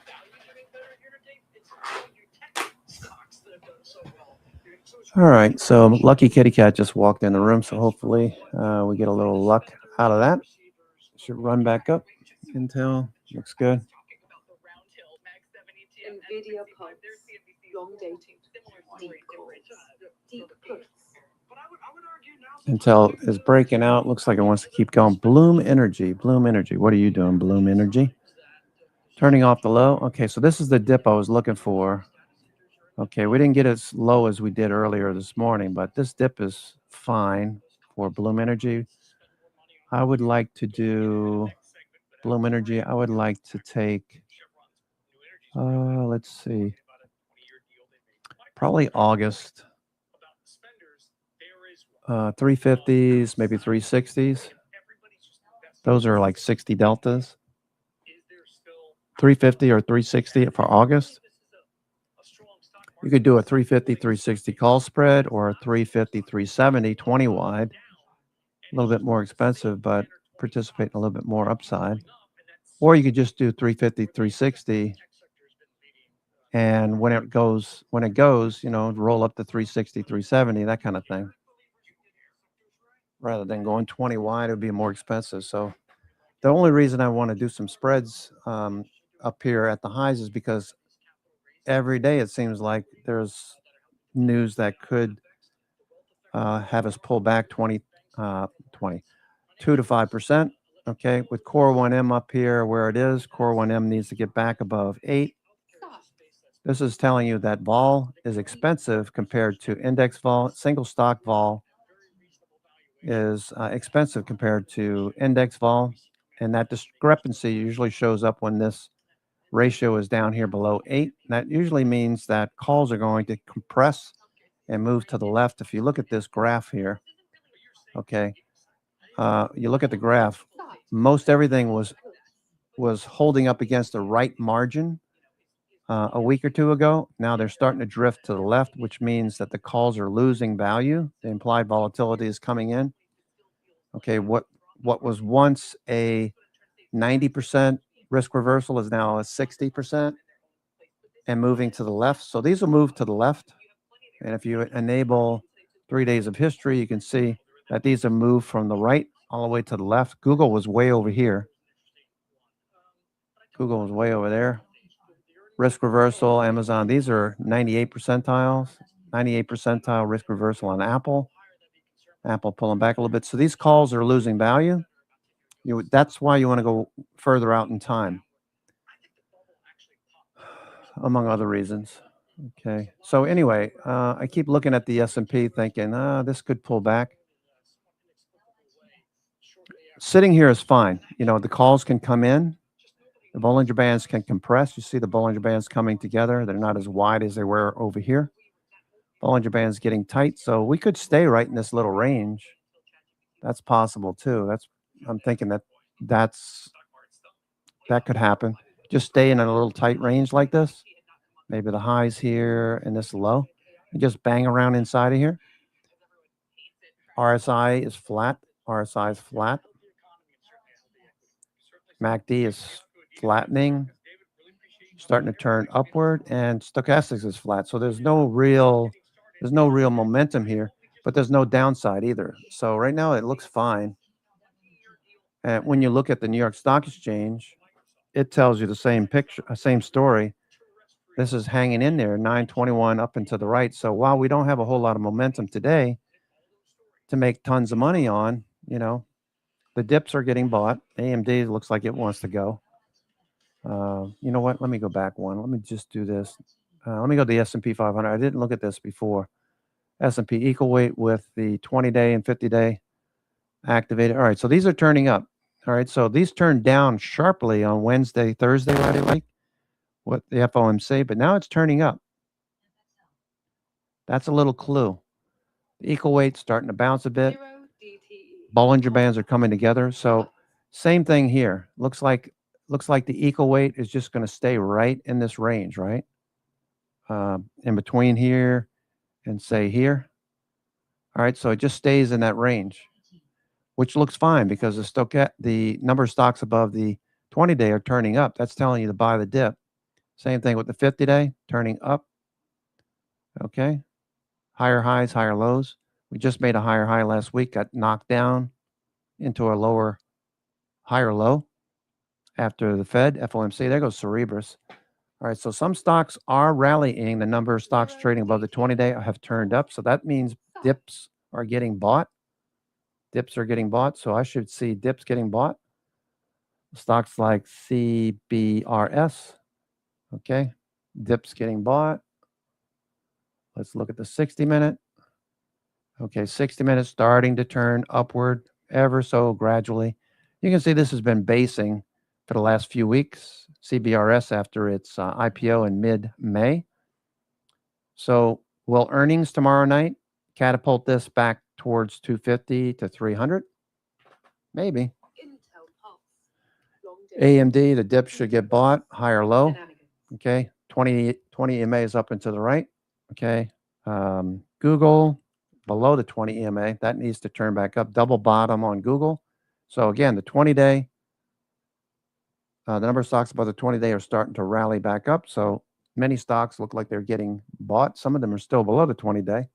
All right, so Lucky Kitty Cat just walked in the room, so hopefully we get a little luck out of that. Should run back up. Intel looks good. NVIDIA pumps. Long dated. Deep calls. Deep puts. Intel is breaking out. Looks like it wants to keep going. Bloom Energy. Bloom Energy. What are you doing, Bloom Energy? Turning off the low. Okay, so this is the dip I was looking for. Okay, we didn't get as low as we did earlier this morning, but this dip is fine for Bloom Energy. I would like to do Bloom Energy. I would like to take, let's see, probably August. 350s, maybe 360s. Those are like 60 deltas. 350 or 360 for August. You could do a 350, 360 call spread or a 350, 370, 20 wide. A little bit more expensive, but participate in a little bit more upside. Or you could just do 350, 360. And when it goes, you know, roll up to 360, 370, that kind of thing. Rather than going 20 wide, it would be more expensive. So the only reason I want to do some spreads up here at the highs is because every day it seems like there's news that could have us pull back 2 to 5%. Okay, with Core 1M up here where it is, Core 1M needs to get back above 8. This is telling you that vol is expensive compared to index vol. Single stock vol is expensive compared to index vol. And that discrepancy usually shows up when this ratio is down here below 8. That usually means that calls are going to compress and move to the left. If you look at this graph here, okay, you look at the graph, most everything was holding up against the right margin a week or two ago. Now they're starting to drift to the left, which means that the calls are losing value. The implied volatility is coming in. Okay, what was once a 90% risk reversal is now a 60% and moving to the left. So these will move to the left. And if you enable 3 days of history, you can see that these have moved from the right all the way to the left. Google was way over here. Google was way over there. Risk reversal, Amazon, these are 98 percentiles, 98 percentile risk reversal on Apple. Apple pulling back a little bit. So these calls are losing value. That's why you want to go further out in time, among other reasons. Okay. So anyway, I keep looking at the S&P thinking, this could pull back. Sitting here is fine. You know, the calls can come in. The Bollinger Bands can compress. You see the Bollinger Bands coming together. They're not as wide as they were over here. Bollinger Bands getting tight. So we could stay right in this little range. That's possible too. I'm thinking that could happen. Just stay in a little tight range like this. Maybe the highs here and this low. And just bang around inside of here. RSI is flat. RSI is flat. MACD is flattening, starting to turn upward, and stochastics is flat. So there's no real momentum here, but there's no downside either. So right now it looks fine. And when you look at the New York Stock Exchange, it tells you the same picture, same story. This is hanging in there, 921 up and to the right. So while we don't have a whole lot of momentum today to make tons of money on, the dips are getting bought. AMD looks like it wants to go. You know what? Let me go back one. Let me just do this. Let me go to the S&P 500. I didn't look at this before. S&P equal weight with the 20-day and 50-day activated. All right, so these are turning up. All right, so these turned down sharply on Wednesday, Thursday, right? Like what the FOMC, but now it's turning up. That's a little clue. The equal weight's starting to bounce a bit. Bollinger Bands are coming together. So same thing here. Looks like the equal weight is just going to stay right in this range, right? In between here and say here. All right, so it just stays in that range, which looks fine because the number of stocks above the 20-day are turning up. That's telling you to buy the dip. Same thing with the 50-day, turning up. Okay. Higher highs, higher lows. We just made a higher high last week, got knocked down into a higher low after the Fed, FOMC. There goes Cerebras. All right, so some stocks are rallying. The number of stocks trading above the 20-day have turned up. So that means dips are getting bought. Dips are getting bought. So I should see dips getting bought. Stocks like CBRS. Okay, dips getting bought. Let's look at the 60-minute. Okay, 60 minutes starting to turn upward ever so gradually. You can see this has been basing for the last few weeks. CBRS after its IPO in mid-May. So will earnings tomorrow night catapult this back towards 250 to 300? Maybe. AMD, the dip should get bought, higher low. Okay, 20 EMA is up and to the right. Okay, Google below the 20 EMA. That needs to turn back up. Double bottom on Google. So again, the 20-day, the number of stocks above the 20-day are starting to rally back up. So many stocks look like they're getting bought. Some of them are still below the 20-day.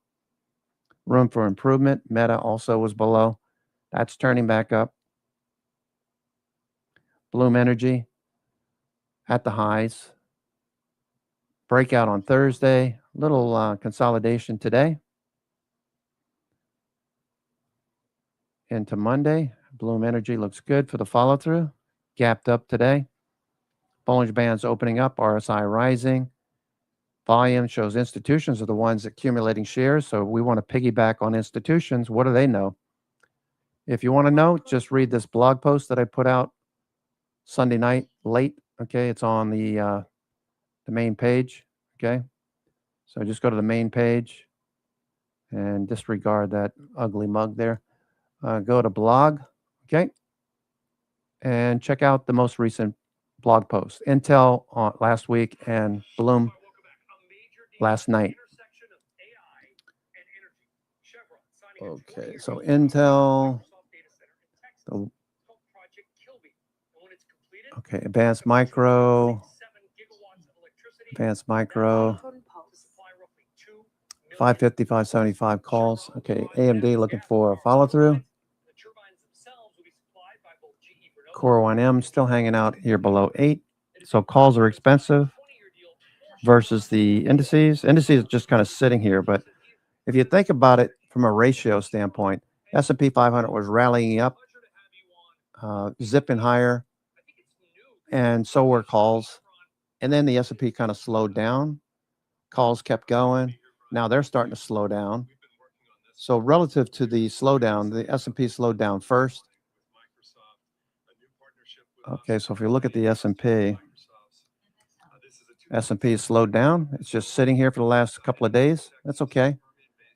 Room for improvement. Meta also was below. That's turning back up. Bloom Energy at the highs. Breakout on Thursday. Little consolidation today. Into Monday. Bloom Energy looks good for the follow-through. Gapped up today. Bollinger Bands opening up. RSI rising. Volume shows institutions are the ones accumulating shares. So we want to piggyback on institutions. What do they know? If you want to know, just read this blog post that I put out Sunday night late. Okay, it's on the main page. Okay, so just go to the main page and disregard that ugly mug there. Go to blog. Okay, and check out the most recent blog post. Intel last week and Bloom last night. Okay, so Intel. Okay, Advanced Micro. 550, 575 calls. Okay, AMD looking for a follow through. Core 1M still hanging out here below 8. So calls are expensive versus the indices. Indices are just kind of sitting here, but if you think about it from a ratio standpoint, S&P 500 was rallying up, zipping higher, and so were calls. And then the S&P kind of slowed down. Calls kept going. Now they're starting to slow down. So relative to the slowdown, the S&P slowed down first. Okay, so if you look at the S&P slowed down. It's just sitting here for the last couple of days. That's okay.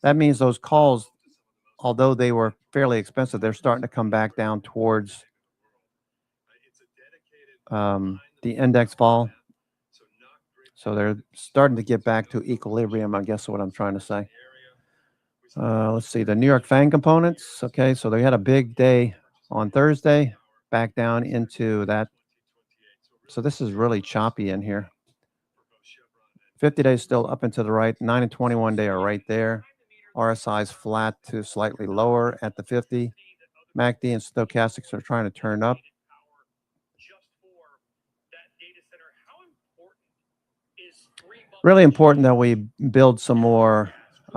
That means those calls, although they were fairly expensive, they're starting to come back down towards the index fall. So they're starting to get back to equilibrium, I guess is what I'm trying to say. Let's see, the New York FANG components. Okay, so they had a big day on Thursday, back down into that So this is really choppy in here. 50 days still up and to the right. 9 and 21 day are right there. RSI is flat to slightly lower at the 50. MACD and stochastics are trying to turn up. Really important that we build some more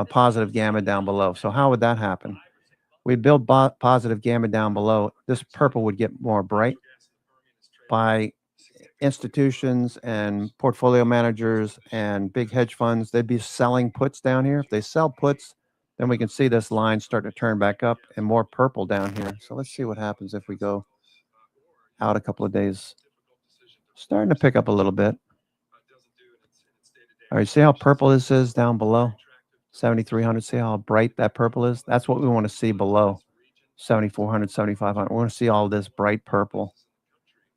positive gamma down below. So how would that happen? We build positive gamma down below. This purple would get more bright by institutions and portfolio managers and big hedge funds. They'd be selling puts down here. If they sell puts, then we can see this line start to turn back up and more purple down here. So let's see what happens if we go out a couple of days. Starting to pick up a little bit. All right, see how purple this is down below? 7,300. See how bright that purple is? That's what we want to see below 7,400, 7,500. We want to see all this bright purple.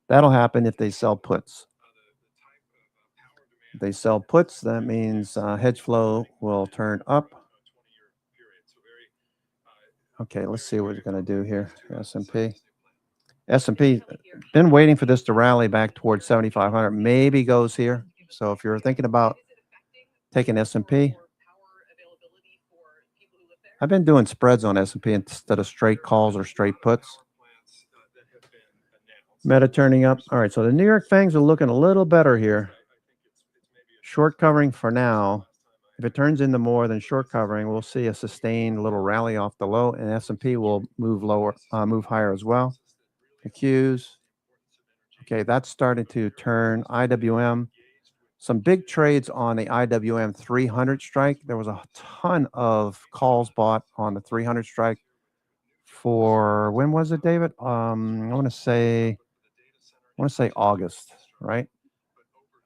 That'll happen if they sell puts. If they sell puts, that means hedge flow will turn up. Okay, let's see what we're going to do here. S&P. S&P, been waiting for this to rally back towards 7,500. Maybe goes here. So if you're thinking about taking S&P, I've been doing spreads on S&P instead of straight calls or straight puts. Meta turning up. All right, so the New York Fangs are looking a little better here. Short covering for now. If it turns into more than short covering, we'll see a sustained little rally off the low, and S&P will move lower, move higher as well. The Qs. Okay, that's starting to turn. IWM. Some big trades on the IWM 300 strike. There was a ton of calls bought on the 300 strike for, when was it, David? I want to say August, right?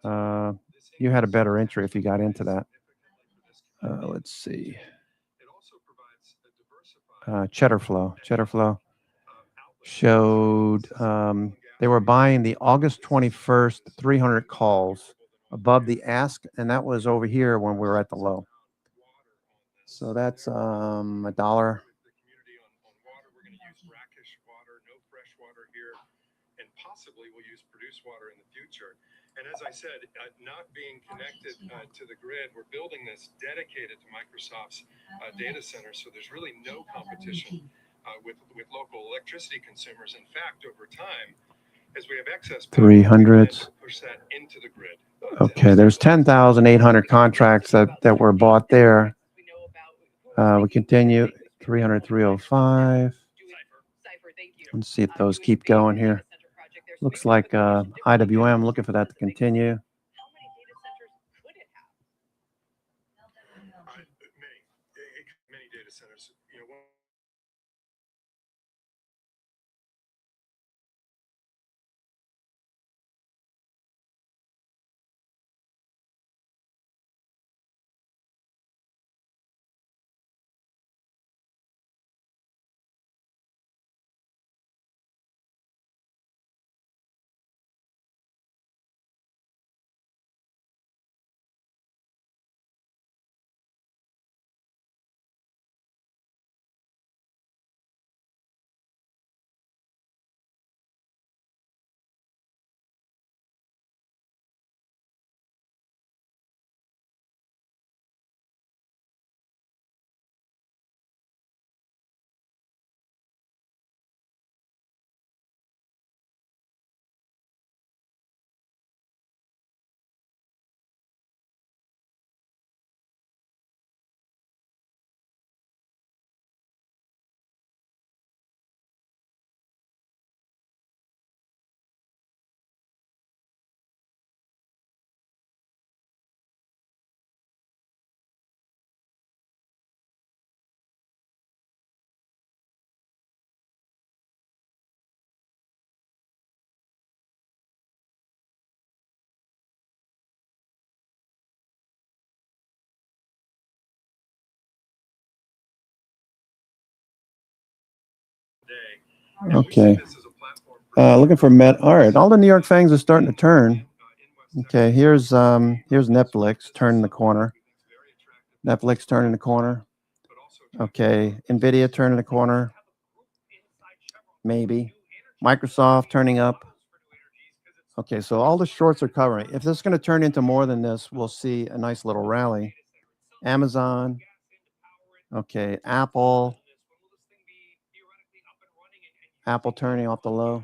You had a better entry if you got into that. Let's see. Cheddar Flow showed they were buying the August 21st 300 calls above the ask, and that was over here when we were at the low. So that's $1. Possibly we'll use produced water in the future. And as I said, not being connected to the grid, we're building this dedicated to Microsoft's data center. So there's really no competition with local electricity consumers. In fact, over time, as we have excess power, 300s. push that into the grid. Okay, there's 10,800 contracts that were bought there. We continue 300, 305. Let's see if those keep going here. Looks like IWM, looking for that to continue. Many data centers. Okay. Looking for Met. All right, all the New York Fangs are starting to turn. Okay, here's Netflix turning the corner. Netflix turning the corner. Okay, Nvidia turning the corner. Maybe. Microsoft turning up. Okay, so all the shorts are covering. If this is going to turn into more than this, we'll see a nice little rally. Amazon. Okay, Apple. Apple turning off the low.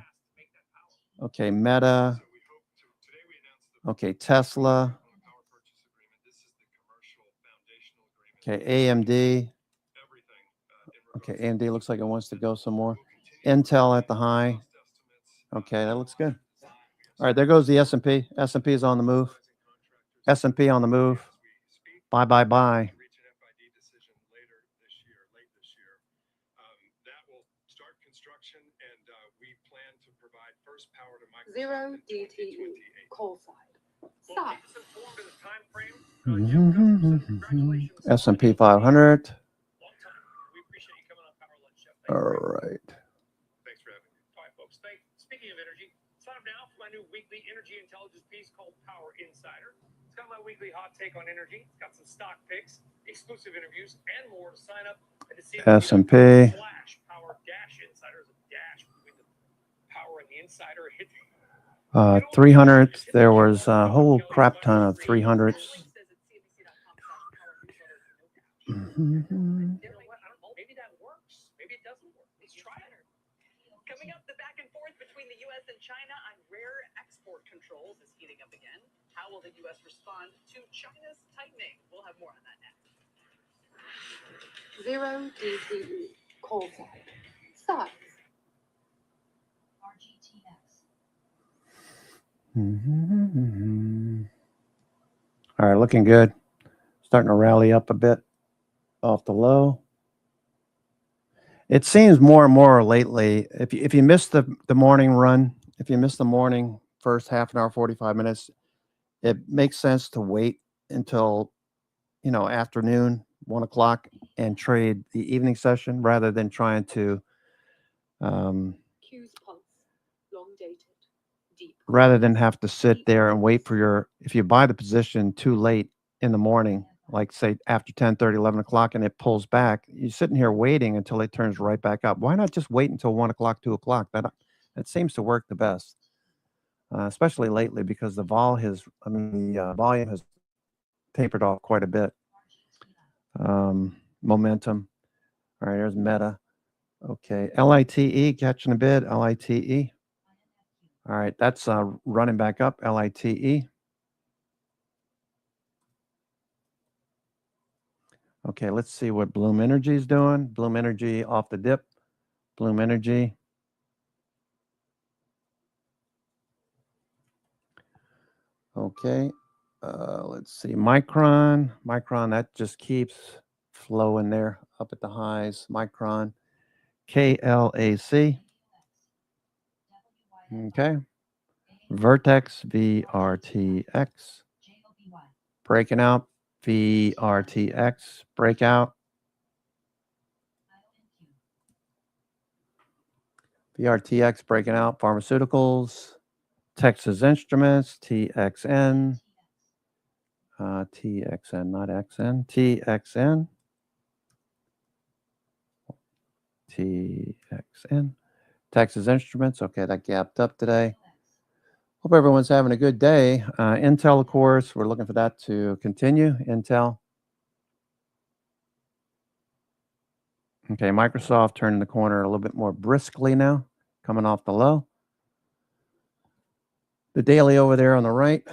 Okay, Meta. Okay, Tesla. Okay, AMD. Okay, AMD looks like it wants to go some more. Intel at the high. Okay, that looks good. All right, there goes the S&P. S&P is on the move. S&P on the move. Buy, buy, buy. Zero DTE call side. Stop. S&P 500. All right. Thanks for having me. All right, folks. Speaking of energy, sign up now for my new weekly energy intelligence piece called Power Insider. It's got my weekly hot take on energy. It's got some stock picks, exclusive interviews, and more to sign up and to see S&P. Power Dash Insider is a dash between the power and the insider. 300. There was a whole crap ton of 300s. Maybe that works. Maybe it doesn't work. Let's try it. Coming up, the back and forth between the U.S. and China on rare export controls is heating up again. How will the U.S. respond to China's tightening? We'll have more on that next. Zero DTE call side. Stop. All right, looking good. Starting to rally up a bit off the low. It seems more and more lately, if you miss the morning run, if you miss the morning first half an hour, 45 minutes, it makes sense to wait until, afternoon, 1 o'clock, and trade the evening session rather than trying to, Q's pulse. Long dated. Deep. rather than have to sit there and wait for if you buy the position too late in the morning, like say after 10:30, 11 o'clock, and it pulls back, you're sitting here waiting until it turns right back up. Why not just wait until 1 o'clock, 2 o'clock? That seems to work the best, especially lately because the volume has tapered off quite a bit. Momentum. All right, there's Meta. Okay, LITE catching a bid. LITE. All right, that's running back up. LITE. Okay, let's see what Bloom Energy is doing. Bloom Energy off the dip. Bloom Energy. Okay, let's see. Micron. Micron, that just keeps flowing there up at the highs. Micron. KLAC. Okay. Vertex, VRTX. Breaking out. VRTX breakout. VRTX breaking out. Pharmaceuticals. Texas Instruments. TXN. TXN, not XN. TXN. TXN. Texas Instruments. Okay, that gapped up today. Hope everyone's having a good day. Intel, of course, we're looking for that to continue. Intel. Okay, Microsoft turning the corner a little bit more briskly now, coming off the low. The daily over there on the right.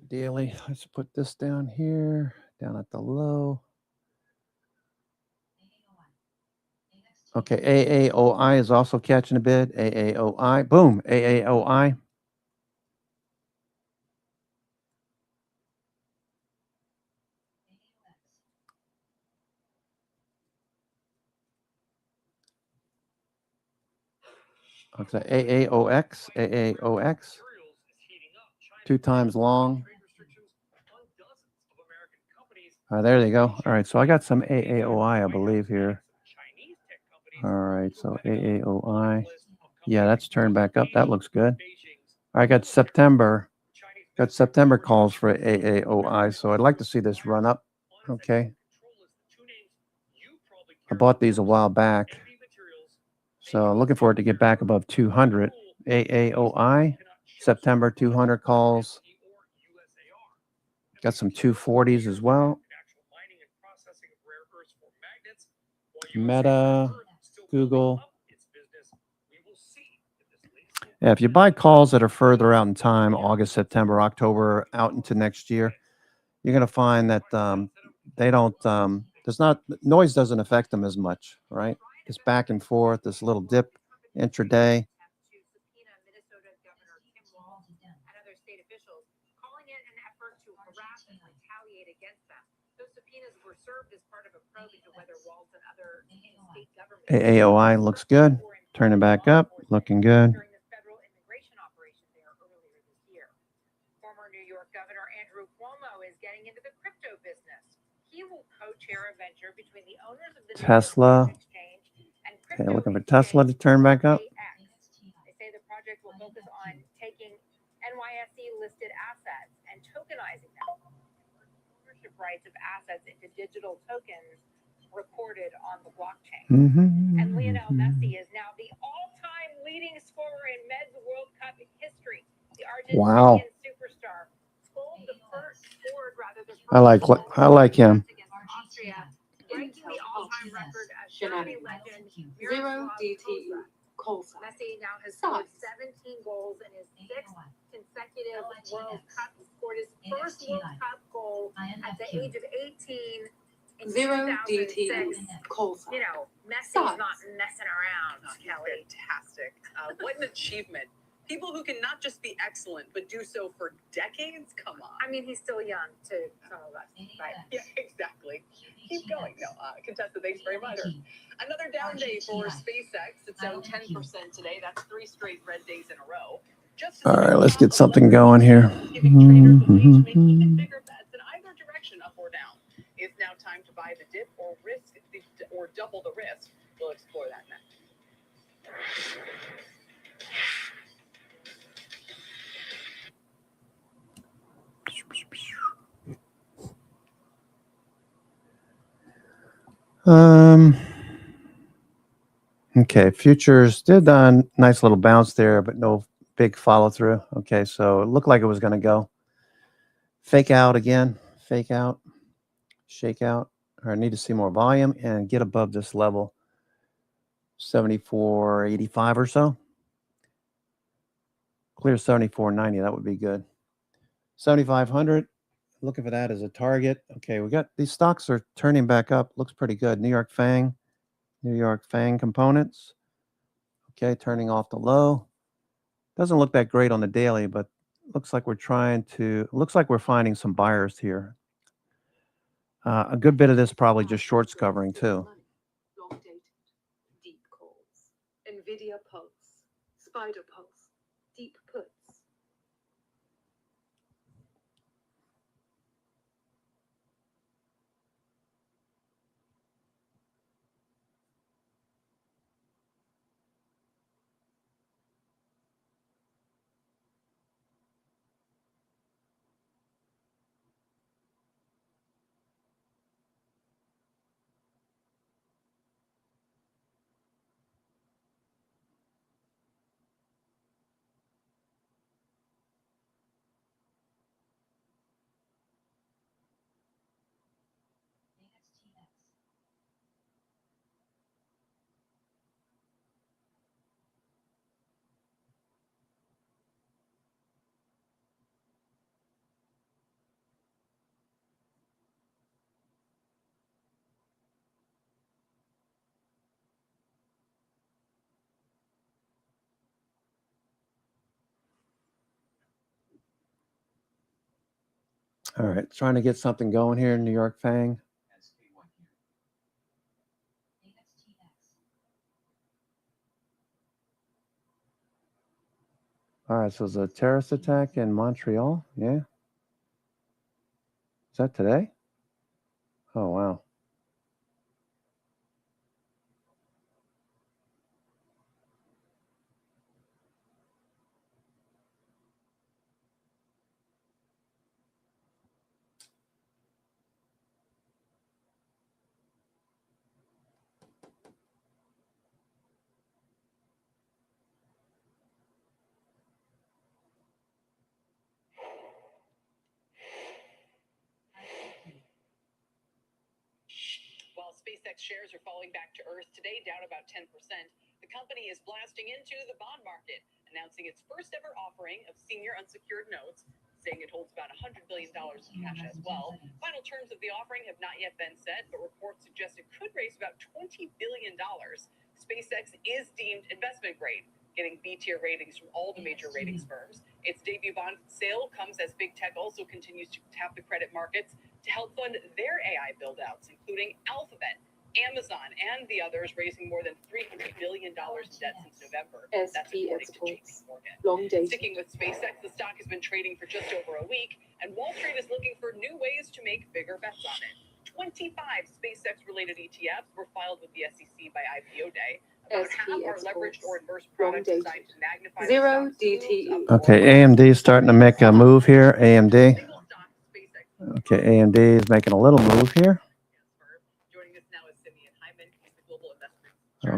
Daily, let's put this down here, down at the low. Okay, AAOI is also catching a bid. AAOI, boom, AAOI. Okay, AAOX, AAOX. 2 times long. There they go. All right, so I got some AAOI, I believe, here. All right, so AAOI. Yeah, that's turned back up. That looks good. I got September. Got September calls for AAOI, so I'd like to see this run up. Okay. I bought these a while back. So looking for it to get back above 200. AAOI. September 200 calls. Got some 240s as well. Meta, Google. Yeah, if you buy calls that are further out in time, August, September, October, out into next year, you're going to find that they don't, noise doesn't affect them as much, right? This back and forth, this little dip intraday. AOI looks good. Turning back up, looking good. Former New York Governor Andrew Cuomo is getting into the crypto business. He will co-chair a venture between the owners of the Tesla. exchange and Okay, looking for Tesla to turn back up. They say the project will focus on taking NYSE listed assets and tokenizing them. Ownership rights of assets into digital tokens recorded on the blockchain. And Lionel Messi is now the all-time leading scorer in men's World Cup history. The Argentinian superstar I like him. Austria, breaking the all-time record as Germany legend Zero DTE. Messi now has scored 17 goals in his sixth consecutive World Cup. Scored his first World Cup goal at the age of 18 in 2006. You know, Messi's not messing around, Kelly. Fantastic. What an achievement. People who can not just be excellent, but do so for decades? Come on. I mean, he's still young to some of us, right? Yeah, exactly. Keep going. No, Contessa, thanks very much. Another down day for SpaceX. It's down 10% today. That's 3 straight red days in a row. All right, let's get something going here. Even bigger bets in either direction, up or down. It's now time to buy the dip or double the risk. We'll explore that next. Okay, futures did a nice little bounce there, but no big follow through. Okay, so it looked like it was going to go fake out again, fake out, shake out. Or I need to see more volume and get above this level, 74.85 or so. Clear 74.90, that would be good. 7,500, looking for that as a target. Okay, we got these stocks are turning back up. Looks pretty good. New York FANG components. Okay, turning off the low. Doesn't look that great on the daily, but looks like we're finding some buyers here. A good bit of this probably just shorts covering too. Long dated, deep calls. Nvidia Pulse, Spider Pulse, deep puts. All right, trying to get something going here in New York FANG. All right, so it's a terrorist attack in Montreal. Yeah. Is that today? Oh, wow. SpaceX shares are falling back to earth today, down about 10%. The company is blasting into the bond market, announcing its first ever offering of senior unsecured notes, saying it holds about $100 billion in cash as well. Final terms of the offering have not yet been set, but reports suggest it could raise about $20 billion. SpaceX is deemed investment grade, getting B-tier ratings from all the major ratings firms. Its debut bond sale comes as big tech also continues to tap the credit markets to help fund their AI build-outs, including Alphabet, Amazon, and the others, raising more than $300 billion in debt since November. That's SP according to exports. JP Morgan. Long dated. Sticking with SpaceX, the stock has been trading for just over a week, and Wall Street is looking for new ways to make bigger bets on it. 25 SpaceX-related ETFs were filed with the SEC by IPO day. About half are leveraged or inverse products designed to magnify the Zero stock's moves DTE. up Okay, AMD is starting to make a move here. AMD. Okay, AMD is making a little move here. Joining us now is Simeon Hyman. He's the global investment.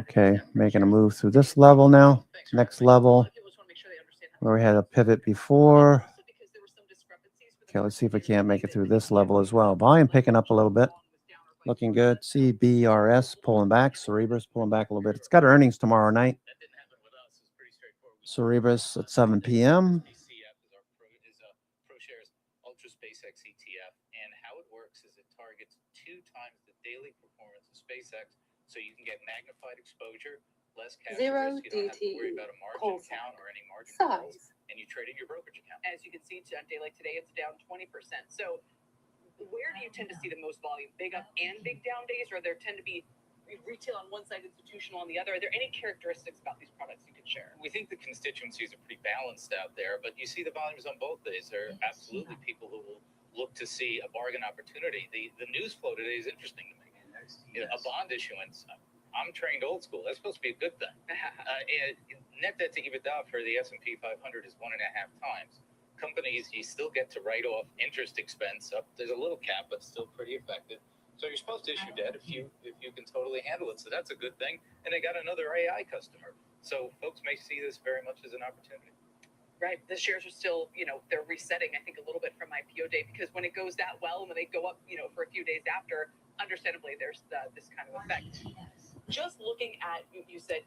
Okay, making a move through this level now. Next level, where we had a pivot before. Okay, let's see if we can't make it through this level as well. Volume picking up a little bit. Looking good. CBRS pulling back. Cerebras pulling back a little bit. It's got earnings tomorrow night. Cerebras at 7 p.m. DCF is a ProShares Ultra SpaceX ETF, and how it works is it targets 2 times the daily performance of SpaceX, so you can get magnified exposure, less cash Zero risk. You don't have to worry DTE. about a margin Call account or any margin Size. calls, and you trade in your brokerage account. As you can see, on a day like today, it's down 20%. So where do you tend to see the most volume? Big up and big down days, or there tend to be retail on one side, institutional on the other? Are there any characteristics about these products you could share? We think the constituencies are pretty balanced out there, but you see the volumes on both days. There are absolutely people who will look to see a bargain opportunity. The news flow today is interesting to me. You know, a bond issuance. I'm trained old school. That's supposed to be a good thing. And net debt to EBITDA for the S&P 500 is 1.5 times. Companies, you still get to write off interest expense up. There's a little cap, but still pretty effective. So you're supposed to issue debt if you can totally handle it. So that's a good thing. And they got another AI customer. So folks may see this very much as an opportunity. Right. The shares are still, they're resetting, I think, a little bit from IPO day, because when it goes that well and when they go up, for a few days after, understandably, there's this kind of effect. Just looking at, you said,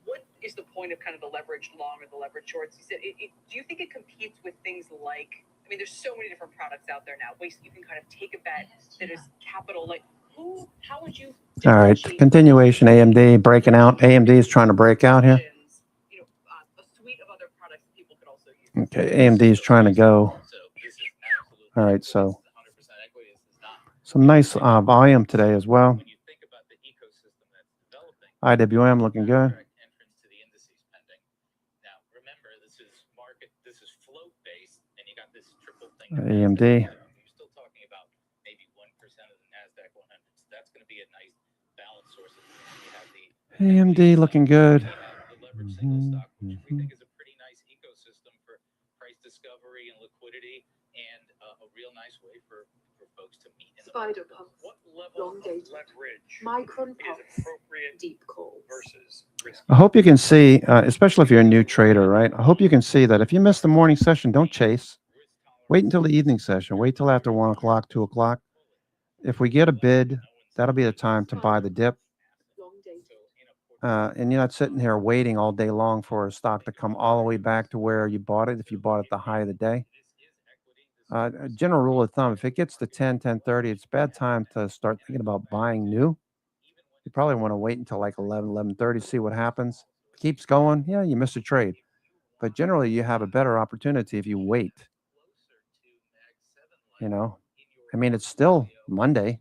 what is the point of kind of the leveraged long or the leveraged shorts? You said, do you think it competes with things like, I mean, there's so many different products out there now, ways you can kind of take a bet that is capital, like how would you? All right, continuation. AMD breaking out. AMD is trying to break out here. A suite of other products that people could also use. Okay, AMD is trying to go. All right, so some nice volume today as well. IWM looking good. AMD. You're still talking about maybe 1% of the NASDAQ 100. So that's going to be a nice balance source. You have the AMD looking good. the leverage single stock, which we think is a pretty nice ecosystem for price discovery and liquidity, and a real nice way for folks to meet in the Spider market. pumps. What level Long of dated. leverage Micron is pumps. appropriate Deep calls. versus risky? I hope you can see, especially if you're a new trader, right? I hope you can see that if you miss the morning session, don't chase. Wait until the evening session. Wait till after 1 o'clock, 2 o'clock. If we get a bid, that'll be the time to buy the dip. Long dated. And you're not sitting here waiting all day long for a stock to come all the way back to where you bought it if you bought it the high of the day. A general rule of thumb, if it gets to 10, 10:30, it's a bad time to start thinking about buying new. You probably want to wait until like 11, 11:30, see what happens. If it keeps going, yeah, you miss a trade. But generally, you have a better opportunity if you wait. I mean, it's still Monday.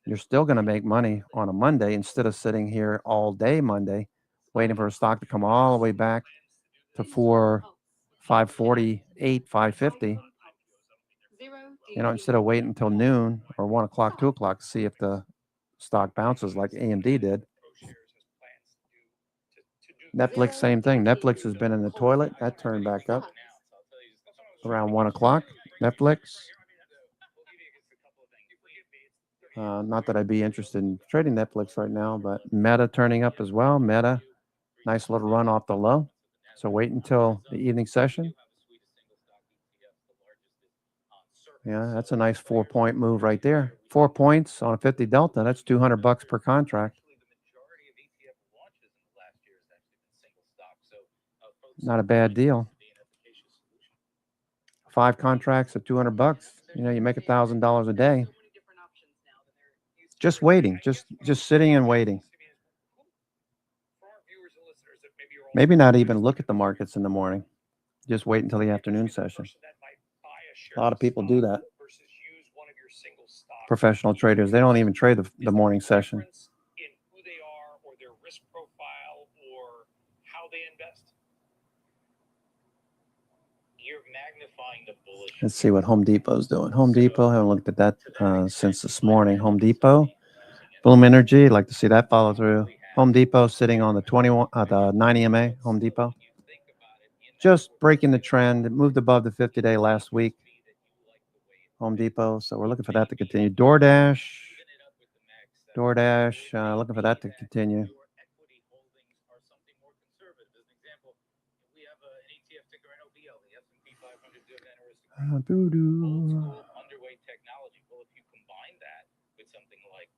You're still going to make money on a Monday instead of sitting here all day Monday, waiting for a stock to come all the way back to 548, 550. Instead of waiting until noon or 1 o'clock, 2 o'clock to see if the stock bounces like AMD did. Netflix, same thing. Netflix has been in the toilet. That turned back up around 1 o'clock. Netflix. Not that I'd be interested in trading Netflix right now, but Meta turning up as well. Meta, nice little run off the low. So wait until the evening session. Yeah, that's a nice 4-point move right there. 4 points on a 50 delta. That's $200 per contract. Not a bad deal. 5 contracts at $200. You know, you make $1,000 a day. Just waiting, just sitting and waiting. Maybe not even look at the markets in the morning. Just wait until the afternoon session. A lot of people do that. Professional traders, they don't even trade the morning session. In who they are or their risk profile or how they invest. You're magnifying the bullish. Let's see what Home Depot's doing. Home Depot, haven't looked at that since this morning. Home Depot, Bloom Energy, like to see that follow through. Home Depot sitting on the 9 EMA. Home Depot, just breaking the trend. It moved above the 50-day last week. Home Depot, so we're looking for that to continue. DoorDash, looking for that to continue. Underweight technology. Well, if you combine that with something like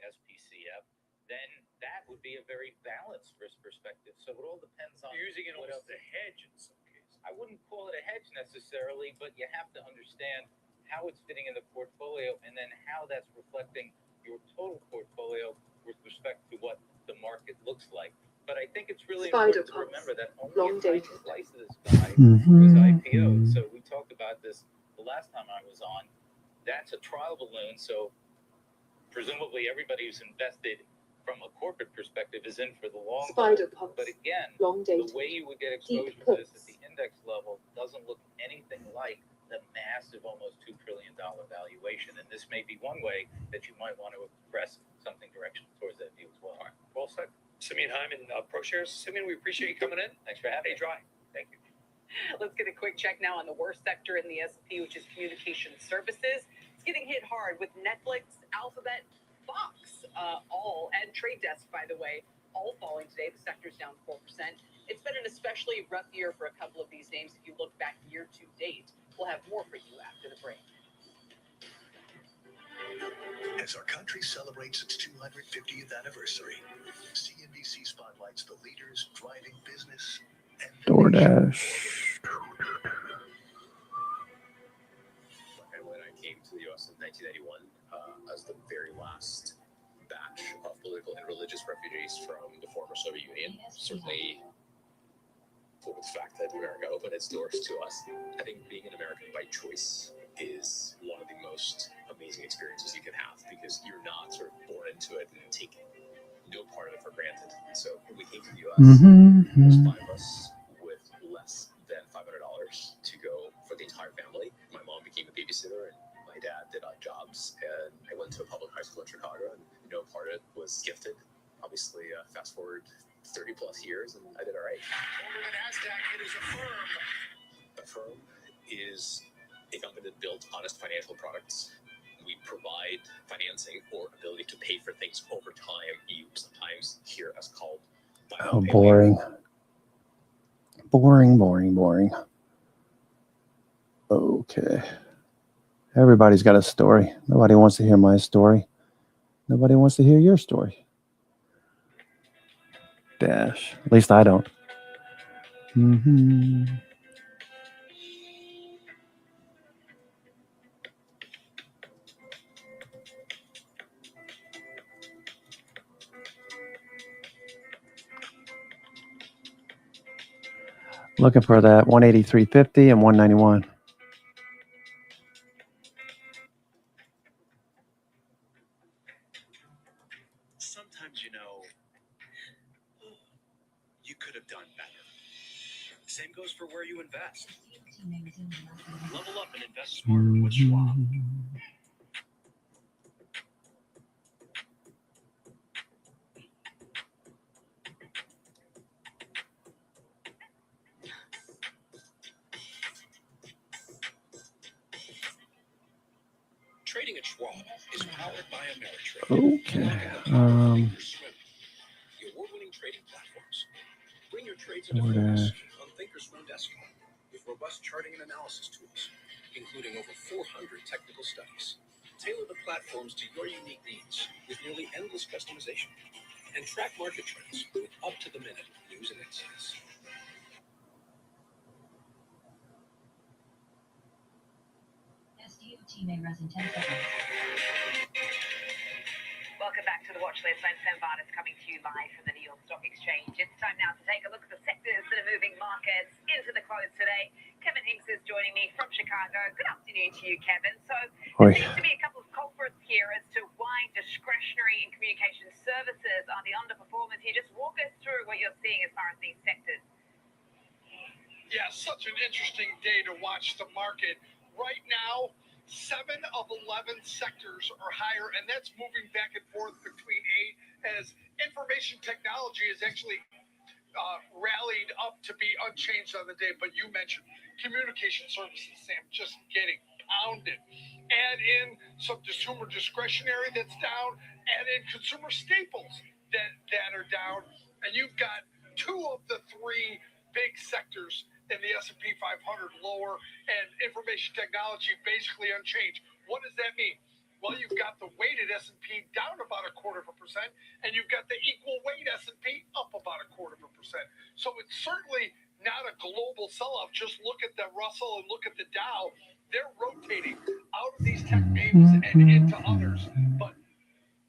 SPCF, then that would be a very balanced risk perspective. So it all depends on using it as a hedge in some cases. I wouldn't call it a hedge necessarily, but you have to understand how it's fitting in the portfolio and then how that's reflecting your total portfolio with respect to what the market looks like. But I think it's really important to remember that only a tiny slice of this pie was IPO. So we talked about this the last time I was on. That's a trial balloon. So presumably everybody who's invested from a corporate perspective is in for the long haul. But again, the way you would get exposure to this at the index level doesn't look anything like the massive, almost $2 trillion valuation. And this may be one way that you might want to express something directional towards that view as well. All right. Well said. Simeon Hyman, ProShares. Simeon, we appreciate you coming in. Thanks for having me. Dry. Thank you. Let's get a quick check now on the worst sector in the S&P, which is communication services. It's getting hit hard with Netflix, Alphabet, Fox, and Trade Desk, by the way, all falling today. The sector's down 4%. It's been an especially rough year for a couple of these names if you look back year to date. We'll have more for you after the break. As our country celebrates its 250th anniversary, CNBC spotlights the leaders driving business and DoorDash. When I came to the U.S. in 1991, as the very last batch of political and religious refugees from the former Soviet Union, certainly with the fact that America opened its doors to us. I think being an American by choice is one of the most amazing experiences you can have because you're not sort of born into it and take no part of it for granted. So when we came to the U.S., there's 5 of us with less than $500 to go for the entire family. My mom became a babysitter and my dad did odd jobs, and I went to a public high school in Chicago, and no part of it was gifted. Obviously, fast forward 30 plus years, and I did all right. Over the NASDAQ, it is Affirm. Affirm is a company that builds honest financial products. We provide financing or ability to pay for things over time. You sometimes hear us called. Oh, boring. Boring. Okay. Everybody's got a story. Nobody wants to hear my story. Nobody wants to hear your story. Dash. At least I don't. Looking for that 183.50 and 191. Sometimes, you could have done better. Same goes for where you invest. Level up and invest smarter with Schwab. Trading at Schwab is powered by Ameritrade. Okay. The award-winning trading platforms. Bring your trades into focus on Thinkorswim Desktop with robust charting and analysis tools, including over 400 technical studies. Tailor the platforms to your unique needs with nearly endless customization. And track market trends with up-to-the-minute news and insights. SDOT may rise in 10 seconds. Welcome back to the Watch List. I'm Sam Vardas coming to you live from the New York Stock Exchange. It's time now to take a look at the sectors that are moving markets into the close today. Kevin Hinks is joining me from Chicago. Good afternoon to you, Kevin. So there seems to be a couple of culprits here as to why discretionary and communication services are the underperformers here. Just walk us through what you're seeing as far as these sectors. Yeah, such an interesting day to watch the market. Right now, 7 of 11 sectors are higher, and that's moving back and forth between 8 as information technology is actually rallied up to be unchanged on the day. But you mentioned communication services, Sam, just getting pounded. Add in some consumer discretionary that's down, add in consumer staples that are down, and you've got 2 of the 3 big sectors in the S&P 500 lower, and information technology basically unchanged. What does that mean? Well, you've got the weighted S&P down about 0.25%, and you've got the equal weight S&P up about 0.25%. So it's certainly not a global sell-off. Just look at the Russell and look at the Dow. They're rotating out of these tech names and into others. But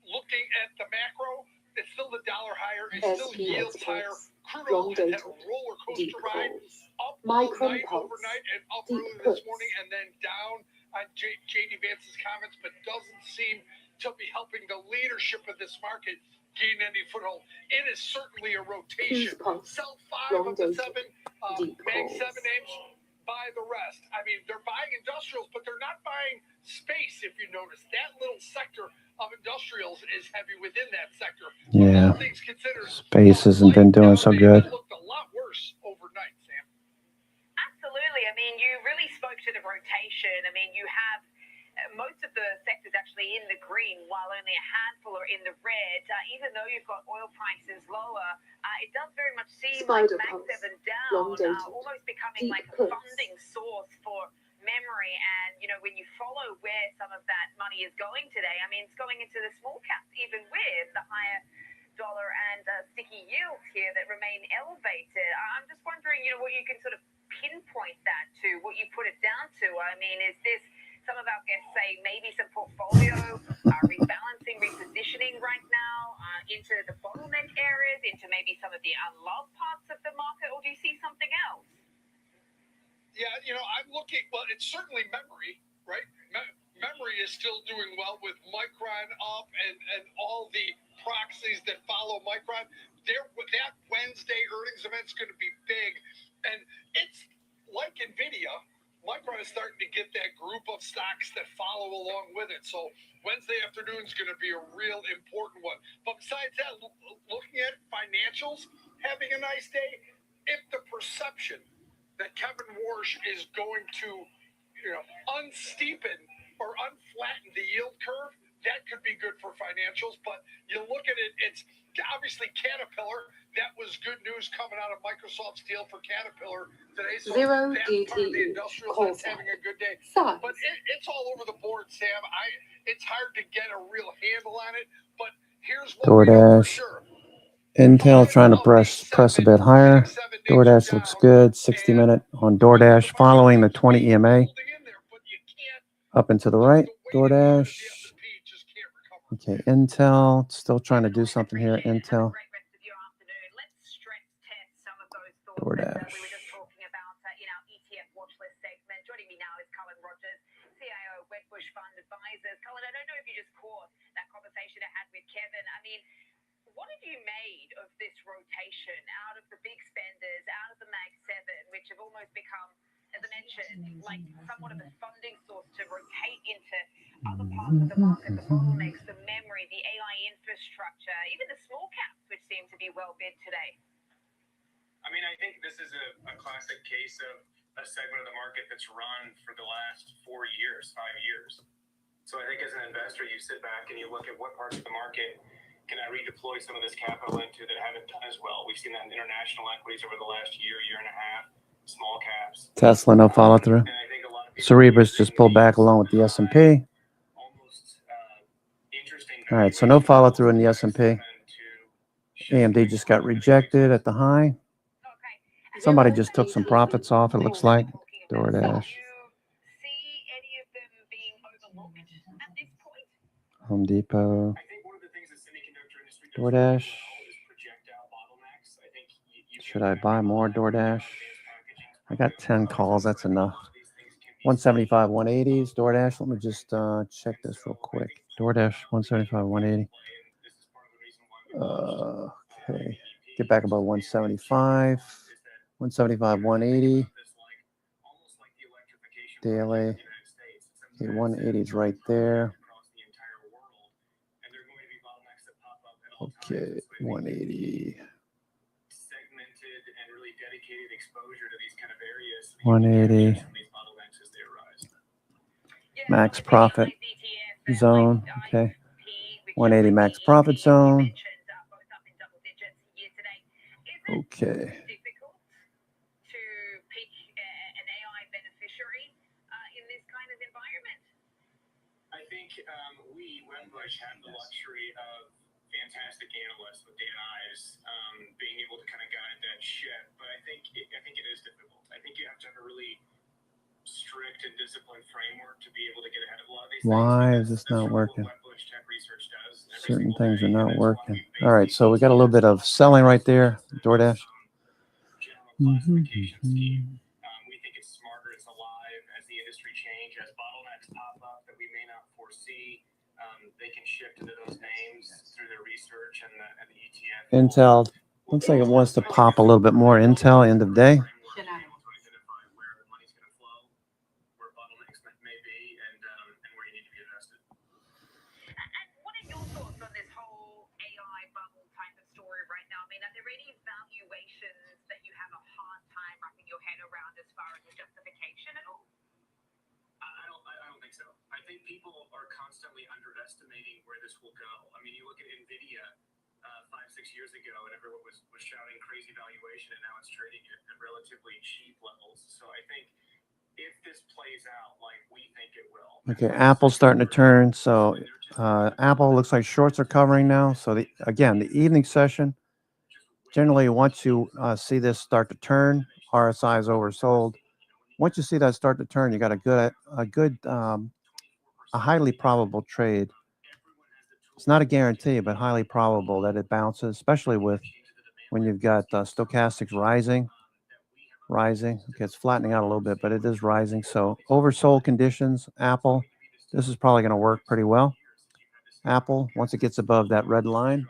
looking at the macro, it's still the dollar higher. It still yields higher. Crude oil had a roller coaster ride, up all night, overnight, and up early this morning, and then down on J.D. Vance's comments, but doesn't seem to be helping the leadership of this market gain any foothold. It is certainly a rotation. Sell 5 of the 7 Mag 7 names, buy the rest. I mean, they're buying industrials, but they're not buying space, if you notice. That little sector of industrials is heavy within that sector. Yeah. All things considered, Space hasn't been doing so good. it looked a lot worse overnight, Sam. Absolutely. I mean, you really spoke to the rotation. I mean, you have most of the sectors actually in the green, while only a handful are in the red. Even though you've got oil prices lower, it does very much seem like Mag 7 down, almost becoming like a funding source for memory. And, you know, when you follow where some of that money is going today, I mean, it's going into the small caps, even with the higher dollar and sticky yields here that remain elevated. I'm just wondering, you know, what you can sort of pinpoint that to, what you put it down to. I mean, is this, some of our guests say maybe some portfolio rebalancing, repositioning right now into the bottleneck areas, into maybe some of the unloved parts of the market, or do you see something else? Yeah, you know, I'm looking, well, it's certainly memory, right? Memory is still doing well with Micron up and all the proxies that follow Micron. That Wednesday earnings event's going to be big. And it's like NVIDIA, Micron is starting to get that group of stocks that follow along with it. So Wednesday afternoon is going to be a real important one. But besides that, looking at financials, having a nice day, if the perception that Kevin Warsh is going to, you know, unsteepen or unflatten the yield curve, that could be good for financials. But you look at it, it's obviously Caterpillar. That was good news coming out of Microsoft's deal for Caterpillar today. So Zero that's part of the DTE industrials call that's having a good day. Size. But it's all over the board, Sam. It's hard to get a real handle on it. But here's what we know for DoorDash. sure. Intel trying to press a bit higher. DoorDash looks good. 60-minute on DoorDash following the 20 EMA. Up and to the right, DoorDash. Okay, Intel still trying to do something here. Intel. DoorDash. Joining me now is Colin Rogers, CIO, Wedbush Fund Advisors. Colin, I don't know if you just caught that conversation I had with Kevin. I mean, what have you made of this rotation out of the big spenders, out of the Mag 7, which have almost become, as I mentioned, like somewhat of a funding source to rotate into other parts of the market, the bottlenecks, the memory, the AI infrastructure, even the small caps, which seem to be well bid today? I mean, I think this is a classic case of a segment of the market that's run for the last 4 years, 5 years. So I think as an investor, you sit back and you look at what parts of the market can I redeploy some of this capital into that haven't done as well. We've seen that in international equities over the last year, year and a half, small caps. Tesla, no follow through. Cerebras just pulled back along with the S&P. Almost All right, so no follow through in the S&P. AMD just got rejected at the high. Somebody just took some profits off, it looks like. DoorDash. Home Depot. DoorDash. Should I buy more DoorDash? I got 10 calls, that's enough. 175, 180s, DoorDash. Let me just check this real quick. DoorDash, 175, 180. Okay. Get back about 175. 175, 180. Daily. Okay, 180 is right there. Okay, 180. 180. Max profit zone. Okay. 180 max profit zone. Okay. I think Wembush had the luxury of fantastic analysts with Dan Ives being able to kind of guide that ship. But I think it is difficult. I think you have to have a really strict and disciplined framework to be able to get ahead of a lot of these Why is this not working? Certain things are not working. All right, so we got a little bit of selling right there. DoorDash. We think it's smarter, it's alive as the industry change, as bottlenecks pop up that we may not foresee. They can shift into those names through their research and the ETF. Intel looks like it wants to pop a little bit more. Intel end of day. I think people are constantly underestimating where this will go. I mean, you look at NVIDIA 5-6 years ago, and everyone was shouting crazy valuation, and now it's trading at relatively cheap levels. So I think if this plays out like we think it will. Okay, Apple's starting to turn. So Apple looks like shorts are covering now. So again, the evening session, generally once you see this start to turn, RSI is oversold. Once you see that start to turn, you got a highly probable trade. It's not a guarantee, but highly probable that it bounces, especially when you've got stochastics rising. Okay, it's flattening out a little bit, but it is rising. So oversold conditions, Apple, this is probably going to work pretty well. Apple, once it gets above that red line,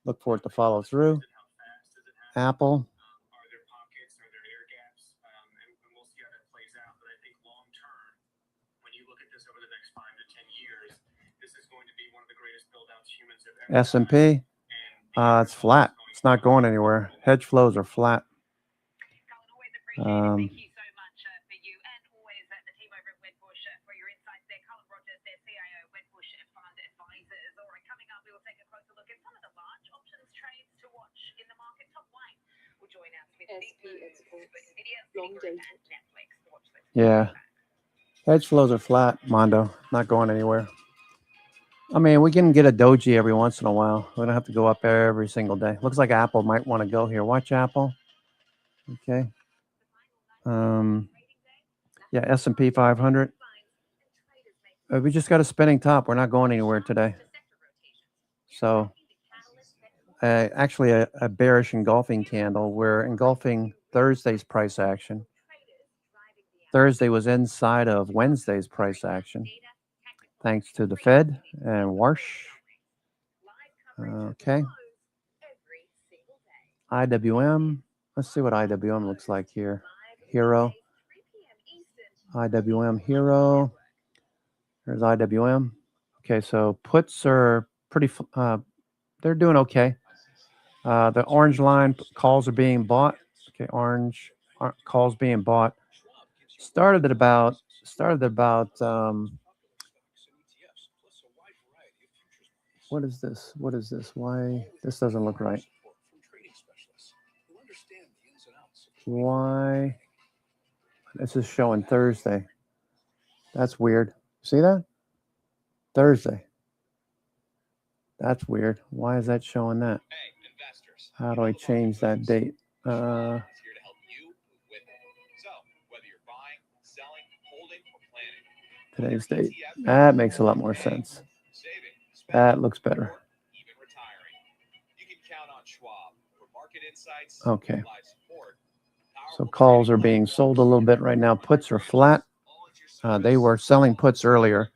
look for it to follow through. Apple. S&P, it's flat. It's not going anywhere. Hedge flows are flat. Yeah. Hedge flows are flat, Mondo. Not going anywhere. I mean, we can get a doji every once in a while. We don't have to go up there every single day. Looks like Apple might want to go here. Watch Apple. Okay. Yeah, S&P 500. We just got a spinning top. We're not going anywhere today. So actually a bearish engulfing candle. We're engulfing Thursday's price action. Thursday was inside of Wednesday's price action, thanks to the Fed and Warsh. Okay. IWM. Let's see what IWM looks like here. Hero. IWM Hero. There's IWM. Okay, so puts are pretty, they're doing okay. The orange line, calls are being bought. Okay, orange calls being bought. Started at about what is this? What is this? Why this doesn't look right? Why this is showing Thursday? That's weird. See that? Thursday. That's weird. Why is that showing that? How do I change that date? Today's date. That makes a lot more sense. That looks better. Okay. So calls are being sold a little bit right now. Puts are flat. They were selling puts earlier.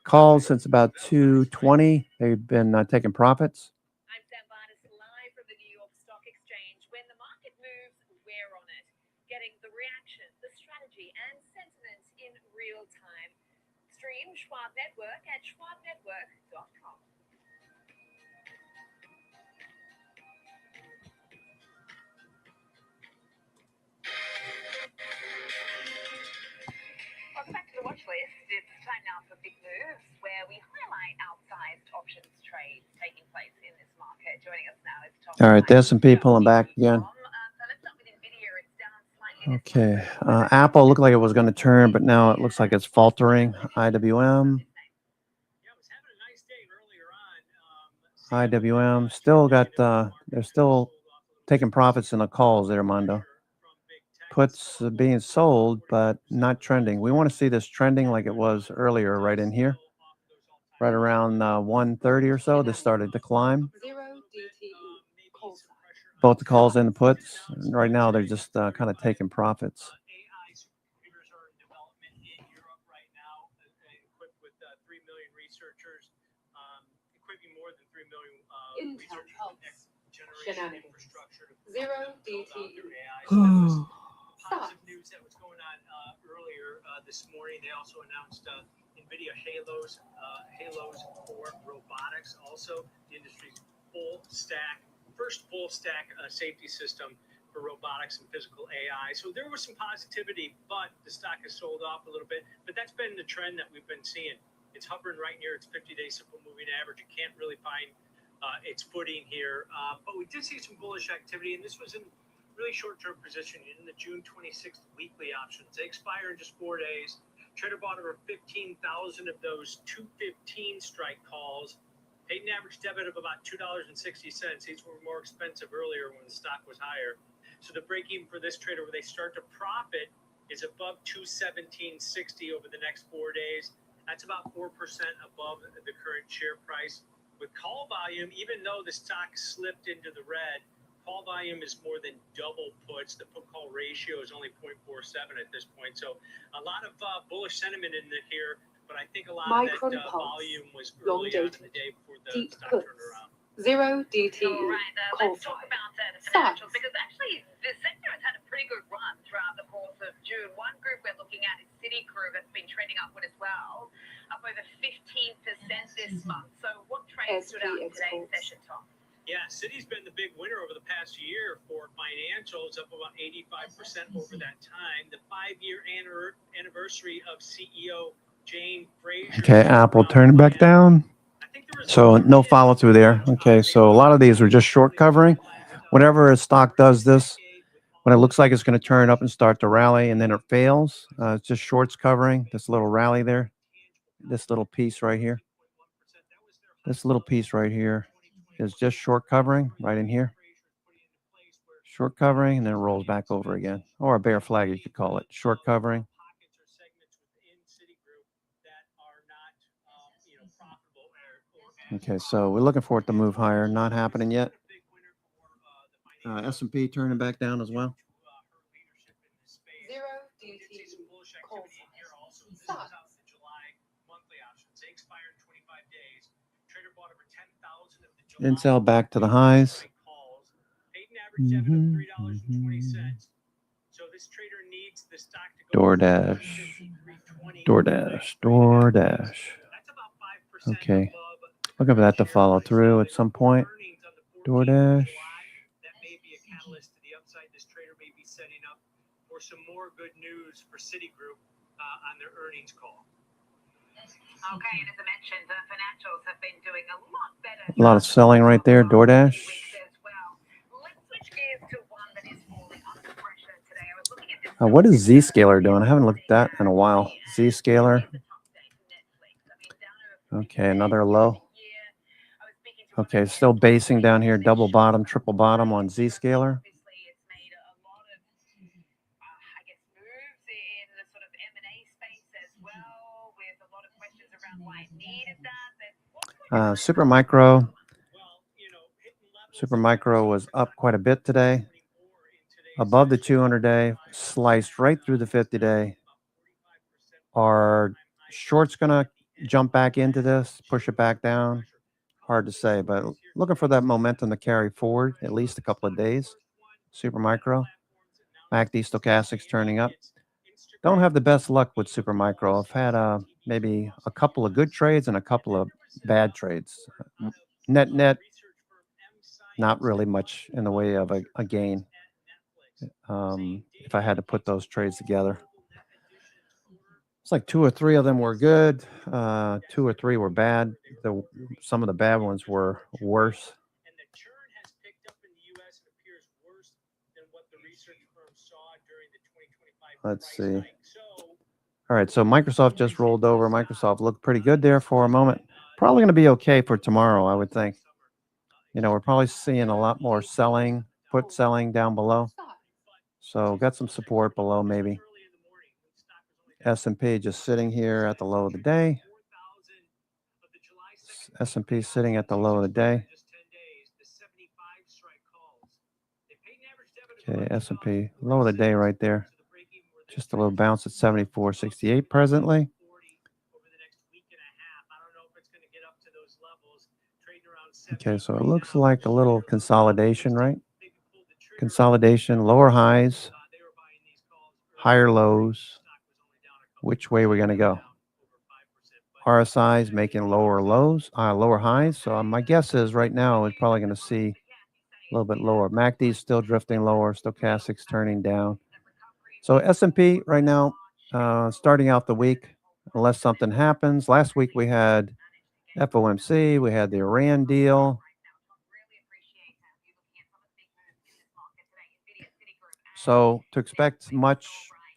Calls since about 2:20. They've been taking profits. I'm Sam Barnes live from the New York Stock Exchange. When the market moves, we're on it, getting the reaction, the strategy, and sentiment in real time. Stream Schwab Network at schwabnetwork.com. Welcome back to the watch list. It's time now for Big Moves, where we highlight outsized options trades taking place in this market. Joining us now is Tom. All right, the S&P pulling back again. Okay, Apple looked like it was going to turn, but now it looks like it's faltering. IWM still got, they're still taking profits in the calls there, Mondo. Puts being sold, but not trending. We want to see this trending like it was earlier, right in here, right around 130 or so. This started to climb. Both the calls and the puts. And right now, they're just kind of taking profits. Intel Pulse. Shenanigans. Zero DTE. Positive news that was going on earlier this morning. They also announced NVIDIA Halos for robotics. Also, the industry's first full stack safety system for robotics and physical AI. So there was some positivity, but the stock has sold off a little bit. But that's been the trend that we've been seeing. It's hovering right near its 50-day simple moving average. You can't really find its footing here. But we did see some bullish activity, and this was in really short-term position in the June 26th weekly options. They expire in just 4 days. Trader bought over 15,000 of those 215 strike calls. Paid an average debit of about $2.60. These were more expensive earlier when the stock was higher. So the break even for this trader where they start to profit is above 217.60 over the next 4 days. That's about 4% above the current share price. With call volume, even though the stock slipped into the red, call volume is more than double puts. The put-call ratio is only 0.47 at this point. So a lot of bullish sentiment in here, but I think a lot of that volume was early on in the day before the stock turned around. Zero DTE. All right, let's talk about the financials, because actually the sector has had a pretty good run throughout the course of June. One group we're looking at is Citigroup, that's been trending upward as well, up over 15% this month. So what trades stood out in today's session, Tom? Yeah, Citi's been the big winner over the past year for financials, up about 85% over that time. The 5-year anniversary of CEO Jane Fraser. Okay, Apple turning back down. So no follow through there. Okay, so a lot of these are just short covering. Whenever a stock does this, when it looks like it's going to turn up and start to rally and then it fails, it's just shorts covering this little rally there. This little piece right here. This little piece right here is just short covering right in here. Short covering and then it rolls back over again. Or a bear flag, you could call it. Short covering. Okay, so we're looking for it to move higher. Not happening yet. S&P turning back down as well. Zero DTE. Stock. Intel back to the highs. DoorDash. Okay. Looking for that to follow through at some point. DoorDash. That may be a catalyst to the upside. This trader may be setting up for some more good news for Citigroup on their earnings call. Okay, and as I mentioned, the financials have been doing a lot better. A lot of selling right there. DoorDash. Let's switch gears to one that is falling under pressure today. I was looking at this. What is Zscaler doing? I haven't looked at that in a while. Zscaler. Okay, another low. Okay, still basing down here, double bottom, triple bottom on Zscaler. Supermicro was up quite a bit today, above the 200-day, sliced right through the 50-day. Are shorts going to jump back into this, push it back down? Hard to say, but looking for that momentum to carry forward at least a couple of days. Supermicro, MACD stochastics turning up. Don't have the best luck with Supermicro. I've had maybe a couple of good trades and a couple of bad trades. Net, not really much in the way of a gain if I had to put those trades together. It's like 2 or 3 of them were good. 2 or 3 were bad. Some of the bad ones were worse. Let's see. All right, so Microsoft just rolled over. Microsoft looked pretty good there for a moment. Probably going to be okay for tomorrow, I would think. You know, we're probably seeing a lot more selling, put selling down below. So got some support below maybe. S&P just sitting here at the low of the day. S&P sitting at the low of the day. Okay, S&P low of the day right there. Just a little bounce at 74.68 presently. Okay, so it looks like a little consolidation, right? Consolidation, lower highs, higher lows. Which way we're going to go? RSI is making lower lows, lower highs. So my guess is right now it's probably going to see a little bit lower. MACD is still drifting lower. Stochastics turning down. So S&P right now, starting out the week, unless something happens. Last week we had FOMC, we had the Iran deal. So to expect much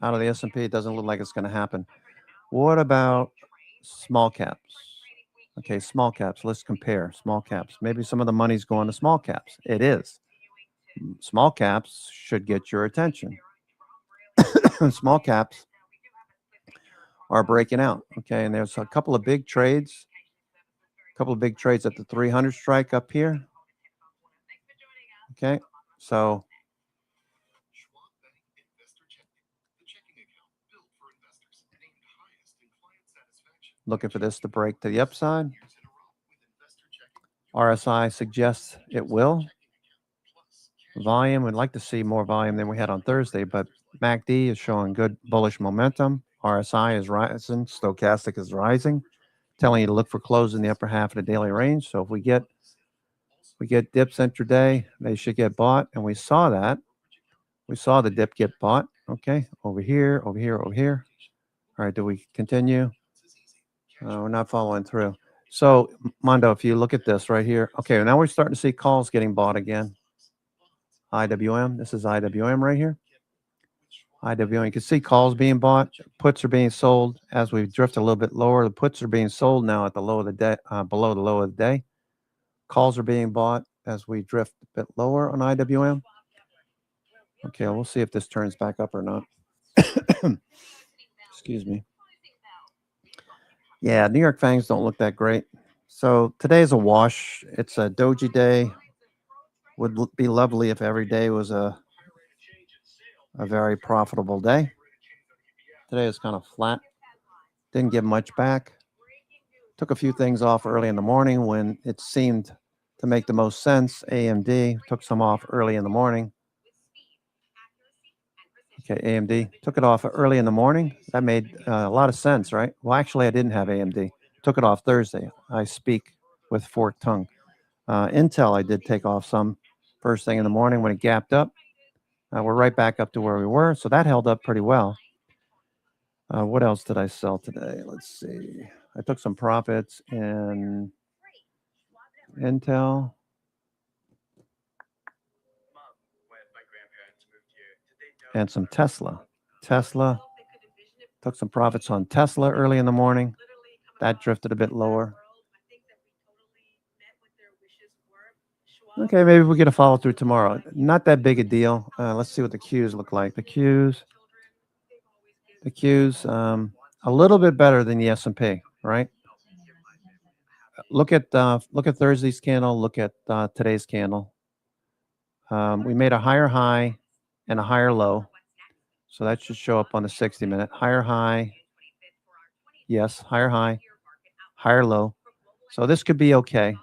out of the S&P, it doesn't look like it's going to happen. What about small caps? Okay, small caps. Let's compare small caps. Maybe some of the money's going to small caps. It is. Small caps should get your attention. Small caps are breaking out. Okay, and there's a couple of big trades. A couple of big trades at the 300 strike up here. Okay, so looking for this to break to the upside. RSI suggests it will. Volume, we'd like to see more volume than we had on Thursday, but MACD is showing good bullish momentum. RSI is rising. Stochastic is rising, telling you to look for close in the upper half of the daily range. So if we get dips intraday, they should get bought, and we saw that. We saw the dip get bought. Okay, over here, over here, over here. All right, do we continue? We're not following through. So, Mondo, if you look at this right here, okay, now we're starting to see calls getting bought again. IWM, this is IWM right here. IWM, you can see calls being bought, puts are being sold as we drift a little bit lower. The puts are being sold now at the low of the day, below the low of the day. Calls are being bought as we drift a bit lower on IWM. Okay, we'll see if this turns back up or not. Excuse me. Yeah, New York Fangs don't look that great. So today's a wash. It's a doji day. Would be lovely if every day was a very profitable day. Today is kind of flat. Didn't give much back. Took a few things off early in the morning when it seemed to make the most sense. AMD took some off early in the morning. Okay, AMD took it off early in the morning. That made a lot of sense, right? Well, actually, I didn't have AMD. Took it off Thursday. I speak with forked tongue. Intel, I did take off some first thing in the morning when it gapped up. We're right back up to where we were, so that held up pretty well. What else did I sell today? Let's see. I took some profits in Intel. And some Tesla. Tesla, took some profits on Tesla early in the morning. That drifted a bit lower. Okay, maybe we'll get a follow through tomorrow. Not that big a deal. Let's see what the Qs look like. The Qs, a little bit better than the S&P, right? Look at Thursday's candle. Look at today's candle. We made a higher high and a higher low, so that should show up on the 60-minute. Higher high, yes, higher high, higher low. So this could be okay.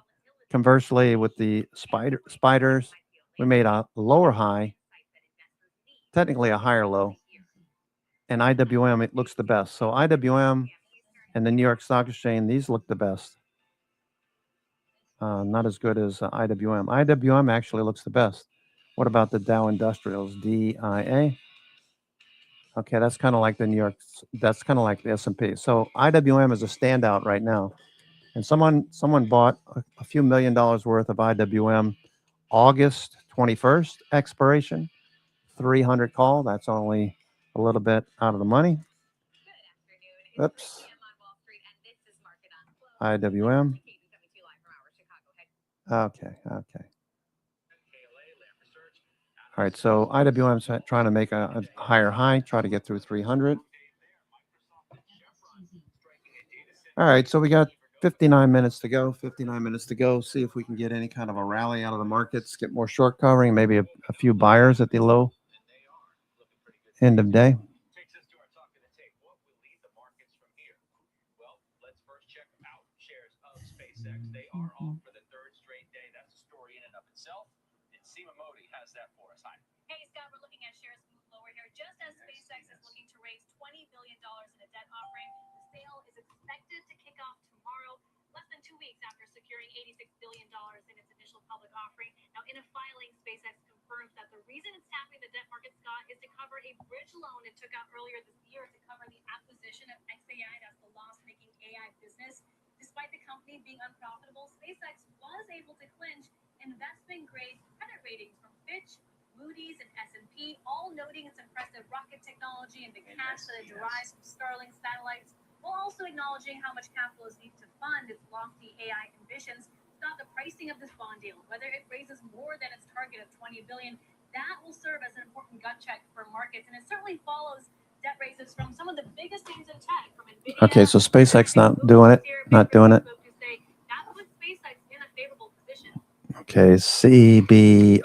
Conversely, with the spiders, we made a lower high, technically a higher low, and IWM, it looks the best. So IWM and the New York Stock Exchange, these look the best. Not as good as IWM. IWM actually looks the best. What about the Dow Industrials, DIA? Okay, that's kind of like the New York, that's kind of like the S&P. So IWM is a standout right now. And someone bought a few $1 million worth of IWM August 21st expiration, 300 call. That's only a little bit out of the money. Oops. IWM. Okay. All right, so IWM's trying to make a higher high, try to get through 300. All right, so we got 59 minutes to go. See if we can get any kind of a rally out of the markets, get more short covering, maybe a few buyers at the low end of day. Takes us to our talk of the tape. What will lead the markets from here? Well, let's first check out shares of SpaceX. They are off for the third straight day. That's a story in and of itself. And Seema Modi has that for us. Hi. Hey, Scott, we're looking at shares move lower here just as SpaceX is looking to raise $20 billion in a debt offering. The sale is expected to kick off tomorrow, less than 2 weeks after securing $86 billion in its initial public offering. Now, in a filing, SpaceX confirms that the reason it's tapping the debt market, Scott, is to cover a bridge loan it took out earlier this year to cover the acquisition of xAI, that's the loss-making AI business. Despite the company being unprofitable, SpaceX was able to clinch investment-grade credit ratings from Fitch, Moody's, and S&P, all noting its impressive rocket technology and the cash that it derives from Starlink satellites, while also acknowledging how much capital is needed to fund its lofty AI ambitions. Not the pricing of this bond deal, whether it raises more than its target of $20 billion, that will serve as an important gut check for markets, and it certainly follows debt raises from some of the biggest names in tech, from NVIDIA. Okay, so SpaceX not doing it. That puts SpaceX in a favorable position. Okay, CBRS.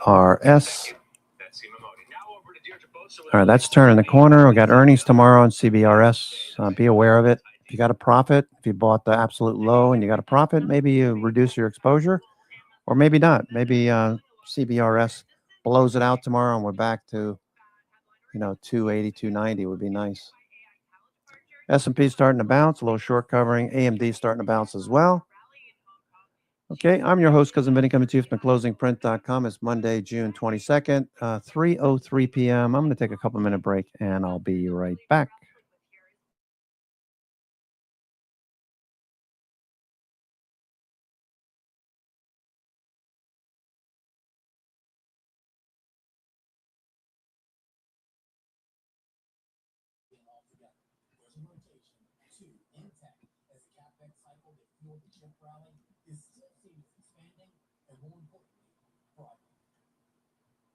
All right, that's turning the corner. We got earnings tomorrow on CBRS. Be aware of it. If you got a profit, if you bought the absolute low and you got a profit, maybe you reduce your exposure, or maybe not. Maybe CBRS blows it out tomorrow and we're back to, 280, 290 would be nice. S&P starting to bounce, a little short covering. AMD starting to bounce as well. Okay, I'm your host, Cousin Vinny, coming to you from theclosingprint.com. It's Monday, June 22nd, 3:03 p.m. I'm going to take a couple-minute break, and I'll be right back.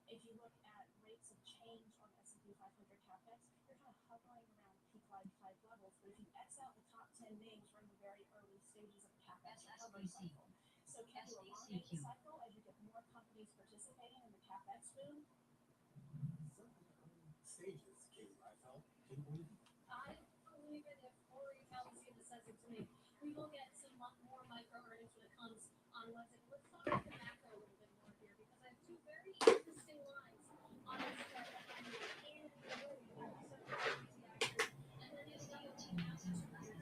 If you look at rates of change on S&P 500 CapEx, you're kind of hovering around peak life type levels. But if you X out the top 10 names, we're in the very early stages of the CapEx recovery cycle. So can you elongate the cycle as you get more companies participating in the CapEx boom? I believe it if Corey Calici says it to me. We will get some more micro earnings when it comes on Wednesday. Let's talk about the macro a little bit more here, because I have two very interesting lines on this chart behind me. And then the DOT massive surprises.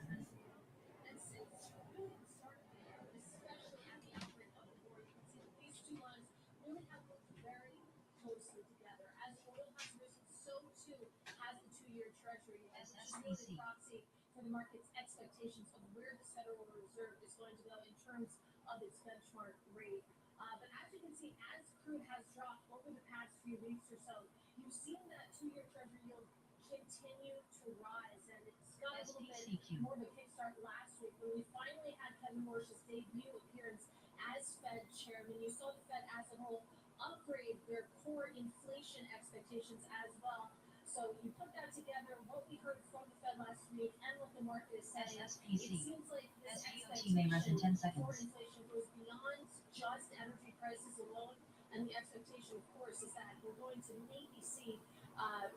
And since really the start of the year, especially at the outbreak of the war, you can see that these two lines really have worked very closely together. As oil has risen, so too has the 2-year Treasury, which is really the proxy for the market's expectations of where the Federal Reserve is going to go in terms of its benchmark rate. But as you can see, as crude has dropped over the past few weeks or so, you've seen that 2-year Treasury yield continue to rise, and it's got a little bit more of a kickstart last week when we finally had Kevin Warsh's debut appearance as as Fed chairman, you saw the Fed as a whole upgrade their core inflation expectations as well. So you put that together, what we heard from the Fed last week and what the market is saying, it seems like this expectation for inflation goes beyond just energy prices alone. And the expectation, of course, is that we're going to maybe see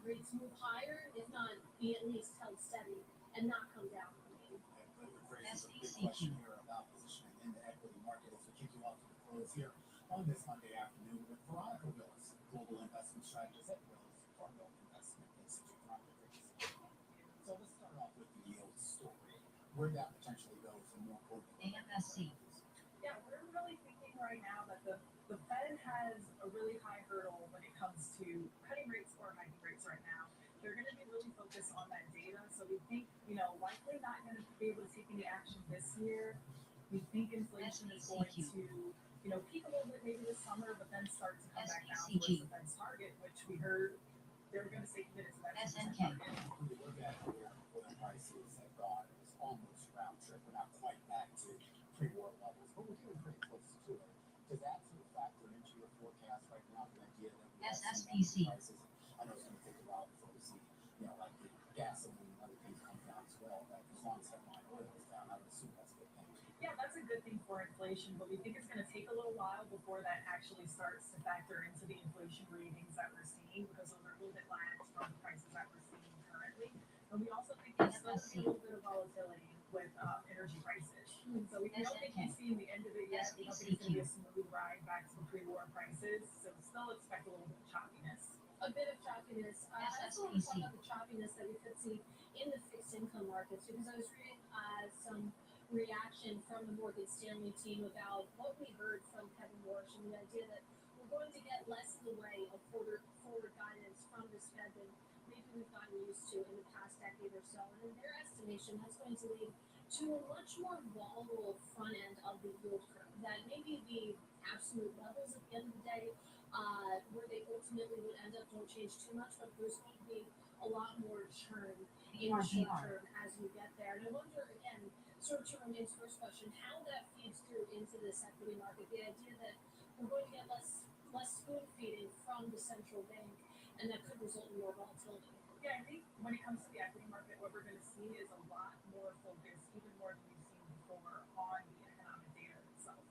rates move higher, if not be at least held steady and not come down. Question here about positioning in the equity market as we kick you off to the close here on this Monday afternoon with Veronica Willis, global investment strategist at Willis Fargo Investment Institute. So let's start off with the yield story. Where that potentially goes and more importantly. AMSC. Yeah, we're really thinking right now that the Fed has a really high hurdle when it comes to cutting rates or hiking rates right now. They're going to be really focused on that data. So we think, likely not going to be able to take any action this year. We think inflation is going to, peak a little bit maybe this summer, but then start to come back down towards the Fed's target, which we heard they were going to stay committed to that. SNK. When you look at where oil prices have gone, it was almost round trip. We're not quite back to pre-war levels, but we're getting pretty close to it. Does that sort of factor into your forecast right now, the idea that we have some prices? I know it's going to take a while before we see, like the gasoline and other things come down as well. But as long as headline oil is down, I would assume that's a good thing. Yeah, that's a good thing for inflation, but we think it's going to take a little while before that actually starts to factor into the inflation readings that we're seeing, because those are a little bit lagged from the prices that we're seeing currently. And we also think there's still a little bit of volatility with energy prices. So we don't think we've seen the end of it yet. We don't think it's going to be a smooth ride back to the pre-war prices. So still expect a little bit of choppiness. A bit of choppiness. I also want to talk about the choppiness that we could see in the fixed income markets, because I was reading some reaction from the Morgan Stanley team about what we heard from Kevin Warsh and the idea that we're going to get less in the way of forward guidance from this Fed than maybe we've gotten used to in the past decade or so. And in their estimation, that's going to lead to a much more volatile front end of the yield curve. That maybe the absolute levels at the end of the day, where they ultimately would end up, don't change too much, but there's going to be a lot more churn in the short term as we get there. And I wonder, again, sort of to Romain's first question, how that feeds through into this equity market, the idea that we're going to get less spoon feeding from the central bank, and that could result in more volatility. Yeah, I think when it comes to the equity market, what we're going to see is a lot more focus, even more than we've seen before, on the economic data itself.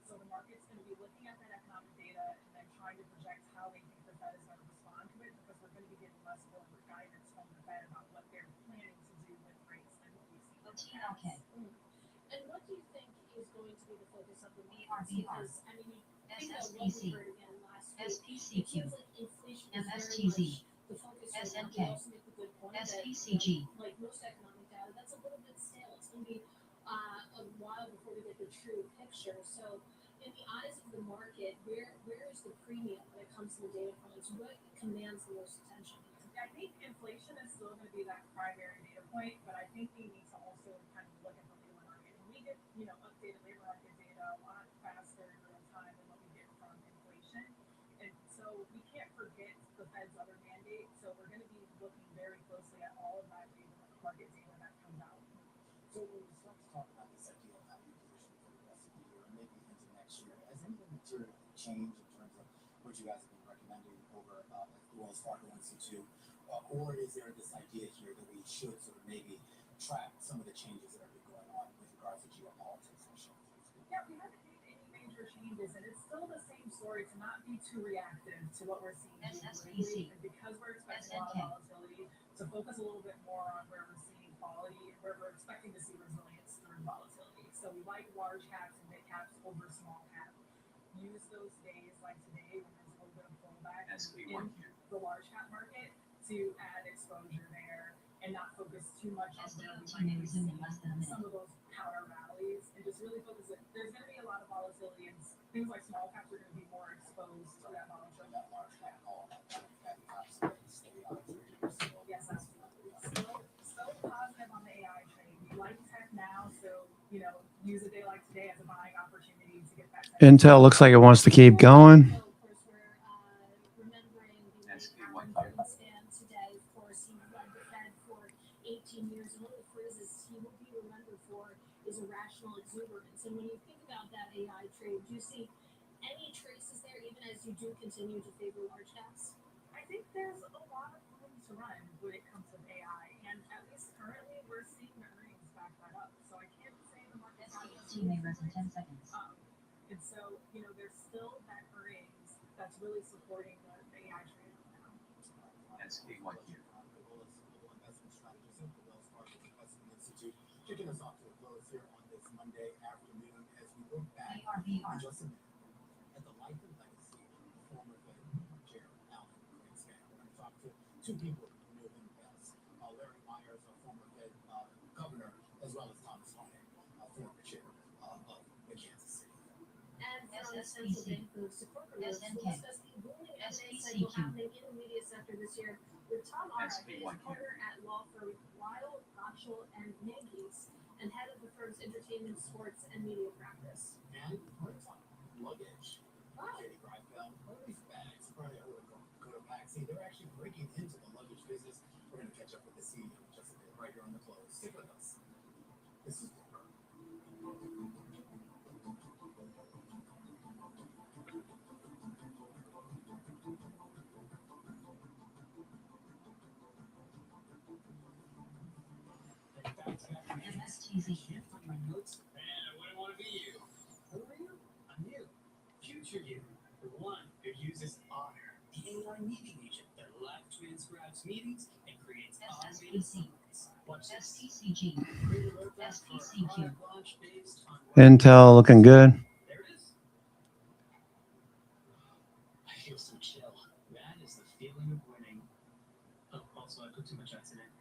So the market's going to be looking at that economic data and then trying to project how they think the Fed is going to respond to it, because we're going to be getting less forward guidance from the Fed about what they're planning to do with rates than what we've seen. Okay. And what do you think is going to be the focus of the markets? Because, I mean, you think about what we heard again last week. It seems like inflation is very much the focus right now. We also make the good point that, like most economic data, that's a little bit stale. It's going to be a while before we get the true picture. So, in the eyes of the market, where is the premium when it comes to the data points? What commands the most attention? I think inflation is still going to be that primary data point, but I think we need to also kind of look at the labor market. And we get, updated labor market data a lot faster in real time than what we get from inflation. And so we can't forget the Fed's other mandate. So we're going to be looking very closely at all of that labor market data that comes out. So when we start to talk about this idea of how you position for the rest of the year and maybe into next year, has anything materially changed in terms of what you guys have been recommending over at the Wells Fargo Institute? Or is there this idea here that we should sort of maybe track some of the changes that have been going on with regards to geopolitics and shit? Yeah, we haven't made any major changes, and it's still the same story to not be too reactive to what we're seeing globally. And because we're expecting a lot of volatility, to focus a little bit more on where we're seeing quality, where we're expecting to see resilience through volatility. So we like large caps and mid caps over small caps. Use those days like today when there's a little bit of pullback in the large cap market to add exposure there and not focus too much on where we might see some of those power rallies, and just really focus it. There's going to be a lot of volatility, and things like small caps are going to be more exposed to that volatility. That large cap, all that kind of stay on it. Yes, absolutely. Still positive on the AI trade. We like tech now, so use a day like today as a buying opportunity to get that. Intel looks like it wants to keep going. Years, and one of the phrases he will be remembered for is irrational exuberance. And when you think about that AI trade? Do you see any traces there, even as you do continue to favor large caps? I think there's a lot of room to run when it comes to AI, and at least currently we're seeing the earnings back that up. So I can't say the market's not may rest in 10 seconds. And so, there's still that earnings that's really supporting the AI trade now. SPYQ. Investment strategist at the Wells Fargo Investment Institute, kicking us off to a close here on this Monday afternoon as we look back just at the life and legacy of former Fed Chair Alan Greenspan. We're going to talk to two people who knew him best: Larry Myers, a former Fed governor, as well as Thomas Harnett, a former chair of the Kansas City. And on the central bank moves to corporate moves, we'll discuss the booming M&A cycle happening in the media sector this year with Tom Arra, who is partner at law firm Weil, Gotshal & Manges, and head of the firm's entertainment, sports, and media practice. And first on luggage. Katie Greifeld, one of these bags, probably I would go to Paxi. They're actually breaking into the luggage business. We're going to catch up with the CEO in just a bit, right here on the close. Stick with us. This is Bloomberg. MSTZ. My notes, man, I wouldn't want to be you. Who are you? I'm you. Future you. The one who uses Honor, the AI meeting agent that live transcribes meetings and creates automated summaries. Watch this. STCG. STCQ. Launch based on Intel looking good. There it is. I feel so chill. That is the feeling of winning. Oh, also, I put too much ice in it.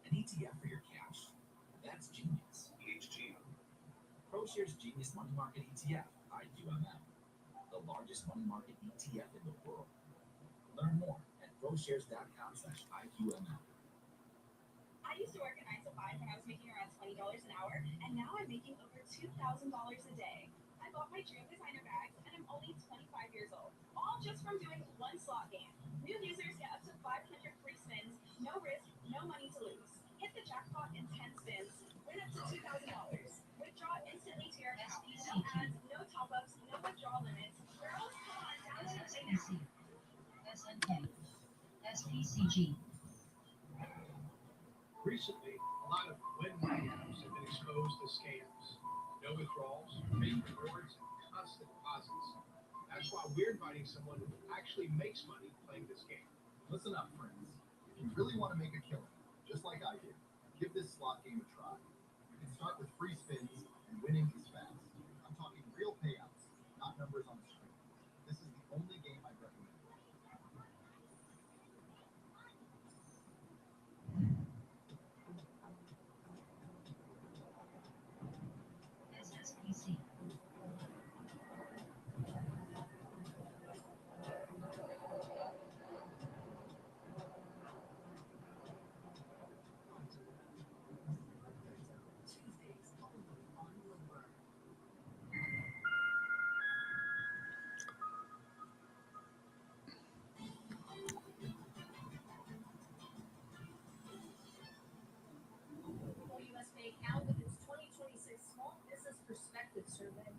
An ETF for your cash. That's genius. EHG. ProShares Genius Money Market ETF, IQMM. The largest money market ETF in the world. Learn more at ProShares.com/IQMM. I used to work a 9 to 5 when I was making around $20 an hour, and now I'm making over $2,000 a day. I bought my dream designer bags, and I'm only 25 years old. All just from doing one slot game. New users get up to 500 free spins, no risk, no money to lose. Hit the jackpot in 10 spins, win up to $2,000. Withdraw instantly to your account. No ads, no top-ups, no withdrawal limits. Girls, come on, download and play now. SNK. SPCG. Recently, a lot of win money apps have been exposed to scams. No withdrawals, fake rewards, and constant deposits. That's why we're inviting someone who actually makes money playing this game. Listen up, friends. If you really want to make a killing, just like I did, give this slot game a try. You can start with free spins, and winning is fast. I'm talking real payouts, not numbers on the screen. This is the only game I'd recommend. SSPC. US Bank out with its 2026 Small Business Perspective Survey.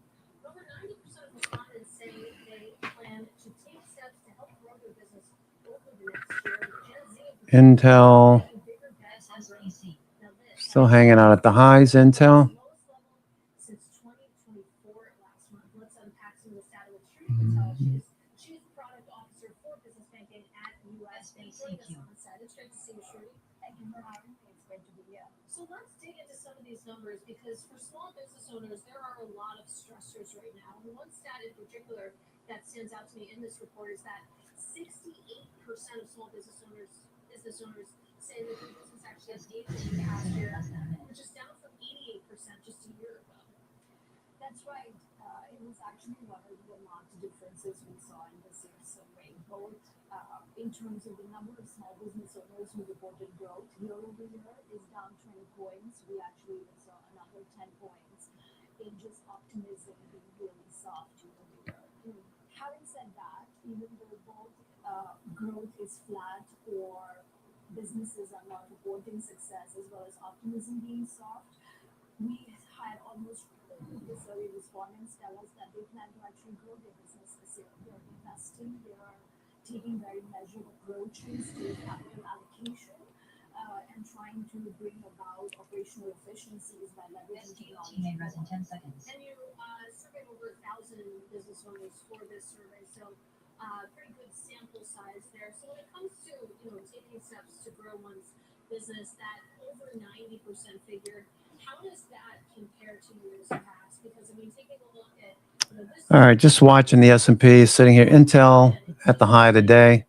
Over 90% of respondents say they plan to take steps to help grow their business over the next year. Gen Z Intel SSPC. still hanging out at the highs. Intel. Since 2024 last month. Let's unpack some of the data with Shruti Patel. She is Chief Product Officer for Business Banking at US Bank. Joining us on the set. It's great to see you, Shruti. Thank you for having me. It's great to be here. So let's dig into some of these numbers because for small business owners, there are a lot of stressors right now. And one stat in particular that stands out to me in this report is that 68% of small business owners say that their business actually has gained in the past year, which is down from 88% just a year ago. That's right. It was actually one of the large differences we saw in this year's survey, both in terms of the number of small business owners who reported growth year over year is down 20 points. We actually saw another 10 points in just optimism being really soft year over year. Having said that, even though both growth is flat or businesses are not reporting success as well as optimism being soft, we had almost 4 The survey respondents tell us that they plan to actually grow their business this year. They're investing, they are taking very measured approaches to capital allocation and trying to bring about operational efficiencies by leveraging technology. May rise in 10 seconds. And you surveyed over 1,000 business owners for this survey, so pretty good sample size there. So when it comes to taking steps to grow one's business, that over 90% figure, how does that compare to years past? Because I mean, taking a look at this. All right, just watching the S&P sitting here. Intel at the high of the day.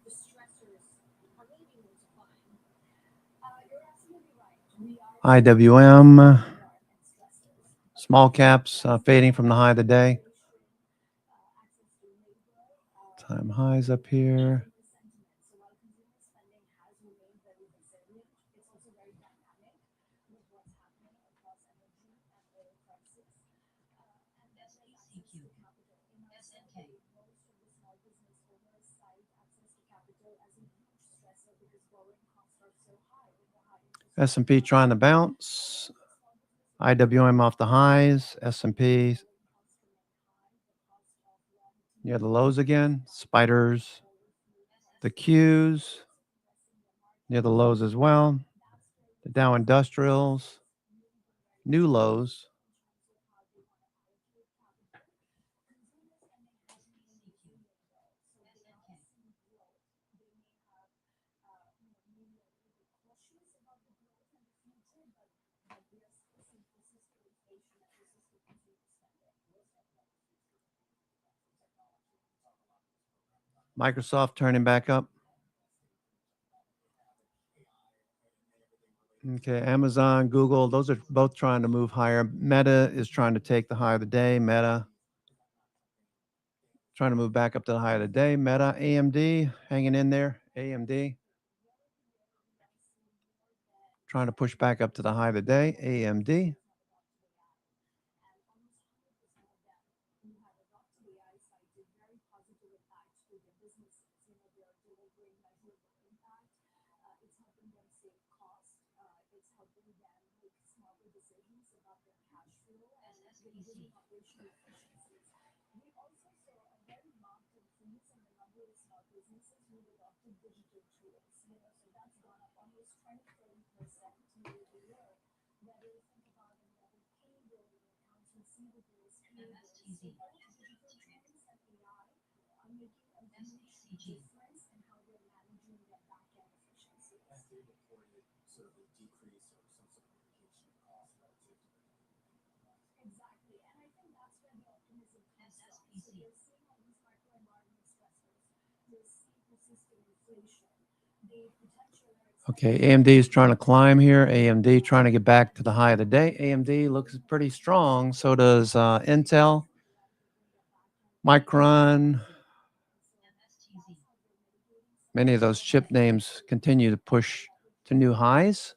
IWM, small caps fading from the high of the day. Time highs up here. S&P trying to bounce. IWM off the highs. S&P near the lows again. Spiders. The Qs near the lows as well. The Dow Industrials. New lows. Microsoft turning back up. Okay, Amazon, Google, those are both trying to move higher. Meta is trying to take the high of the day. Meta trying to move back up to the high of the day. Meta, AMD hanging in there. AMD trying to push back up to the high of the day. AMD. Okay, AMD is trying to climb here. AMD trying to get back to the high of the day. AMD looks pretty strong. So does Intel, Micron. Many of those chip names continue to push to new highs.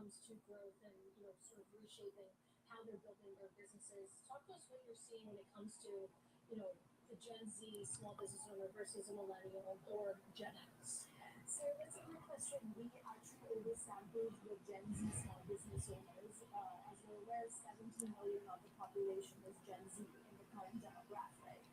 To growth and sort of reshaping how they're building their businesses. Talk to us what you're seeing when it comes to the Gen Z small business owner versus a millennial or Gen X. So that's a good question. We actually always sampled with Gen Z small business owners, as well as 17 million of the population is Gen Z in the current demographic.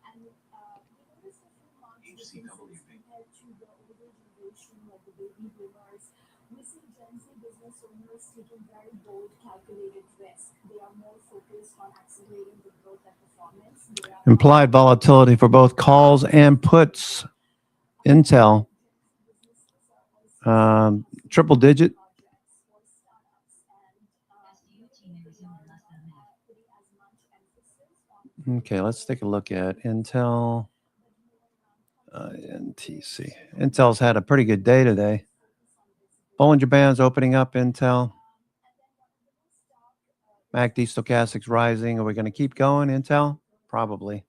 And we noticed a few months differences compared to the older generation, like the baby boomers. We see Gen Z business owners taking very bold, calculated risks. They are more focused on accelerating the growth and performance. Implied volatility for both calls and puts. Intel, triple digit. Okay, let's take a look at Intel. NTC. Intel's had a pretty good day today. Bollinger Bands opening up. Intel. MACD stochastics rising. Are we going to keep going, Intel? Probably.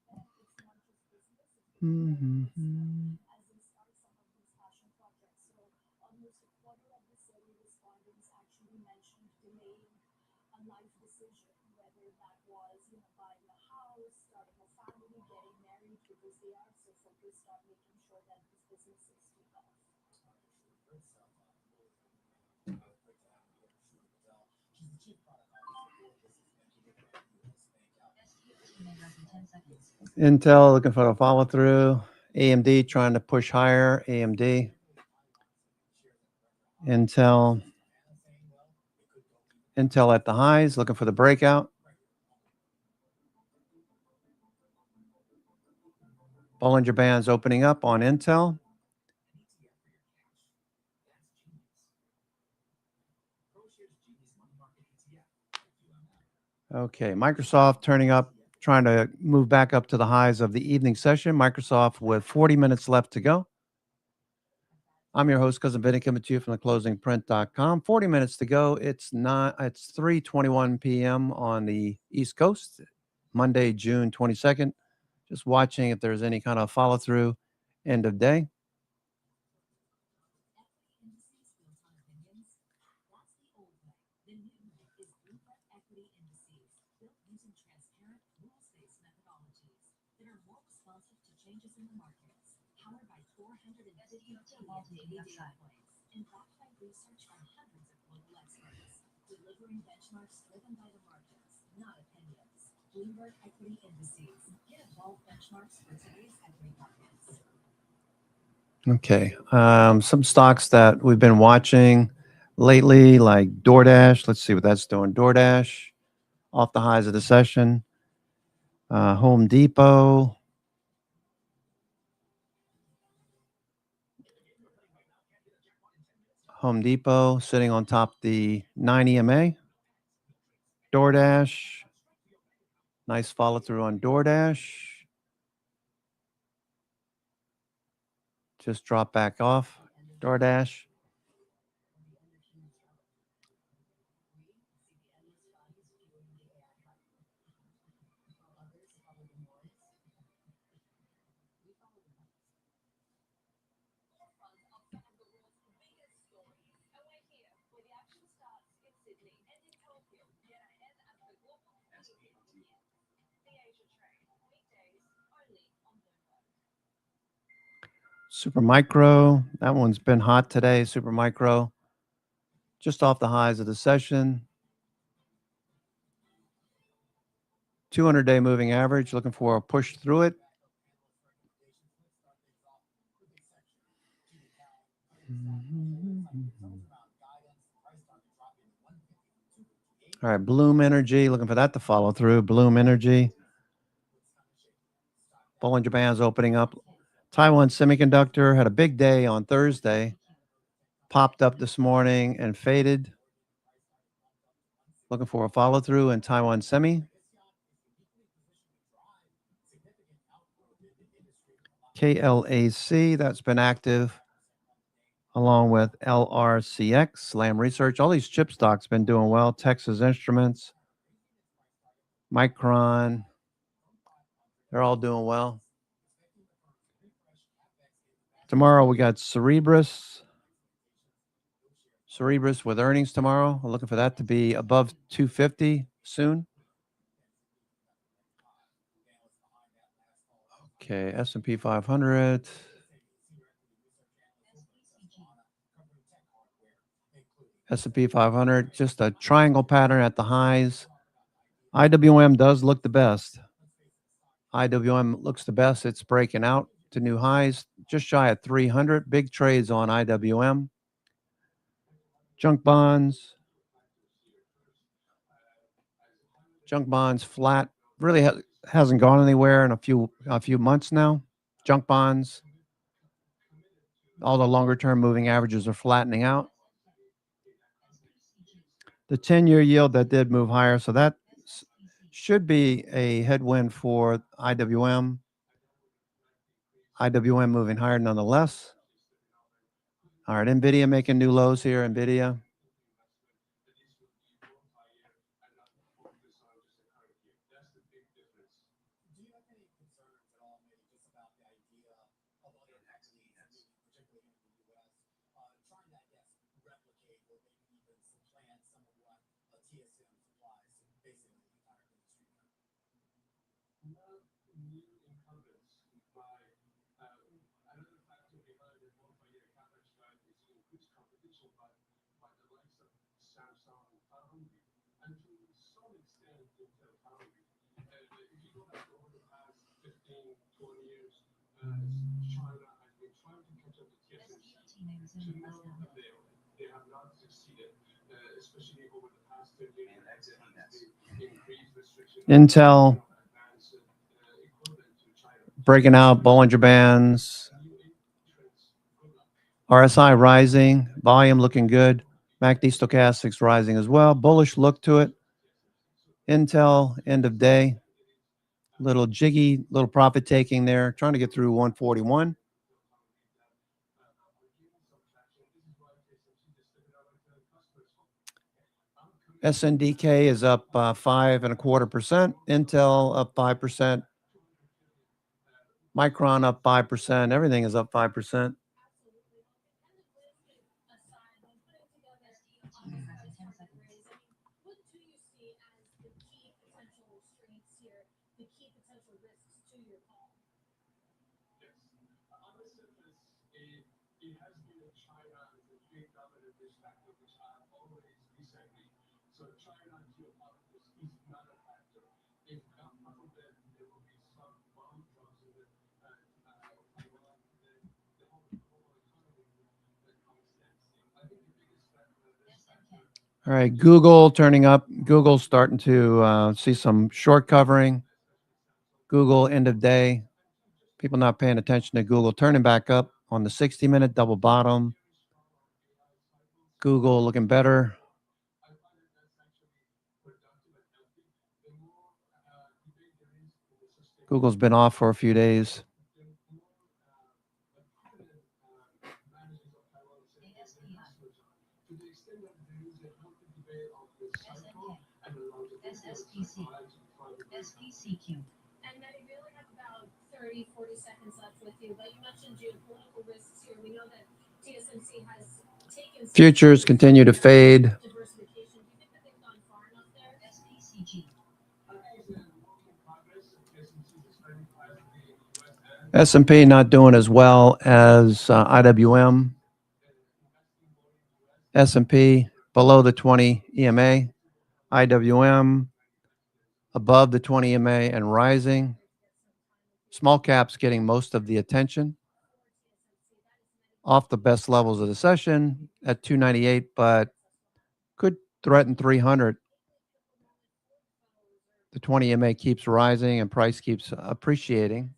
because they are so focused on making sure that this business is taken off. Great stuff. Great to have you here, Shruti Patel. She's the Chief Product Officer for Business Banking at US Bank out. Less than 10 seconds. Intel looking for a follow through. AMD trying to push higher. AMD. Intel at the highs, looking for the breakout. Bollinger Bands opening up on Intel. Okay, Microsoft turning up, trying to move back up to the highs of the evening session. Microsoft with 40 minutes left to go. I'm your host, Cousin Vinny, coming to you from theclosingprint.com. 40 minutes to go. It's 3:21 p.m. on the East Coast, Monday, June 22nd. Just watching if there's any kind of follow through end of day. And backed by research from hundreds of global experts, delivering benchmarks driven by the markets, not opinions. Bloomberg Equity Indices. Get evolved benchmarks for today's equity markets. Okay, some stocks that we've been watching lately, like DoorDash. Let's see what that's doing. DoorDash off the highs of the session. Home Depot. Home Depot sitting on top the 9 EMA. DoorDash. Nice follow through on DoorDash. Just drop back off. DoorDash. Supermicro, that one's been hot today. Supermicro, just off the highs of the session. 200-day moving average, looking for a push through it. All right, Bloom Energy, looking for that to follow through. Bloom Energy. Bollinger Bands opening up. Taiwan Semiconductor had a big day on Thursday. Popped up this morning and faded. Looking for a follow through in Taiwan Semi. KLAC, that's been active, along with LRCX, Lam Research. All these chip stocks been doing well. Texas Instruments, Micron, they're all doing well. Tomorrow we got Cerebras with earnings tomorrow. I'm looking for that to be above 250 soon. Okay, S&P 500. S&P 500, just a triangle pattern at the highs. IWM does look the best. IWM looks the best. It's breaking out to new highs, just shy of 300. Big trades on IWM. Junk bonds. Junk bonds flat. Really hasn't gone anywhere in a few months now. Junk bonds. All the longer term moving averages are flattening out. The 10-year yield that did move higher, so that should be a headwind for IWM. IWM moving higher nonetheless. All right, NVIDIA making new lows here. NVIDIA. Samsung Foundry, and to some extent Intel Foundry. If you go back over the past 15, 20 years, China has been trying to catch up to TSMC to no avail. They have not succeeded, especially over the past 10 years. They increased restrictions. Intel breaking out Bollinger Bands. RSI rising, volume looking good. MACD stochastics rising as well. Bullish look to it. Intel end of day. Little jiggy, little profit taking there. Trying to get through 141. SNDK is up 5.25%. Intel up 5%. Micron up 5%. Everything is up 5%. It has been in China as a big dominant risk factor, which I've always disagreed. So China geopolitics is not a factor. If not from that, there will be some bomb drops in the Taiwan, then the whole economy will come standstill. I think the biggest factor of this factor. All right, Google turning up. Google's starting to see some short covering. Google end of day. People not paying attention to Google turning back up on the 60-minute double bottom. Google looking better. Google's been off for a few days. SPCQ. And Maddie, we only have about 30, 40 seconds left with you, but you mentioned geopolitical risks here. We know that TSMC has taken Futures continue to fade. diversification. Do you think that they've gone far enough there? SPCG. S&P not doing as well as IWM. S&P below the 20 EMA. IWM above the 20 EMA and rising. Small caps getting most of the attention. Off the best levels of the session at 298, but could threaten 300. The 20 EMA keeps rising and price keeps appreciating.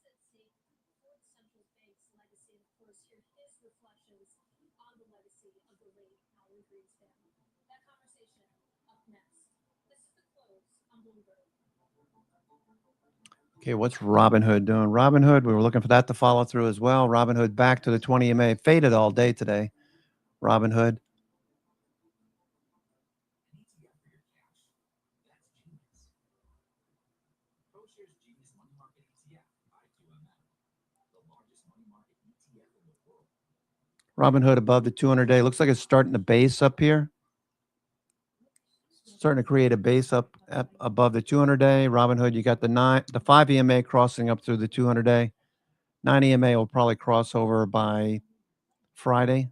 Okay, what's Robinhood doing? Robinhood, we were looking for that to follow through as well. Robinhood back to the 20 EMA. Faded all day today. Robinhood. Robinhood above the 200-day. Looks like it's starting to base up here. Starting to create a base up above the 200-day. Robinhood, you got the 5 EMA crossing up through the 200-day. 9 EMA will probably cross over by Friday.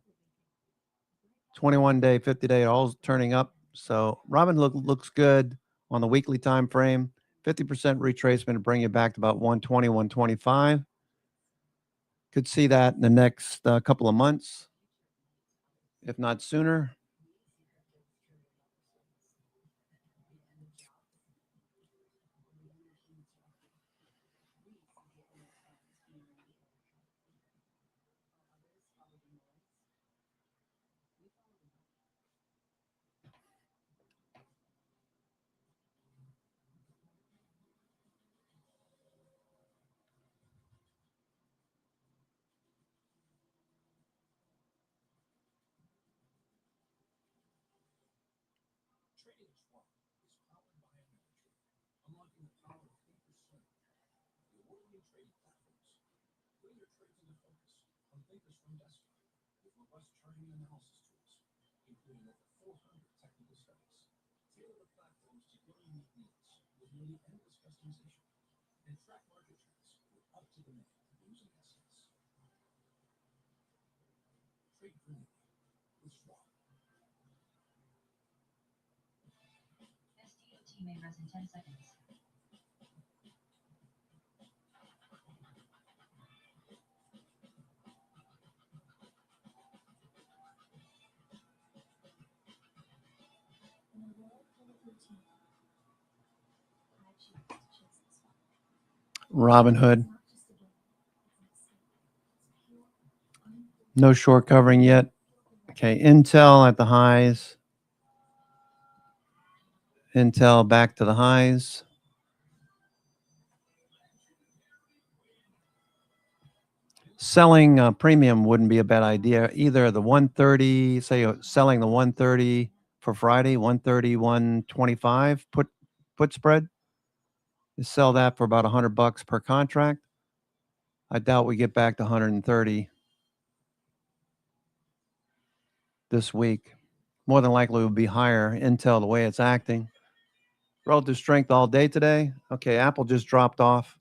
21-day, 50-day, all turning up. So Robinhood looks good on the weekly time frame. 50% retracement to bring you back to about 120, 125. Could see that in the next couple of months, if not sooner. You may rest in 10 seconds. Robinhood. No short covering yet. Okay, Intel at the highs. Intel back to the highs. Selling premium wouldn't be a bad idea. Either the 130, say you're selling the 130 for Friday, 130, 125 put spread. You sell that for about $100 per contract. I doubt we get back to 130 this week. More than likely it will be higher. Intel, the way it's acting. Relative strength all day today. Okay, Apple just dropped off.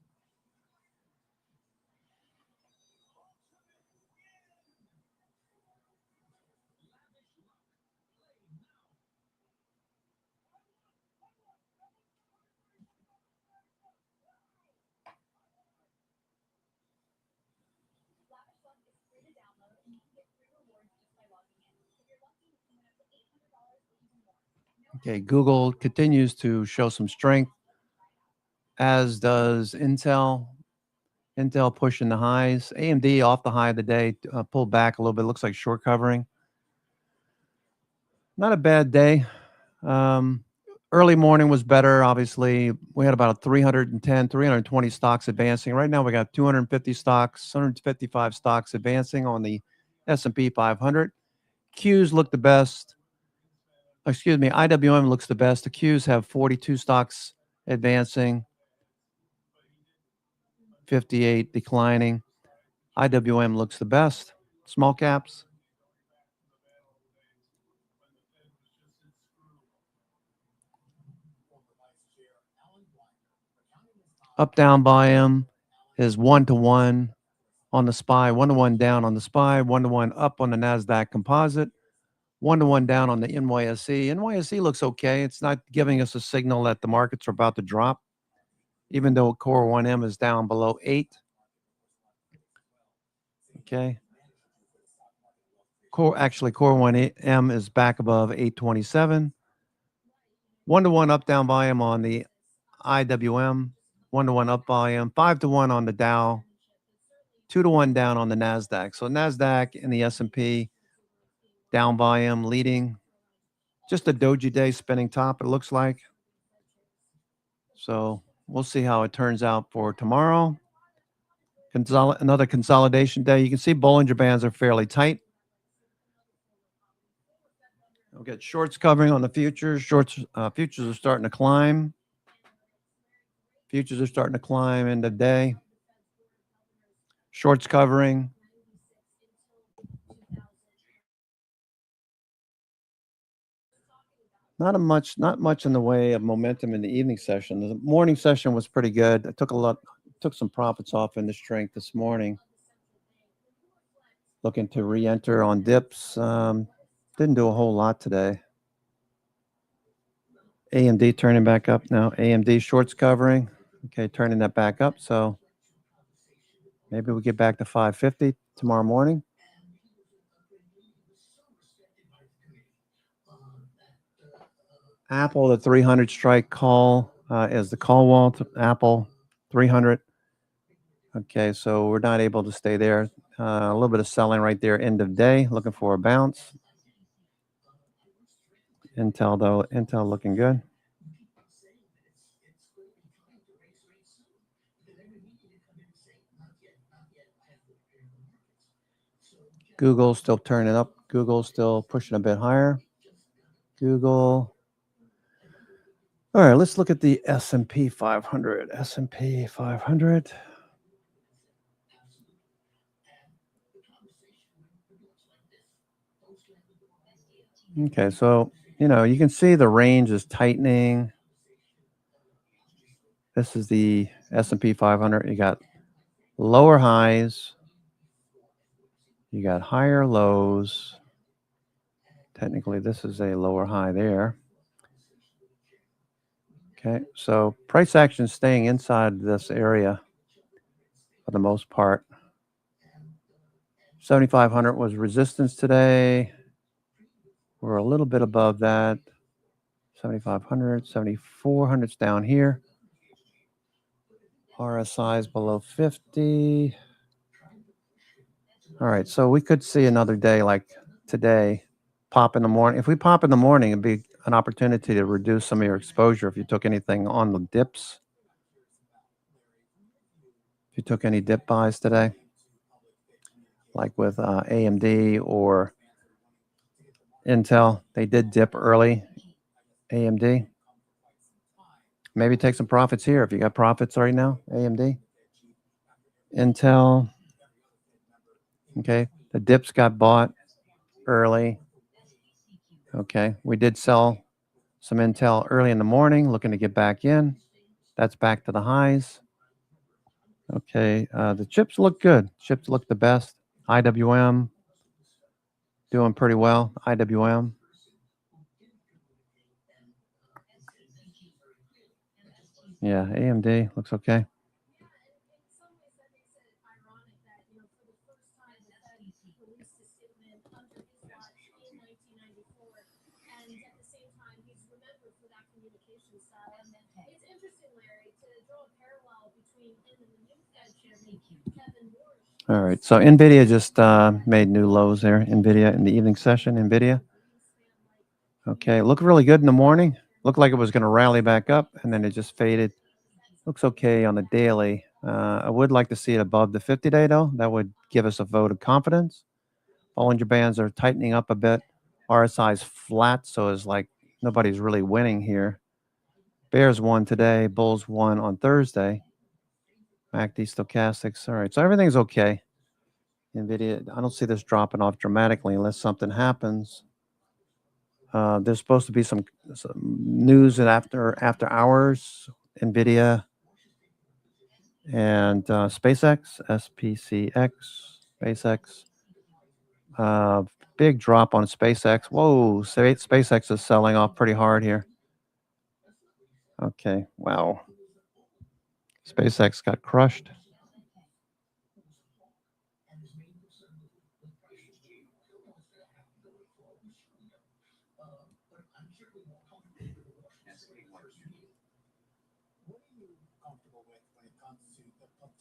Okay, Google continues to show some strength, as does Intel. Intel pushing the highs. AMD off the high of the day, pulled back a little bit. Looks like short covering. Not a bad day. Early morning was better, obviously. We had about 310, 320 stocks advancing. Right now we got 250 stocks, 155 stocks advancing on the S&P 500. Qs look the best. Excuse me, IWM looks the best. The Qs have 42 stocks advancing, 58 declining. IWM looks the best. Small caps. Up down volume is 1-to-1 on the SPY, 1-to-1 down on the SPY, 1-to-1 up on the NASDAQ composite, 1-to-1 down on the NYSE. NYSE looks okay. It's not giving us a signal that the markets are about to drop, even though Core 1M is down below 8. Okay. Core 1M is back above 827. 1-to-1 up down volume on the IWM, 1-to-1 up volume, 5-to-1 on the Dow, 2-to-1 down on the NASDAQ. So NASDAQ and the S&P down volume leading. Just a doji day spinning top, it looks like. So we'll see how it turns out for tomorrow. Another consolidation day. You can see Bollinger Bands are fairly tight. We'll get shorts covering on the futures. Futures are starting to climb. Futures are starting to climb in the day. Shorts covering. Not much in the way of momentum in the evening session. The morning session was pretty good. I took some profits off in the strength this morning. Looking to re-enter on dips. Didn't do a whole lot today. AMD turning back up now. AMD shorts covering. Okay, turning that back up. So maybe we get back to 550 tomorrow morning. Apple, the 300 strike call is the call wall to Apple 300. Okay, so we're not able to stay there. A little bit of selling right there, end of day, looking for a bounce. Intel looking good. Google still turning up. Google still pushing a bit higher. Google. All right, let's look at the S&P 500. S&P 500. Okay, so, you can see the range is tightening. This is the S&P 500. You got lower highs. You got higher lows. Technically, this is a lower high there. Okay, so price action staying inside this area for the most part. 7,500 was resistance today. We're a little bit above that. 7,500, 7,400's down here. RSI is below 50. All right, so we could see another day like today, pop in the morning. If we pop in the morning, it'd be an opportunity to reduce some of your exposure if you took anything on the dips. If you took any dip buys today, like with AMD or Intel, they did dip early. AMD. Maybe take some profits here if you got profits right now. AMD. Intel. Okay. The dips got bought early. Okay. We did sell some Intel early in the morning, looking to get back in. That's back to the highs. Okay. The chips look good. Chips look the best. IWM doing pretty well. IWM. Yeah, AMD looks okay. All right, so NVIDIA just made new lows there. NVIDIA in the evening session, NVIDIA. Okay, looked really good in the morning. Looked like it was going to rally back up, and then it just faded. Looks okay on the daily. I would like to see it above the 50-day, though. That would give us a vote of confidence. Bollinger Bands are tightening up a bit. RSI is flat, so it's like nobody's really winning here. Bears won today. Bulls won on Thursday. MACD stochastics. All right, so everything's okay. NVIDIA, I don't see this dropping off dramatically unless something happens. There's supposed to be some news after hours. NVIDIA and SpaceX, SPCX, SpaceX. Big drop on SpaceX. Whoa, SpaceX is selling off pretty hard here. Okay, wow. SpaceX got crushed.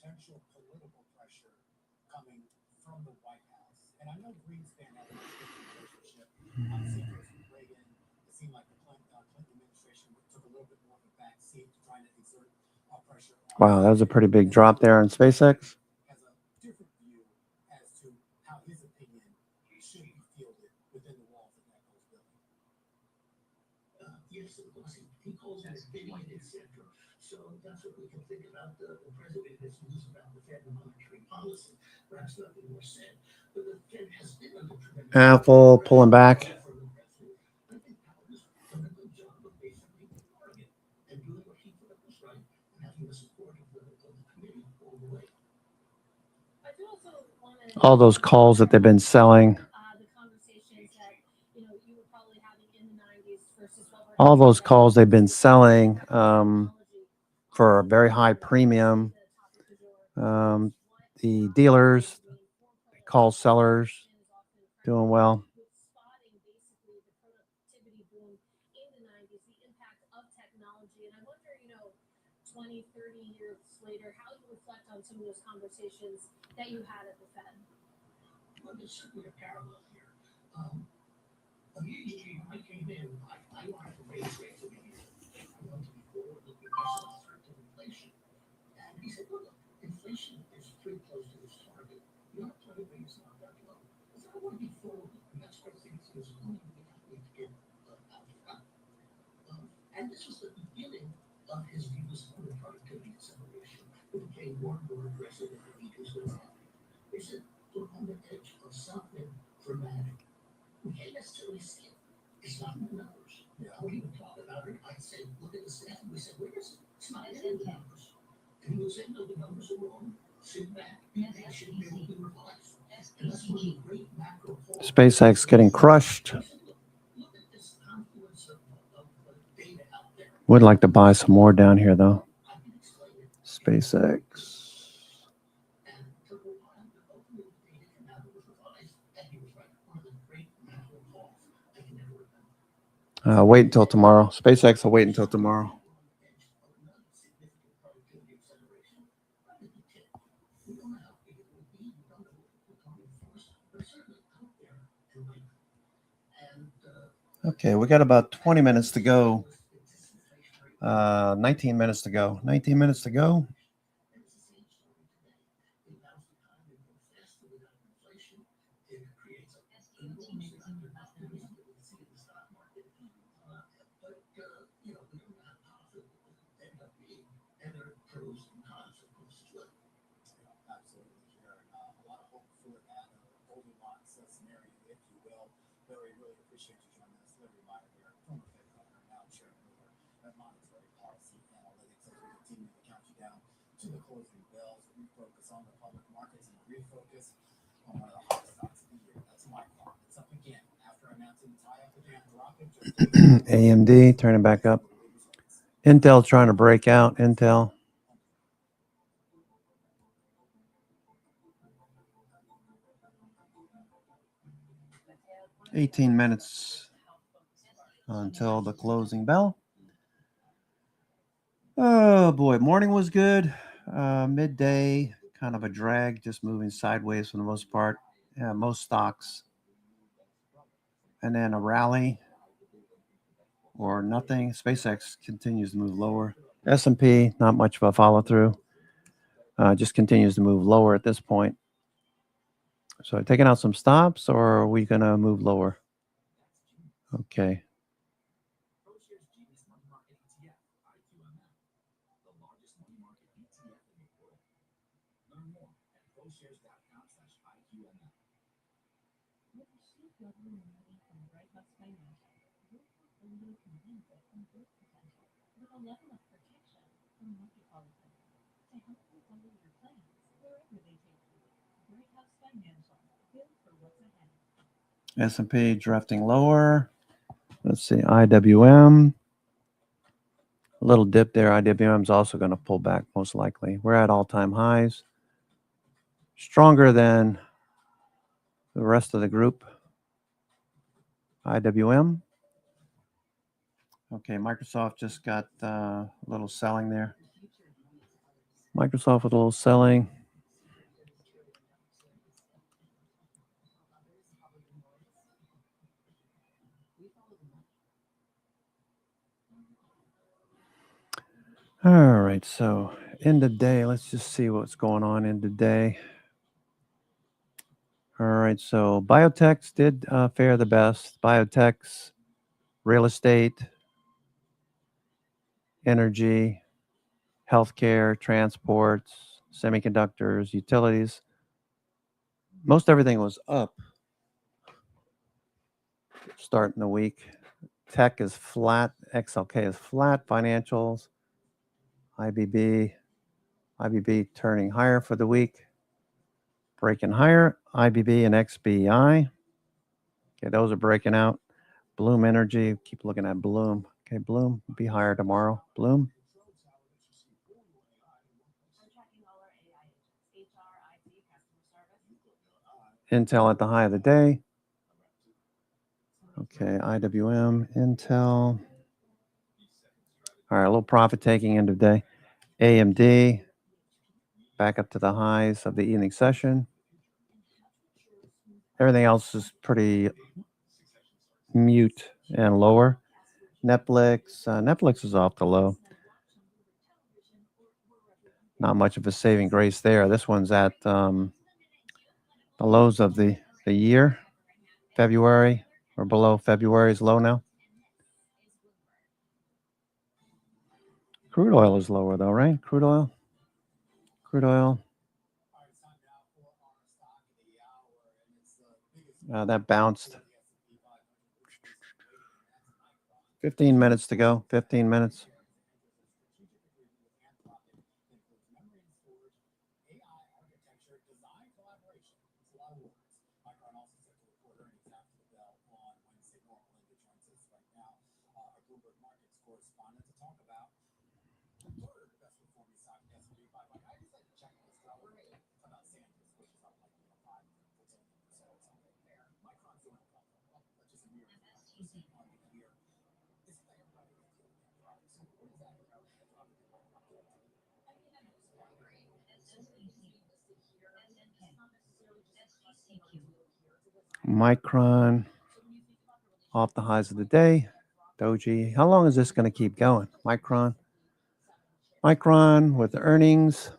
Potential political pressure coming from the White House. And I know Greenspan had a relationship with Reagan. It seemed like the Clinton administration took a little bit more of a back seat trying to exert pressure. Wow, that was a pretty big drop there on SpaceX. Has a different view as to how his opinion should be fielded within the walls of that building. Yes, he calls it opinion, etc. So that's what we can think about the president has news about the Fed and monetary policy. Perhaps nothing more said. But the Fed has been under tremendous Apple pulling back. I think Powell has done a good job of basically targeting and doing what he thought was right and having the support of the committee all the way. All those calls that they've been selling. All those calls they've been selling for a very high premium. The dealers, call sellers, doing well. Some of those conversations that you had at the Fed. Well, there's certainly a parallel here. Immediately when I came in, I wanted to raise rates immediately. I wanted to be forward-looking myself to inflation. And he said, look, inflation is pretty close to this target. Your target rate is not that low. I said, I want to be forward-looking. That's where things is going to be to get out front. And this was the beginning of his views on the productivity acceleration. It became more and more aggressive in the weeks that went on. They said, we're on the edge of something dramatic. We can't necessarily see it. It's not in the numbers. I won't even talk about it. I'd say, look at the stats. And we said, where is it? It's not in the numbers. And he would say, no, the numbers are wrong. Sit back. They should be able to be revised. And that's one of the great macro polls. SpaceX getting crushed. Look at this confluence of data out there. Would like to buy some more down here, though. SpaceX. Wait until tomorrow. SpaceX will wait until tomorrow. Okay, we got about 20 minutes to go. 19 minutes to go. 19 minutes to go. To the closing bells, refocus on the public markets and refocus on one of the hot stocks of the year. That's my call. It's up again after announcing the tie-up again, dropping just AMD turning back up. Intel trying to break out. Intel. $18 minutes until the closing bell. Oh boy, morning was good. Midday, kind of a drag, just moving sideways for the most part. Yeah, most stocks. And then a rally or nothing. SpaceX continues to move lower. S&P, not much of a follow through. Just continues to move lower at this point. So taking out some stops, or are we going to move lower? Okay. S&P drifting lower. Let's see, IWM. A little dip there. IWM is also going to pull back most likely. We're at all-time highs. Stronger than the rest of the group. IWM. Okay, Microsoft just got a little selling there. Microsoft with a little selling. All right, so end of day. Let's just see what's going on in the day. All right, so biotechs did fare the best. Biotechs, real estate, energy, healthcare, transports, semiconductors, utilities. Most everything was up starting the week. Tech is flat. XLK is flat. Financials, IBB turning higher for the week. Breaking higher. IBB and XBI. Okay, those are breaking out. Bloom Energy. Keep looking at Bloom. Okay, Bloom will be higher tomorrow. Bloom. Intel at the high of the day. Okay, IWM, Intel. All right, a little profit taking end of day. AMD back up to the highs of the evening session. Everything else is pretty mute and lower. Netflix is off the low. Not much of a saving grace there. This one's at the lows of the year. February or below February's low now. Crude oil is lower though, right? Crude oil. That bounced. 15 minutes to go. 15 minutes. correspondent to talk about the third best performing stock in the S&P 500. I decided to check this out about Sanders, which is up like 5 to 10% or something there. Micron's doing well, just a mere 5% on the year. It seems like everybody is doing that product. So what is that about? Micron off the highs of the day. Doji. How long is this going to keep going? Micron with the earnings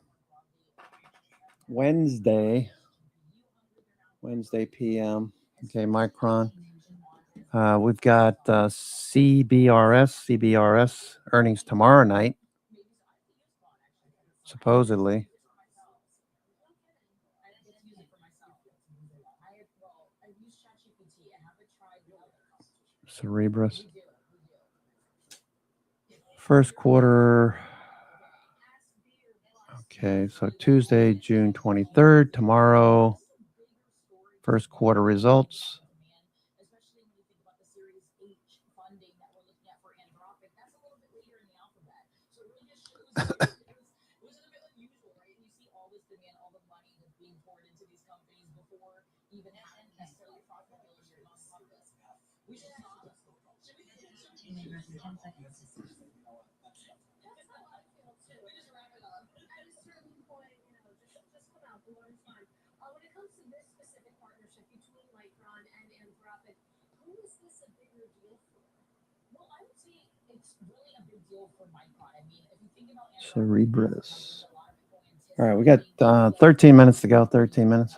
Wednesday PM. Okay, Micron. We've got CBRS earnings tomorrow night, supposedly. Cerebras. First quarter. Okay, so Tuesday, June 23rd, tomorrow, first quarter results. When it comes to this specific partnership between Micron and Anthropic, who is this a bigger deal for? Well, I would say it's really a big deal for Micron. I mean, if you think about Cerebras. All right, we got 13 minutes to go. 13 minutes.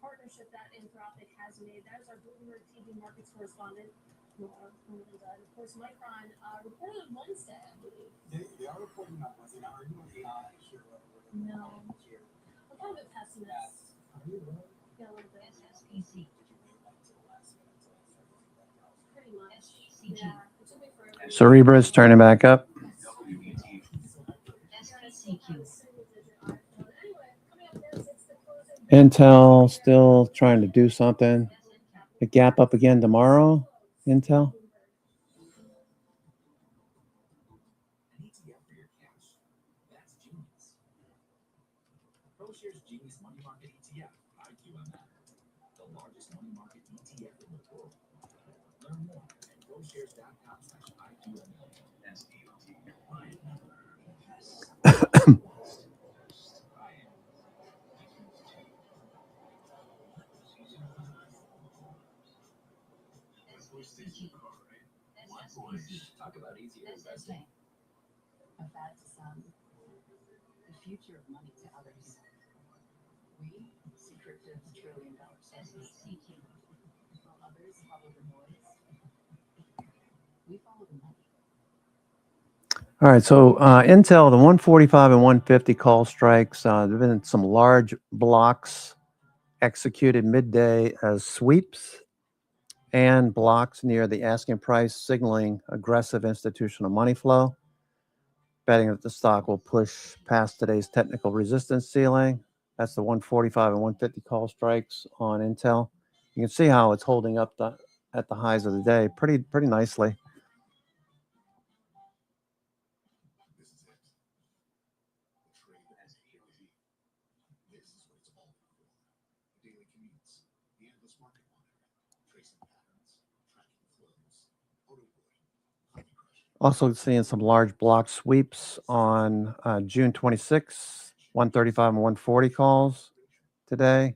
Partnership that Anthropic has made. That is our Bloomberg TV markets correspondent. And of course, Micron reported on Wednesday, I believe. They are reporting on Wednesday. Now, are you AI sure? No. I'm kind of a pessimist. Are you really? Yeah, a little bit. SSPC. Pretty much. Yeah. It took me forever. Cerebras turning back up. SPCQ. Intel still trying to do something. The gap up again tomorrow. Intel. An ETF for your cash. That's genius. ProShares Genius Money Market ETF, IQMM, the largest money market ETF in the world. Learn more at ProShares.com/IQMM. Talk about easier investing. A fad to some, the future of money to others. We see crypto as $1 trillion. SECQ. While others follow the noise, we follow the money. All right, so Intel, the 145 and 150 call strikes. There have been some large blocks executed midday as sweeps and blocks near the asking price, signaling aggressive institutional money flow, betting that the stock will push past today's technical resistance ceiling. That's the 145 and 150 call strikes on Intel. You can see how it's holding up at the highs of the day pretty nicely. This is it. The trade that was hazy. This is what it's all for. Daily commutes, the endless market monitoring, tracing patterns, tracking flows, Autowood, Honey Crush. Also seeing some large block sweeps on June 26, 135 and 140 calls today.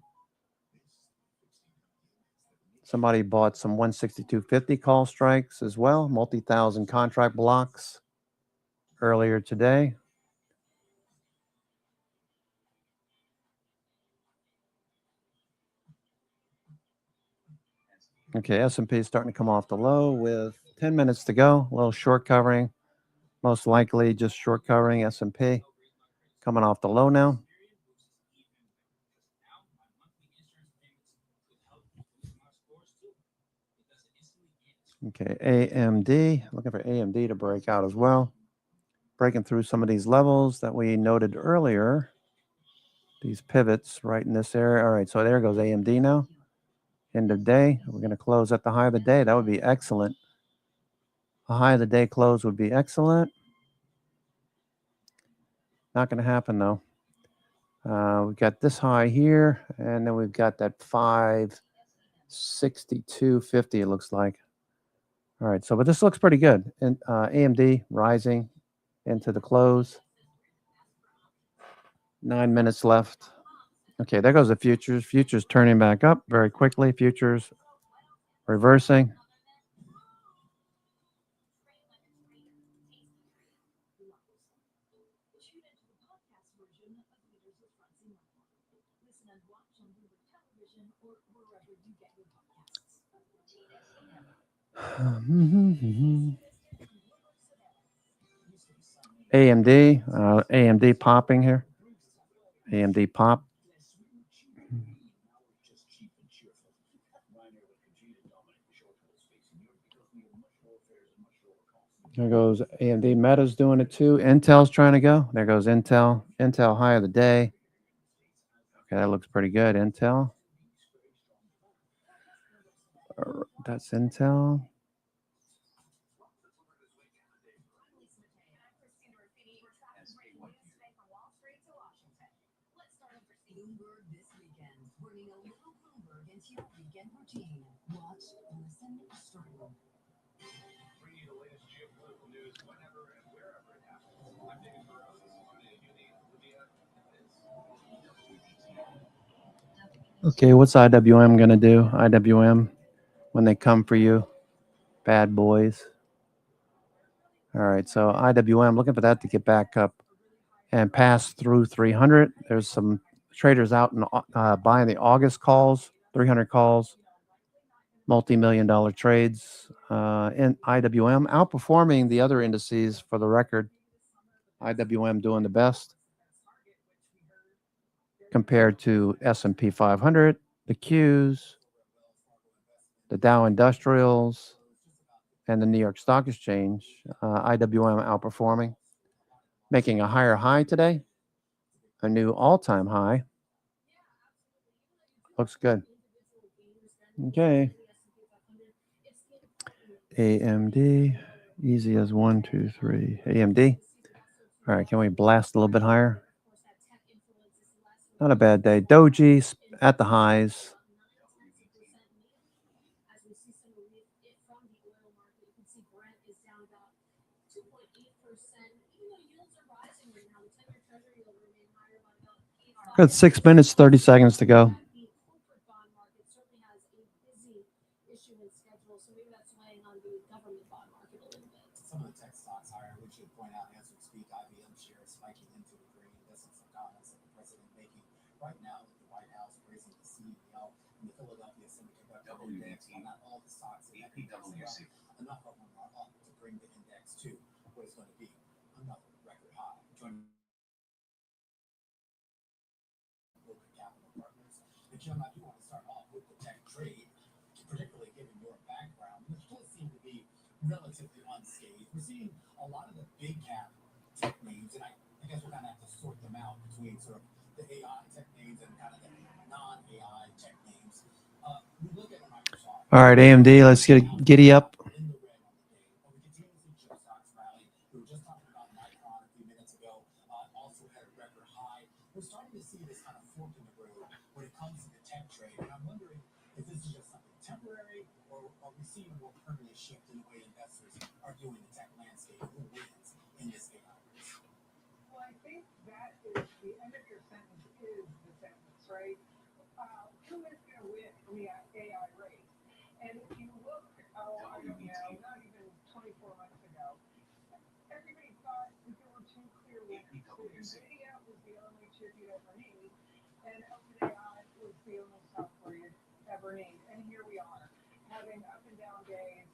Somebody bought some 162.50 call strikes as well, multi-thousand contract blocks earlier today. Okay, S&P is starting to come off the low with 10 minutes to go. A little short covering, most likely just short covering S&P. Coming off the low now. Okay, AMD, looking for AMD to break out as well. Breaking through some of these levels that we noted earlier. These pivots right in this area. All right, so there goes AMD now. End of day. We're going to close at the high of the day. That would be excellent. A high of the day close would be excellent. Not going to happen, though. We've got this high here, and then we've got that 562.50, it looks like. All right, so but this looks pretty good. And AMD rising into the close. 9 minutes left. Okay, there goes the futures. Futures turning back up very quickly. Futures reversing. AMD popping here. AMD pop. There goes AMD. Meta's doing it too. Intel's trying to go. There goes Intel. Intel high of the day. Okay, that looks pretty good. Intel. That's Intel. Bloomberg this weekend, bringing a little Bloomberg into your weekend routine. Watch, listen, stream. Bringing you the latest geopolitical news whenever and wherever it happens. I'm David Burrows. This is Monday Uni Lydia. Okay, what's IWM going to do? IWM, when they come for you, bad boys. All right, so IWM, looking for that to get back up and pass through 300. There's some traders out and buying the August calls, 300 calls, multi-million-dollar trades in IWM, outperforming the other indices for the record. IWM doing the best compared to S&P 500, the Qs, the Dow Industrials, and the New York Stock Exchange. IWM outperforming, making a higher high today, a new all-time high. Looks good. Okay. AMD, easy as 1, 2, 3. AMD. All right, can we blast a little bit higher? Not a bad day. Doji at the highs. Got 6 minutes, 30 seconds to go. Some of the tech stocks higher, we should point out as we speak, IBM shares spiking into the green. This is some comments that the president making right now at the White House, praising the CEO and the Philadelphia Semiconductor Index. While not all the stocks in that index are up, enough of them are up to bring the index to what is going to be another record high. Joining Capital Partners. And Jim, I do want to start off with the tech trade, particularly given your background, which does seem to be relatively unscathed. We're seeing a lot of the big cap tech names, and I guess we're going to have to sort them out between sort of the AI tech names and kind of the non-AI tech names. We look at Microsoft. All right, AMD, let's get a giddy up. In the red on the day, but we continue to see chip stocks rally. We were just talking about Micron a few minutes ago, also had a record high. We're starting to see this kind of fork in the road when it comes to the tech trade, and I'm wondering if this is just something temporary, or are we seeing a more permanent shift in the way investors are viewing the tech landscape? Who wins in this AI race? Well, I think that is the end of your sentence is the sentence, right? Who is going to win in the AI race? And if you look, I don't know, not even 24 months ago, everybody thought that there were two clear winners. NVIDIA was the only chip you'd ever need, and OpenAI was the only software you'd ever need. And here we are, having up and down days,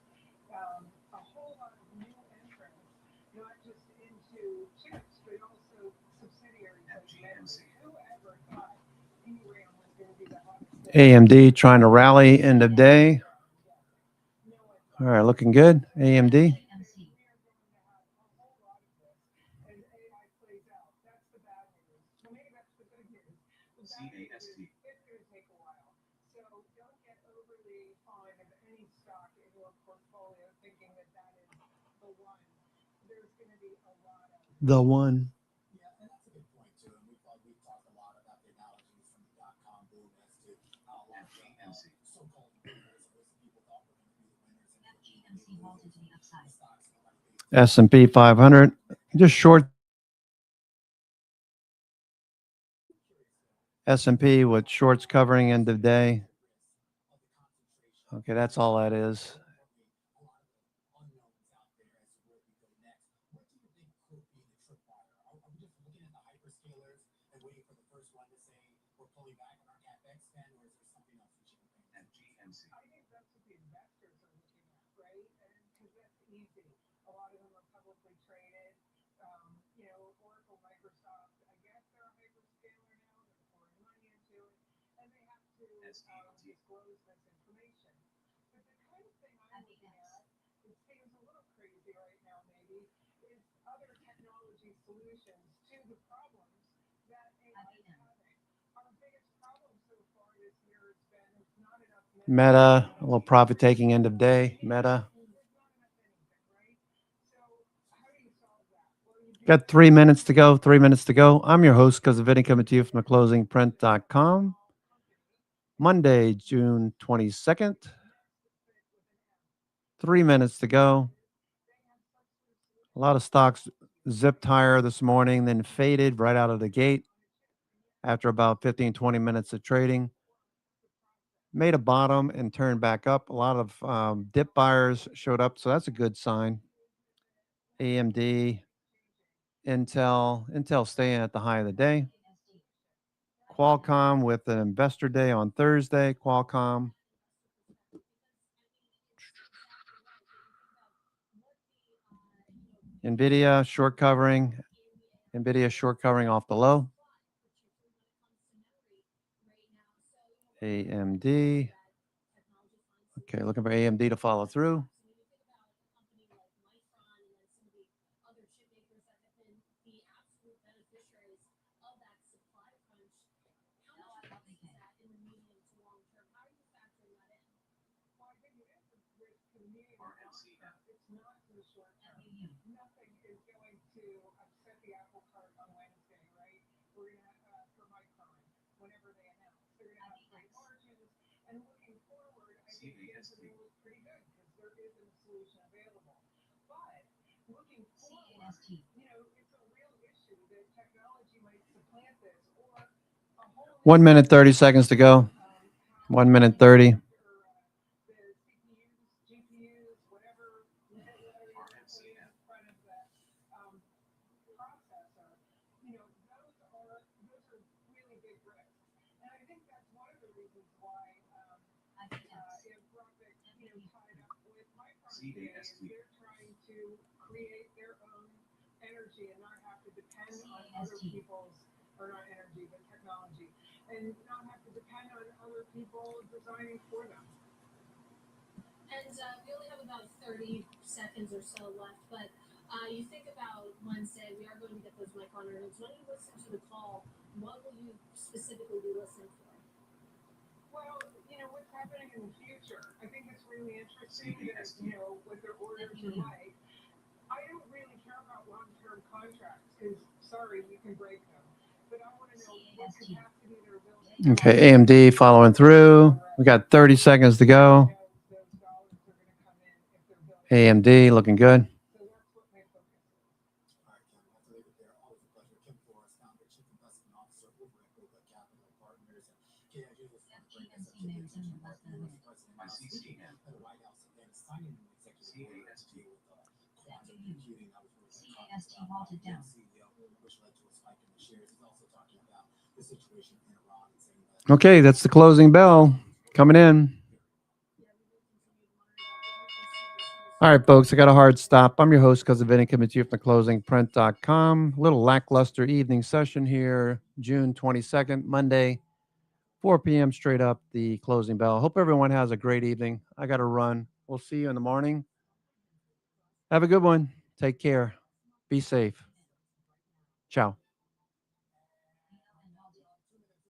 a whole lot of new entrants, not just into chips, but also subsidiaries like memory. Whoever thought DRAM was going to be the hottest thing? AMD trying to rally end of day. All right, looking good. AMD. The one. S&P 500. Just short S&P with shorts covering end of day. Okay, that's all that is. Meta, a little profit taking end of day. Meta. Got 3 minutes to go. 3 minutes to go. I'm your host, Cuzzavitti, coming to you from theclosingprint.com. Monday, June 22nd. 3 minutes to go. A lot of stocks zipped higher this morning, then faded right out of the gate after about 15, 20 minutes of trading. Made a bottom and turned back up. A lot of dip buyers showed up, so that's a good sign. AMD, Intel staying at the high of the day. Qualcomm with an investor day on Thursday. Qualcomm. NVIDIA short covering. NVIDIA short covering off the low. AMD. Okay, looking for AMD to follow through. One minute, 30 seconds to go. 1 minute, 30. And not have to depend on other people designing for them. And we only have about 30 seconds or so left, but you think about Wednesday, we are going to get those Micron earnings. When you listen to the call, what will you specifically be listening for? Well, what's happening in the future. I think it's really interesting that, what their orders are like. I don't really care about long-term contracts because, sorry, you can break them. But I want to know what capacity they're building. Okay, AMD following through. We got 30 seconds to go. AMD looking good. Okay, that's the closing bell coming in. All right, folks, I got a hard stop. I'm your host, Cuzzavitti, coming to you from theclosingprint.com. A little lackluster evening session here, June 22nd, Monday, 4 p.m. straight up, the closing bell. Hope everyone has a great evening. I got to run. We'll see you in the morning. Have a good one. Take care. Be safe. Ciao.